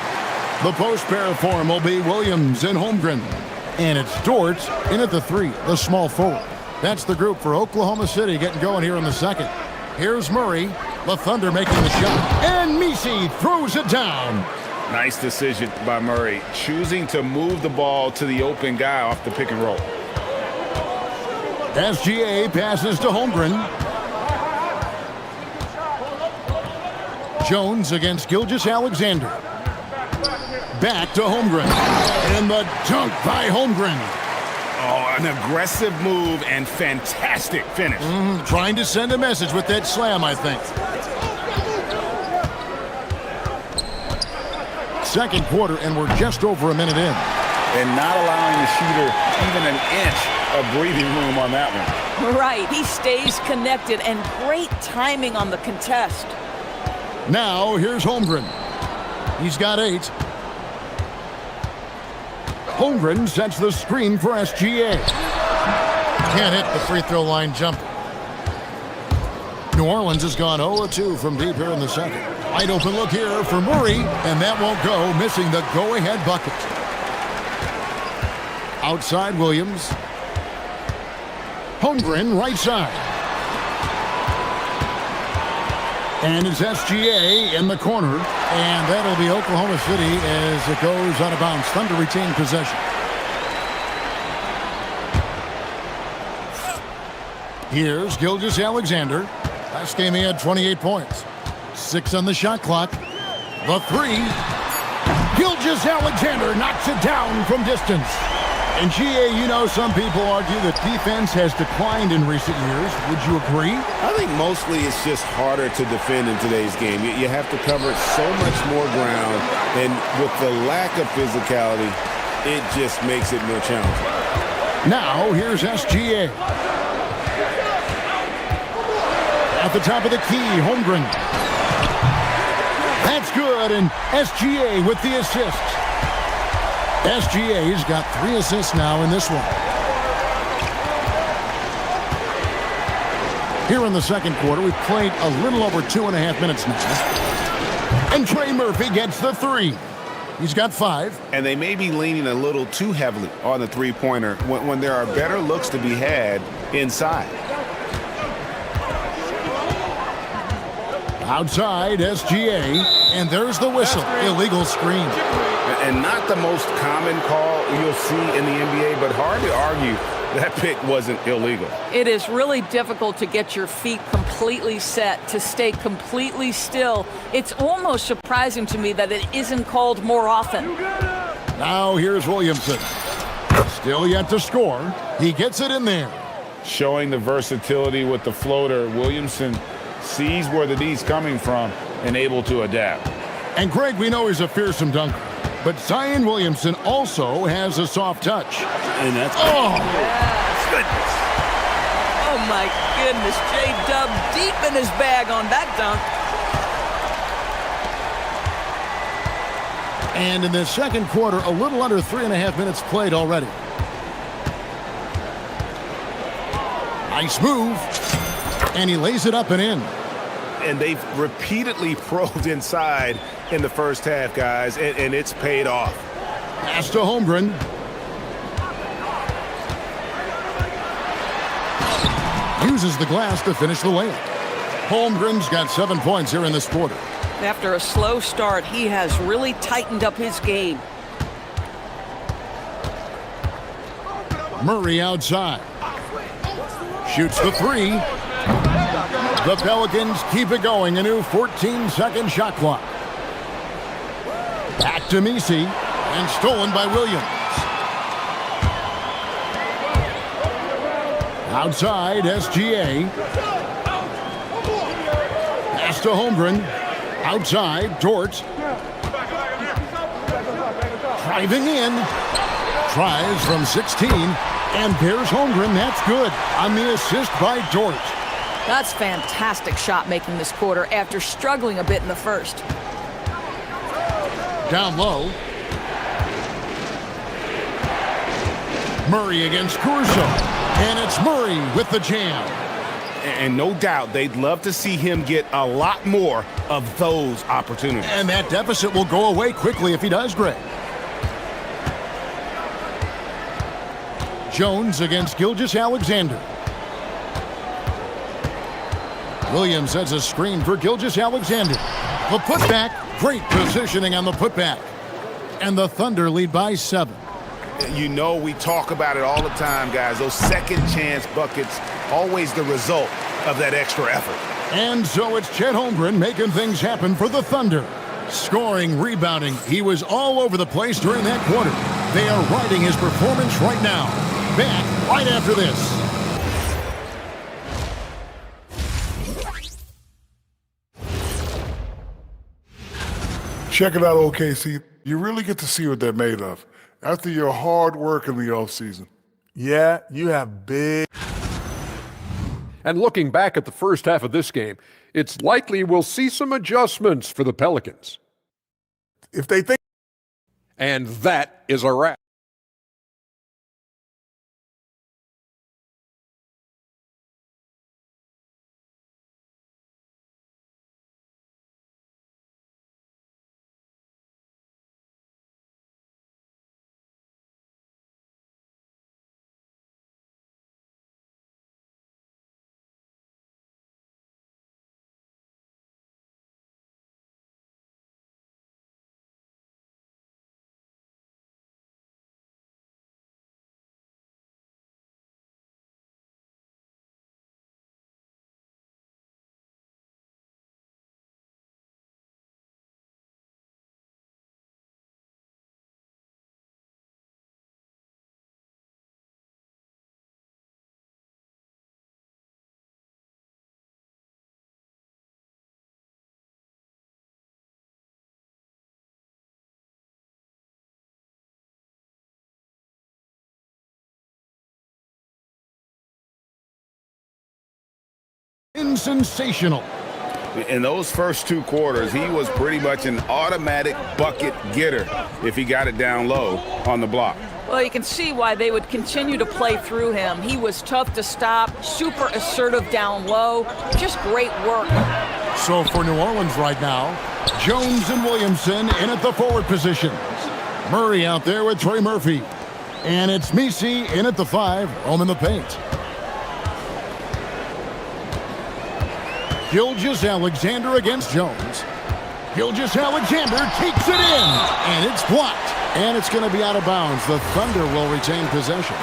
The post pair for him will be Williams and Holmgren. And it's Dort in at the three, the small forward. That's the group for Oklahoma City getting going here in the second. Here's Murray, the Thunder making the shot. And Misi throws it down. Nice decision by Murray, choosing to move the ball to the open guy off the pick and roll. SGA passes to Holmgren. Jones against Gilgeous-Alexander. Back to Holmgren. And the dunk by Holmgren. Oh, an aggressive move and fantastic finish. Trying to send a message with that slam, I think. Second quarter, and we're just over a minute in. And not allowing the shooter even an inch of breathing room on that one. Right, he stays connected, and great timing on the contest. Now, here's Holmgren. He's got 8. Holmgren sets the screen for SGA. Can't hit the free throw line jumper. New Orleans has gone 0-2 from deep here in the second. Wide open look here for Murray, and that won't go, missing the go-ahead bucket. Outside Williams. Holmgren right side. And it's SGA in the corner, and that'll be Oklahoma City as it goes out of bounds. Thunder retain possession. Here's Gilgeous-Alexander. Last game he had 28 points. 6 on the shot clock. The three. Gilgeous-Alexander knocks it down from distance. And GA, you know, some people argue that defense has declined in recent years. Would you agree? I think mostly it's just harder to defend in today's game. You have to cover so much more ground, and with the lack of physicality, it just makes it more challenging. Now, here's SGA. At the top of the key, Holmgren. That's good, and SGA with the assist. SGA's got 3 assists now in this one. Here in the second quarter, we've played a little over 2.5 minutes now. And Trey Murphy gets the 3. He's got 5. And they may be leaning a little too heavily on the three-pointer when there are better looks to be had inside. Outside, SGA, and there's the whistle. Illegal screen. And not the most common call you'll see in the NBA, but hard to argue that pick wasn't illegal. It is really difficult to get your feet completely set, to stay completely still. It's almost surprising to me that it isn't called more often. Now here's Williamson. Still yet to score. He gets it in there. Showing the versatility with the floater, Williamson sees where the D's coming from and able to adapt. And Greg, we know he's a fearsome dunker, but Zion Williamson also has a soft touch. And that's... Oh! Yes. Goodness. Oh, my goodness. J-Dub deep in his bag on that dunk. And in the second quarter, a little under 3.5 minutes played already. Nice move. And he lays it up and in. And they've repeatedly probed inside in the first half, guys, and it's paid off. Pass to Holmgren. Uses the glass to finish the layup. Holmgren's got 7 points here in this quarter. After a slow start, he has really tightened up his game. Murray outside. Shoots the 3. The Pelicans keep it going. A new 14-second shot clock. Back to Misi, and stolen by Williams. Outside, SGA. Pass to Holmgren. Outside, Dort. Driving in. Tries from 16. And there's Holmgren. That's good on the assist by Dort. That's fantastic shot making this quarter after struggling a bit in the first. Down low. Murray against Caruso. And it's Murray with the jam. And no doubt they'd love to see him get a lot more of those opportunities. And that deficit will go away quickly if he does, Greg. Jones against Gilgeous-Alexander. Williams sets a screen for Gilgeous-Alexander. The putback, great positioning on the putback. And the Thunder lead by 7. You know, we talk about it all the time, guys. Those second chance buckets, always the result of that extra effort. And so it's Chet Holmgren making things happen for the Thunder. Scoring, rebounding, he was all over the place during that quarter. They are riding his performance right now. Back right after this. Check it out, OKC. You really get to see what they're made of after your hard work in the offseason. Yeah, you have big... And looking back at the first half of this game, it's likely we'll see some adjustments for the Pelicans. If they think... And that is a wrap. Sensational. In those first 2 quarters, he was pretty much an automatic bucket getter if he got it down low on the block. Well, you can see why they would continue to play through him. He was tough to stop, super assertive down low, just great work. So for New Orleans right now, Jones and Williamson in at the forward position. Murray out there with Trey Murphy. And it's Misi in at the 5, home in the paint. Gilgeous-Alexander against Jones. Gilgeous-Alexander takes it in, and it's blocked. And it's going to be out of bounds. The Thunder will retain possession.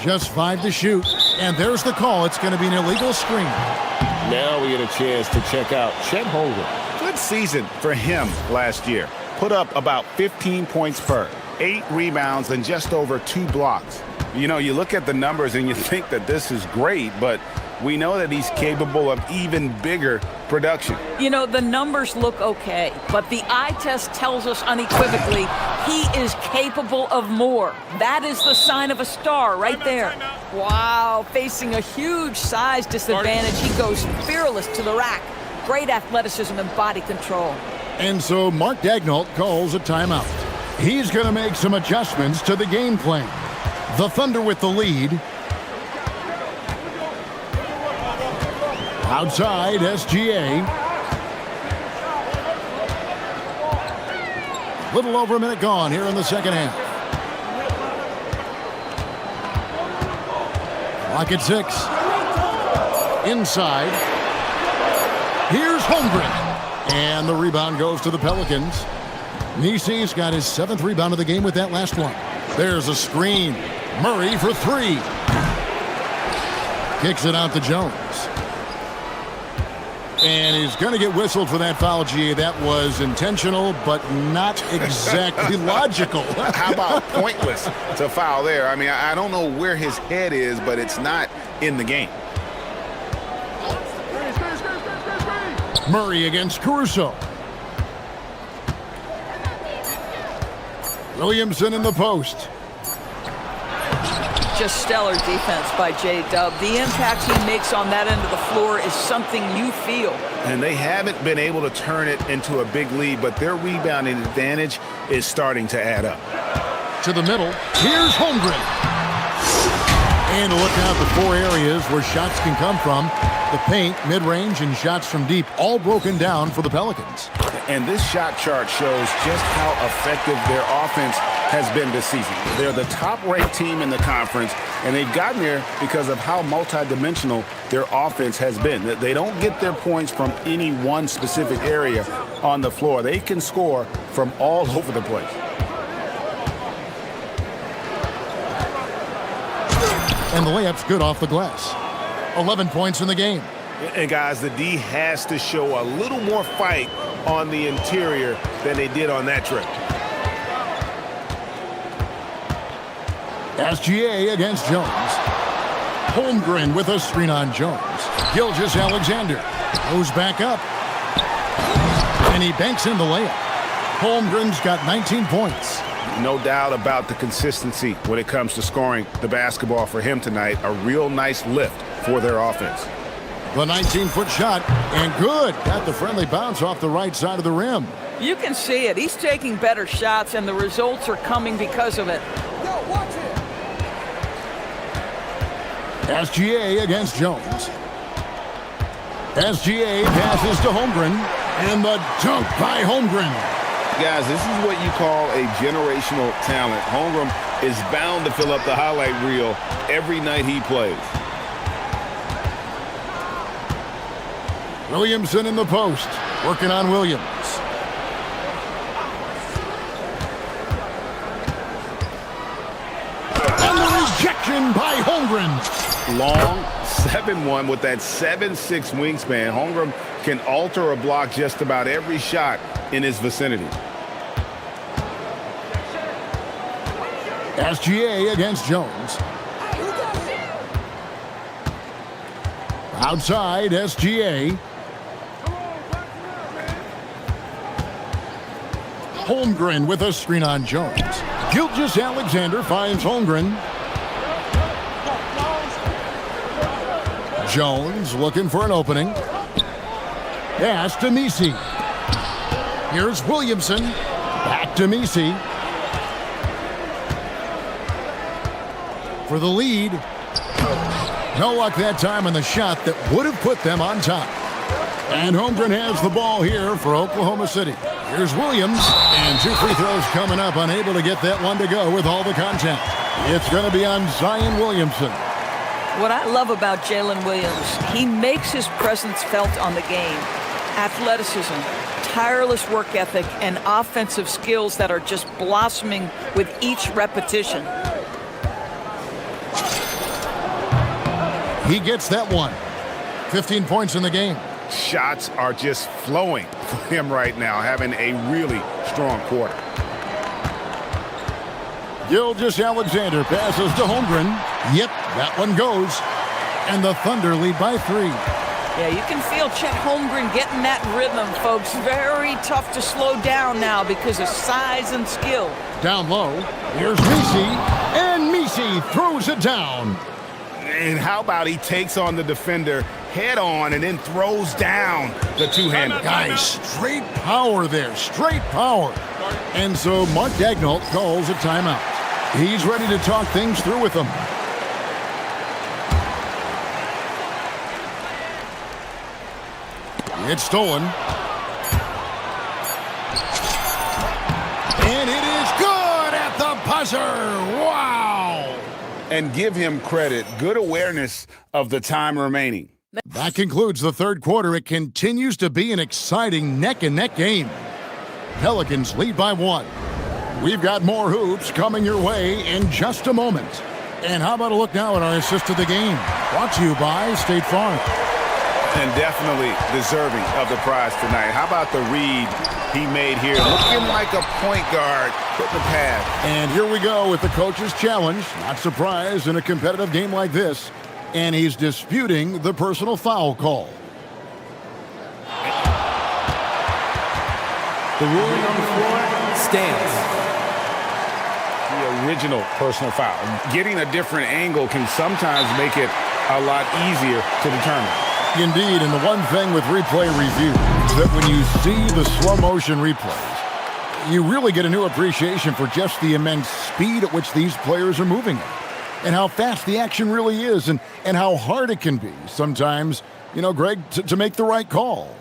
Just 5 to shoot, and there's the call. It's going to be an illegal screen. Now we get a chance to check out Chet Holmgren. Good season for him last year. Put up about 15 points per, 8 rebounds, and just over 2 blocks. You know, you look at the numbers and you think that this is great, but we know that he's capable of even bigger production. You know, the numbers look okay, but the eye test tells us unequivocally he is capable of more. That is the sign of a star right there. Wow, facing a huge size disadvantage, he goes fearless to the rack. Great athleticism and body control. And so Mark Daignault calls a timeout. He's going to make some adjustments to the game plan. The Thunder with the lead. Outside, SGA. Little over a minute gone here in the second half. Clock at 6. Inside. Here's Holmgren. And the rebound goes to the Pelicans. Nisi's got his 7th rebound of the game with that last one. There's a screen. Murray for 3. Kicks it out to Jones. And he's going to get whistled for that foul, G. That was intentional, but not exactly logical. How about pointless to foul there? I mean, I don't know where his head is, but it's not in the game. Murray against Caruso. Williamson in the post. Just stellar defense by J-Dub. The impact he makes on that end of the floor is something you feel. And they haven't been able to turn it into a big lead, but their rebounding advantage is starting to add up. To the middle. Here's Holmgren. And look out the 4 areas where shots can come from. The paint, mid-range, and shots from deep, all broken down for the Pelicans. And this shot chart shows just how effective their offense has been this season. They're the top-ranked team in the conference, and they've gotten there because of how multidimensional their offense has been. They don't get their points from any one specific area on the floor. They can score from all over the place. And the layup's good off the glass. 11 points in the game. And guys, the D has to show a little more fight on the interior than they did on that trip. SGA against Jones. Holmgren with a screen on Jones. Gilgeous-Alexander goes back up. And he banks in the layup. Holmgren's got 19 points. No doubt about the consistency when it comes to scoring the basketball for him tonight. A real nice lift for their offense. The 19-foot shot, and good. Got the friendly bounce off the right side of the rim. You can see it. He's taking better shots, and the results are coming because of it. SGA against Jones. SGA passes to Holmgren, and the dunk by Holmgren. Guys, this is what you call a generational talent. Holmgren is bound to fill up the highlight reel every night he plays. Williamson in the post, working on Williams. And the rejection by Holmgren. Long 7-1 with that 7'6" wingspan. Holmgren can alter a block just about every shot in his vicinity. SGA against Jones. Outside, SGA. Holmgren with a screen on Jones. Gilgeous-Alexander finds Holmgren. Jones looking for an opening. Pass to Misi. Here's Williamson. Back to Misi. For the lead. No luck that time on the shot that would have put them on top. And Holmgren has the ball here for Oklahoma City. Here's Williams, and 2 free throws coming up, unable to get that one to go with all the contact. It's going to be on Zion Williamson. What I love about Jalen Williams, he makes his presence felt on the game. Athleticism, tireless work ethic, and offensive skills that are just blossoming with each repetition. He gets that one. 15 points in the game. Shots are just flowing for him right now, having a really strong quarter. Gilgeous-Alexander passes to Holmgren. Yep, that one goes. And the Thunder lead by 3. Yeah, you can feel Chet Holmgren getting that rhythm, folks. Very tough to slow down now because of size and skill. Down low, here's Messi, and Messi throws it down. And how about he takes on the defender head on and then throws down the two-hander. Guys, straight power there, straight power. And so Mark Daigneault calls a timeout. He's ready to talk things through with them. It's stolen. And it is good at the buzzer. Wow. And give him credit. Good awareness of the time remaining. That concludes the third quarter. It continues to be an exciting neck-and-neck game. Pelicans lead by 1. We've got more hoops coming your way in just a moment. And how about a look now at our assist of the game? Brought to you by State Farm. And definitely deserving of the prize tonight. How about the read he made here? Looking like a point guard. Put the pass. And here we go with the coach's challenge. Not surprised in a competitive game like this. And he's disputing the personal foul call. The ruling on the floor stands. The original personal foul. Getting a different angle can sometimes make it a lot easier to determine. Indeed, and the one thing with replay review is that when you see the slow motion replays, you really get a new appreciation for just the immense speed at which these players are moving and how fast the action really is and how hard it can be sometimes, Greg, to make the right call.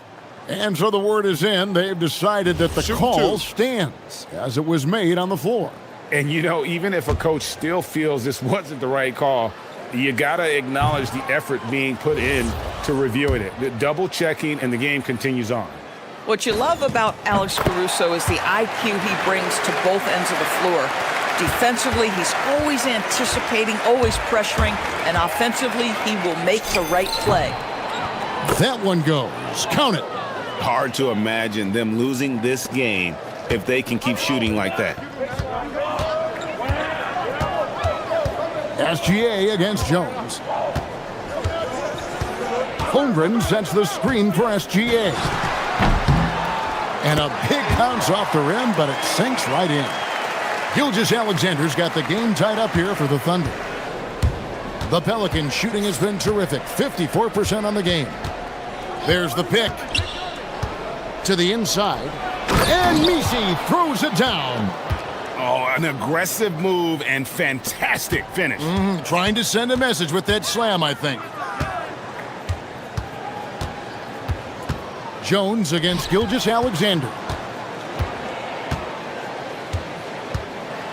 And so the word is in. They've decided that the call stands as it was made on the floor. And, even if a coach still feels this wasn't the right call, you got to acknowledge the effort being put in to reviewing it. The double checking, and the game continues on. What you love about Alex Caruso is the IQ he brings to both ends of the floor. Defensively, he's always anticipating, always pressuring, and offensively, he will make the right play. That one goes. Count it. Hard to imagine them losing this game if they can keep shooting like that. SGA against Jones. Holmgren sets the screen for SGA. And a big bounce off the rim, but it sinks right in. Gilgeous-Alexander's got the game tied up here for the Thunder. The Pelicans shooting has been terrific. 54% on the game. There's the pick. To the inside. And Messi throws it down. Oh, an aggressive move and fantastic finish. Trying to send a message with that slam, I think. Jones against Gilgeous-Alexander.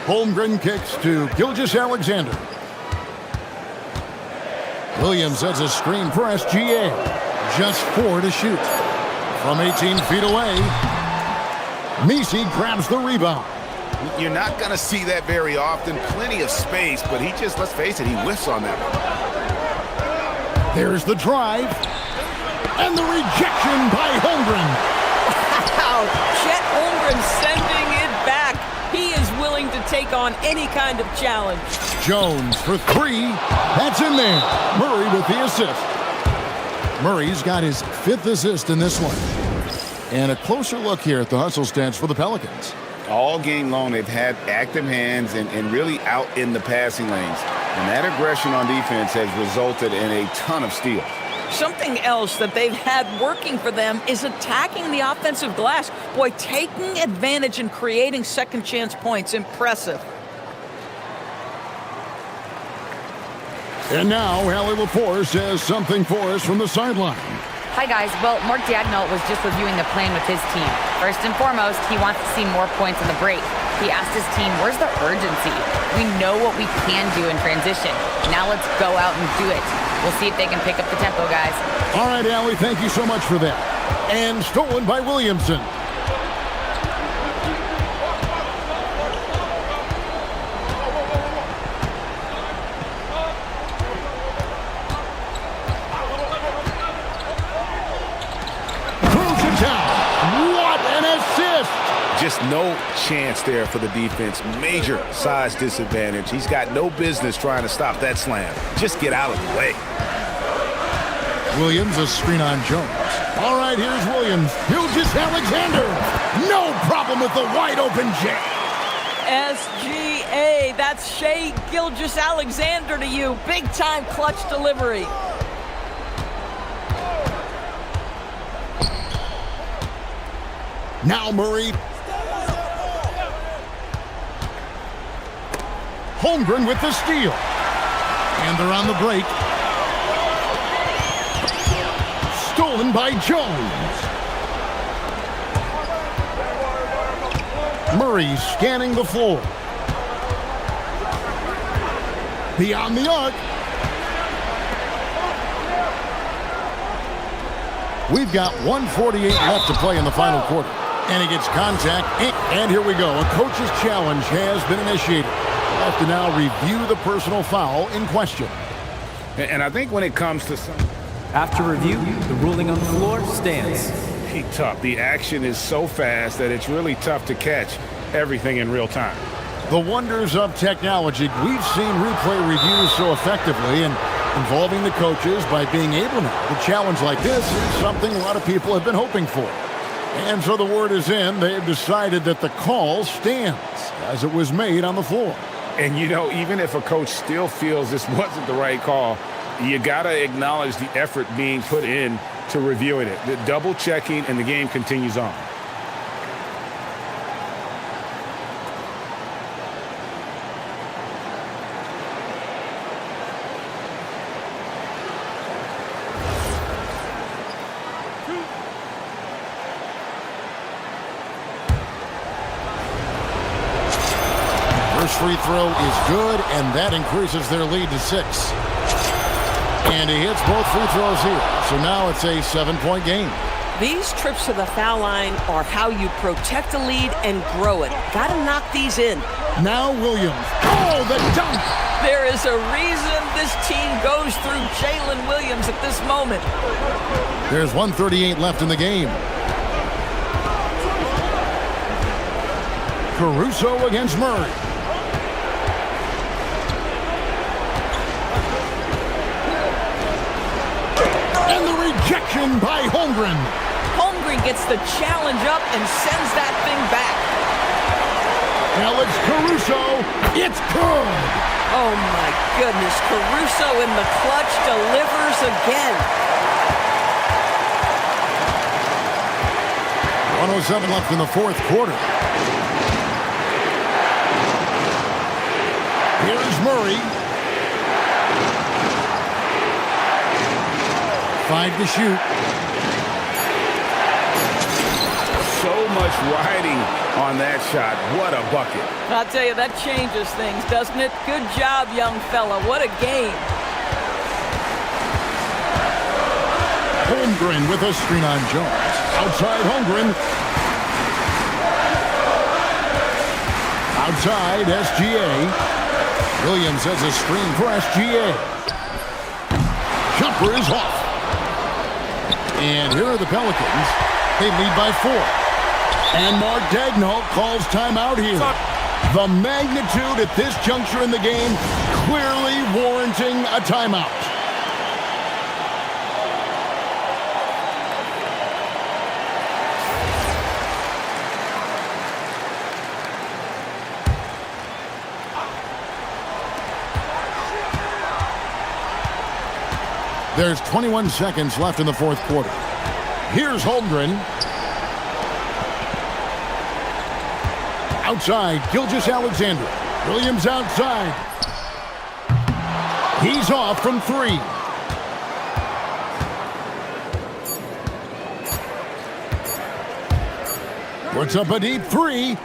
Holmgren kicks to Gilgeous-Alexander. Williams sets a screen for SGA. Just 4 to shoot. From 18 feet away, Messi grabs the rebound. You're not going to see that very often. Plenty of space, but he just, let's face it, he whiffs on that one. There's the drive. And the rejection by Holmgren. Wow, Chet Holmgren sending it back. He is willing to take on any kind of challenge. Jones for 3. That's in there. Murray with the assist. Murray's got his 5th assist in this one. And a closer look here at the hustle stats for the Pelicans. All game long, they've had active hands and really out in the passing lanes. And that aggression on defense has resulted in a ton of steals. Something else that they've had working for them is attacking the offensive glass. Boy, taking advantage and creating second chance points. Impressive. And now, Allie Laforce has something for us from the sideline. Hi, guys. Well, Mark Dagnall was just reviewing the plan with his team. First and foremost, he wants to see more points in the break. He asked his team, where's the urgency? We know what we can do in transition. Now let's go out and do it. We'll see if they can pick up the tempo, guys. All right, Allie, thank you so much for that. And stolen by Williamson. Just no chance there for the defense. Major size disadvantage. He's got no business trying to stop that slam. Just get out of the way. Williams, a screen on Jones. All right, here's Williams. Gilgeous-Alexander. No problem with the wide open J. SGA, that's Shea Gilgeous-Alexander to you. Big time clutch delivery. Now Murray. Holmgren with the steal. And they're on the break. Stolen by Jones. Murray scanning the floor. Beyond the arc. We've got 1:48 left to play in the final quarter. And he gets contact. And here we go. A coach's challenge has been initiated. Have to now review the personal foul in question. And I think when it comes to some... After review, the ruling on the floor stands. Hey, tough. The action is so fast that it's really tough to catch everything in real time. The wonders of technology. We've seen replay reviews so effectively and involving the coaches by being able to challenge like this is something a lot of people have been hoping for. And so the word is in. They've decided that the call stands as it was made on the floor. And, you know, even if a coach still feels this wasn't the right call, you got to acknowledge the effort being put in to reviewing it. The double checking, and the game continues on. First free throw is good, and that increases their lead to 6. And he hits both free throws here. So now it's a 7-point game. These trips to the foul line are how you protect a lead and grow it. Got to knock these in. Now Williams. Oh, the dunk! There is a reason this team goes through Jalen Williams at this moment. There's 1:38 left in the game. Caruso against Murray. And the rejection by Holmgren. Holmgren gets the challenge up and sends that thing back. Alex Caruso, it's good. Oh my goodness, Caruso in the clutch delivers again. 1:07 left in the fourth quarter. Here's Murray. 5 to shoot. So much riding on that shot. What a bucket. I'll tell you, that changes things, doesn't it? Good job, young fella. What a game. Holmgren with a screen on Jones. Outside Holmgren. Outside SGA. Williams has a screen for SGA. Jumper is off. And here are the Pelicans. They lead by 4. And Mark Dagnall calls timeout here. The magnitude at this juncture in the game clearly warranting a timeout. There's 21 seconds left in the fourth quarter. Here's Holmgren. Outside, Gilgeous-Alexander. Williams outside. He's off from 3. Puts up a deep 3.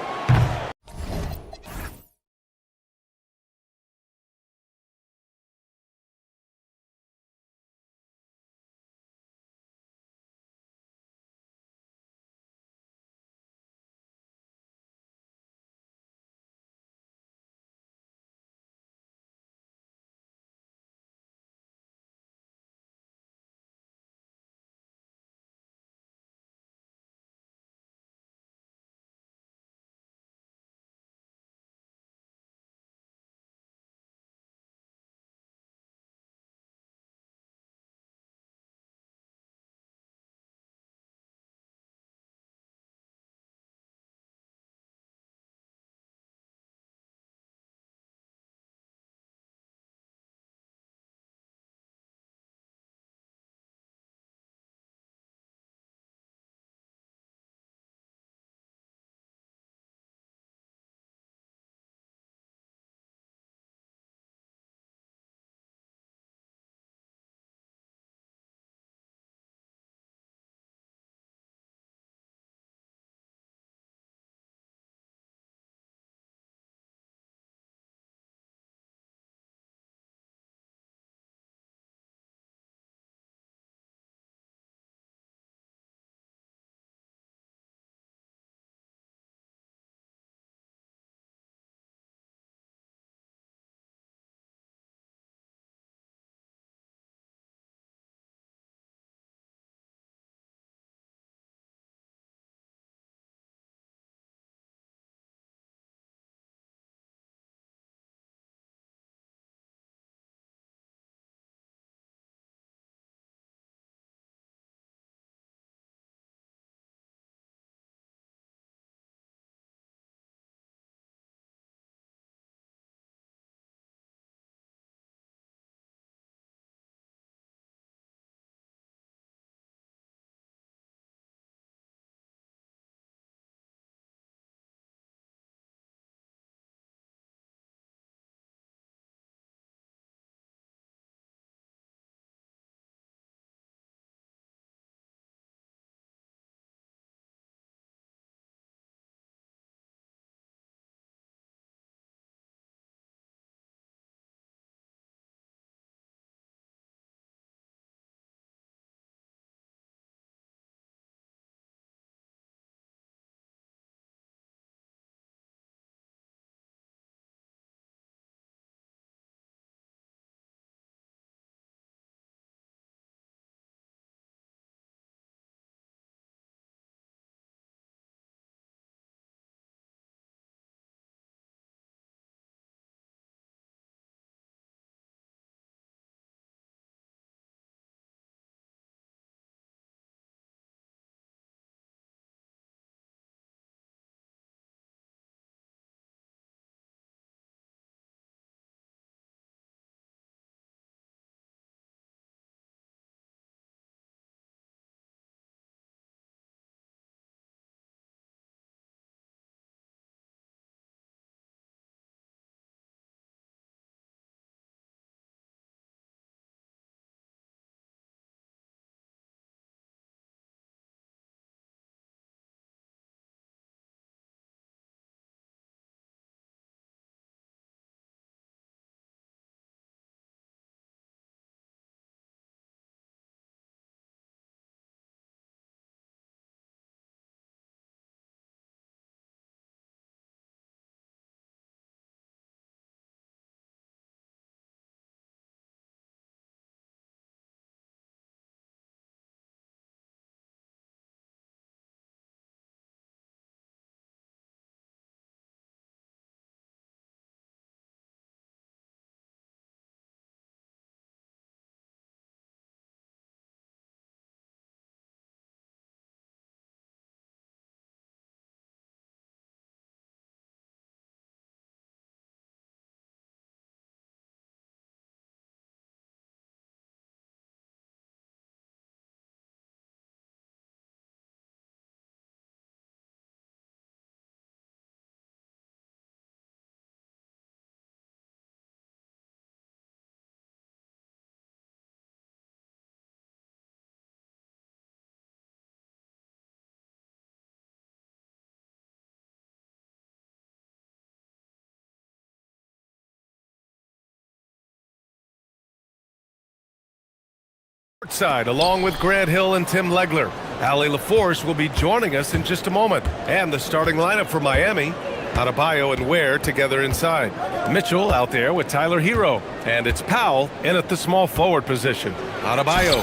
Side, along with Grant Hill and Tim Legler. Ali LaForce will be joining us in just a moment. And the starting lineup for Miami, Adebayo and Ware together inside. Mitchell out there with Tyler Hero. And it's Powell in at the small forward position. Adebayo,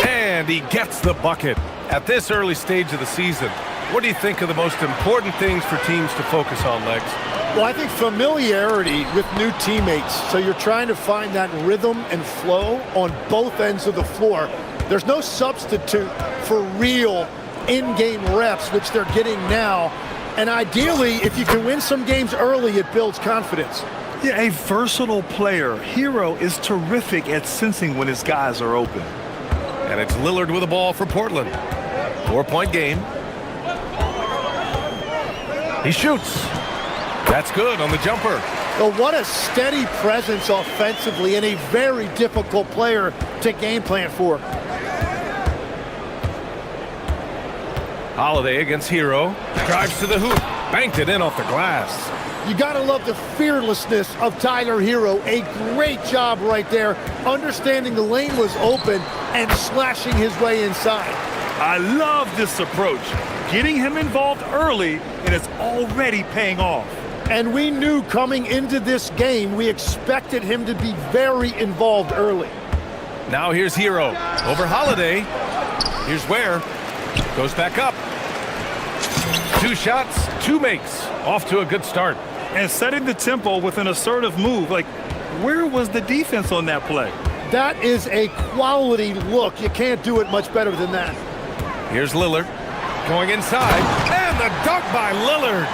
and he gets the bucket. At this early stage of the season, what do you think are the most important things for teams to focus on, Legs? Well, I think familiarity with new teammates. So you're trying to find that rhythm and flow on both ends of the floor. There's no substitute for real in-game reps, which they're getting now. And ideally, if you can win some games early, it builds confidence. Yeah, a versatile player. Hero is terrific at sensing when his guys are open. And it's Lillard with the ball for Portland. 4-point game. He shoots. That's good on the jumper. Well, what a steady presence offensively and a very difficult player to game plan for. Holiday against Hero. Drives to the hoop. Banked it in off the glass. You got to love the fearlessness of Tyler Hero. A great job right there, understanding the lane was open and slashing his way inside. I love this approach. Getting him involved early, and it's already paying off. And we knew coming into this game, we expected him to be very involved early. Now here's Hero over Holiday. Here's Ware. Goes back up. 2 shots, 2 makes. Off to a good start. And setting the tempo with an assertive move. Like, where was the defense on that play? That is a quality look. You can't do it much better than that. Here's Lillard going inside. And the dunk by Lillard.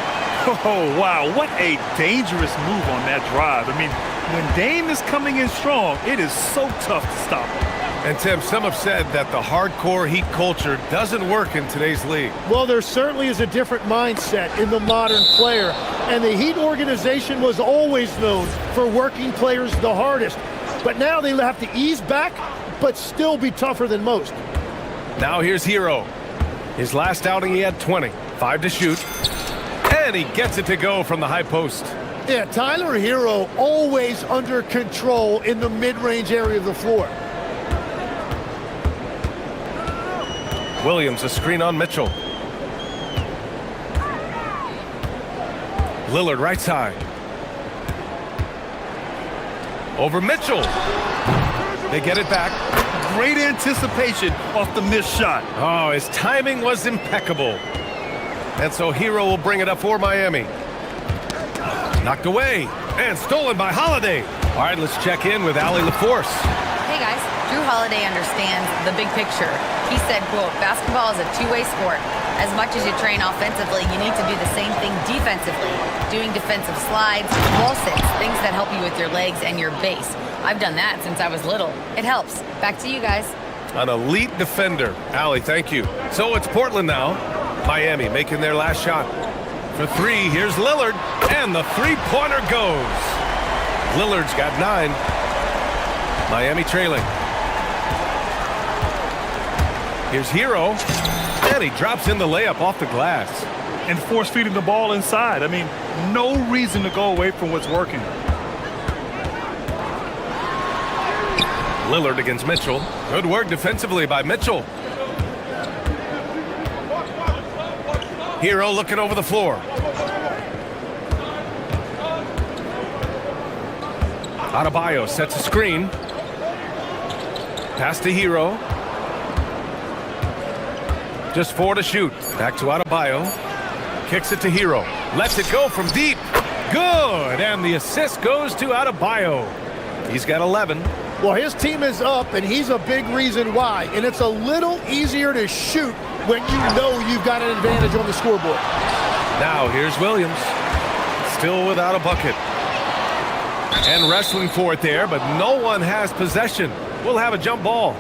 Oh, wow. What a dangerous move on that drive. I mean, when Dame is coming in strong, it is so tough to stop him. And Tim, some have said that the hardcore Heat culture doesn't work in today's league. Well, there certainly is a different mindset in the modern player. And the Heat organization was always known for working players the hardest. But now they have to ease back, but still be tougher than most. Now here's Hero. His last outing, he had 20. 5 to shoot. And he gets it to go from the high post. Yeah, Tyler Hero always under control in the mid-range area of the floor. Williams, a screen on Mitchell. Lillard right side. Over Mitchell. They get it back. Great anticipation off the missed shot. Oh, his timing was impeccable. And so Hero will bring it up for Miami. Knocked away and stolen by Holiday. All right, let's check in with Ali LaForce. Hey guys, Drew Holiday understands the big picture. He said, quote, basketball is a two-way sport. As much as you train offensively, you need to do the same thing defensively. Doing defensive slides, wall sits, things that help you with your legs and your base. I've done that since I was little. It helps. Back to you guys. An elite defender. Ali, thank you. So it's Portland now. Miami making their last shot. For 3, here's Lillard. And the three-pointer goes. Lillard's got 9. Miami trailing. Here's Hero. And he drops in the layup off the glass. And force-feeding the ball inside. I mean, no reason to go away from what's working. Lillard against Mitchell. Good work defensively by Mitchell. Hero looking over the floor. Adebayo sets a screen. Pass to Hero. Just 4 to shoot. Back to Adebayo. Kicks it to Hero. Lets it go from deep. Good. And the assist goes to Adebayo. He's got 11. Well, his team is up, and he's a big reason why. And it's a little easier to shoot when you know you've got an advantage on the scoreboard. Now here's Williams. Still without a bucket. And wrestling for it there, but no one has possession. We'll have a jump ball.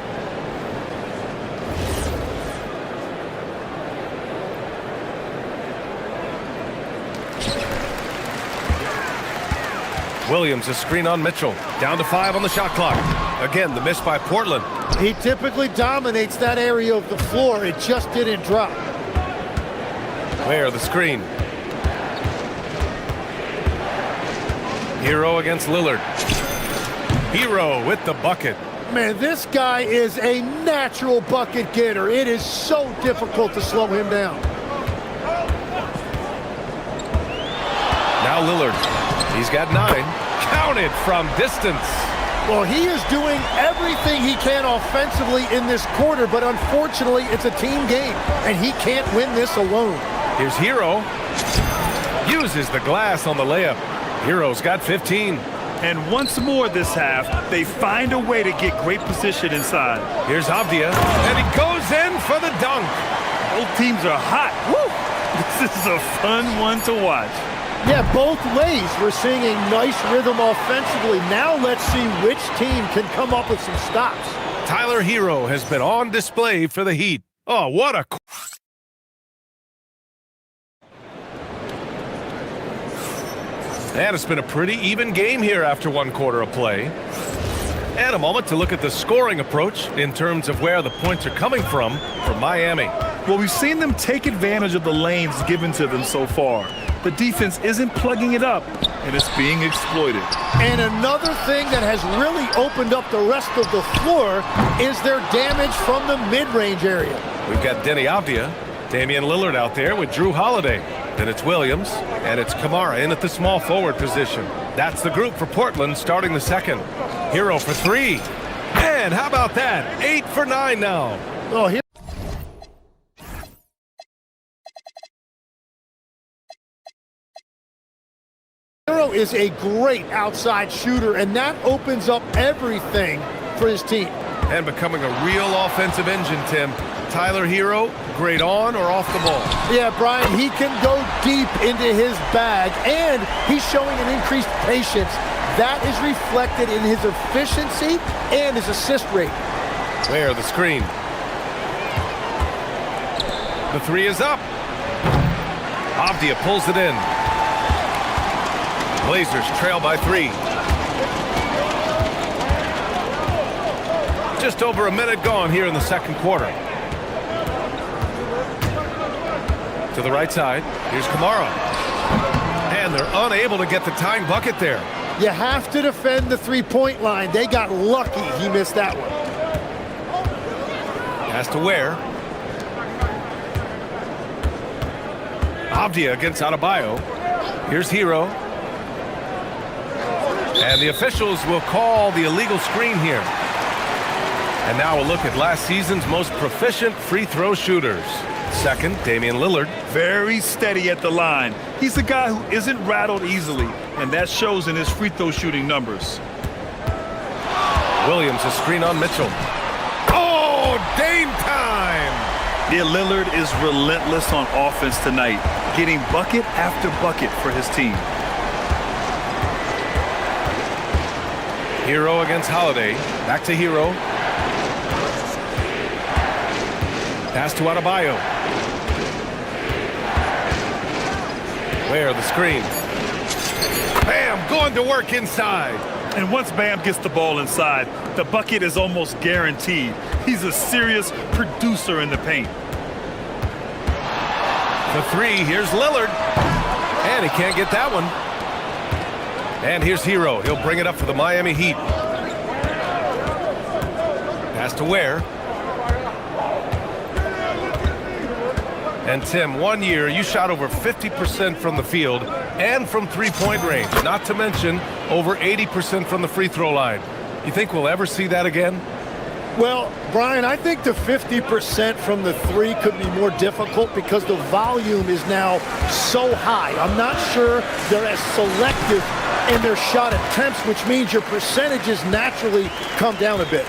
Williams, a screen on Mitchell. Down to 5 on the shot clock. Again, the miss by Portland. He typically dominates that area of the floor. It just didn't drop. Where the screen. Hero against Lillard. Hero with the bucket. Man, this guy is a natural bucket getter. It is so difficult to slow him down. Now Lillard. He's got 9. Counted from distance. Well, he is doing everything he can offensively in this quarter, but unfortunately, it's a team game, and he can't win this alone. Here's Hero. Uses the glass on the layup. Hero's got 15. And once more this half, they find a way to get great position inside. Here's Avdia, and he goes in for the dunk. Both teams are hot. Woo! This is a fun one to watch. Yeah, both ways. We're seeing a nice rhythm offensively. Now let's see which team can come up with some stops. Tyler Hero has been on display for the Heat. Oh, what a... And it's been a pretty even game here after 1 quarter of play. And a moment to look at the scoring approach in terms of where the points are coming from Miami. Well, we've seen them take advantage of the lanes given to them so far. The defense isn't plugging it up, and it's being exploited. And another thing that has really opened up the rest of the floor is their damage from the mid-range area. We've got Denny Avdia, Damian Lillard out there with Drew Holiday. Then it's Williams, and it's Kamara in at the small forward position. That's the group for Portland starting the second. Hero for 3. And how about that? 8 for 9 now. Oh, here. Hero is a great outside shooter, and that opens up everything for his team. And becoming a real offensive engine, Tim. Tyler Hero, great on or off the ball? Yeah, Brian, he can go deep into his bag, and he's showing an increased patience. That is reflected in his efficiency and his assist rate. There, the screen. The 3 is up. Avdia pulls it in. Blazers trail by 3. Just over a minute gone here in the second quarter. To the right side, here's Kamara. And they're unable to get the tying bucket there. You have to defend the three-point line. They got lucky he missed that one. Has to wear. Avdia against Adebayo. Here's Hero. And the officials will call the illegal screen here. And now a look at last season's most proficient free throw shooters. Second, Damian Lillard. Very steady at the line. He's a guy who isn't rattled easily, and that shows in his free throw shooting numbers. Williams a screen on Mitchell. Oh, Dame time! Yeah, Lillard is relentless on offense tonight, getting bucket after bucket for his team. Hero against Holiday. Back to Hero. Pass to Adebayo. Where the screen. Bam, going to work inside. And once Bam gets the ball inside, the bucket is almost guaranteed. He's a serious producer in the paint. The 3, here's Lillard. And he can't get that one. And here's Hero. He'll bring it up for the Miami Heat. Pass to Ware. And Tim, 1 year, you shot over 50% from the field and from three-point range, not to mention over 80% from the free throw line. You think we'll ever see that again? Well, Brian, I think the 50% from the 3 could be more difficult because the volume is now so high. I'm not sure they're as selective in their shot attempts, which means your percentages naturally come down a bit.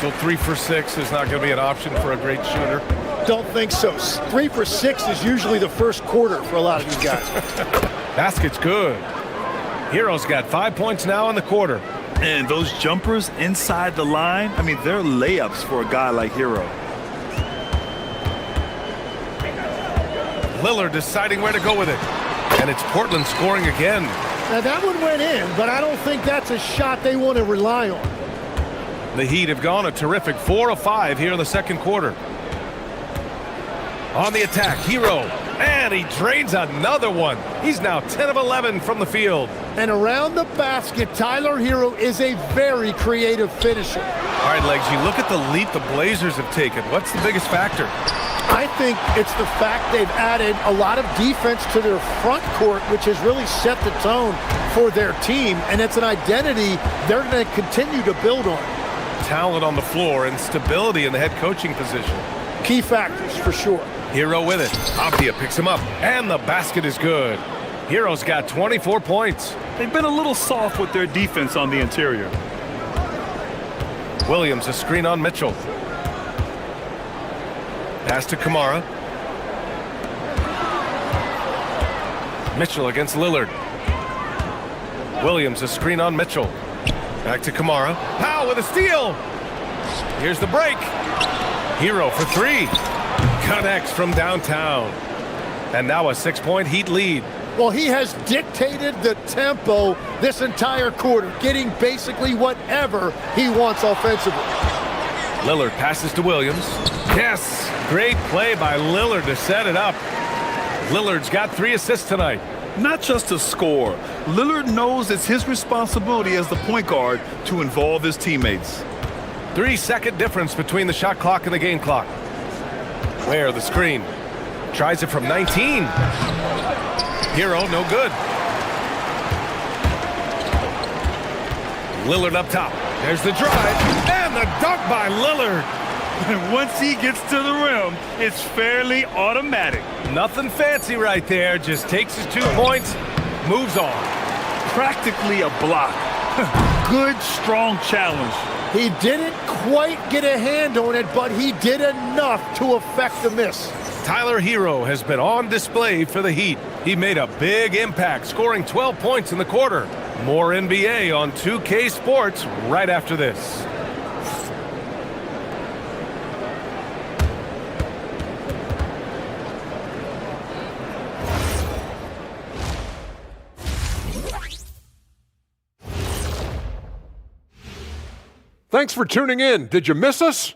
So 3 for 6 is not going to be an option for a great shooter? Don't think so. 3 for 6 is usually the first quarter for a lot of these guys. Basket's good. Hero's got 5 points now in the quarter. And those jumpers inside the line, I mean, they're layups for a guy like Hero. Lillard deciding where to go with it. And it's Portland scoring again. Now that one went in, but I don't think that's a shot they want to rely on. The Heat have gone a terrific 4 of 5 here in the second quarter. On the attack, Hero. And he drains another one. He's now 10 of 11 from the field. And around the basket, Tyler Hero is a very creative finisher. All right, Legs, you look at the leap the Blazers have taken. What's the biggest factor? I think it's the fact they've added a lot of defense to their front court, which has really set the tone for their team, and it's an identity they're going to continue to build on. Talent on the floor and stability in the head coaching position. Key factors, for sure. Hero with it. Abdia picks him up, and the basket is good. Hero's got 24 points. They've been a little soft with their defense on the interior. Williams, a screen on Mitchell. Pass to Kamara. Mitchell against Lillard. Williams, a screen on Mitchell. Back to Kamara. Powell with a steal. Here's the break. Hero for three. Connects from downtown. And now a 6-point Heat lead. Well, he has dictated the tempo this entire quarter, getting basically whatever he wants offensively. Lillard passes to Williams. Yes, great play by Lillard to set it up. Lillard's got 3 assists tonight. Not just to score. Lillard knows it's his responsibility as the point guard to involve his teammates. 3-second difference between the shot clock and the game clock. Where the screen. Tries it from 19. Hero, no good. Lillard up top. There's the drive. And the dunk by Lillard. And once he gets to the rim, it's fairly automatic. Nothing fancy right there. Just takes his 2 points, moves on. Practically a block. Good, strong challenge. He didn't quite get a hand on it, but he did enough to affect the miss. Tyler Hero has been on display for the Heat. He made a big impact, scoring 12 points in the quarter. More NBA on 2K Sports right after this. Thanks for tuning in. Did you miss us?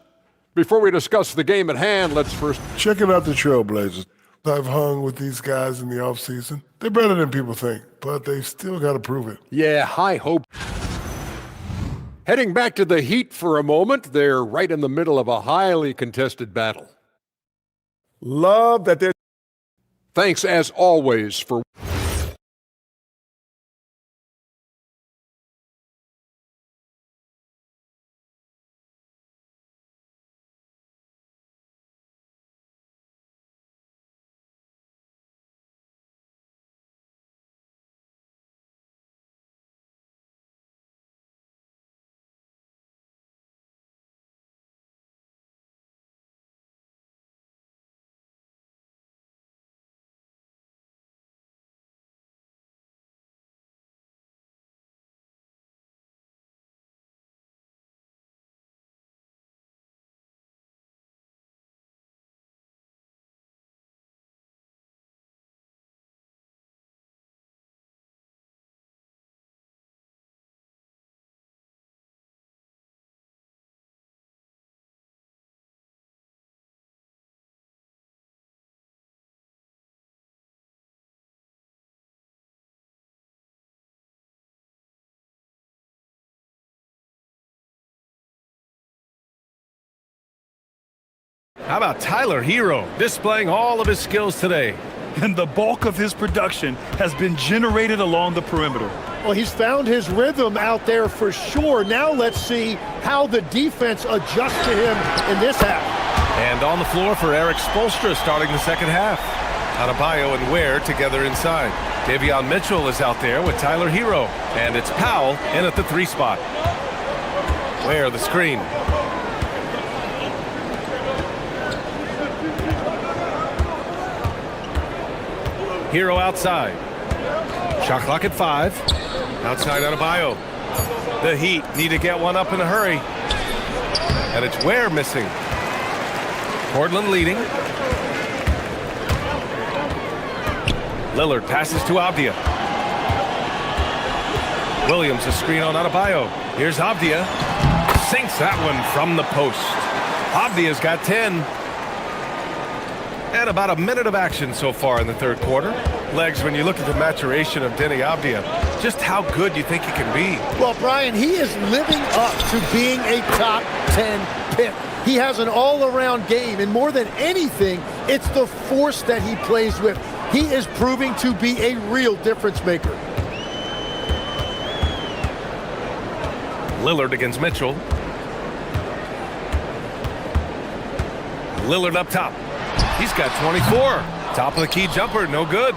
Before we discuss the game at hand, let's first... Checking out the Trailblazers. I've hung with these guys in the offseason. They're better than people think, but they've still got to prove it. Yeah, high hope. Heading back to the Heat for a moment, they're right in the middle of a highly contested battle. Love that they're... Thanks, as always, for... How about Tyler Hero displaying all of his skills today? And the bulk of his production has been generated along the perimeter. Well, he's found his rhythm out there for sure. Now let's see how the defense adjusts to him in this half. And on the floor for Eric Spoelstra starting the second half. Adebayo and Ware together inside. Davion Mitchell is out there with Tyler Hero. And it's Powell in at the 3 spot. Ware the screen. Hero outside. Shot clock at 5. Outside Adebayo. The Heat need to get one up in a hurry. And it's Ware missing. Portland leading. Lillard passes to Abdia. Williams a screen on Adebayo. Here's Abdia. Sinks that one from the post. Abdia's got 10. And about a minute of action so far in the third quarter. Legs, when you look at the maturation of Denny Abdia, just how good do you think he can be? Well, Brian, he is living up to being a top 10 pick. He has an all-around game, and more than anything, it's the force that he plays with. He is proving to be a real difference maker. Lillard against Mitchell. Lillard up top. He's got 24. Top of the key jumper, no good.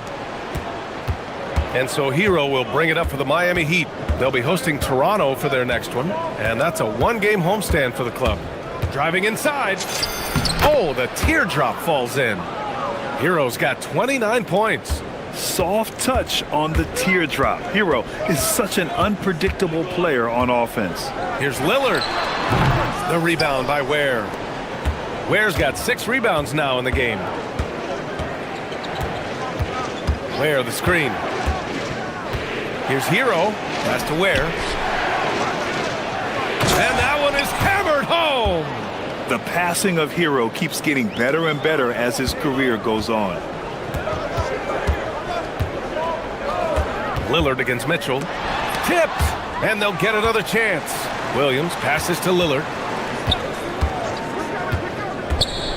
And so Hero will bring it up for the Miami Heat. They'll be hosting Toronto for their next one, and that's a one-game homestand for the club. Driving inside. Oh, the teardrop falls in. Hero's got 29 points. Soft touch on the teardrop. Hero is such an unpredictable player on offense. Here's Lillard. The rebound by Ware. Ware's got 6 rebounds now in the game. Ware, the screen. Here's Hero. Pass to Ware. And that one is hammered home. The passing of Hero keeps getting better and better as his career goes on. Lillard against Mitchell. Tipped. And they'll get another chance. Williams passes to Lillard.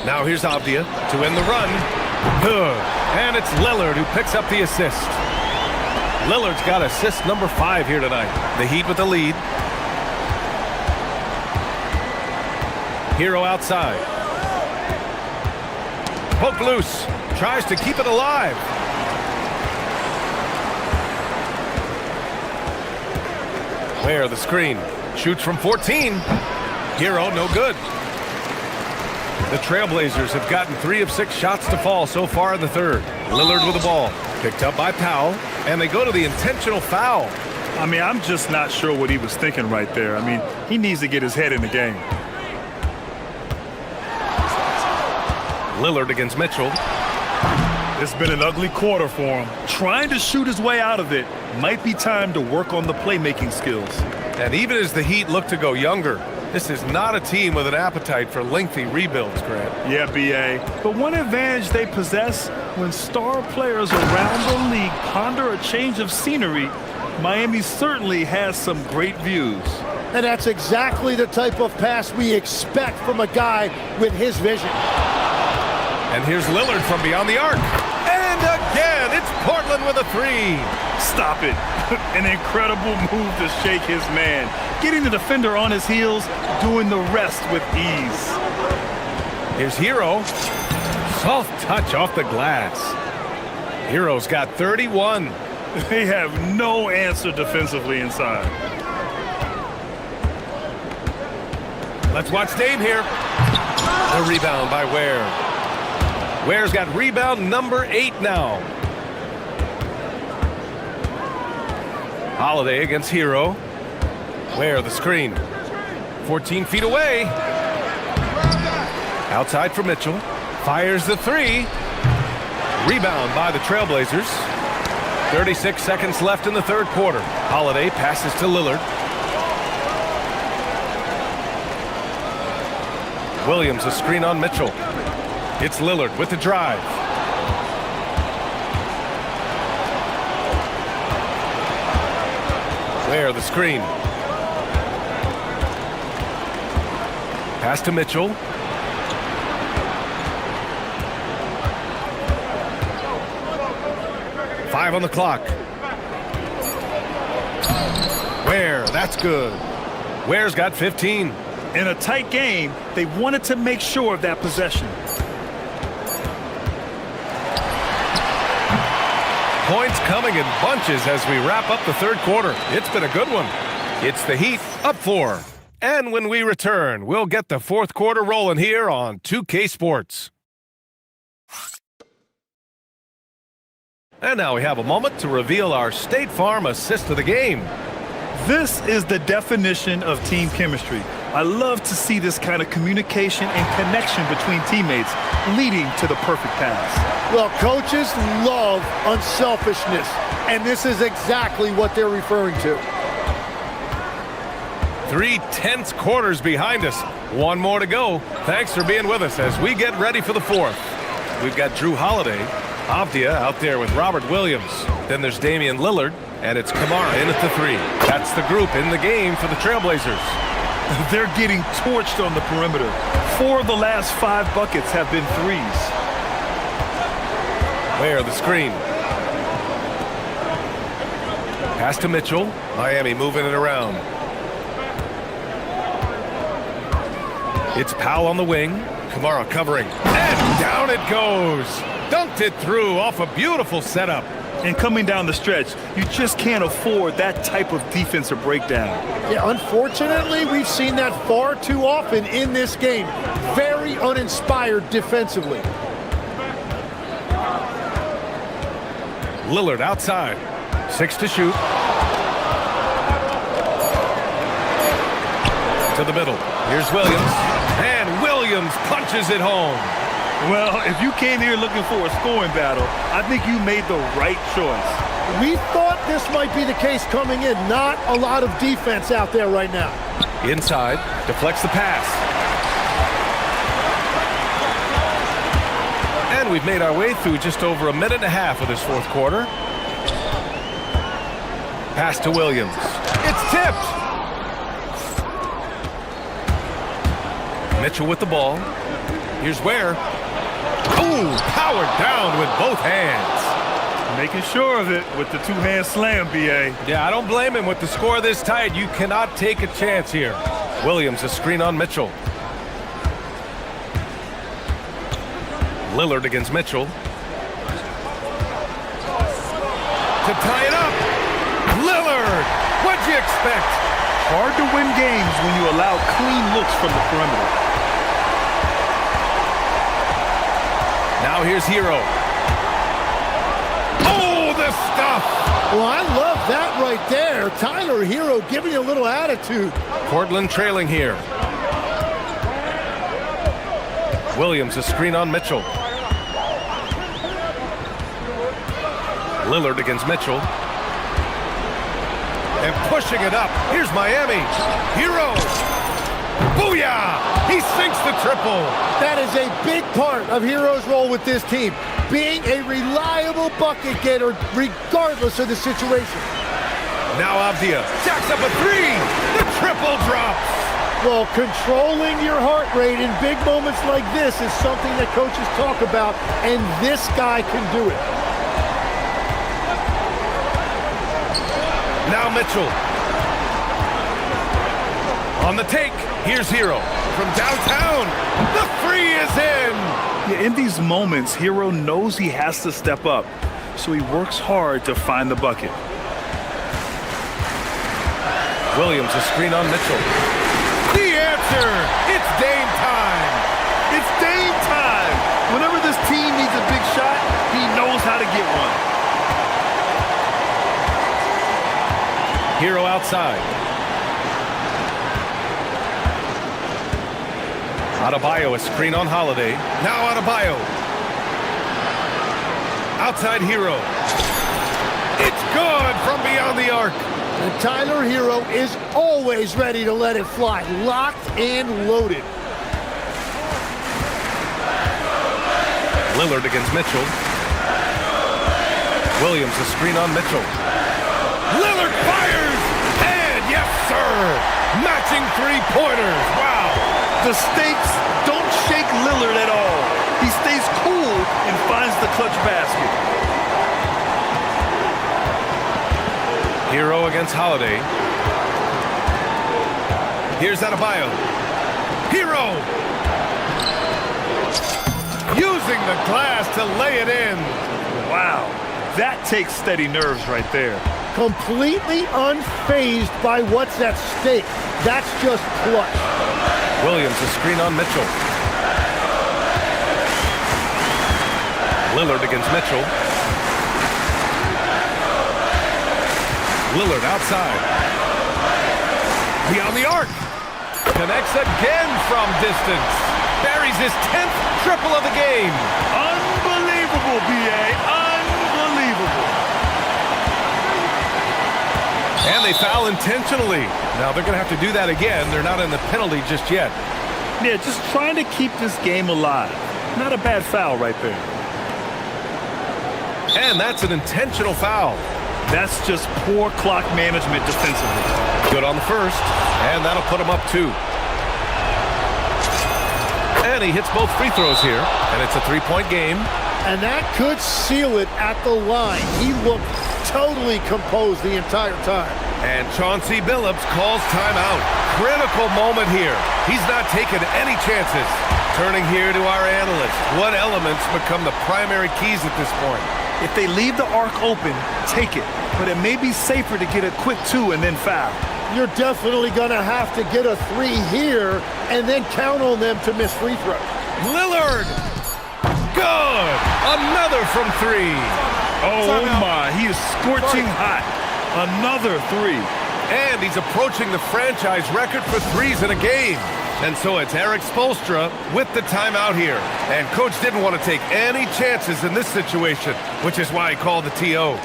Now here's Avdia to end the run. Good. And it's Lillard who picks up the assist. Lillard's got assist number 5 here tonight. The Heat with the lead. Hero outside. Poked loose. Tries to keep it alive. Ware, the screen. Shoots from 14. Hero, no good. The Trailblazers have gotten 3 of 6 shots to fall so far in the third. Lillard with the ball. Picked up by Powell. And they go to the intentional foul. I mean, I'm just not sure what he was thinking right there. I mean, he needs to get his head in the game. Lillard against Mitchell. It's been an ugly quarter for him. Trying to shoot his way out of it. Might be time to work on the playmaking skills. And even as the Heat look to go younger, this is not a team with an appetite for lengthy rebuilds, Grant. Yeah, B.A. But one advantage they possess, when star players around the league ponder a change of scenery, Miami certainly has some great views. And that's exactly the type of pass we expect from a guy with his vision. And here's Lillard from beyond the arc. And again, it's Portland with a 3. Stop it. An incredible move to shake his man. Getting the defender on his heels, doing the rest with ease. Here's Hero. Soft touch off the glass. Hero's got 31. They have no answer defensively inside. Let's watch Dame here. The rebound by Ware. Ware's got rebound number 8 now. Holiday against Hero. Ware, the screen. 14 feet away. Outside for Mitchell. Fires the 3. Rebound by the Trailblazers. 36 seconds left in the third quarter. Holiday passes to Lillard. Williams, a screen on Mitchell. It's Lillard with the drive. Ware, the screen. Pass to Mitchell. Five on the clock. Ware, that's good. Ware's got 15. In a tight game, they wanted to make sure of that possession. Points coming in bunches as we wrap up the third quarter. It's been a good one. It's the Heat up 4. And when we return, we'll get the fourth quarter rolling here on 2K Sports. And now we have a moment to reveal our State Farm assist of the game. This is the definition of team chemistry. I love to see this kind of communication and connection between teammates leading to the perfect pass. Well, coaches love unselfishness, and this is exactly what they're referring to. 3 tense quarters behind us. One more to go. Thanks for being with us as we get ready for the fourth. We've got Drew Holiday Avdia out there with Robert Williams. Then there's Damian Lillard, and it's Kamara in at the 3. That's the group in the game for the Trailblazers. They're getting torched on the perimeter. 4 of the last 5 buckets have been threes. There, the screen. Pass to Mitchell. Miami moving it around. It's Powell on the wing. Kamara covering. And down it goes. Dunked it through off a beautiful setup. And coming down the stretch, you just can't afford that type of defensive breakdown. Yeah, unfortunately, we've seen that far too often in this game. Very uninspired defensively. Lillard outside. 6 to shoot. To the middle. Here's Williams. And Williams punches it home. Well, if you came here looking for a scoring battle, I think you made the right choice. We thought this might be the case coming in. Not a lot of defense out there right now. Inside. Deflects the pass. And we've made our way through just over a minute and a half of this fourth quarter. Pass to Williams. It's tipped. Mitchell with the ball. Here's Ware. Ooh, powered down with both hands. Making sure of it with the two-hand slam, B.A. Yeah, I don't blame him. With the score this tight, you cannot take a chance here. Williams, a screen on Mitchell. Lillard against Mitchell. To tie it up. Lillard! What'd you expect? Hard to win games when you allow clean looks from the perimeter. Now here's Hero. Oh, the stuff! Well, I love that right there. Tyler Hero giving you a little attitude. Portland trailing here. Williams, a screen on Mitchell. Lillard against Mitchell. And pushing it up. Here's Miami. Hero. Booyah! He sinks the triple. That is a big part of Hero's role with this team. Being a reliable bucket getter regardless of the situation. Now Avdia jacks up a 3. The triple drops. Well, controlling your heart rate in big moments like this is something that coaches talk about, and this guy can do it. Now Mitchell. On the take, here's Hero. From downtown, the 3 is in! Yeah, in these moments, Hero knows he has to step up, so he works hard to find the bucket. Williams, a screen on Mitchell. The answer! It's Dame time! It's Dame time! Whenever this team needs a big shot, he knows how to get one. Hero outside. Adebayo, a screen on Holiday. Now Adebayo. Outside Hero. It's good from beyond the arc. And Tyler Hero is always ready to let it fly. Locked and loaded. Lillard against Mitchell. Williams, a screen on Mitchell. Lillard fires! And yes, sir! Matching three-pointers. Wow! The stakes don't shake Lillard at all. He stays cool and finds the clutch basket. Hero against Holiday. Here's Adebayo. Hero! Using the glass to lay it in. Wow. That takes steady nerves right there. Completely unfazed by what's at stake. That's just clutch. Williams, a screen on Mitchell. Lillard against Mitchell. Lillard outside. Beyond the arc. Connects again from distance. Buries his 10th triple of the game. Unbelievable, B.A. Unbelievable. And they foul intentionally. Now they're going to have to do that again. They're not in the penalty just yet. Yeah, just trying to keep this game alive. Not a bad foul right there. And that's an intentional foul. That's just poor clock management defensively. Good on the first, and that'll put him up 2. And he hits both free throws here, and it's a 3-point game. And that could seal it at the line. He looked totally composed the entire time. And Chauncey Billups calls timeout. Critical moment here. He's not taking any chances. Turning here to our analyst. What elements become the primary keys at this point? If they leave the arc open, take it. But it may be safer to get a quick 2 and then foul. You're definitely going to have to get a 3 here and then count on them to miss free throws. Lillard! Good! Another from 3. Oh my, he is scorching hot. Another 3. And he's approaching the franchise record for threes in a game. And so it's Eric Spoelstra with the timeout here. And coach didn't want to take any chances in this situation, which is why he called the TO.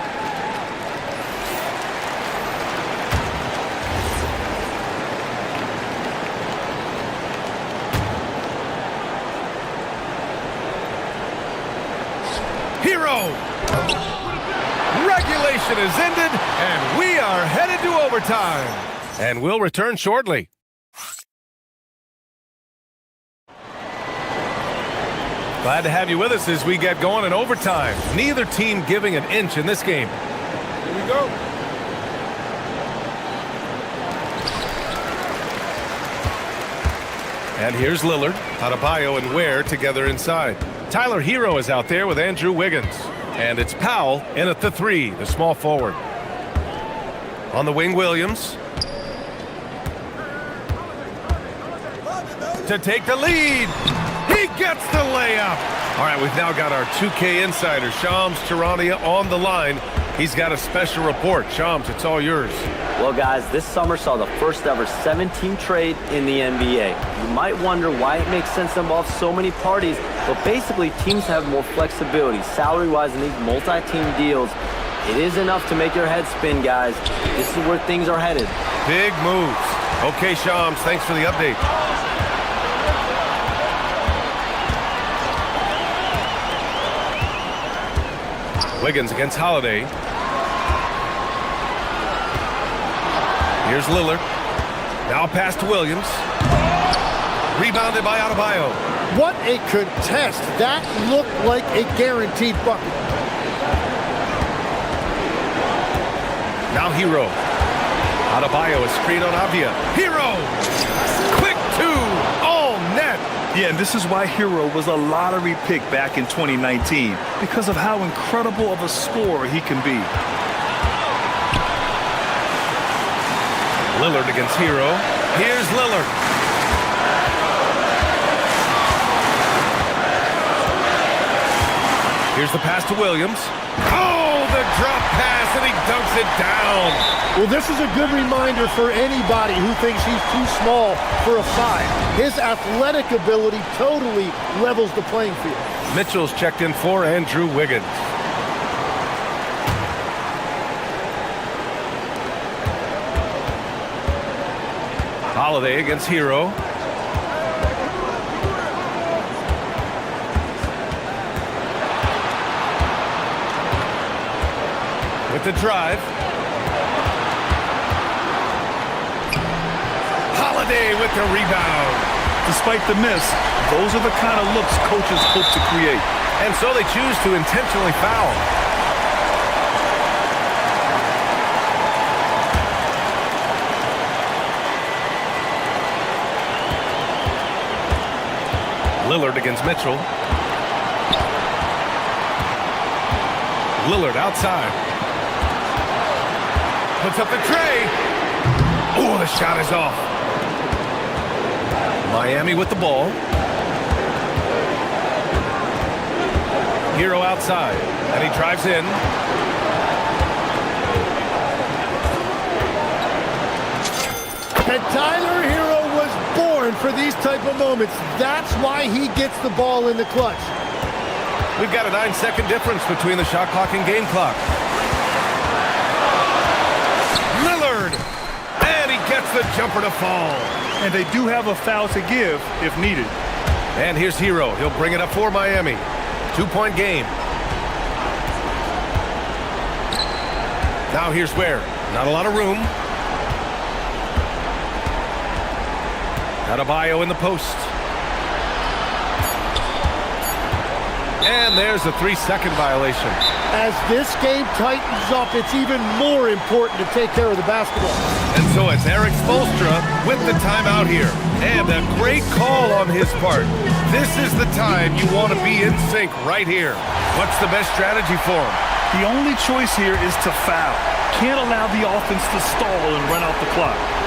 Hero! Regulation is ended, and we are headed to overtime. And we'll return shortly. Glad to have you with us as we get going in overtime. Neither team giving an inch in this game. Here we go. And here's Lillard, Adebayo and Ware together inside. Tyler Hero is out there with Andrew Wiggins. And it's Powell in at the 3, the small forward. On the wing, Williams. To take the lead. He gets the layup. All right, we've now got our 2K insider, Shams Charania, on the line. He's got a special report. Shams, it's all yours. Well, guys, this summer saw the first ever 7-team trade in the NBA. You might wonder why it makes sense to involve so many parties, but basically teams have more flexibility salary-wise in these multi-team deals. It is enough to make your head spin, guys. This is where things are headed. Big moves. Okay, Shams, thanks for the update. Wiggins against Holiday. Here's Lillard. Now pass to Williams. Rebounded by Adebayo. What a contest. That looked like a guaranteed bucket. Now Hero. Adebayo is screen on Avdia. Hero! Quick 2! All net! Yeah, and this is why Hero was a lottery pick back in 2019, because of how incredible of a scorer he can be. Lillard against Hero. Here's Lillard. Here's the pass to Williams. Oh, the drop pass, and he dunks it down. Well, this is a good reminder for anybody who thinks he's too small for a 5. His athletic ability totally levels the playing field. Mitchell's checked in for Andrew Wiggins. Holiday against Hero. With the drive. Holiday with the rebound. Despite the miss, those are the kind of looks coaches hope to create. And so they choose to intentionally foul. Lillard against Mitchell. Lillard outside. Puts up the tray. Oh, the shot is off. Miami with the ball. Hero outside. And he drives in. And Tyler Hero was born for these type of moments. That's why he gets the ball in the clutch. We've got a 9-second difference between the shot clock and game clock. Lillard! And he gets the jumper to fall. And they do have a foul to give if needed. And here's Hero. He'll bring it up for Miami. 2-point game. Now here's where. Not a lot of room. Adebayo in the post. And there's a 3-second violation. As this game tightens up, it's even more important to take care of the basketball. And so it's Eric Spoelstra with the timeout here. And a great call on his part. This is the time you want to be in sync right here. What's the best strategy for him? The only choice here is to foul. Can't allow the offense to stall and run out the clock.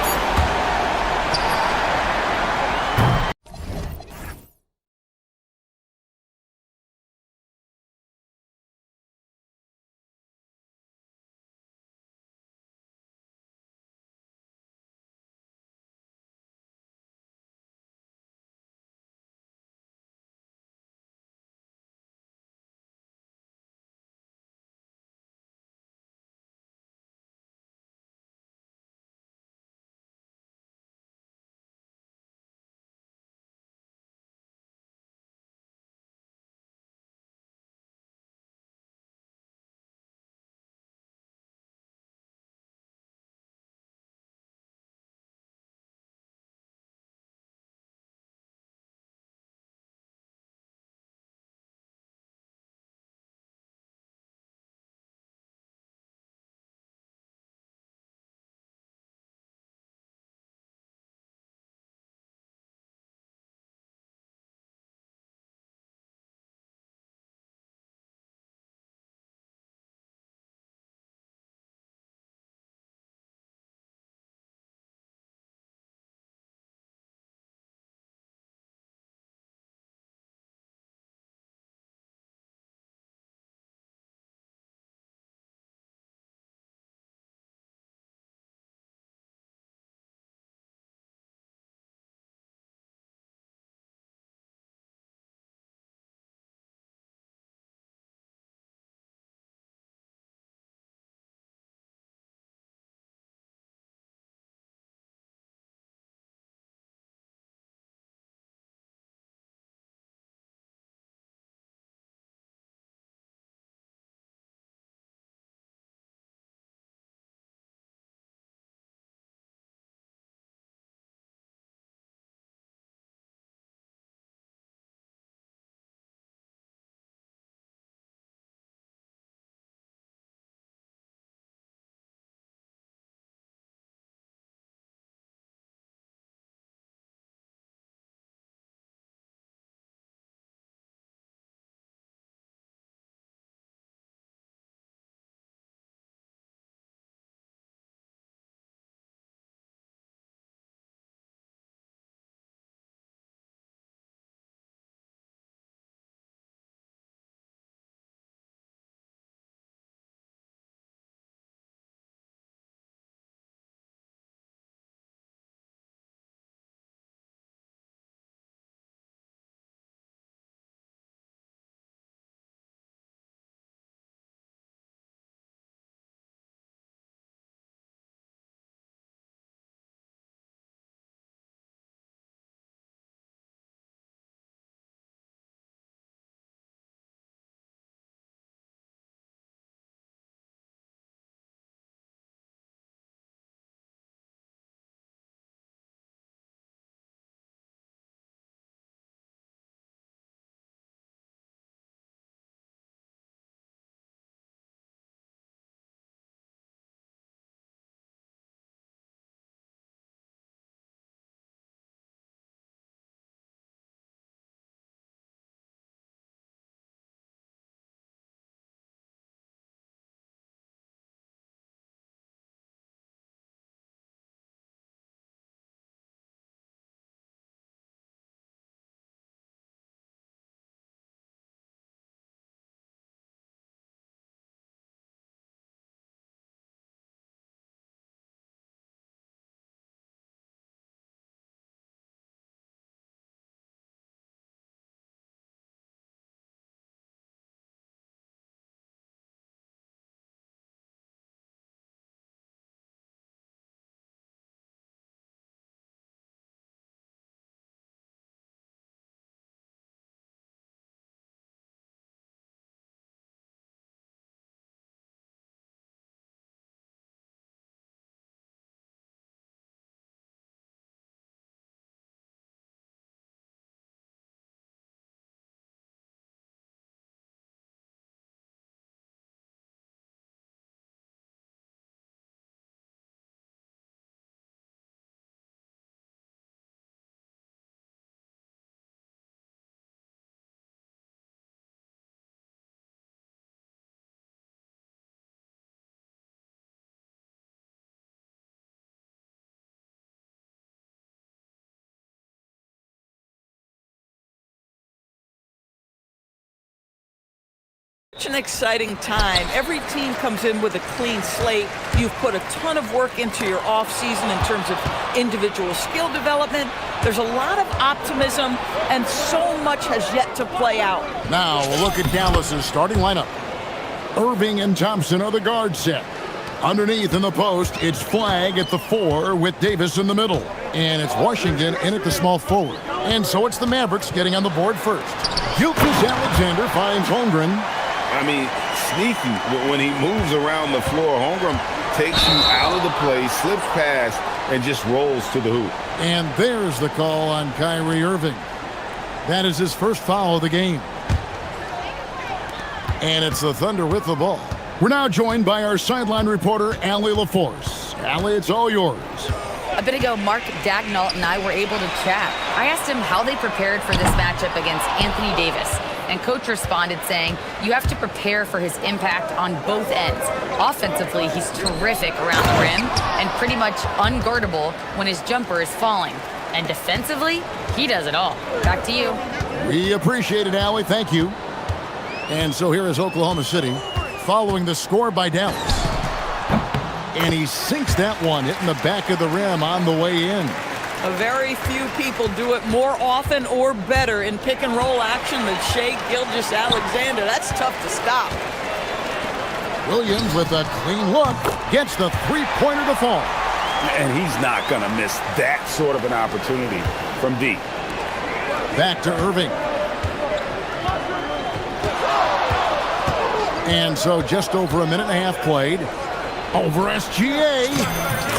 It's an exciting time. Every team comes in with a clean slate. You've put a ton of work into your offseason in terms of individual skill development. There's a lot of optimism, and so much has yet to play out. Now we'll look at Dallas's starting lineup. Irving and Thompson are the guard set. Underneath in the post, it's Flag at the 4 with Davis in the middle. And it's Washington in at the small forward. And so it's the Mavericks getting on the board first. Gilchrist Alexander finds Holmgren. I mean, sneaky when he moves around the floor. Holmgren takes you out of the play, slips past, and just rolls to the hoop. And there's the call on Kyrie Irving. That is his first foul of the game. And it's the Thunder with the ball. We're now joined by our sideline reporter, Allie LaForce. Allie, it's all yours. A bit ago, Mark Dagnall and I were able to chat. I asked him how they prepared for this matchup against Anthony Davis. And Coach responded saying, you have to prepare for his impact on both ends. Offensively, he's terrific around the rim and pretty much unguardable when his jumper is falling. And defensively, he does it all. Back to you. We appreciate it, Allie. Thank you. And so here is Oklahoma City following the score by Dallas. And he sinks that one, hitting the back of the rim on the way in. A very few people do it more often or better in pick and roll action than Shai Gilgeous-Alexander. That's tough to stop. Williams with a clean look gets the three-pointer to fall. And he's not going to miss that sort of an opportunity from deep. Back to Irving. And so just over a minute and a half played. Over SGA.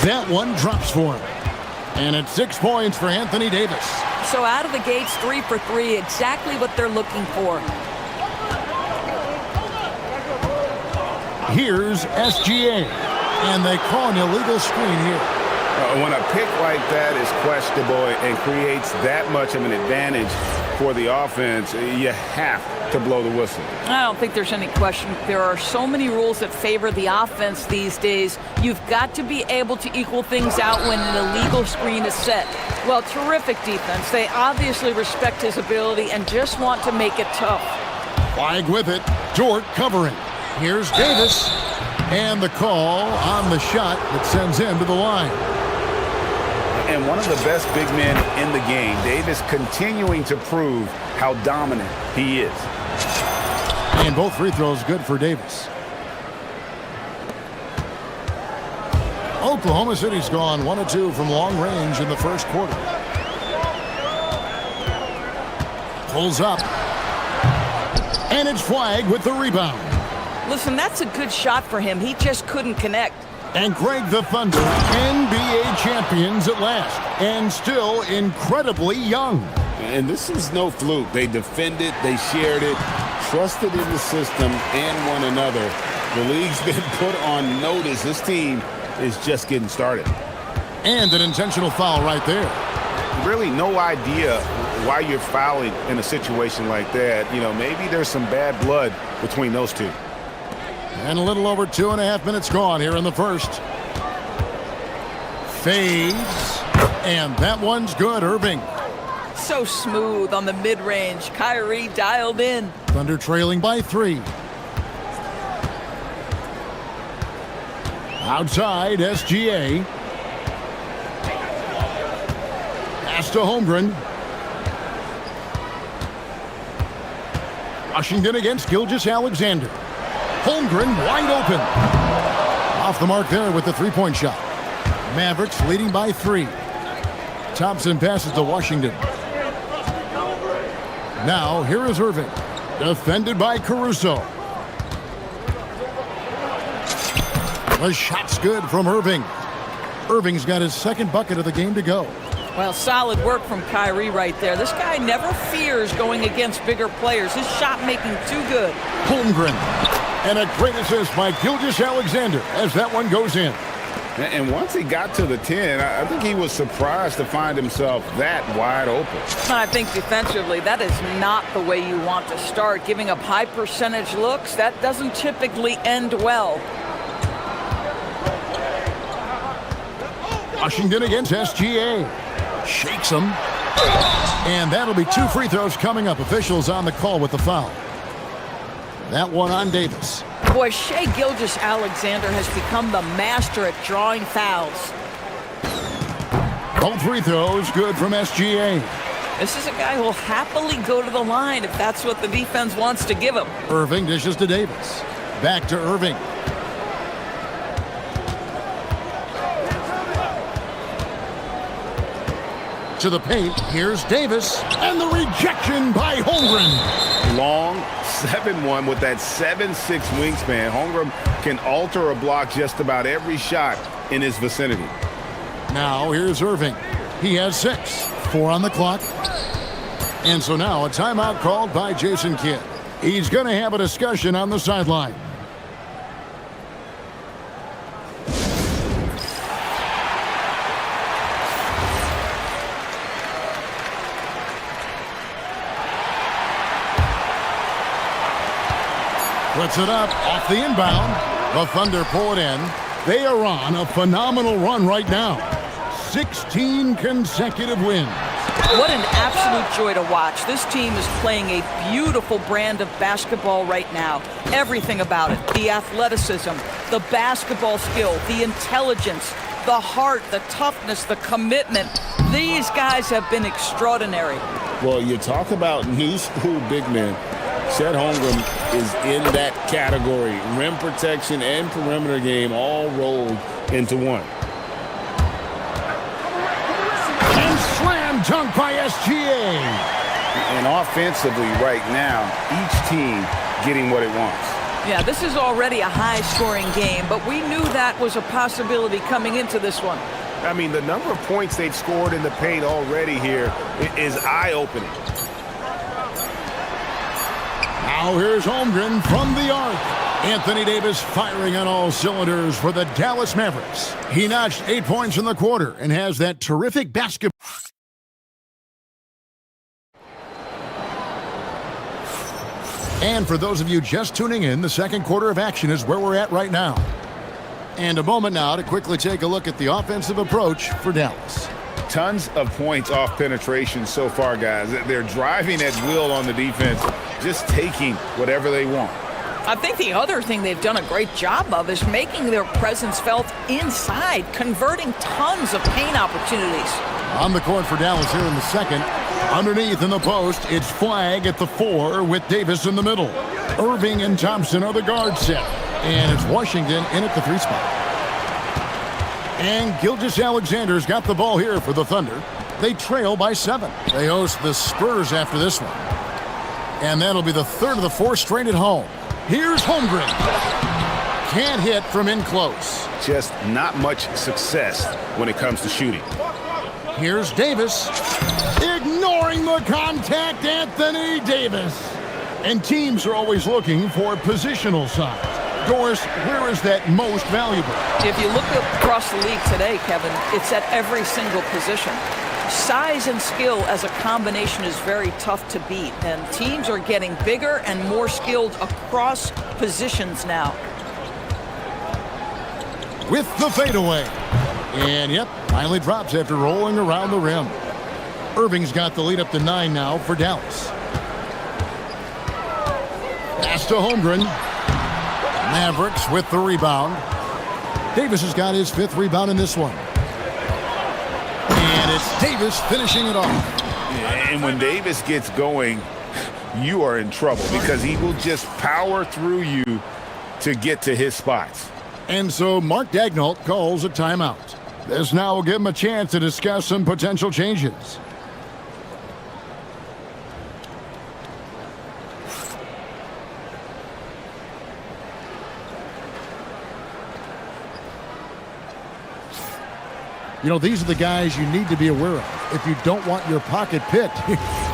That one drops for him. And it's 6 points for Anthony Davis. So out of the gates, 3 for 3, exactly what they're looking for. Here's SGA. And they call an illegal screen here. When a pick like that is questionable and creates that much of an advantage for the offense, you have to blow the whistle. I don't think there's any question. There are so many rules that favor the offense these days. You've got to be able to equal things out when an illegal screen is set. Well, terrific defense. They obviously respect his ability and just want to make it tough. Flag with it. Dort covering. Here's Davis. And the call on the shot that sends him to the line. And one of the best big men in the game, Davis continuing to prove how dominant he is. And both free throws good for Davis. Oklahoma City's gone 1 of 2 from long range in the first quarter. Pulls up. And it's Flag with the rebound. Listen, that's a good shot for him. He just couldn't connect. And Greg, the Thunder, NBA champions at last, and still incredibly young. And this is no fluke. They defended, they shared it, trusted in the system and one another. The league's been put on notice. This team is just getting started. And an intentional foul right there. Really no idea why you're fouling in a situation like that. You know, maybe there's some bad blood between those two. And a little over 2.5 minutes gone here in the first. Fades. And that one's good, Irving. So smooth on the mid-range. Kyrie dialed in. Thunder trailing by 3. Outside, SGA. Pass to Holmgren. Washington against Gilgeous-Alexander. Holmgren wide open. Off the mark there with the three-point shot. Mavericks leading by 3. Thompson passes to Washington. Now here is Irving. Defended by Caruso. The shot's good from Irving. Irving's got his second bucket of the game to go. Well, solid work from Kyrie right there. This guy never fears going against bigger players. His shot making too good. Holmgren. And a great assist by Gilgeous-Alexander as that one goes in. And once he got to the 10, I think he was surprised to find himself that wide open. I think defensively, that is not the way you want to start. Giving up high percentage looks, that doesn't typically end well. Washington against SGA. Shakes him. And that'll be 2 free throws coming up. Officials on the call with the foul. That one on Davis. Boy, Shai Gilgeous-Alexander has become the master at drawing fouls. Both free throws good from SGA. This is a guy who will happily go to the line if that's what the defense wants to give him. Irving dishes to Davis. Back to Irving. To the paint, here's Davis, and the rejection by Holmgren. Long 7'1" with that 7'6" wingspan. Holmgren can alter a block just about every shot in his vicinity. Now here's Irving. He has 6. 4 on the clock. And so now a timeout called by Jason Kidd. He's going to have a discussion on the sideline. Puts it up off the inbound. The Thunder pull it in. They are on a phenomenal run right now. 16 consecutive wins. What an absolute joy to watch. This team is playing a beautiful brand of basketball right now. Everything about it. The athleticism, the basketball skill, the intelligence, the heart, the toughness, the commitment. These guys have been extraordinary. Well, you talk about new school big men. Chet Holmgren is in that category. Rim protection and perimeter game all rolled into one. And slam dunk by SGA. And offensively right now, each team getting what it wants. Yeah, this is already a high-scoring game, but we knew that was a possibility coming into this one. I mean, the number of points they've scored in the paint already here is eye-opening. Now here's Holmgren from the arc. Anthony Davis firing on all cylinders for the Dallas Mavericks. He notched 8 points in the quarter and has that terrific basketball. And for those of you just tuning in, the second quarter of action is where we're at right now. And a moment now to quickly take a look at the offensive approach for Dallas. Tons of points off penetration so far, guys. They're driving at will on the defense, just taking whatever they want. I think the other thing they've done a great job of is making their presence felt inside, converting tons of paint opportunities. On the court for Dallas here in the second. Underneath in the post, it's Flag at the 4 with Davis in the middle. Irving and Thompson are the guard set. And it's Washington in at the 3 spot. And Gilgeous-Alexander's got the ball here for the Thunder. They trail by 7. They host the Spurs after this one. And that'll be the third of the 4 straight at home. Here's Holmgren. Can't hit from in close. Just not much success when it comes to shooting. Here's Davis. Ignoring the contact, Anthony Davis. And teams are always looking for positional size. Doris, where is that most valuable? If you look across the league today, Kevin, it's at every single position. Size and skill as a combination is very tough to beat, and teams are getting bigger and more skilled across positions now. With the fadeaway. And yep, finally drops after rolling around the rim. Irving's got the lead up to 9 now for Dallas. Pass to Holmgren. Mavericks with the rebound. Davis has got his 5th rebound in this one. And it's Davis finishing it off. And when Davis gets going, you are in trouble because he will just power through you to get to his spots. And so Mark Daigneault calls a timeout. This now will give him a chance to discuss some potential changes. You know, these are the guys you need to be aware of if you don't want your pocket picked.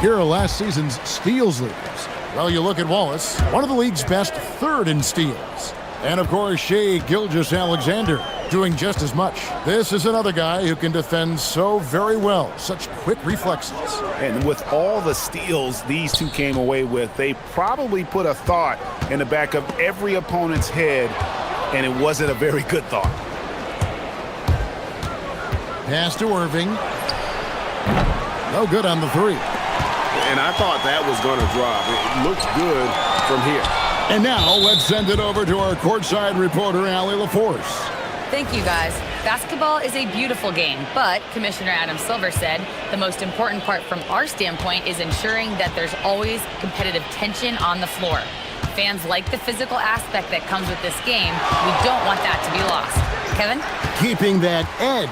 Here are last season's steals leaders. Well, you look at Wallace, one of the league's best 3rd in steals. And, of course, Shai Gilgeous-Alexander doing just as much. This is another guy who can defend so very well. Such quick reflexes. And with all the steals these two came away with, they probably put a thought in the back of every opponent's head, and it wasn't a very good thought. Pass to Irving. No good on the 3. And I thought that was going to drop. It looked good from here. And now let's send it over to our courtside reporter, Allie LaForce. Thank you, guys. Basketball is a beautiful game, but Commissioner Adam Silver said the most important part from our standpoint is ensuring that there's always competitive tension on the floor. Fans like the physical aspect that comes with this game. We don't want that to be lost. Kevin? Keeping that edge.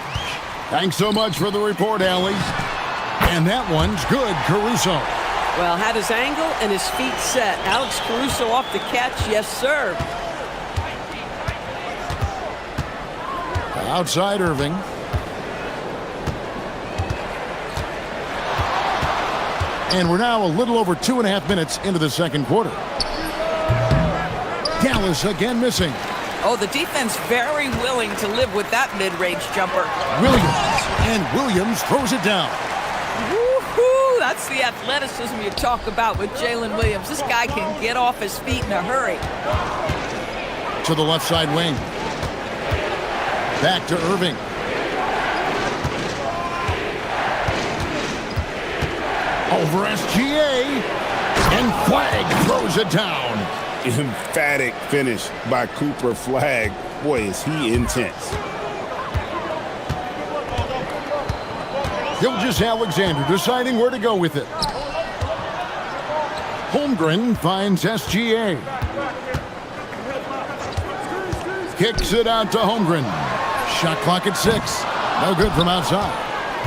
Thanks so much for the report, Allie. And that one's good, Caruso. Well, had his angle and his feet set. Alex Caruso off the catch. Yes, sir. Outside Irving. And we're now a little over 2.5 minutes into the second quarter. Dallas again missing. Oh, the defense very willing to live with that mid-range jumper. Williams. And Williams throws it down. Woo-hoo! That's the athleticism you talk about with Jalen Williams. This guy can get off his feet in a hurry. To the left side wing. Back to Irving. Over SGA. And Flag throws it down. Emphatic finish by Cooper Flag. Boy, is he intense. Gilgeous-Alexander deciding where to go with it. Holmgren finds SGA. Kicks it out to Holmgren. Shot clock at 6. No good from outside.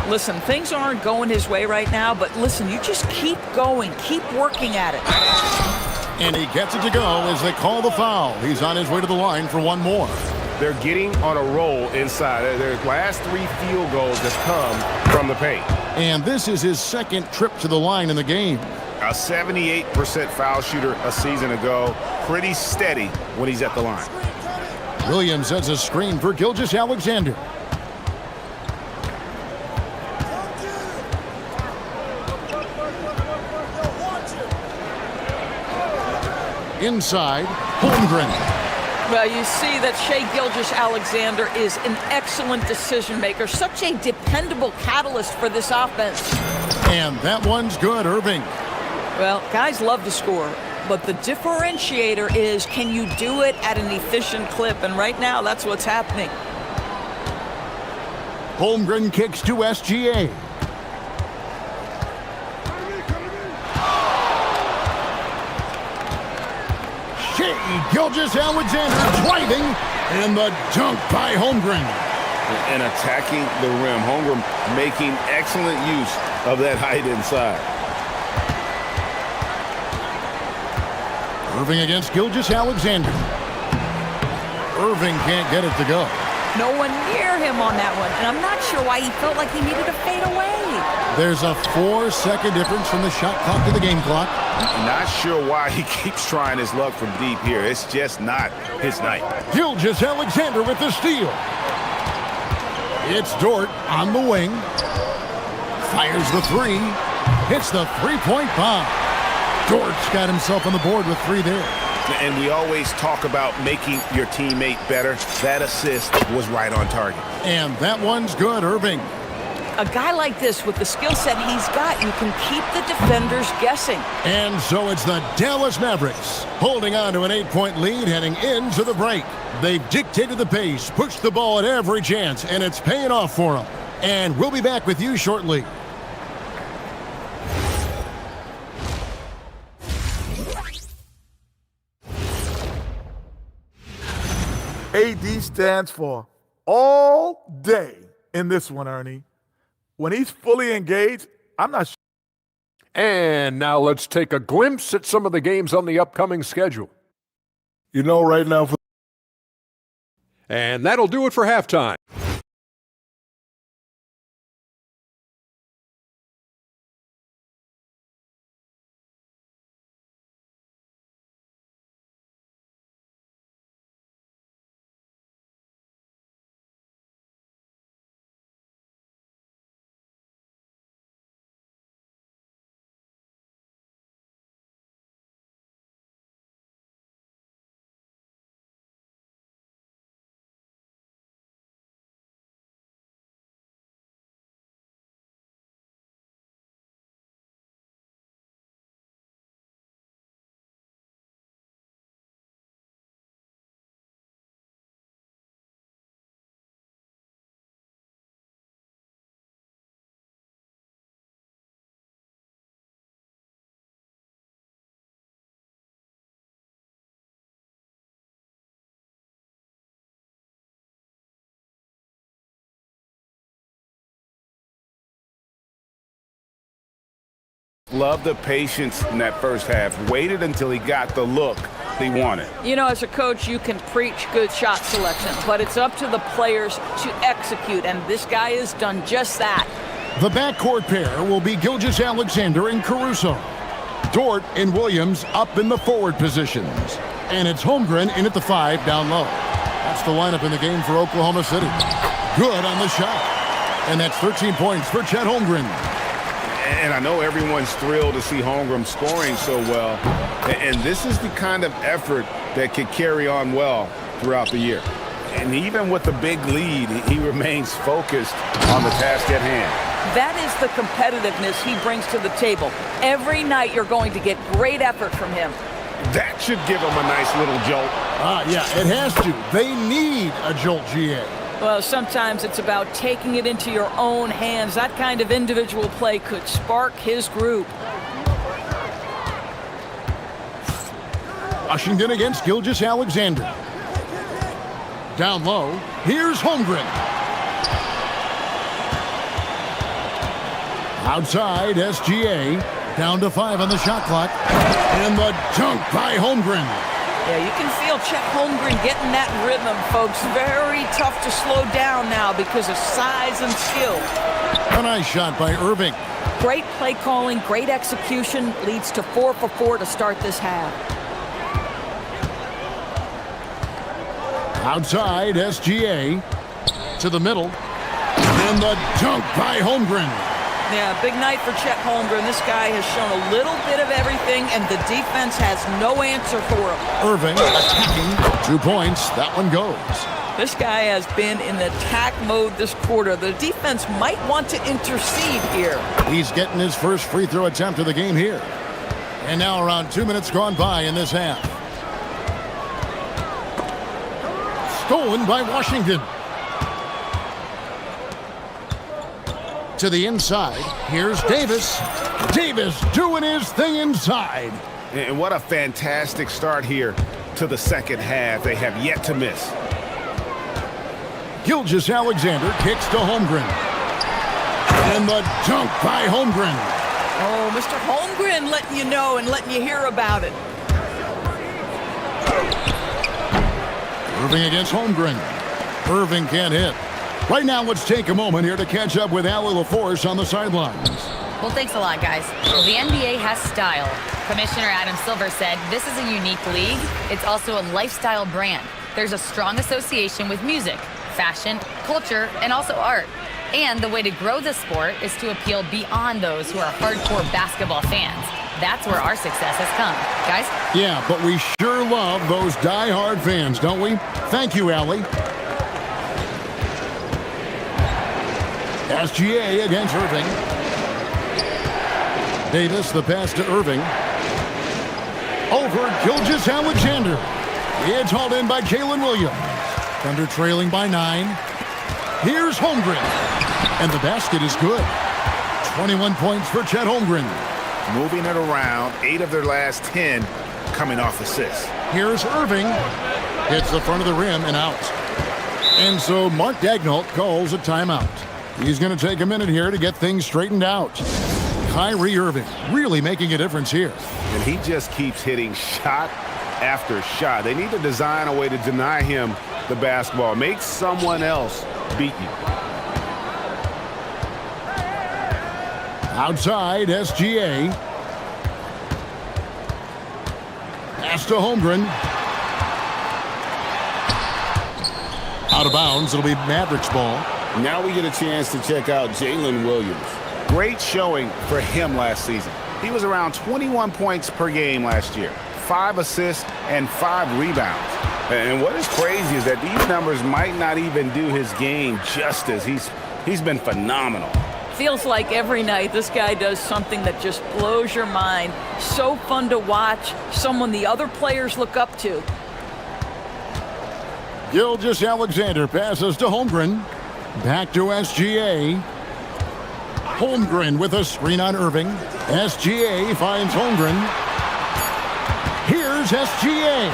Listen, things aren't going his way right now, but listen, you just keep going. Keep working at it. And he gets it to go as they call the foul. He's on his way to the line for one more. They're getting on a roll inside. Their last 3 field goals have come from the paint. And this is his second trip to the line in the game. A 78% foul shooter a season ago. Pretty steady when he's at the line. Williams sets a screen for Gilgeous-Alexander. Inside, Holmgren. Well, you see that Shai Gilgeous-Alexander is an excellent decision maker, such a dependable catalyst for this offense. And that one's good, Irving. Well, guys love to score, but the differentiator is, can you do it at an efficient clip? And right now, that's what's happening. Holmgren kicks to SGA. Shai Gilgeous-Alexander driving, and the dunk by Holmgren. And attacking the rim. Holmgren making excellent use of that height inside. Irving against Gilgeous-Alexander. Irving can't get it to go. No one near him on that one, and I'm not sure why he felt like he needed to fade away. There's a 4-second difference from the shot clock to the game clock. Not sure why he keeps trying his luck from deep here. It's just not his night. Gilgeous-Alexander with the steal. It's Dort on the wing. Fires the 3. Hits the three-point bomb. Dort's got himself on the board with 3 there. And we always talk about making your teammate better. That assist was right on target. And that one's good, Irving. A guy like this, with the skill set he's got, you can keep the defenders guessing. And so it's the Dallas Mavericks holding on to an 8-point lead heading into the break. They've dictated the pace, pushed the ball at every chance, and it's paying off for them. And we'll be back with you shortly. AD stands for all day in this one, Ernie. When he's fully engaged, I'm not sure. And now let's take a glimpse at some of the games on the upcoming schedule. You know, right now, And that'll do it for halftime. Loved the patience in that first half. Waited until he got the look he wanted. You know, as a coach, you can preach good shot selection, but it's up to the players to execute, and this guy has done just that. The backcourt pair will be Gilgeous-Alexander and Caruso. Dort and Williams up in the forward positions. And it's Holmgren in at the 5 down low. That's the lineup in the game for Oklahoma City. Good on the shot. And that's 13 points for Chet Holmgren. And I know everyone's thrilled to see Holmgren scoring so well. And this is the kind of effort that could carry on well throughout the year. And even with the big lead, he remains focused on the task at hand. That is the competitiveness he brings to the table. Every night you're going to get great effort from him. That should give him a nice little jolt. Yeah, it has to. They need a jolt, GA. Well, sometimes it's about taking it into your own hands. That kind of individual play could spark his group. Washington against Gilgeous-Alexander. Down low, here's Holmgren. Outside, SGA. Down to 5 on the shot clock. And the dunk by Holmgren. Yeah, you can feel Chet Holmgren getting that rhythm, folks. Very tough to slow down now because of size and skill. A nice shot by Irving. Great play calling, great execution, leads to 4 for 4 to start this half. Outside, SGA. To the middle. And the dunk by Holmgren. Yeah, big night for Chet Holmgren. This guy has shown a little bit of everything, and the defense has no answer for him. Irving attacking. 2 points. That one goes. This guy has been in attack mode this quarter. The defense might want to intercede here. He's getting his first free throw attempt of the game here. And now around 2 minutes gone by in this half. Stolen by Washington. To the inside, here's Davis. Davis doing his thing inside. And what a fantastic start here to the second half. They have yet to miss. Gilgeous-Alexander kicks to Holmgren. And the dunk by Holmgren. Oh, Mr. Holmgren letting you know and letting you hear about it. Irving against Holmgren. Irving can't hit. Right now, let's take a moment here to catch up with Allie LaForce on the sidelines. Well, thanks a lot, guys. Well, the NBA has style. Commissioner Adam Silver said this is a unique league. It's also a lifestyle brand. There's a strong association with music, fashion, culture, and also art. And the way to grow the sport is to appeal beyond those who are hardcore basketball fans. That's where our success has come. Guys? Yeah, but we sure love those die-hard fans, don't we? Thank you, Allie. SGA against Irving. Davis, the pass to Irving. Over Gilgeous-Alexander. It's hauled in by Jalen Williams. Thunder trailing by 9. Here's Holmgren. And the basket is good. 21 points for Chet Holmgren. Moving it around, 8 of their last 10 coming off assists. Here's Irving. Hits the front of the rim and out. And so Mark Daigneault calls a timeout. He's going to take a minute here to get things straightened out. Kyrie Irving really making a difference here. And he just keeps hitting shot after shot. They need to design a way to deny him the basketball. Make someone else beat you. Outside, SGA. Pass to Holmgren. Out of bounds, it'll be Mavericks ball. Now we get a chance to check out Jalen Williams. Great showing for him last season. He was around 21 points per game last year, 5 assists and 5 rebounds. And what is crazy is that these numbers might not even do his game justice. He's been phenomenal. Feels like every night this guy does something that just blows your mind. So fun to watch, someone the other players look up to. Gilgeous-Alexander passes to Holmgren. Back to SGA. Holmgren with a screen on Irving. SGA finds Holmgren. Here's SGA.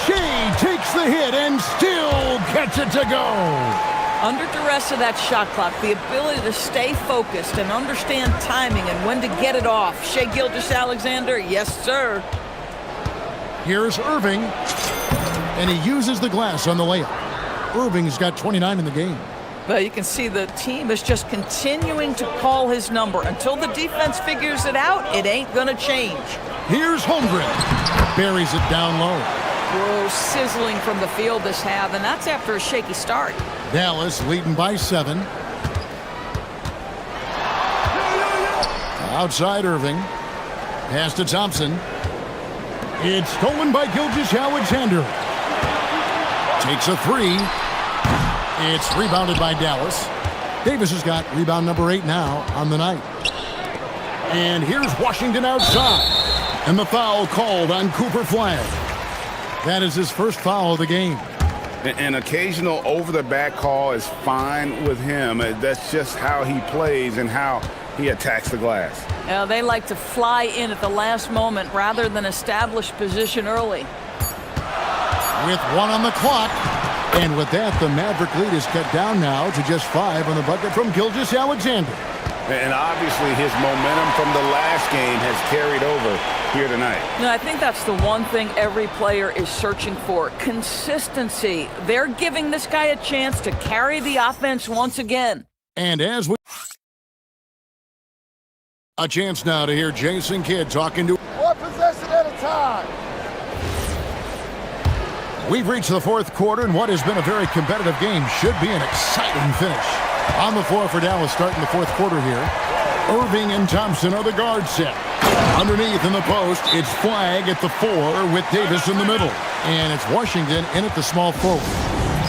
Shea takes the hit and still gets it to go. Under duress of that shot clock, the ability to stay focused and understand timing and when to get it off. Shai Gilgeous-Alexander, yes, sir. Here's Irving, and he uses the glass on the layup. Irving's got 29 in the game. Well, you can see the team is just continuing to call his number. Until the defense figures it out, it ain't going to change. Here's Holmgren. Buries it down low. Whoa, sizzling from the field this half, and that's after a shaky start. Dallas leading by 7. Outside Irving. Pass to Thompson. It's stolen by Gilgeous-Alexander. Takes a 3. It's rebounded by Dallas. Davis has got rebound number 8 now on the night. And here's Washington outside. And the foul called on Cooper Flag. That is his first foul of the game. An occasional over-the-back call is fine with him. That's just how he plays and how he attacks the glass. Now, they like to fly in at the last moment rather than establish position early. With 1 on the clock. And with that, the Maverick lead is cut down now to just 5 on the bucket from Gilgeous-Alexander. And obviously his momentum from the last game has carried over here tonight. No, I think that's the one thing every player is searching for. Consistency. They're giving this guy a chance to carry the offense once again. And as we... A chance now to hear Jason Kidd talking to... One possession at a time. We've reached the 4th quarter, and what has been a very competitive game should be an exciting finish. On the floor for Dallas starting the 4th quarter here. Irving and Thompson are the guard set. Underneath in the post, it's Flag at the 4 with Davis in the middle. And it's Washington in at the small forward.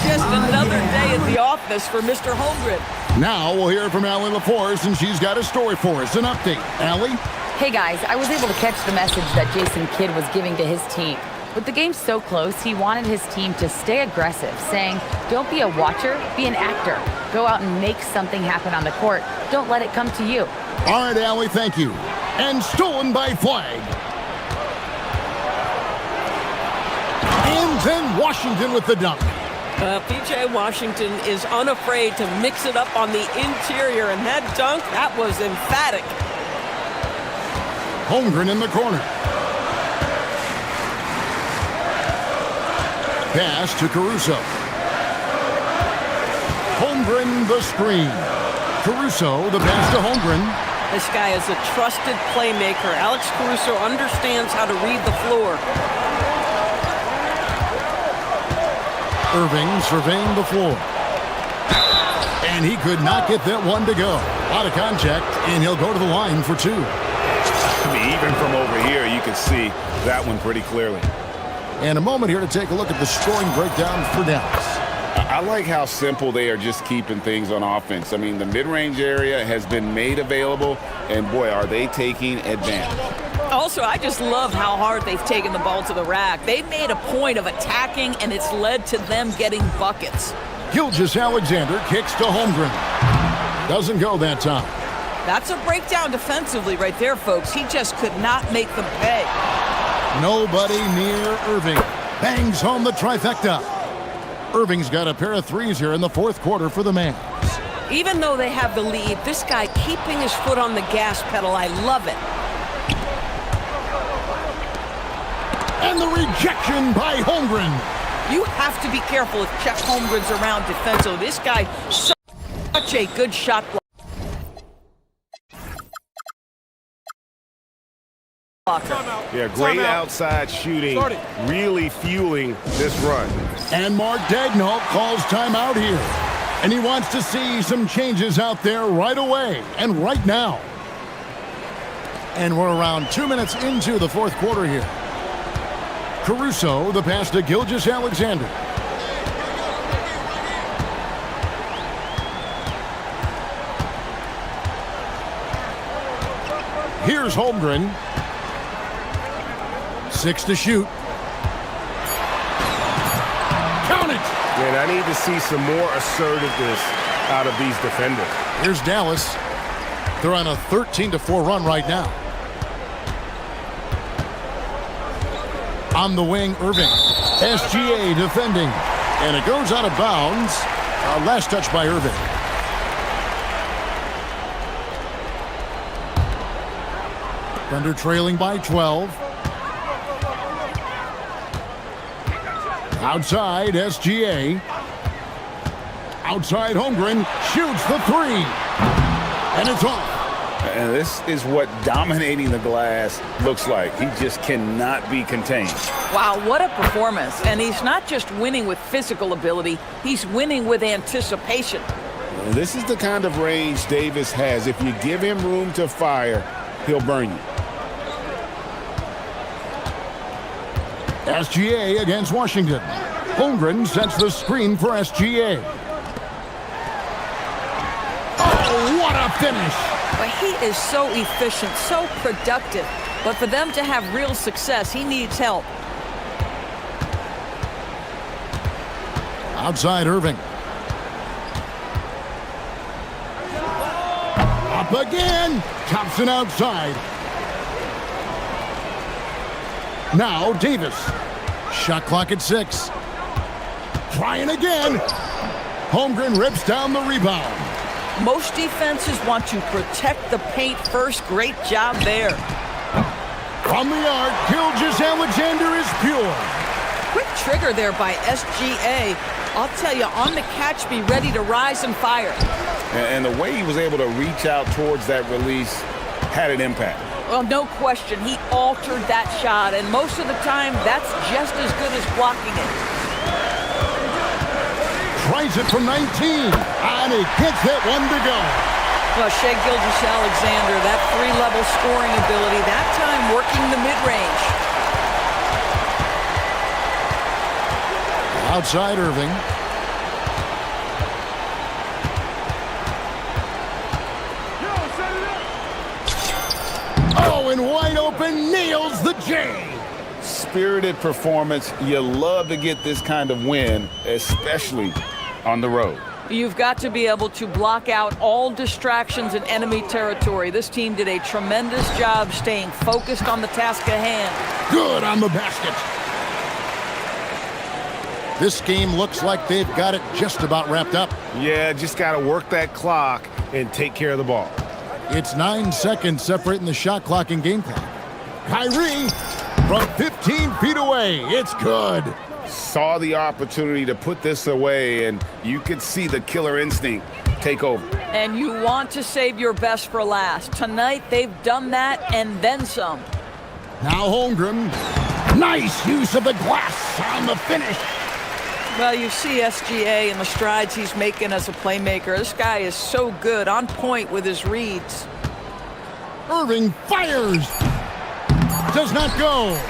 Just another day at the office for Mr. Holmgren. Now we'll hear from Allie LaForce, and she's got a story for us. An update. Allie? Hey guys, I was able to catch the message that Jason Kidd was giving to his team. With the game so close, he wanted his team to stay aggressive, saying, don't be a watcher, be an actor. Go out and make something happen on the court. Don't let it come to you. All right, Allie, thank you. And stolen by Flag. And then Washington with the dunk. P.J. Washington is unafraid to mix it up on the interior, and that dunk, that was emphatic. Holmgren in the corner. Pass to Caruso. Holmgren the screen. Caruso the pass to Holmgren. This guy is a trusted playmaker. Alex Caruso understands how to read the floor. Irving surveying the floor. And he could not get that one to go. Out of contact, and he'll go to the line for 2. I mean, even from over here, you can see that one pretty clearly. And a moment here to take a look at the scoring breakdown for Dallas. I like how simple they are just keeping things on offense. I mean, the mid-range area has been made available, and boy, are they taking advantage. Also, I just love how hard they've taken the ball to the rack. They've made a point of attacking, and it's led to them getting buckets. Gilgeous-Alexander kicks to Holmgren. Doesn't go that time. That's a breakdown defensively right there, folks. He just could not make them pay. Nobody near Irving. Bangs home the trifecta. Irving's got a pair of 3s here in the 4th quarter for the Mavs. Even though they have the lead, this guy keeping his foot on the gas pedal, I love it. And the rejection by Holmgren. You have to be careful if Chet Holmgren's around defensively. This guy, such a good shot blocker. Yeah, great outside shooting, really fueling this run. And Mark Daigneault calls timeout here. And he wants to see some changes out there right away and right now. And we're around 2 minutes into the 4th quarter here. Caruso, the pass to Gilgeous-Alexander. Here's Holmgren. 6 to shoot. Count it! And I need to see some more assertiveness out of these defenders. Here's Dallas. They're on a 13-4 run right now. On the wing, Irving. SGA defending. And it goes out of bounds. Last touch by Irving. Thunder trailing by 12. Outside, SGA. Outside, Holmgren shoots the three. And it's off. And this is what dominating the glass looks like. He just cannot be contained. Wow, what a performance. And he's not just winning with physical ability, he's winning with anticipation. This is the kind of range Davis has. If you give him room to fire, he'll burn you. SGA against Washington. Holmgren sets the screen for SGA. Oh, what a finish! But he is so efficient, so productive. But for them to have real success, he needs help. Outside Irving. Up again. Thompson outside. Now Davis. Shot clock at 6. Trying again. Holmgren rips down the rebound. Most defenses want to protect the paint first. Great job there. From the arc, Gilgeous-Alexander is pure. Quick trigger there by SGA. I'll tell you, on the catch, be ready to rise and fire. And the way he was able to reach out towards that release had an impact. Well, no question. He altered that shot, and most of the time, that's just as good as blocking it. Tries it from 19, and he gets that one to go. Well, Shai Gilgeous-Alexander, that three-level scoring ability, that time working the mid-range. Outside Irving. Oh, and wide open, nails the J. Spirited performance. You love to get this kind of win, especially on the road. You've got to be able to block out all distractions in enemy territory. This team did a tremendous job staying focused on the task at hand. Good on the basket. This game looks like they've got it just about wrapped up. Yeah, just got to work that clock and take care of the ball. It's 9 seconds separating the shot clock and game clock. Kyrie from 15 feet away. It's good. Saw the opportunity to put this away, and you could see the killer instinct take over. And you want to save your best for last. Tonight, they've done that and then some. Now Holmgren. Nice use of the glass on the finish. Well, you see SGA and the strides he's making as a playmaker. This guy is so good, on point with his reads. Irving fires. Does not go.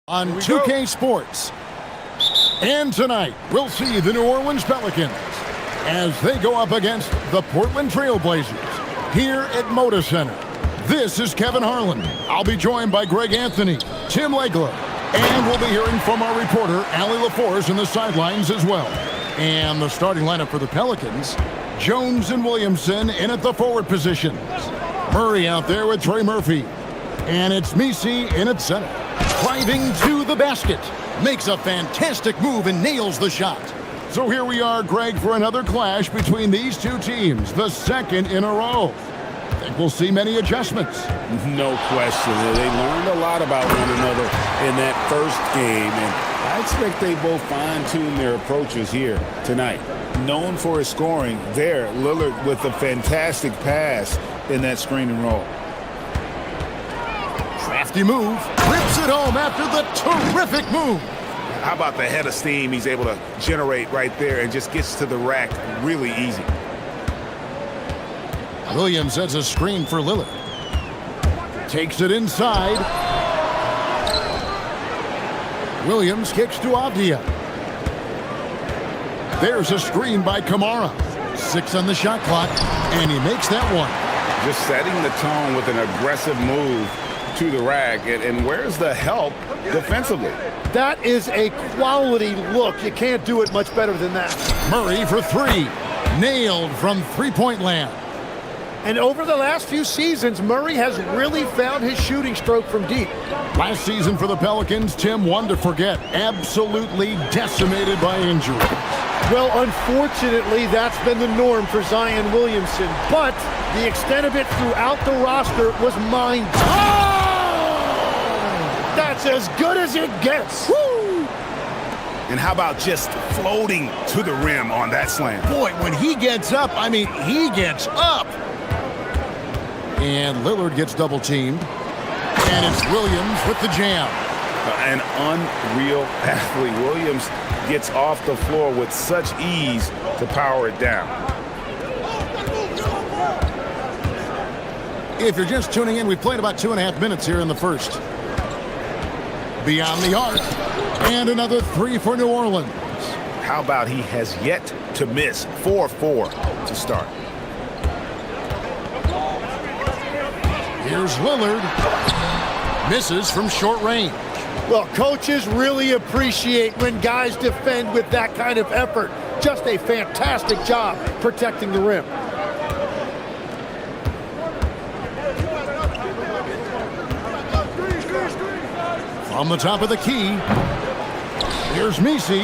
On 2K Sports. And tonight, we'll see the New Orleans Pelicans as they go up against the Portland Trail Blazers here at Moda Center. This is Kevin Harlan. I'll be joined by Greg Anthony, Tim Legler, and we'll be hearing from our reporter, Allie LaForce, in the sidelines as well. And the starting lineup for the Pelicans, Jones and Williamson in at the forward positions. Murray out there with Trey Murphy. And it's Misi in at center. Driving to the basket. Makes a fantastic move and nails the shot. So here we are, Greg, for another clash between these two teams, the second in a row. Think we'll see many adjustments. No question. They learned a lot about one another in that first game, and I expect they both fine-tune their approaches here tonight. Known for his scoring there, Lillard with a fantastic pass in that screen and roll. Crafty move, rips it home after the terrific move. How about the head of steam he's able to generate right there and just gets to the rack really easy. Williams sets a screen for Lillard. Takes it inside. Williams kicks to Avdia. There's a screen by Kamara. 6 on the shot clock, and he makes that one. Just setting the tone with an aggressive move to the rack. And where's the help defensively? That is a quality look. You can't do it much better than that. Murray for 3. Nailed from three-point land. And over the last few seasons, Murray has really found his shooting stroke from deep. Last season for the Pelicans, Tim, one to forget. Absolutely decimated by injury. Well, unfortunately, that's been the norm for Zion Williamson. But the extent of it throughout the roster was mind. That's as good as it gets. Woo! And how about just floating to the rim on that slam? Boy, when he gets up, I mean, he gets up. And Lillard gets double teamed. And it's Williams with the jam. An unreal athlete. Williams gets off the floor with such ease to power it down. If you're just tuning in, we played about 2.5 minutes here in the first. Beyond the arc. And another 3 for New Orleans. How about he has yet to miss 4-4 to start. Here's Lillard. Misses from short range. Well, coaches really appreciate when guys defend with that kind of effort. Just a fantastic job protecting the rim. From the top of the key, here's Misi.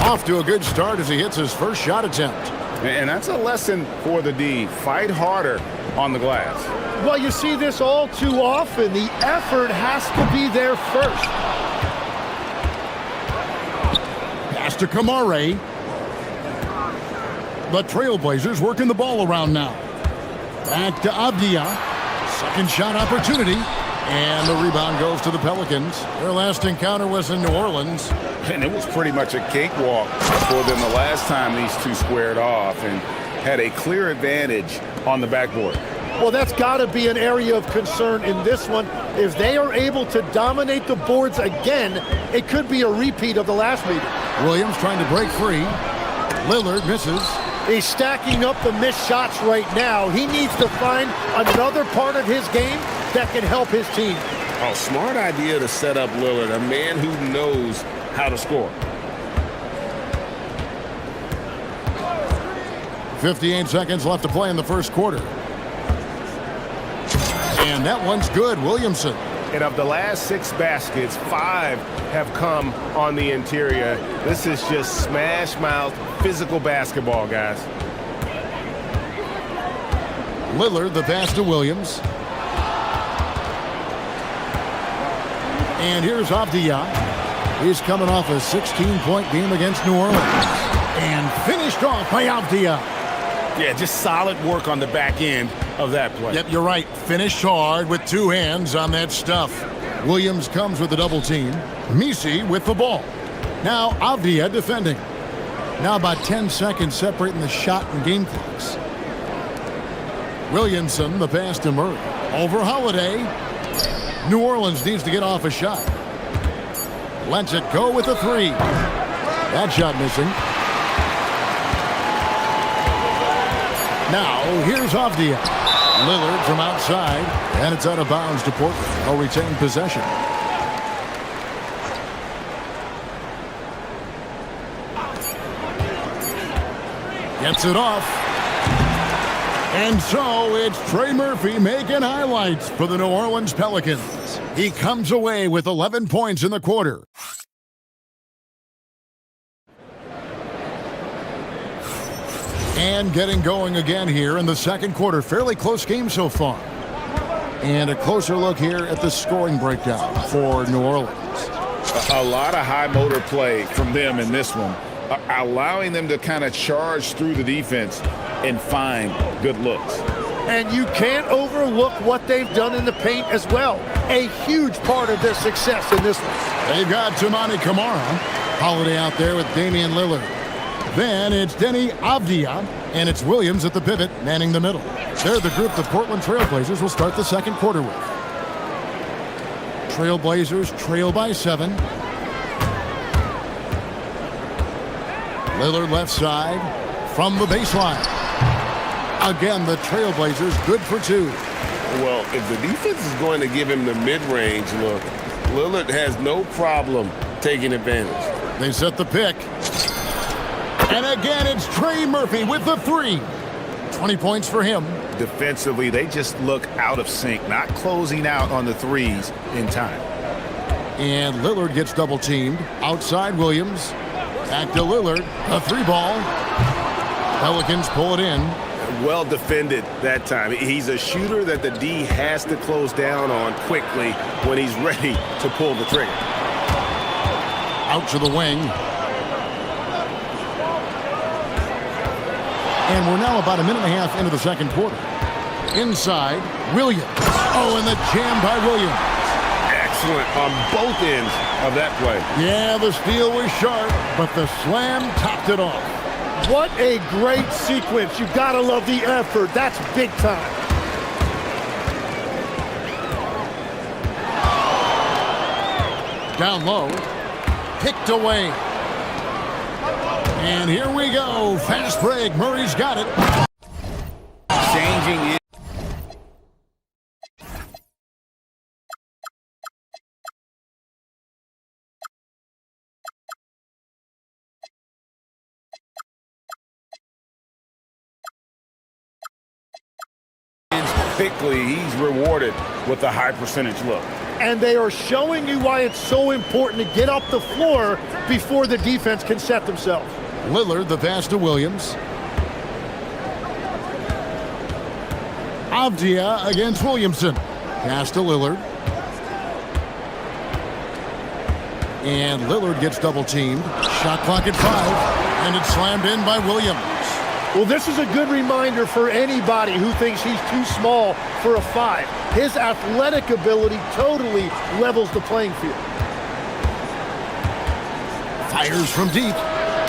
Off to a good start as he hits his first shot attempt. And that's a lesson for the D. Fight harder on the glass. Well, you see this all too often. The effort has to be there first. Pass to Kamara. The Trailblazers working the ball around now. Back to Avdia. Second shot opportunity. And the rebound goes to the Pelicans. Their last encounter was in New Orleans. And it was pretty much a cakewalk for them the last time these two squared off and had a clear advantage on the backboard. Well, that's got to be an area of concern in this one. If they are able to dominate the boards again, it could be a repeat of the last meeting. Williams trying to break free. Lillard misses. He's stacking up the missed shots right now. He needs to find another part of his game that can help his team. Oh, smart idea to set up Lillard, a man who knows how to score. 58 seconds left to play in the first quarter. And that one's good, Williamson. And of the last 6 baskets, 5 have come on the interior. This is just smash mouth physical basketball, guys. Lillard, the pass to Williams. And here's Avdia. He's coming off a 16-point game against New Orleans. And finished off by Avdia. Yeah, just solid work on the back end of that play. Yep, you're right. Finished hard with 2 hands on that stuff. Williams comes with a double team. Misi with the ball. Now Avdia defending. Now about 10 seconds separating the shot and game clocks. Williamson, the pass to Murray. Over Holiday. New Orleans needs to get off a shot. lets it go with a three. That shot missing. Now, here's Avdia. Lillard from outside, and it's out of bounds to Portland. They'll retain possession. Gets it off. And so it's Trey Murphy making highlights for the New Orleans Pelicans. He comes away with 11 points in the quarter. And getting going again here in the second quarter. Fairly close game so far. And a closer look here at the scoring breakdown for New Orleans. A lot of high motor play from them in this one, allowing them to kind of charge through the defense and find good looks. And you can't overlook what they've done in the paint as well. A huge part of their success in this one. They've got Toumani Camara. Holiday out there with Damian Lillard. Then it's Denny Avdia, and it's Williams at the pivot, manning the middle. They're the group the Portland Trailblazers will start the second quarter with. Trailblazers trail by 7. Lillard left side from the baseline. Again, the Trailblazers good for 2. Well, if the defense is going to give him the mid-range look, Lillard has no problem taking advantage. They set the pick. And again, it's Trey Murphy with the 3. 20 points for him. Defensively, they just look out of sync, not closing out on the threes in time. And Lillard gets double teamed. Outside Williams. Back to Lillard. A 3-ball. Pelicans pull it in. Well defended that time. He's a shooter that the D has to close down on quickly when he's ready to pull the trigger. Out to the wing. And we're now about a minute and a half into the second quarter. Inside, Williams. Oh, and the jam by Williams. Excellent on both ends of that play. Yeah, the steal was sharp, but the slam topped it off. What a great sequence. You've got to love the effort. That's big time. Down low. Picked away. And here we go. Fast break. Murray's got it. Changing it. Quickly, he's rewarded with a high percentage look. And they are showing you why it's so important to get up the floor before the defense can set themselves. Lillard, the pass to Williams. Avdia against Williamson. Pass to Lillard. And Lillard gets double teamed. Shot clock at 5. And it's slammed in by Williams. Well, this is a good reminder for anybody who thinks he's too small for a 5. His athletic ability totally levels the playing field. Fires from deep.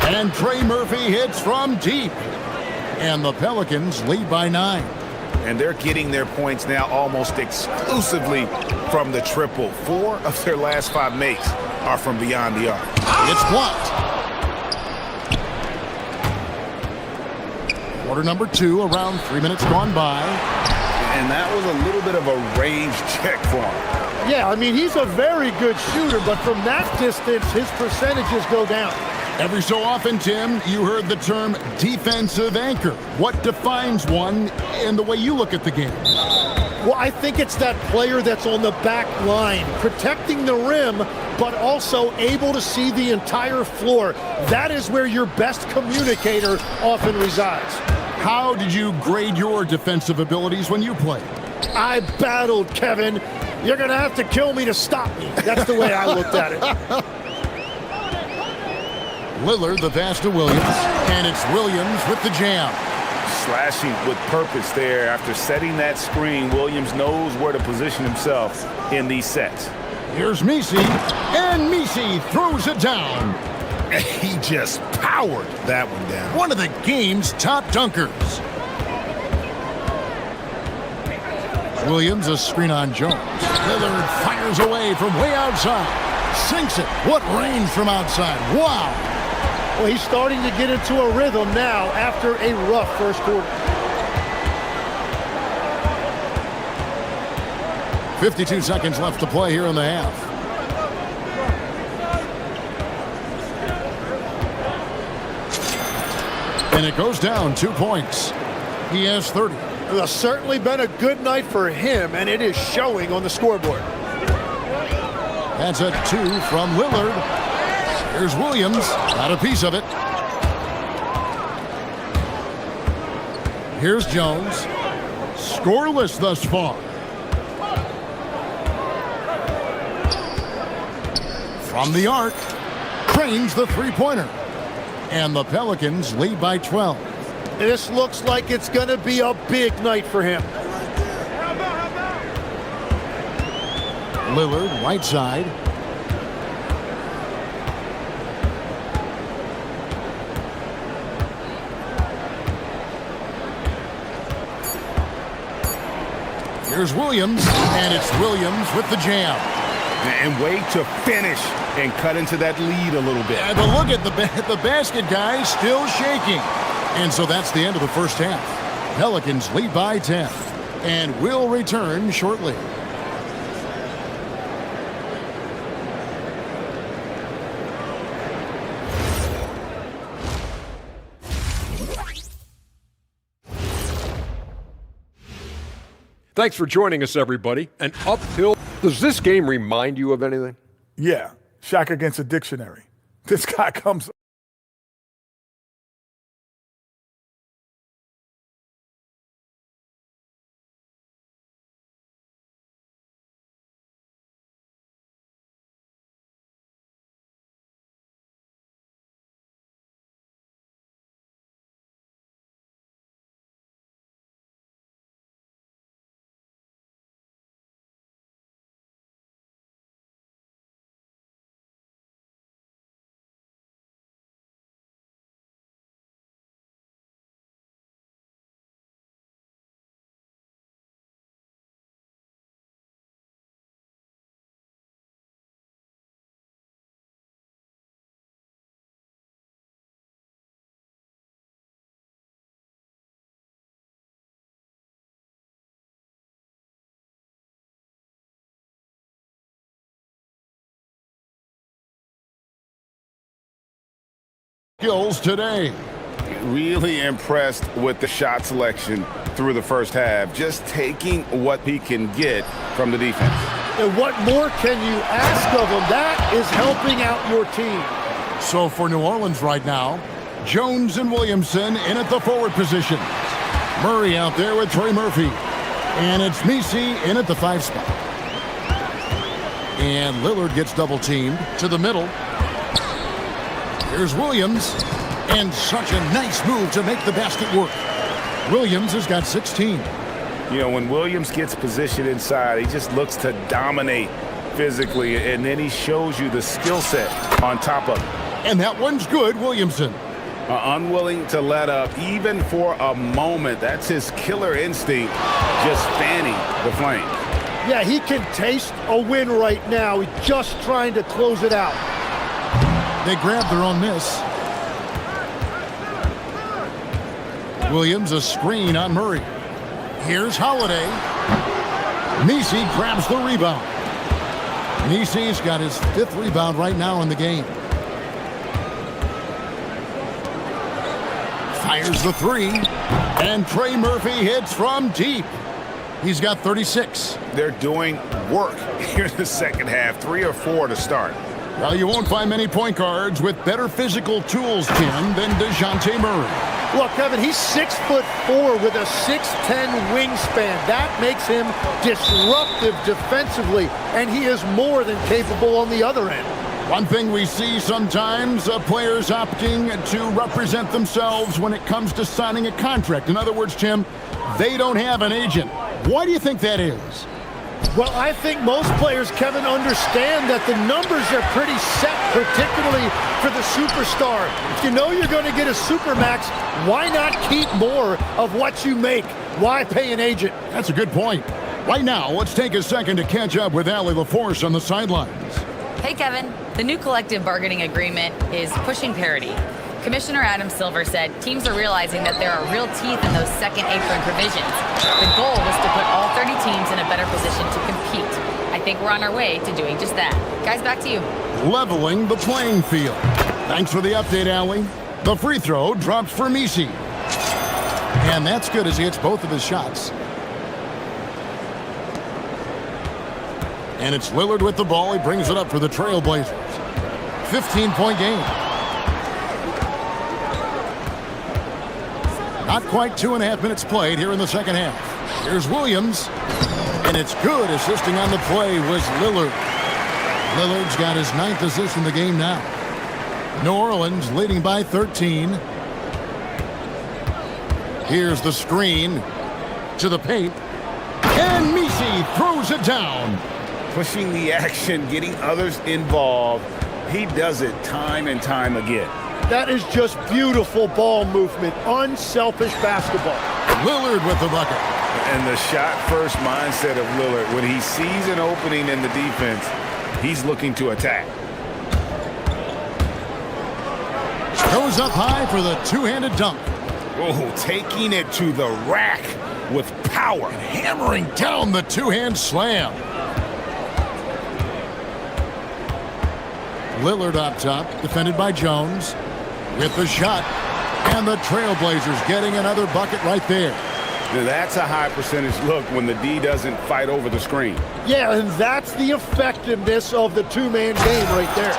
And Trey Murphy hits from deep. And the Pelicans lead by 9. And they're getting their points now almost exclusively from the triple. 4 of their last 5 makes are from beyond the arc. It's blocked. Quarter number 2, around 3 minutes gone by. And that was a little bit of a range check for him. Yeah, I mean, he's a very good shooter, but from that distance, his percentages go down. Every so often, Tim, you heard the term defensive anchor. What defines one in the way you look at the game? Well, I think it's that player that's on the back line, protecting the rim, but also able to see the entire floor. That is where your best communicator often resides. How did you grade your defensive abilities when you played? I battled, Kevin. You're going to have to kill me to stop me. That's the way I looked at it. Lillard, the pass to Williams, and it's Williams with the jam. Slashing with purpose there. After setting that screen, Williams knows where to position himself in these sets. Here's Misi, and Misi throws it down. He just powered that one down. One of the game's top dunkers. Williams, a screen on Jones. Lillard fires away from way outside. Sinks it. What range from outside. Wow. Well, he's starting to get into a rhythm now after a rough first quarter. 52 seconds left to play here in the half. And it goes down 2 points. He has 30. It's certainly been a good night for him, and it is showing on the scoreboard. That's a 2 from Lillard. Here's Williams. Got a piece of it. Here's Jones. Scoreless thus far. From the arc. Cranes the three-pointer. And the Pelicans lead by 12. This looks like it's going to be a big night for him. Lillard, right side. Here's Williams, and it's Williams with the jam. And way to finish and cut into that lead a little bit. But look at the basket guy still shaking. And so that's the end of the first half. Pelicans lead by 10 and will return shortly. Thanks for joining us, everybody. An uphill. Does this game remind you of anything? Yeah, Shaq against a dictionary. This guy comes skills today. Really impressed with the shot selection through the first half, just taking what he can get from the defense. And what more can you ask of him? That is helping out your team. So for New Orleans right now, Jones and Williamson in at the forward position. Murray out there with Trey Murphy. And it's Messi in at the 5 spot. And Lillard gets double teamed to the middle. Here's Williams, and such a nice move to make the basket work. Williams has got 16. You know, when Williams gets positioned inside, he just looks to dominate physically, and then he shows you the skill set on top of it. And that one's good, Williamson. Unwilling to let up, even for a moment. That's his killer instinct, just fanning the flame. Yeah, he can taste a win right now. He's just trying to close it out. They grab their own miss. Williams a screen on Murray. Here's Holiday. Messi grabs the rebound. Messi's got his 5th rebound right now in the game. Fires the 3. And Trey Murphy hits from deep. He's got 36. They're doing work here in the second half. 3 or 4 to start. Well, you won't find many point guards with better physical tools, Tim, than DeJounte Murray. Look, Kevin, he's 6'4" with a 6'10" wingspan. That makes him disruptive defensively, and he is more than capable on the other end. One thing we see sometimes, players opting to represent themselves when it comes to signing a contract. In other words, Tim, they don't have an agent. Why do you think that is? Well, I think most players, Kevin, understand that the numbers are pretty set, particularly for the superstar. If you know you're going to get a supermax, why not keep more of what you make? Why pay an agent? That's a good point. Right now, let's take a second to catch up with Allie LaForce on the sidelines. Hey, Kevin. The new collective bargaining agreement is pushing parity. Commissioner Adam Silver said teams are realizing that there are real teeth in those second apron provisions. The goal was to put all 30 teams in a better position to compete. I think we're on our way to doing just that. Guys, back to you. Leveling the playing field. Thanks for the update, Allie. The free throw drops for Misi. And that's good as he hits both of his shots. And it's Lillard with the ball. He brings it up for the Trailblazers. 15-point game. Not quite 2.5 minutes played here in the second half. Here's Williams. And it's good. Assisting on the play was Lillard. Lillard's got his 9th assist in the game now. New Orleans leading by 13. Here's the screen to the paint. And Misi throws it down. Pushing the action, getting others involved. He does it time and time again. That is just beautiful ball movement, unselfish basketball. Lillard with the bucket. And the shot-first mindset of Lillard, when he sees an opening in the defense, he's looking to attack. Goes up high for the two-handed dunk. Oh, taking it to the rack with power. And hammering down the two-hand slam. Lillard up top, defended by Jones. With the shot. And the Trailblazers getting another bucket right there. Now that's a high percentage look when the D doesn't fight over the screen. Yeah, and that's the effectiveness of the two-man game right there.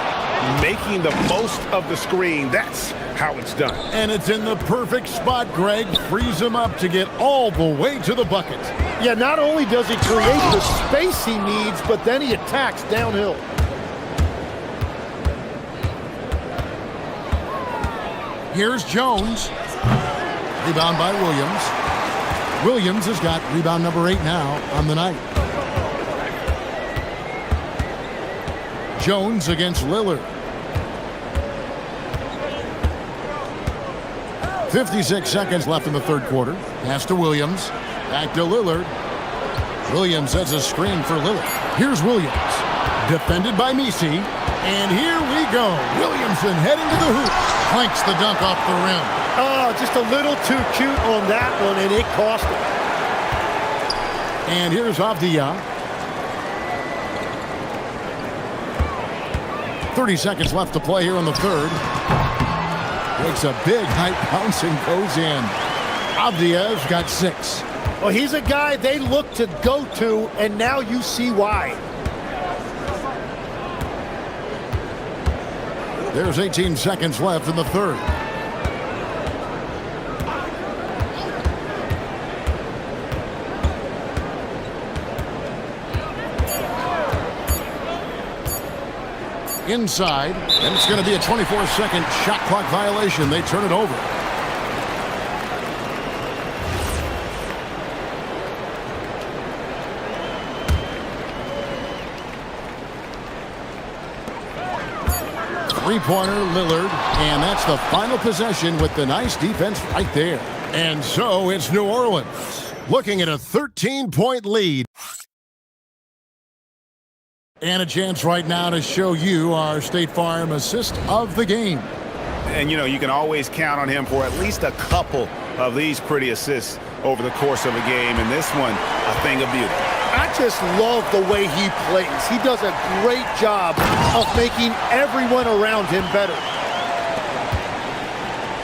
Making the most of the screen, that's how it's done. And it's in the perfect spot. Greg frees him up to get all the way to the bucket. Yeah, not only does he create the space he needs, but then he attacks downhill. Here's Jones. Rebound by Williams. Williams has got rebound number 8 now on the night. Jones against Lillard. 56 seconds left in the third quarter. Pass to Williams. Back to Lillard. Williams has a screen for Lillard. Here's Williams. Defended by Misi. And here we go. Williamson heading to the hoop. Clanks the dunk off the rim. Oh, just a little too cute on that one, and it cost him. And here's Avdia. 30 seconds left to play here in the third. Makes a big height bounce and goes in. Avdia's got 6. Well, he's a guy they look to go to, and now you see why. There's 18 seconds left in the third. Inside, and it's going to be a 24-second shot clock violation. They turn it over. Three-pointer, Lillard, and that's the final possession with the nice defense right there. And so it's New Orleans looking at a 13-point lead. And a chance right now to show you our State Farm assist of the game. And, you know, you can always count on him for at least a couple of these pretty assists over the course of a game. And this one, a thing of beauty. I just love the way he plays. He does a great job of making everyone around him better.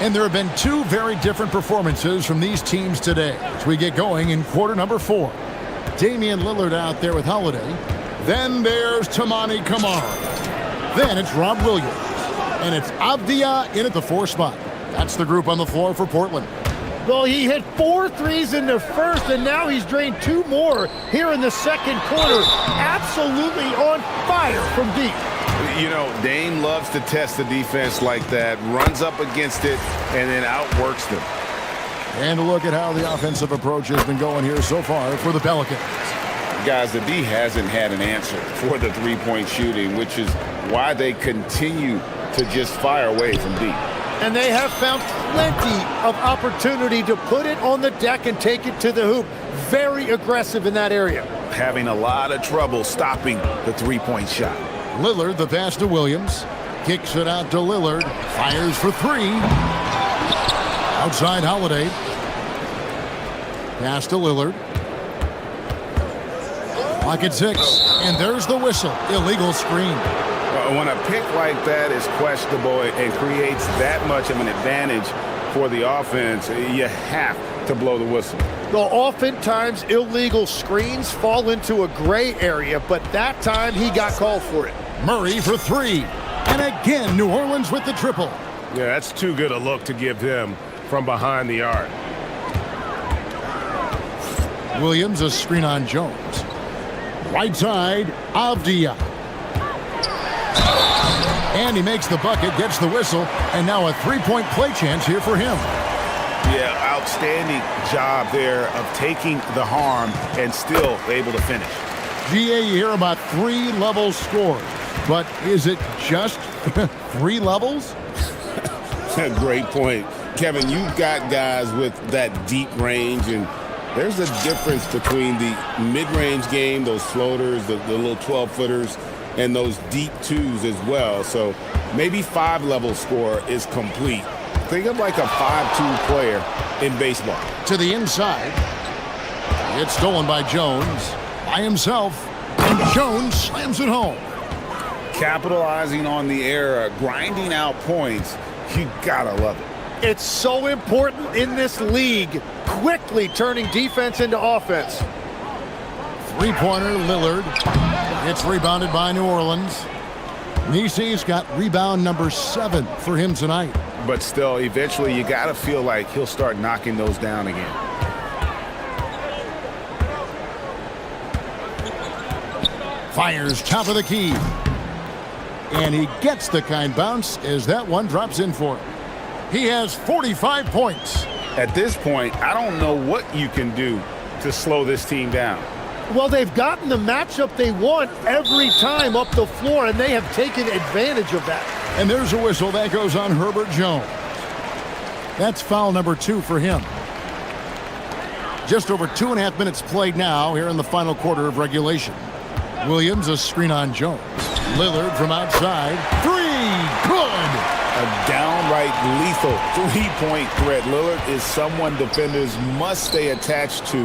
And there have been 2 very different performances from these teams today as we get going in quarter number 4. Damian Lillard out there with Holiday. Then there's Tamani Kamara. Then it's Rob Williams. And it's Avdia in at the 4 spot. That's the group on the floor for Portland. Well, he hit 4 threes in the first, and now he's drained 2 more here in the second quarter. Absolutely on fire from deep. You know, Dame loves to test the defense like that, runs up against it, and then outworks them. And a look at how the offensive approach has been going here so far for the Pelicans. Guys, the D hasn't had an answer for the three-point shooting, which is why they continue to just fire away from deep. And they have found plenty of opportunity to put it on the deck and take it to the hoop. Very aggressive in that area. Having a lot of trouble stopping the three-point shot. Lillard, the pass to Williams. Kicks it out to Lillard. Fires for three. Outside Holiday. Pass to Lillard. Clock at 6. And there's the whistle. Illegal screen. When a pick like that is questionable and creates that much of an advantage for the offense, you have to blow the whistle. Well, oftentimes illegal screens fall into a gray area, but that time he got called for it. Murray for three. And again, New Orleans with the triple. Yeah, that's too good a look to give him from behind the arc. Williams, a screen on Jones. Right side, Avdia. And he makes the bucket, gets the whistle, and now a three-point play chance here for him. Yeah, outstanding job there of taking the harm and still able to finish. GA, you hear about 3-level scores, but is it just 3 levels? Great point. Kevin, you've got guys with that deep range, and there's a difference between the mid-range game, those floaters, the little 12-footers, and those deep twos as well. So maybe 5-level score is complete. Think of like a 5-2 player in baseball. To the inside. It's stolen by Jones. By himself. And Jones slams it home. Capitalizing on the error, grinding out points. You gotta love it. It's so important in this league, quickly turning defense into offense. Three-pointer, Lillard. It's rebounded by New Orleans. Nisi's got rebound number 7 for him tonight. But still, eventually you gotta feel like he'll start knocking those down again. Fires top of the key. And he gets the kind bounce as that one drops in for him. He has 45 points. At this point, I don't know what you can do to slow this team down. Well, they've gotten the matchup they want every time up the floor, and they have taken advantage of that. And there's a whistle that goes on Herbert Jones. That's foul number 2 for him. Just over 2.5 minutes played now here in the final quarter of regulation. Williams, a screen on Jones. Lillard from outside. 3, good! A downright lethal three-point threat. Lillard is someone defenders must stay attached to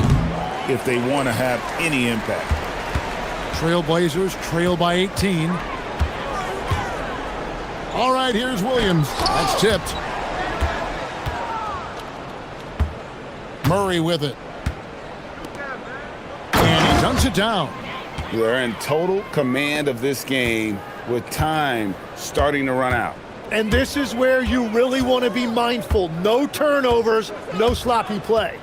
if they want to have any impact. Trailblazers trail by 18. All right, here's Williams. That's tipped. Murray with it. And he dunks it down. They're in total command of this game with time starting to run out. And this is where you really want to be mindful. No turnovers, no sloppy play.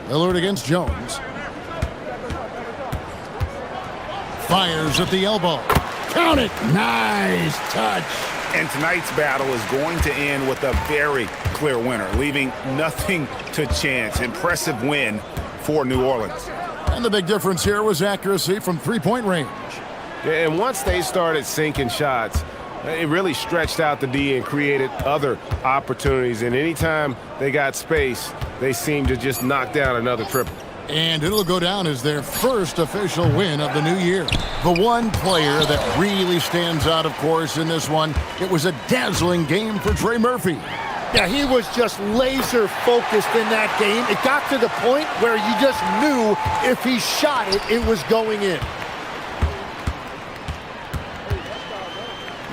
Lillard against Jones. Fires at the elbow. Count it. Nice touch. And tonight's battle is going to end with a very clear winner, leaving nothing to chance. Impressive win for New Orleans. And the big difference here was accuracy from three-point range. Yeah, and once they started sinking shots, it really stretched out the D and created other opportunities. And anytime they got space, they seemed to just knock down another triple. And it'll go down as their first official win of the new year. The one player that really stands out, of course, in this one, it was a dazzling game for Trey Murphy. Yeah, he was just laser focused in that game. It got to the point where you just knew if he shot it, it was going in.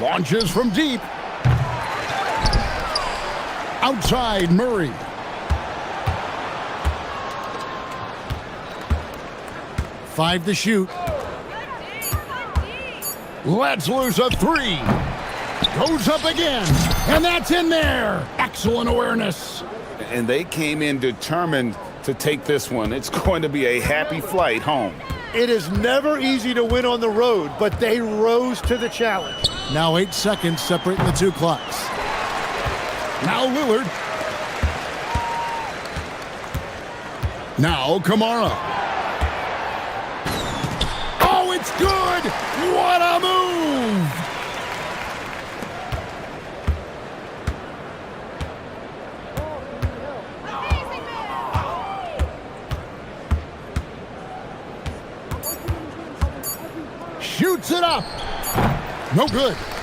Launches from deep. Outside Murray. Five to shoot. Lets loose a 3. Goes up again. And that's in there. Excellent awareness. And they came in determined to take this one. It's going to be a happy flight home. It is never easy to win on the road, but they rose to the challenge. Now 8 seconds separating the two clocks. Now Lillard. Now Kamara. Oh, it's good! What a move! shoots it up. No good.